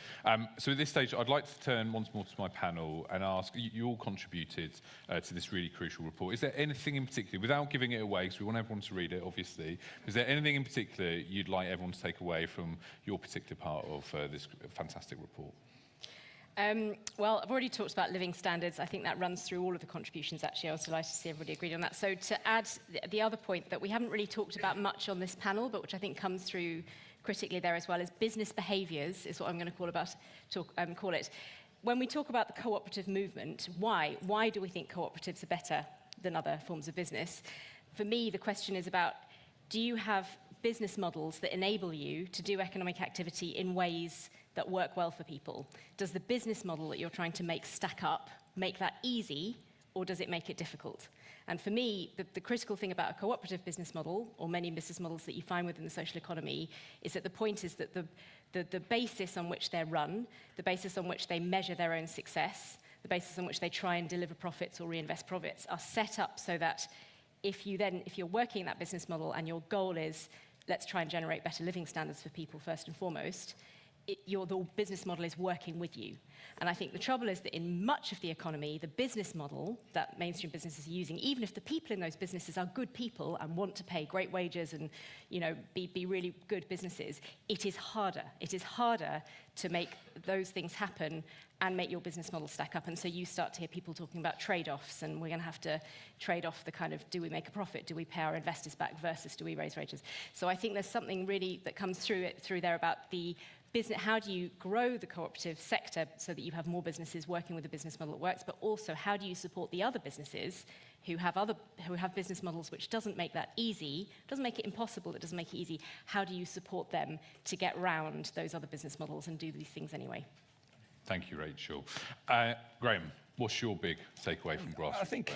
So at this stage, I'd like to turn once more to my panel and ask, you all contributed to this really crucial report. Is there anything in particular, without giving it away, because we want everyone to read it, obviously, is there anything in particular you'd like everyone to take away from your particular part of this fantastic report? Well, I've already talked about living standards. I think that runs through all of the contributions, actually. I was delighted to see everybody agreed on that. So to add the other point that we haven't really talked about much on this panel, but which I think comes through critically there as well, is business behaviours, is what I'm going to call it. When we talk about the cooperative movement, why? Why do we think cooperatives are better than other forms of business? For me, the question is about, do you have business models that enable you to do economic activity in ways that work well for people? Does the business model that you're trying to make stack up, make that easy, or does it make it difficult? And for me, the critical thing about a cooperative business model, or many business models that you find within the social economy, is that the point is that the basis on which they're run, the basis on which they measure their own success, the basis on which they try and deliver profits or reinvest profits, are set up so that if you're working in that business model and your goal is, let's try and generate better living standards for people first and foremost, the business model is working with you. And I think the trouble is that in much of the economy, the business model that mainstream businesses are using, even if the people in those businesses are good people and want to pay great wages and be really good businesses, it is harder. It is harder to make those things happen and make your business model stack up. And so you start to hear people talking about trade-offs, and we're going to have to trade off the kind of, do we make a profit, do we pay our investors back, versus do we raise wages? So I think there's something really that comes through there about the business. How do you grow the cooperative sector so that you have more businesses working with a business model that works, but also how do you support the other businesses who have business models which doesn't make that easy, doesn't make it impossible, it doesn't make it easy. How do you support them to get round those other business models and do these things anyway? Thank you, Rachel. Graham, what's your big takeaway from grassroots? I think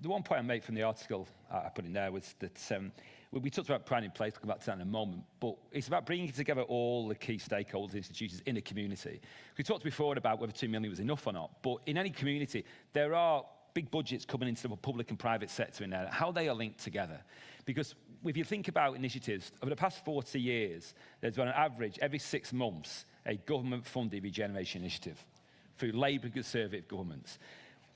the one point I made from the article I put in there was that we talked about pride in place, talking about that in a moment, but it's about bringing together all the key stakeholders, institutions in a community. We talked before about whether 2 million was enough or not, but in any community, there are big budgets coming into the public and private sector in there, how they are linked together. Because if you think about initiatives, over the past 40 years, there's been an average every 6 months, a government-funded regeneration initiative through Labour and Conservative governments.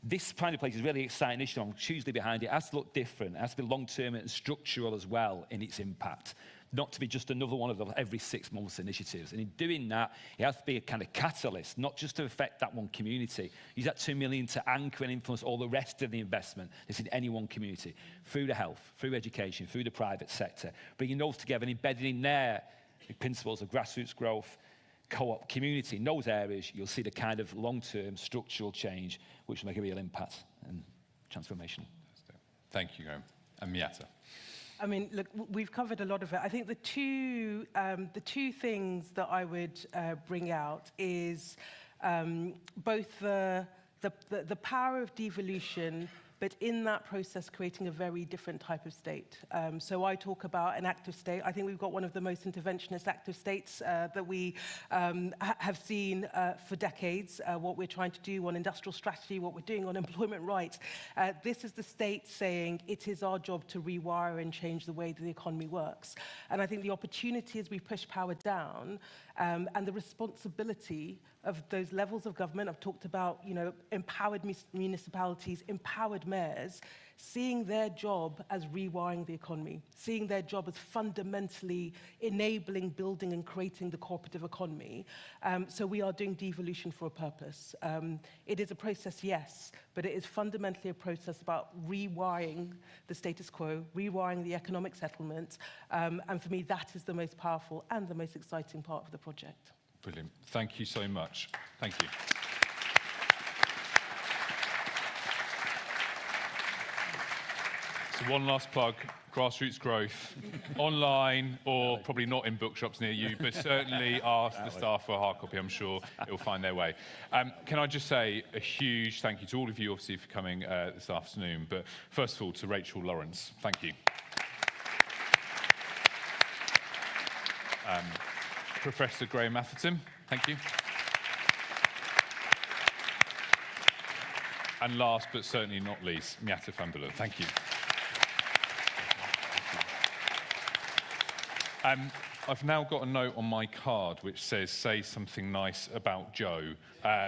This Pride in Place is a really exciting initiative. I'm hugely behind it. It has to look different. It has to be long-term and structural as well in its impact, not to be just another one of the every 6 months initiatives. And in doing that, it has to be a kind of catalyst, not just to affect that one community. Use that 2 million to anchor and influence all the rest of the investment that's in any one community, through the health, through education, through the private sector, bringing those together and embedding in there the principles of grassroots growth, co-op community. In those areas, you'll see the kind of long-term structural change which will make a real impact and transformation. Thank you, Graham. And Miata. I mean, look, we've covered a lot of it. I think the two things that I would bring out is both the power of devolution, but in that process creating a very different type of state. So I talk about an active state. I think we've got one of the most interventionist active states that we have seen for decades. What we're trying to do on industrial strategy, what we're doing on employment rights. This is the state saying it is our job to rewire and change the way that the economy works. And I think the opportunity as we push power down and the responsibility of those levels of government, I've talked about, empowered municipalities, empowered mayors, seeing their job as rewiring the economy, seeing their job as fundamentally enabling, building and creating the cooperative economy. So we are doing devolution for a purpose. It is a process, yes, but it is fundamentally a process about rewiring the status quo, rewiring the economic settlement. And for me, that is the most powerful and the most exciting part of the project. Brilliant. Thank you so much. Thank you. So one last plug, grassroots growth, online or probably not in bookshops near you, but certainly ask the staff for a hard copy. I'm sure it will find their way. Can I just say a huge thank you to all of you, obviously, for coming this afternoon, but first of all, to Rachel Lawrence. Thank you. Professor Graham Atherton, thank you. And last but certainly not least, Miata Fambula, thank you. I've now got a note on my card which says, say something nice about Joe,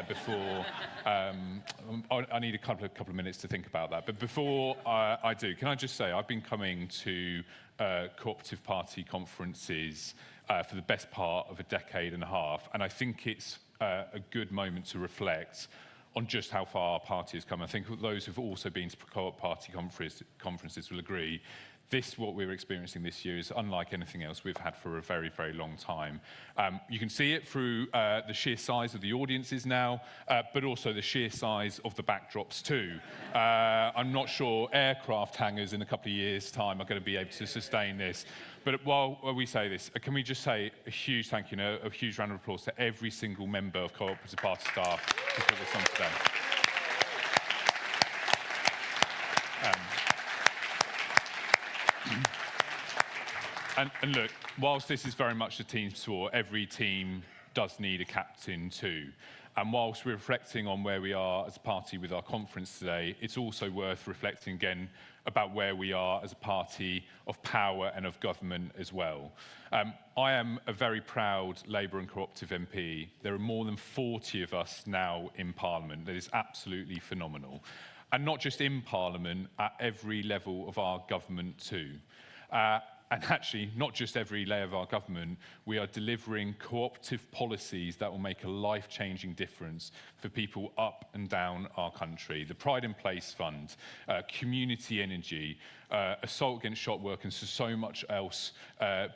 before... I need a couple of minutes to think about that. But before I do, can I just say, I've been coming to Co-operative Party conferences for the best part of a decade and a half, and I think it's a good moment to reflect on just how far our party has come. I think those who've also been to Co-op Party conferences will agree. What we're experiencing this year is unlike anything else we've had for a very, very long time. You can see it through the sheer size of the audiences now, but also the sheer size of the backdrops too. I'm not sure aircraft hangars in a couple of years' time are going to be able to sustain this. But while we say this, can we just say a huge thank you, a huge round of applause to every single member of Co-operative Party staff who put this on today. And look, whilst this is very much a team sport, every team does need a captain too. And whilst we're reflecting on where we are as a party with our conference today, it's also worth reflecting again about where we are as a party of power and of government as well. I am a very proud Labour and Co-operative MP. There are more than 40 of us now in Parliament. That is absolutely phenomenal. And not just in Parliament, at every level of our government too. And actually, not just every layer of our government, we are delivering cooperative policies that will make a life-changing difference for people up and down our country. The Pride in Place Fund, community energy, assault against shop workers, so much else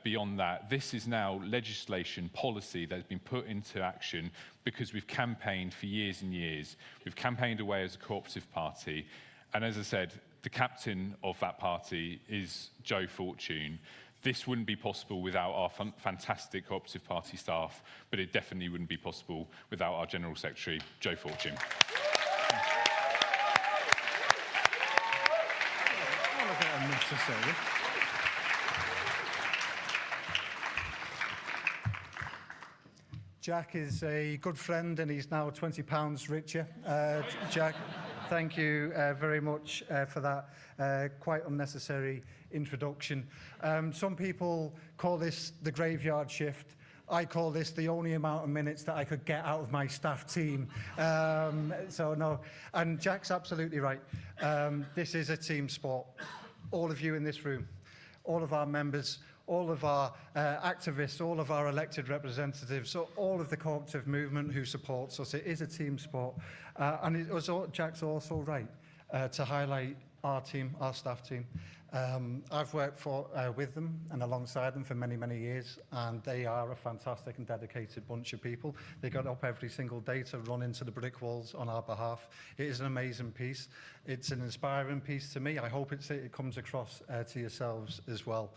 beyond that. This is now legislation, policy that has been put into action because we've campaigned for years and years. We've campaigned away as a cooperative party. And as I said, the captain of that party is Joe Fortune. This wouldn't be possible without our fantastic Co-operative Party staff, but it definitely wouldn't be possible without our General Secretary, Joe Fortune. Jack is a good friend and he's now £20 richer. Jack, thank you very much for that quite unnecessary introduction. Some people call this the graveyard shift. I call this the only amount of minutes that I could get out of my staff team. So no, and Jack's absolutely right. This is a team sport. All of you in this room, all of our members, all of our activists, all of our elected representatives, so all of the cooperative movement who supports us. It is a team sport. And Jack's also right to highlight our team, our staff team. I've worked with them and alongside them for many, many years, and they are a fantastic and dedicated bunch of people. They got up every single day to run into the brick walls on our behalf. It is an amazing piece. It's an inspiring piece to me. I hope it comes across to yourselves as well.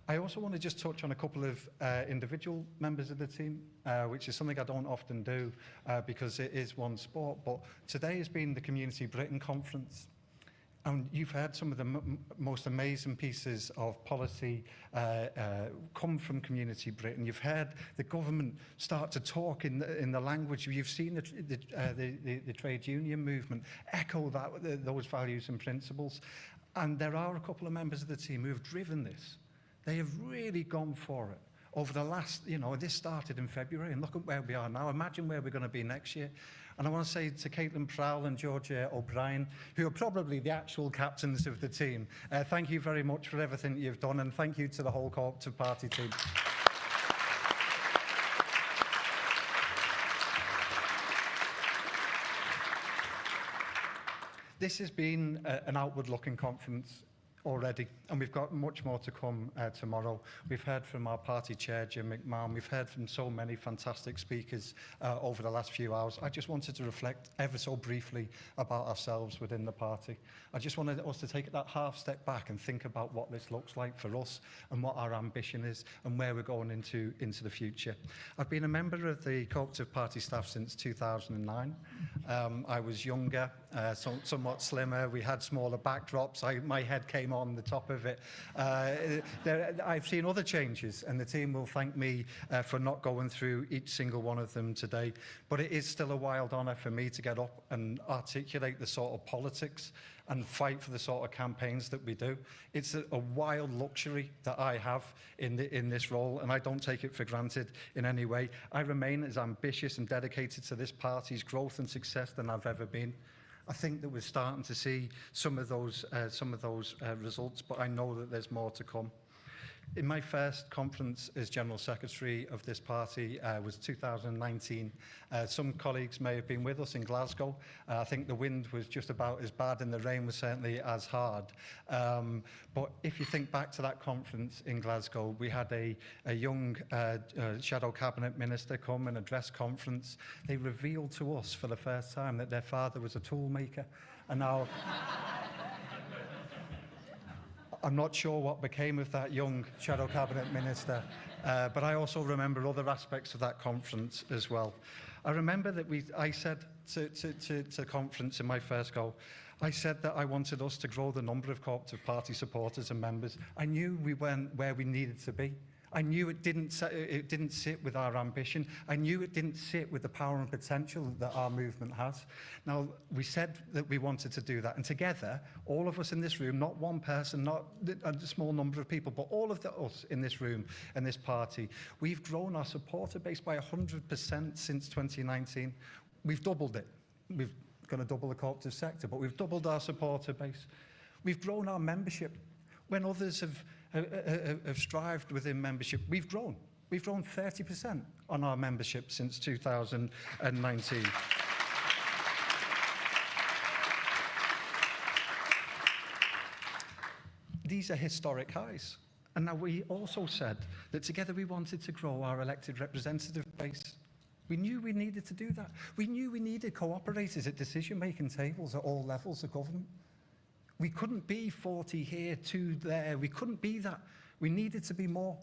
I also want to just touch on a couple of individual members of the team, which is something I don't often do because it is one sport. But today has been the Community Britain Conference. And you've heard some of the most amazing pieces of policy come from Community Britain. You've heard the government start to talk in the language. You've seen the trade union movement echo those values and principles. And there are a couple of members of the team who have driven this. They have really gone for it. Over the last, this started in February, and look at where we are now. Imagine where we're going to be next year. And I want to say to Caitlin Prowell and Georgia O'Brien, who are probably the actual captains of the team, thank you very much for everything you've done, and thank you to the whole Co-operative Party team. This has been an outward-looking conference already, and we've got much more to come tomorrow. We've heard from our party chair, Jim McMahon. We've heard from so many fantastic speakers over the last few hours. I just wanted to reflect ever so briefly about ourselves within the party. I just wanted us to take that half step back and think about what this looks like for us and what our ambition is and where we're going into the future. I've been a member of the Co-operative Party staff since 2009. I was younger, somewhat slimmer. We had smaller backdrops. My head came on the top of it. I've seen other changes, and the team will thank me for not going through each single one of them today. But it is still a wild honour for me to get up and articulate the sort of politics and fight for the sort of campaigns that we do. It's a wild luxury that I have in this role, and I don't take it for granted in any way. I remain as ambitious and dedicated to this party's growth and success than I've ever been. I think that we're starting to see some of those results, but I know that there's more to come. In my first conference as General Secretary of this party was 2019. Some colleagues may have been with us in Glasgow. I think the wind was just about as bad and the rain was certainly as hard. But if you think back to that conference in Glasgow, we had a young shadow cabinet minister come and address conference. They revealed to us for the first time that their father was a tool maker. And now I'm not sure what became of that young shadow cabinet minister, but I also remember other aspects of that conference as well. I remember that I said to conference in my first go, I said that I wanted us to grow the number of Co-operative Party supporters and members. I knew we weren't where we needed to be. I knew it didn't sit with our ambition. I knew it didn't sit with the power and potential that our movement has. Now, we said that we wanted to do that. And together, all of us in this room, not one person, not a small number of people, but all of us in this room and this party, we've grown our supporter base by 100% since 2019. We've doubled it. We're going to double the cooperative sector, but we've doubled our supporter base. We've grown our membership. When others have strived within membership, we've grown. We've grown 30% on our membership since 2019. These are historic highs. And now we also said that together we wanted to grow our elected representative base. We knew we needed to do that. We knew we needed cooperators at decision-making tables at all levels of government. We couldn't be 40 here, 2 there. We couldn't be that. We needed to be more.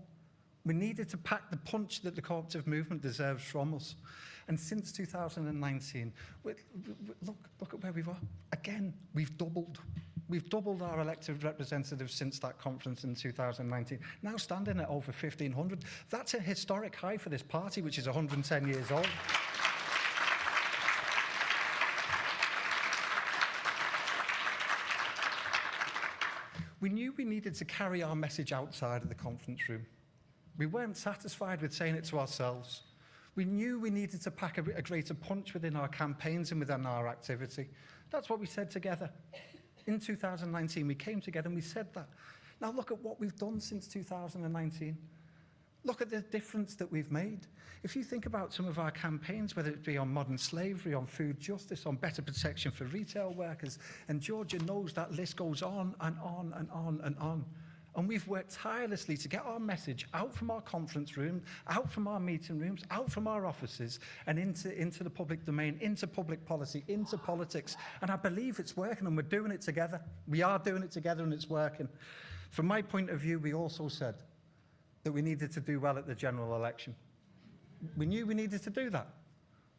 We needed to pack the punch that the cooperative movement deserves from us. And since 2019, look at where we were. Again, we've doubled. We've doubled our elected representatives since that conference in 2019, now standing at over 1,500. That's a historic high for this party, which is 110 years old. We knew we needed to carry our message outside of the conference room. We weren't satisfied with saying it to ourselves. We knew we needed to pack a greater punch within our campaigns and within our activity. That's what we said together. In 2019, we came together and we said that. Now look at what we've done since 2019. Look at the difference that we've made. If you think about some of our campaigns, whether it be on modern slavery, on food justice, on better protection for retail workers, and Georgia knows that list goes on and on and on and on. And we've worked tirelessly to get our message out from our conference room, out from our meeting rooms, out from our offices, and into the public domain, into public policy, into politics. And I believe it's working, and we're doing it together. We are doing it together, and it's working. From my point of view, we also said that we needed to do well at the general election. We knew we needed to do that.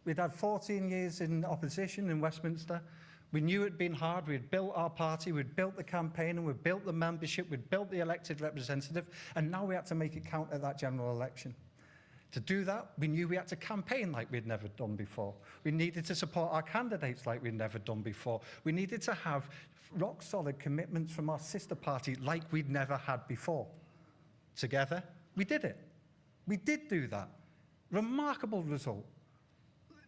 We'd had 14 years in opposition in Westminster. We knew it'd been hard. We'd built our party, we'd built the campaign, and we'd built the membership, we'd built the elected representative, and now we had to make it count at that general election. To do that, we knew we had to campaign like we'd never done before. We needed to support our candidates like we'd never done before. We needed to have rock-solid commitments from our sister party like we'd never had before. Together, we did it. We did do that. Remarkable result.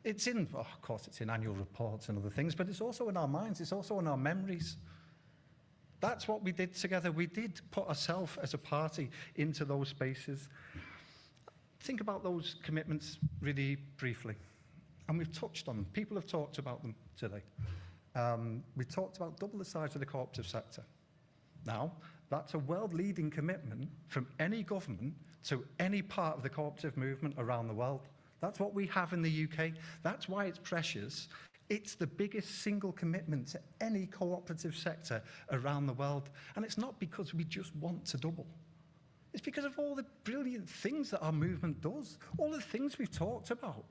It's in, well, of course, it's in annual reports and other things, but it's also in our minds. It's also in our memories. That's what we did together. We did put ourselves as a party into those spaces. Think about those commitments really briefly. And we've touched on them. People have talked about them today. We talked about double the size of the cooperative sector. Now, that's a world-leading commitment from any government to any part of the cooperative movement around the world. That's what we have in the UK. That's why it's precious. It's the biggest single commitment to any cooperative sector around the world. And it's not because we just want to double. It's because of all the brilliant things that our movement does, all the things we've talked about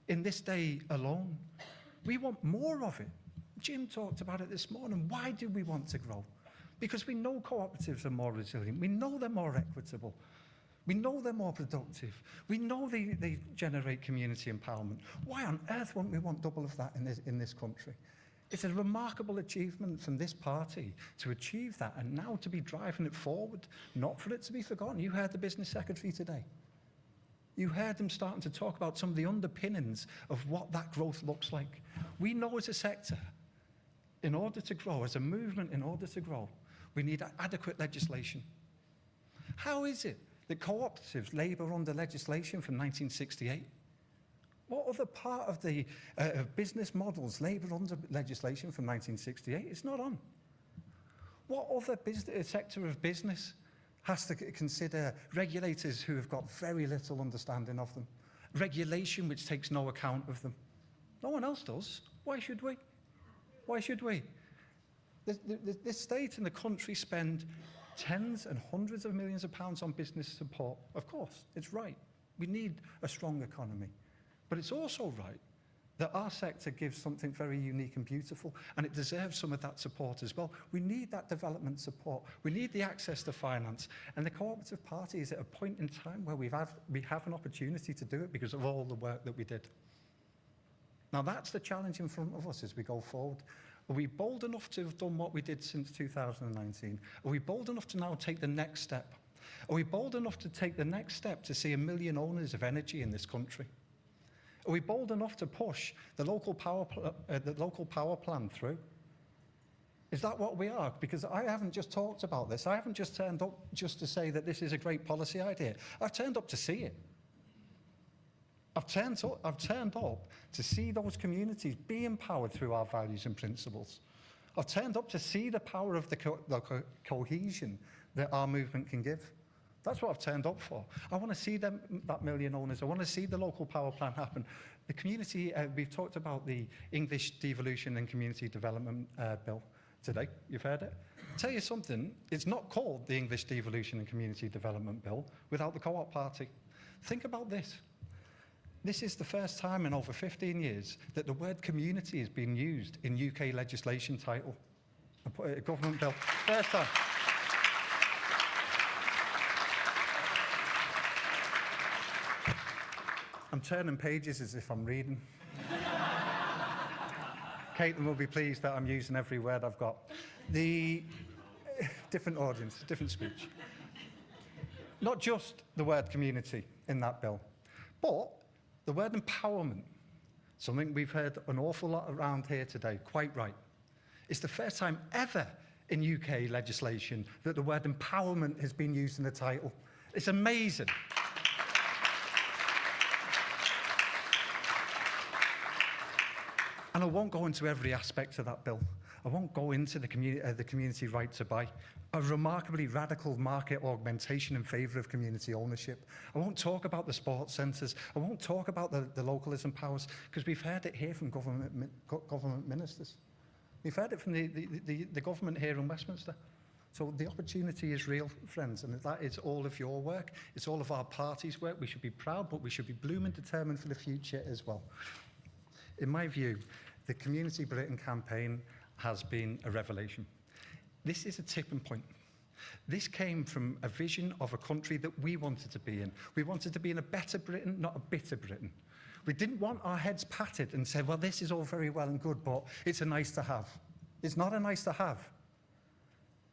in this day alone. We want more of it. Jim talked about it this morning. Why do we want to grow? Because we know cooperatives are more resilient. We know they're more equitable. We know they're more productive. We know they generate community empowerment. Why on earth wouldn't we want double of that in this country? It's a remarkable achievement from this party to achieve that and now to be driving it forward, not for it to be forgotten. You heard the business secretary today. You heard them starting to talk about some of the underpinnings of what that growth looks like. We know as a sector, in order to grow, as a movement, in order to grow, we need adequate legislation. How is it that cooperatives labour under legislation from 1968? What other part of the business models labour under legislation from 1968? It's not on. What other sector of business has to consider regulators who have got very little understanding of them? Regulation which takes no account of them. No one else does. Why should we? Why should we? This state and the country spend tens and hundreds of millions of pounds on business support. Of course, it's right. We need a strong economy. But it's also right that our sector gives something very unique and beautiful, and it deserves some of that support as well. We need that development support. We need the access to finance. And the Cooperative Party is at a point in time where we have an opportunity to do it because of all the work that we did. Now, that's the challenge in front of us as we go forward. Are we bold enough to have done what we did since 2019? Are we bold enough to now take the next step? Are we bold enough to take the next step to see 1 million owners of energy in this country? Are we bold enough to push the local power plan through? Is that what we are? Because I haven't just talked about this. I haven't just turned up just to say that this is a great policy idea. I've turned up to see it. I've turned up to see those communities be empowered through our values and principles. I've turned up to see the power of the cohesion that our movement can give. That's what I've turned up for. I want to see that 1 million owners. I want to see the local power plan happen. The community, we've talked about the English Devolution and Community Development Bill today. You've heard it. I'll tell you something, it's not called the English Devolution and Community Development Bill without the Co-op Party. Think about this. This is the first time in over 15 years that the word community has been used in UK legislation title. A government bill. First time. I'm turning pages as if I'm reading. Caitlin will be pleased that I'm using every word I've got. The different audience, different speech. Not just the word community in that bill, but the word empowerment, something we've heard an awful lot around here today, quite right. It's the first time ever in UK legislation that the word empowerment has been used in the title. It's amazing. And I won't go into every aspect of that bill. I won't go into the community right to buy, a remarkably radical market augmentation in favour of community ownership. I won't talk about the sports centres. I won't talk about the localism powers, because we've heard it here from government ministers. We've heard it from the government here in Westminster. So the opportunity is real, friends, and that is all of your work. It's all of our party's work. We should be proud, but we should be blooming determined for the future as well. In my view, the Community Britain campaign has been a revelation. This is a tipping point. This came from a vision of a country that we wanted to be in. We wanted to be in a better Britain, not a bitter Britain. We didn't want our heads patted and say, well, this is all very well and good, but it's a nice to have. It's not a nice to have.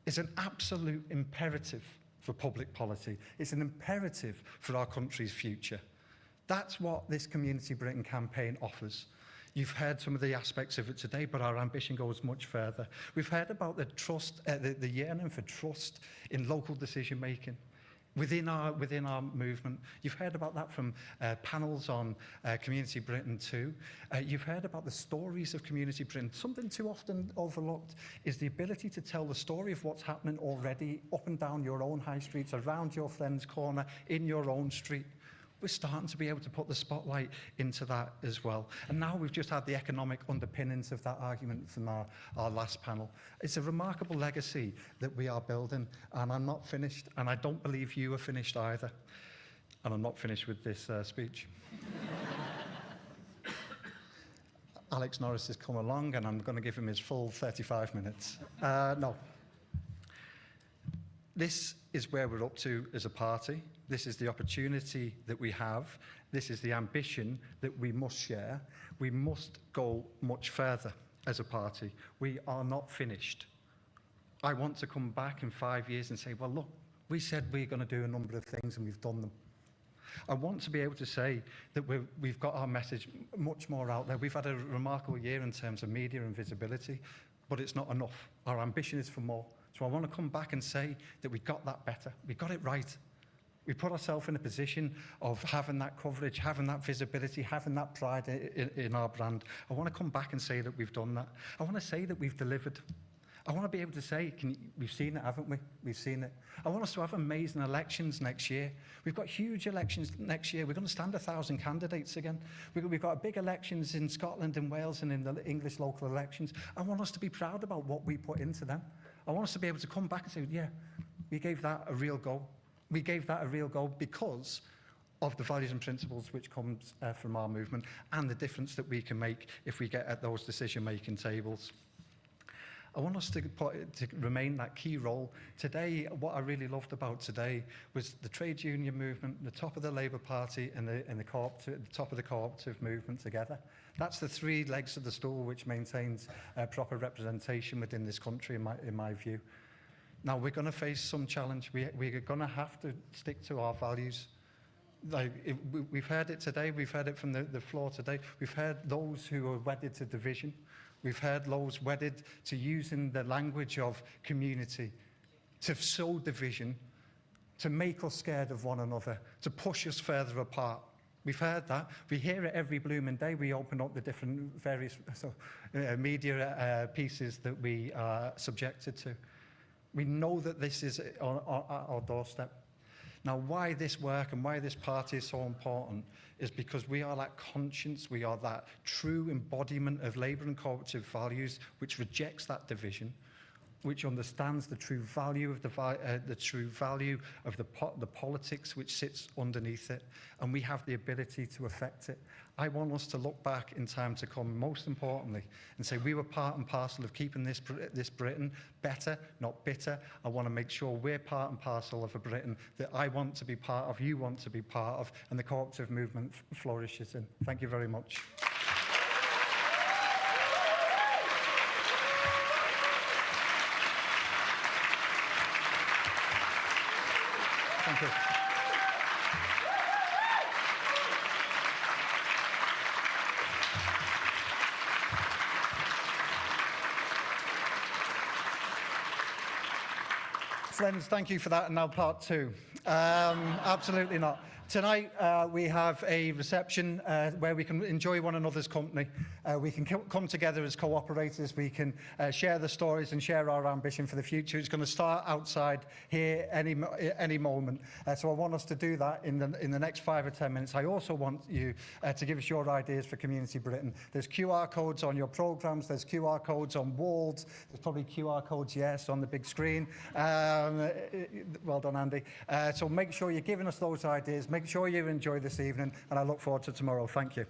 It's an absolute imperative for public policy. It's an imperative for our country's future. That's what this Community Britain campaign offers. You've heard some of the aspects of it today, but our ambition goes much further. We've heard about the trust, the yearning for trust in local decision-making within our movement. You've heard about that from panels on Community Britain too. You've heard about the stories of Community Britain. Something too often overlooked is the ability to tell the story of what's happening already up and down your own high streets, around your friend's corner, in your own street. We're starting to be able to put the spotlight into that as well. And now we've just had the economic underpinnings of that argument from our last panel. It's a remarkable legacy that we are building, and I'm not finished, and I don't believe you are finished either. And I'm not finished with this speech. Alex Norris has come along, and I'm going to give him his full 35 minutes. No. This is where we're up to as a party. This is the opportunity that we have. This is the ambition that we must share. We must go much further as a party. We are not finished. I want to come back in 5 years and say, well, look, we said we're going to do a number of things and we've done them. I want to be able to say that we've got our message much more out there. We've had a remarkable year in terms of media and visibility, but it's not enough. Our ambition is for more. So I want to come back and say that we got that better. We got it right. We put ourselves in a position of having that coverage, having that visibility, having that pride in our brand. I want to come back and say that we've done that. I want to say that we've delivered. I want to be able to say, we've seen it, haven't we? We've seen it. I want us to have amazing elections next year. We've got huge elections next year. We're going to stand 1,000 candidates again. We've got big elections in Scotland and Wales and in the English local elections. I want us to be proud about what we put into them. I want us to be able to come back and say, yeah, we gave that a real go. We gave that a real go because of the values and principles which comes from our movement and the difference that we can make if we get at those decision-making tables. I want us to remain that key role. Today, what I really loved about today was the trade union movement, the top of the Labour Party and the top of the co-operative movement together. That's the three legs of the stool which maintains proper representation within this country, in my view. Now, we're going to face some challenge. We're going to have to stick to our values. We've heard it today. We've heard it from the floor today. We've heard those who are wedded to division. We've heard those wedded to using the language of community, to sow division, to make us scared of one another, to push us further apart. We've heard that. We hear it every blooming day. We open up the different various media pieces that we are subjected to. We know that this is on our doorstep. Now, why this work and why this party is so important is because we are that conscience, we are that true embodiment of labour and cooperative values which rejects that division, which understands the true value of the politics which sits underneath it, and we have the ability to affect it. I want us to look back in time to come, most importantly, and say we were part and parcel of keeping this Britain better, not bitter. I want to make sure we're part and parcel of a Britain that I want to be part of, you want to be part of, and the cooperative movement flourishes in. Thank you very much. Thank you. Friends, thank you for that. And now part two. Absolutely not. Tonight we have a reception where we can enjoy one another's company. We can come together as co-operators. We can share the stories and share our ambition for the future. It's going to start outside here any moment. So I want us to do that in the next 5 or 10 minutes. I also want you to give us your ideas for Community Britain. There's QR codes on your programmes. There's QR codes on walls. There's probably QR codes, yes, on the big screen. Well done, Andy. So make sure you're giving us those ideas. Make sure you enjoy this evening, and I look forward to tomorrow. Thank you.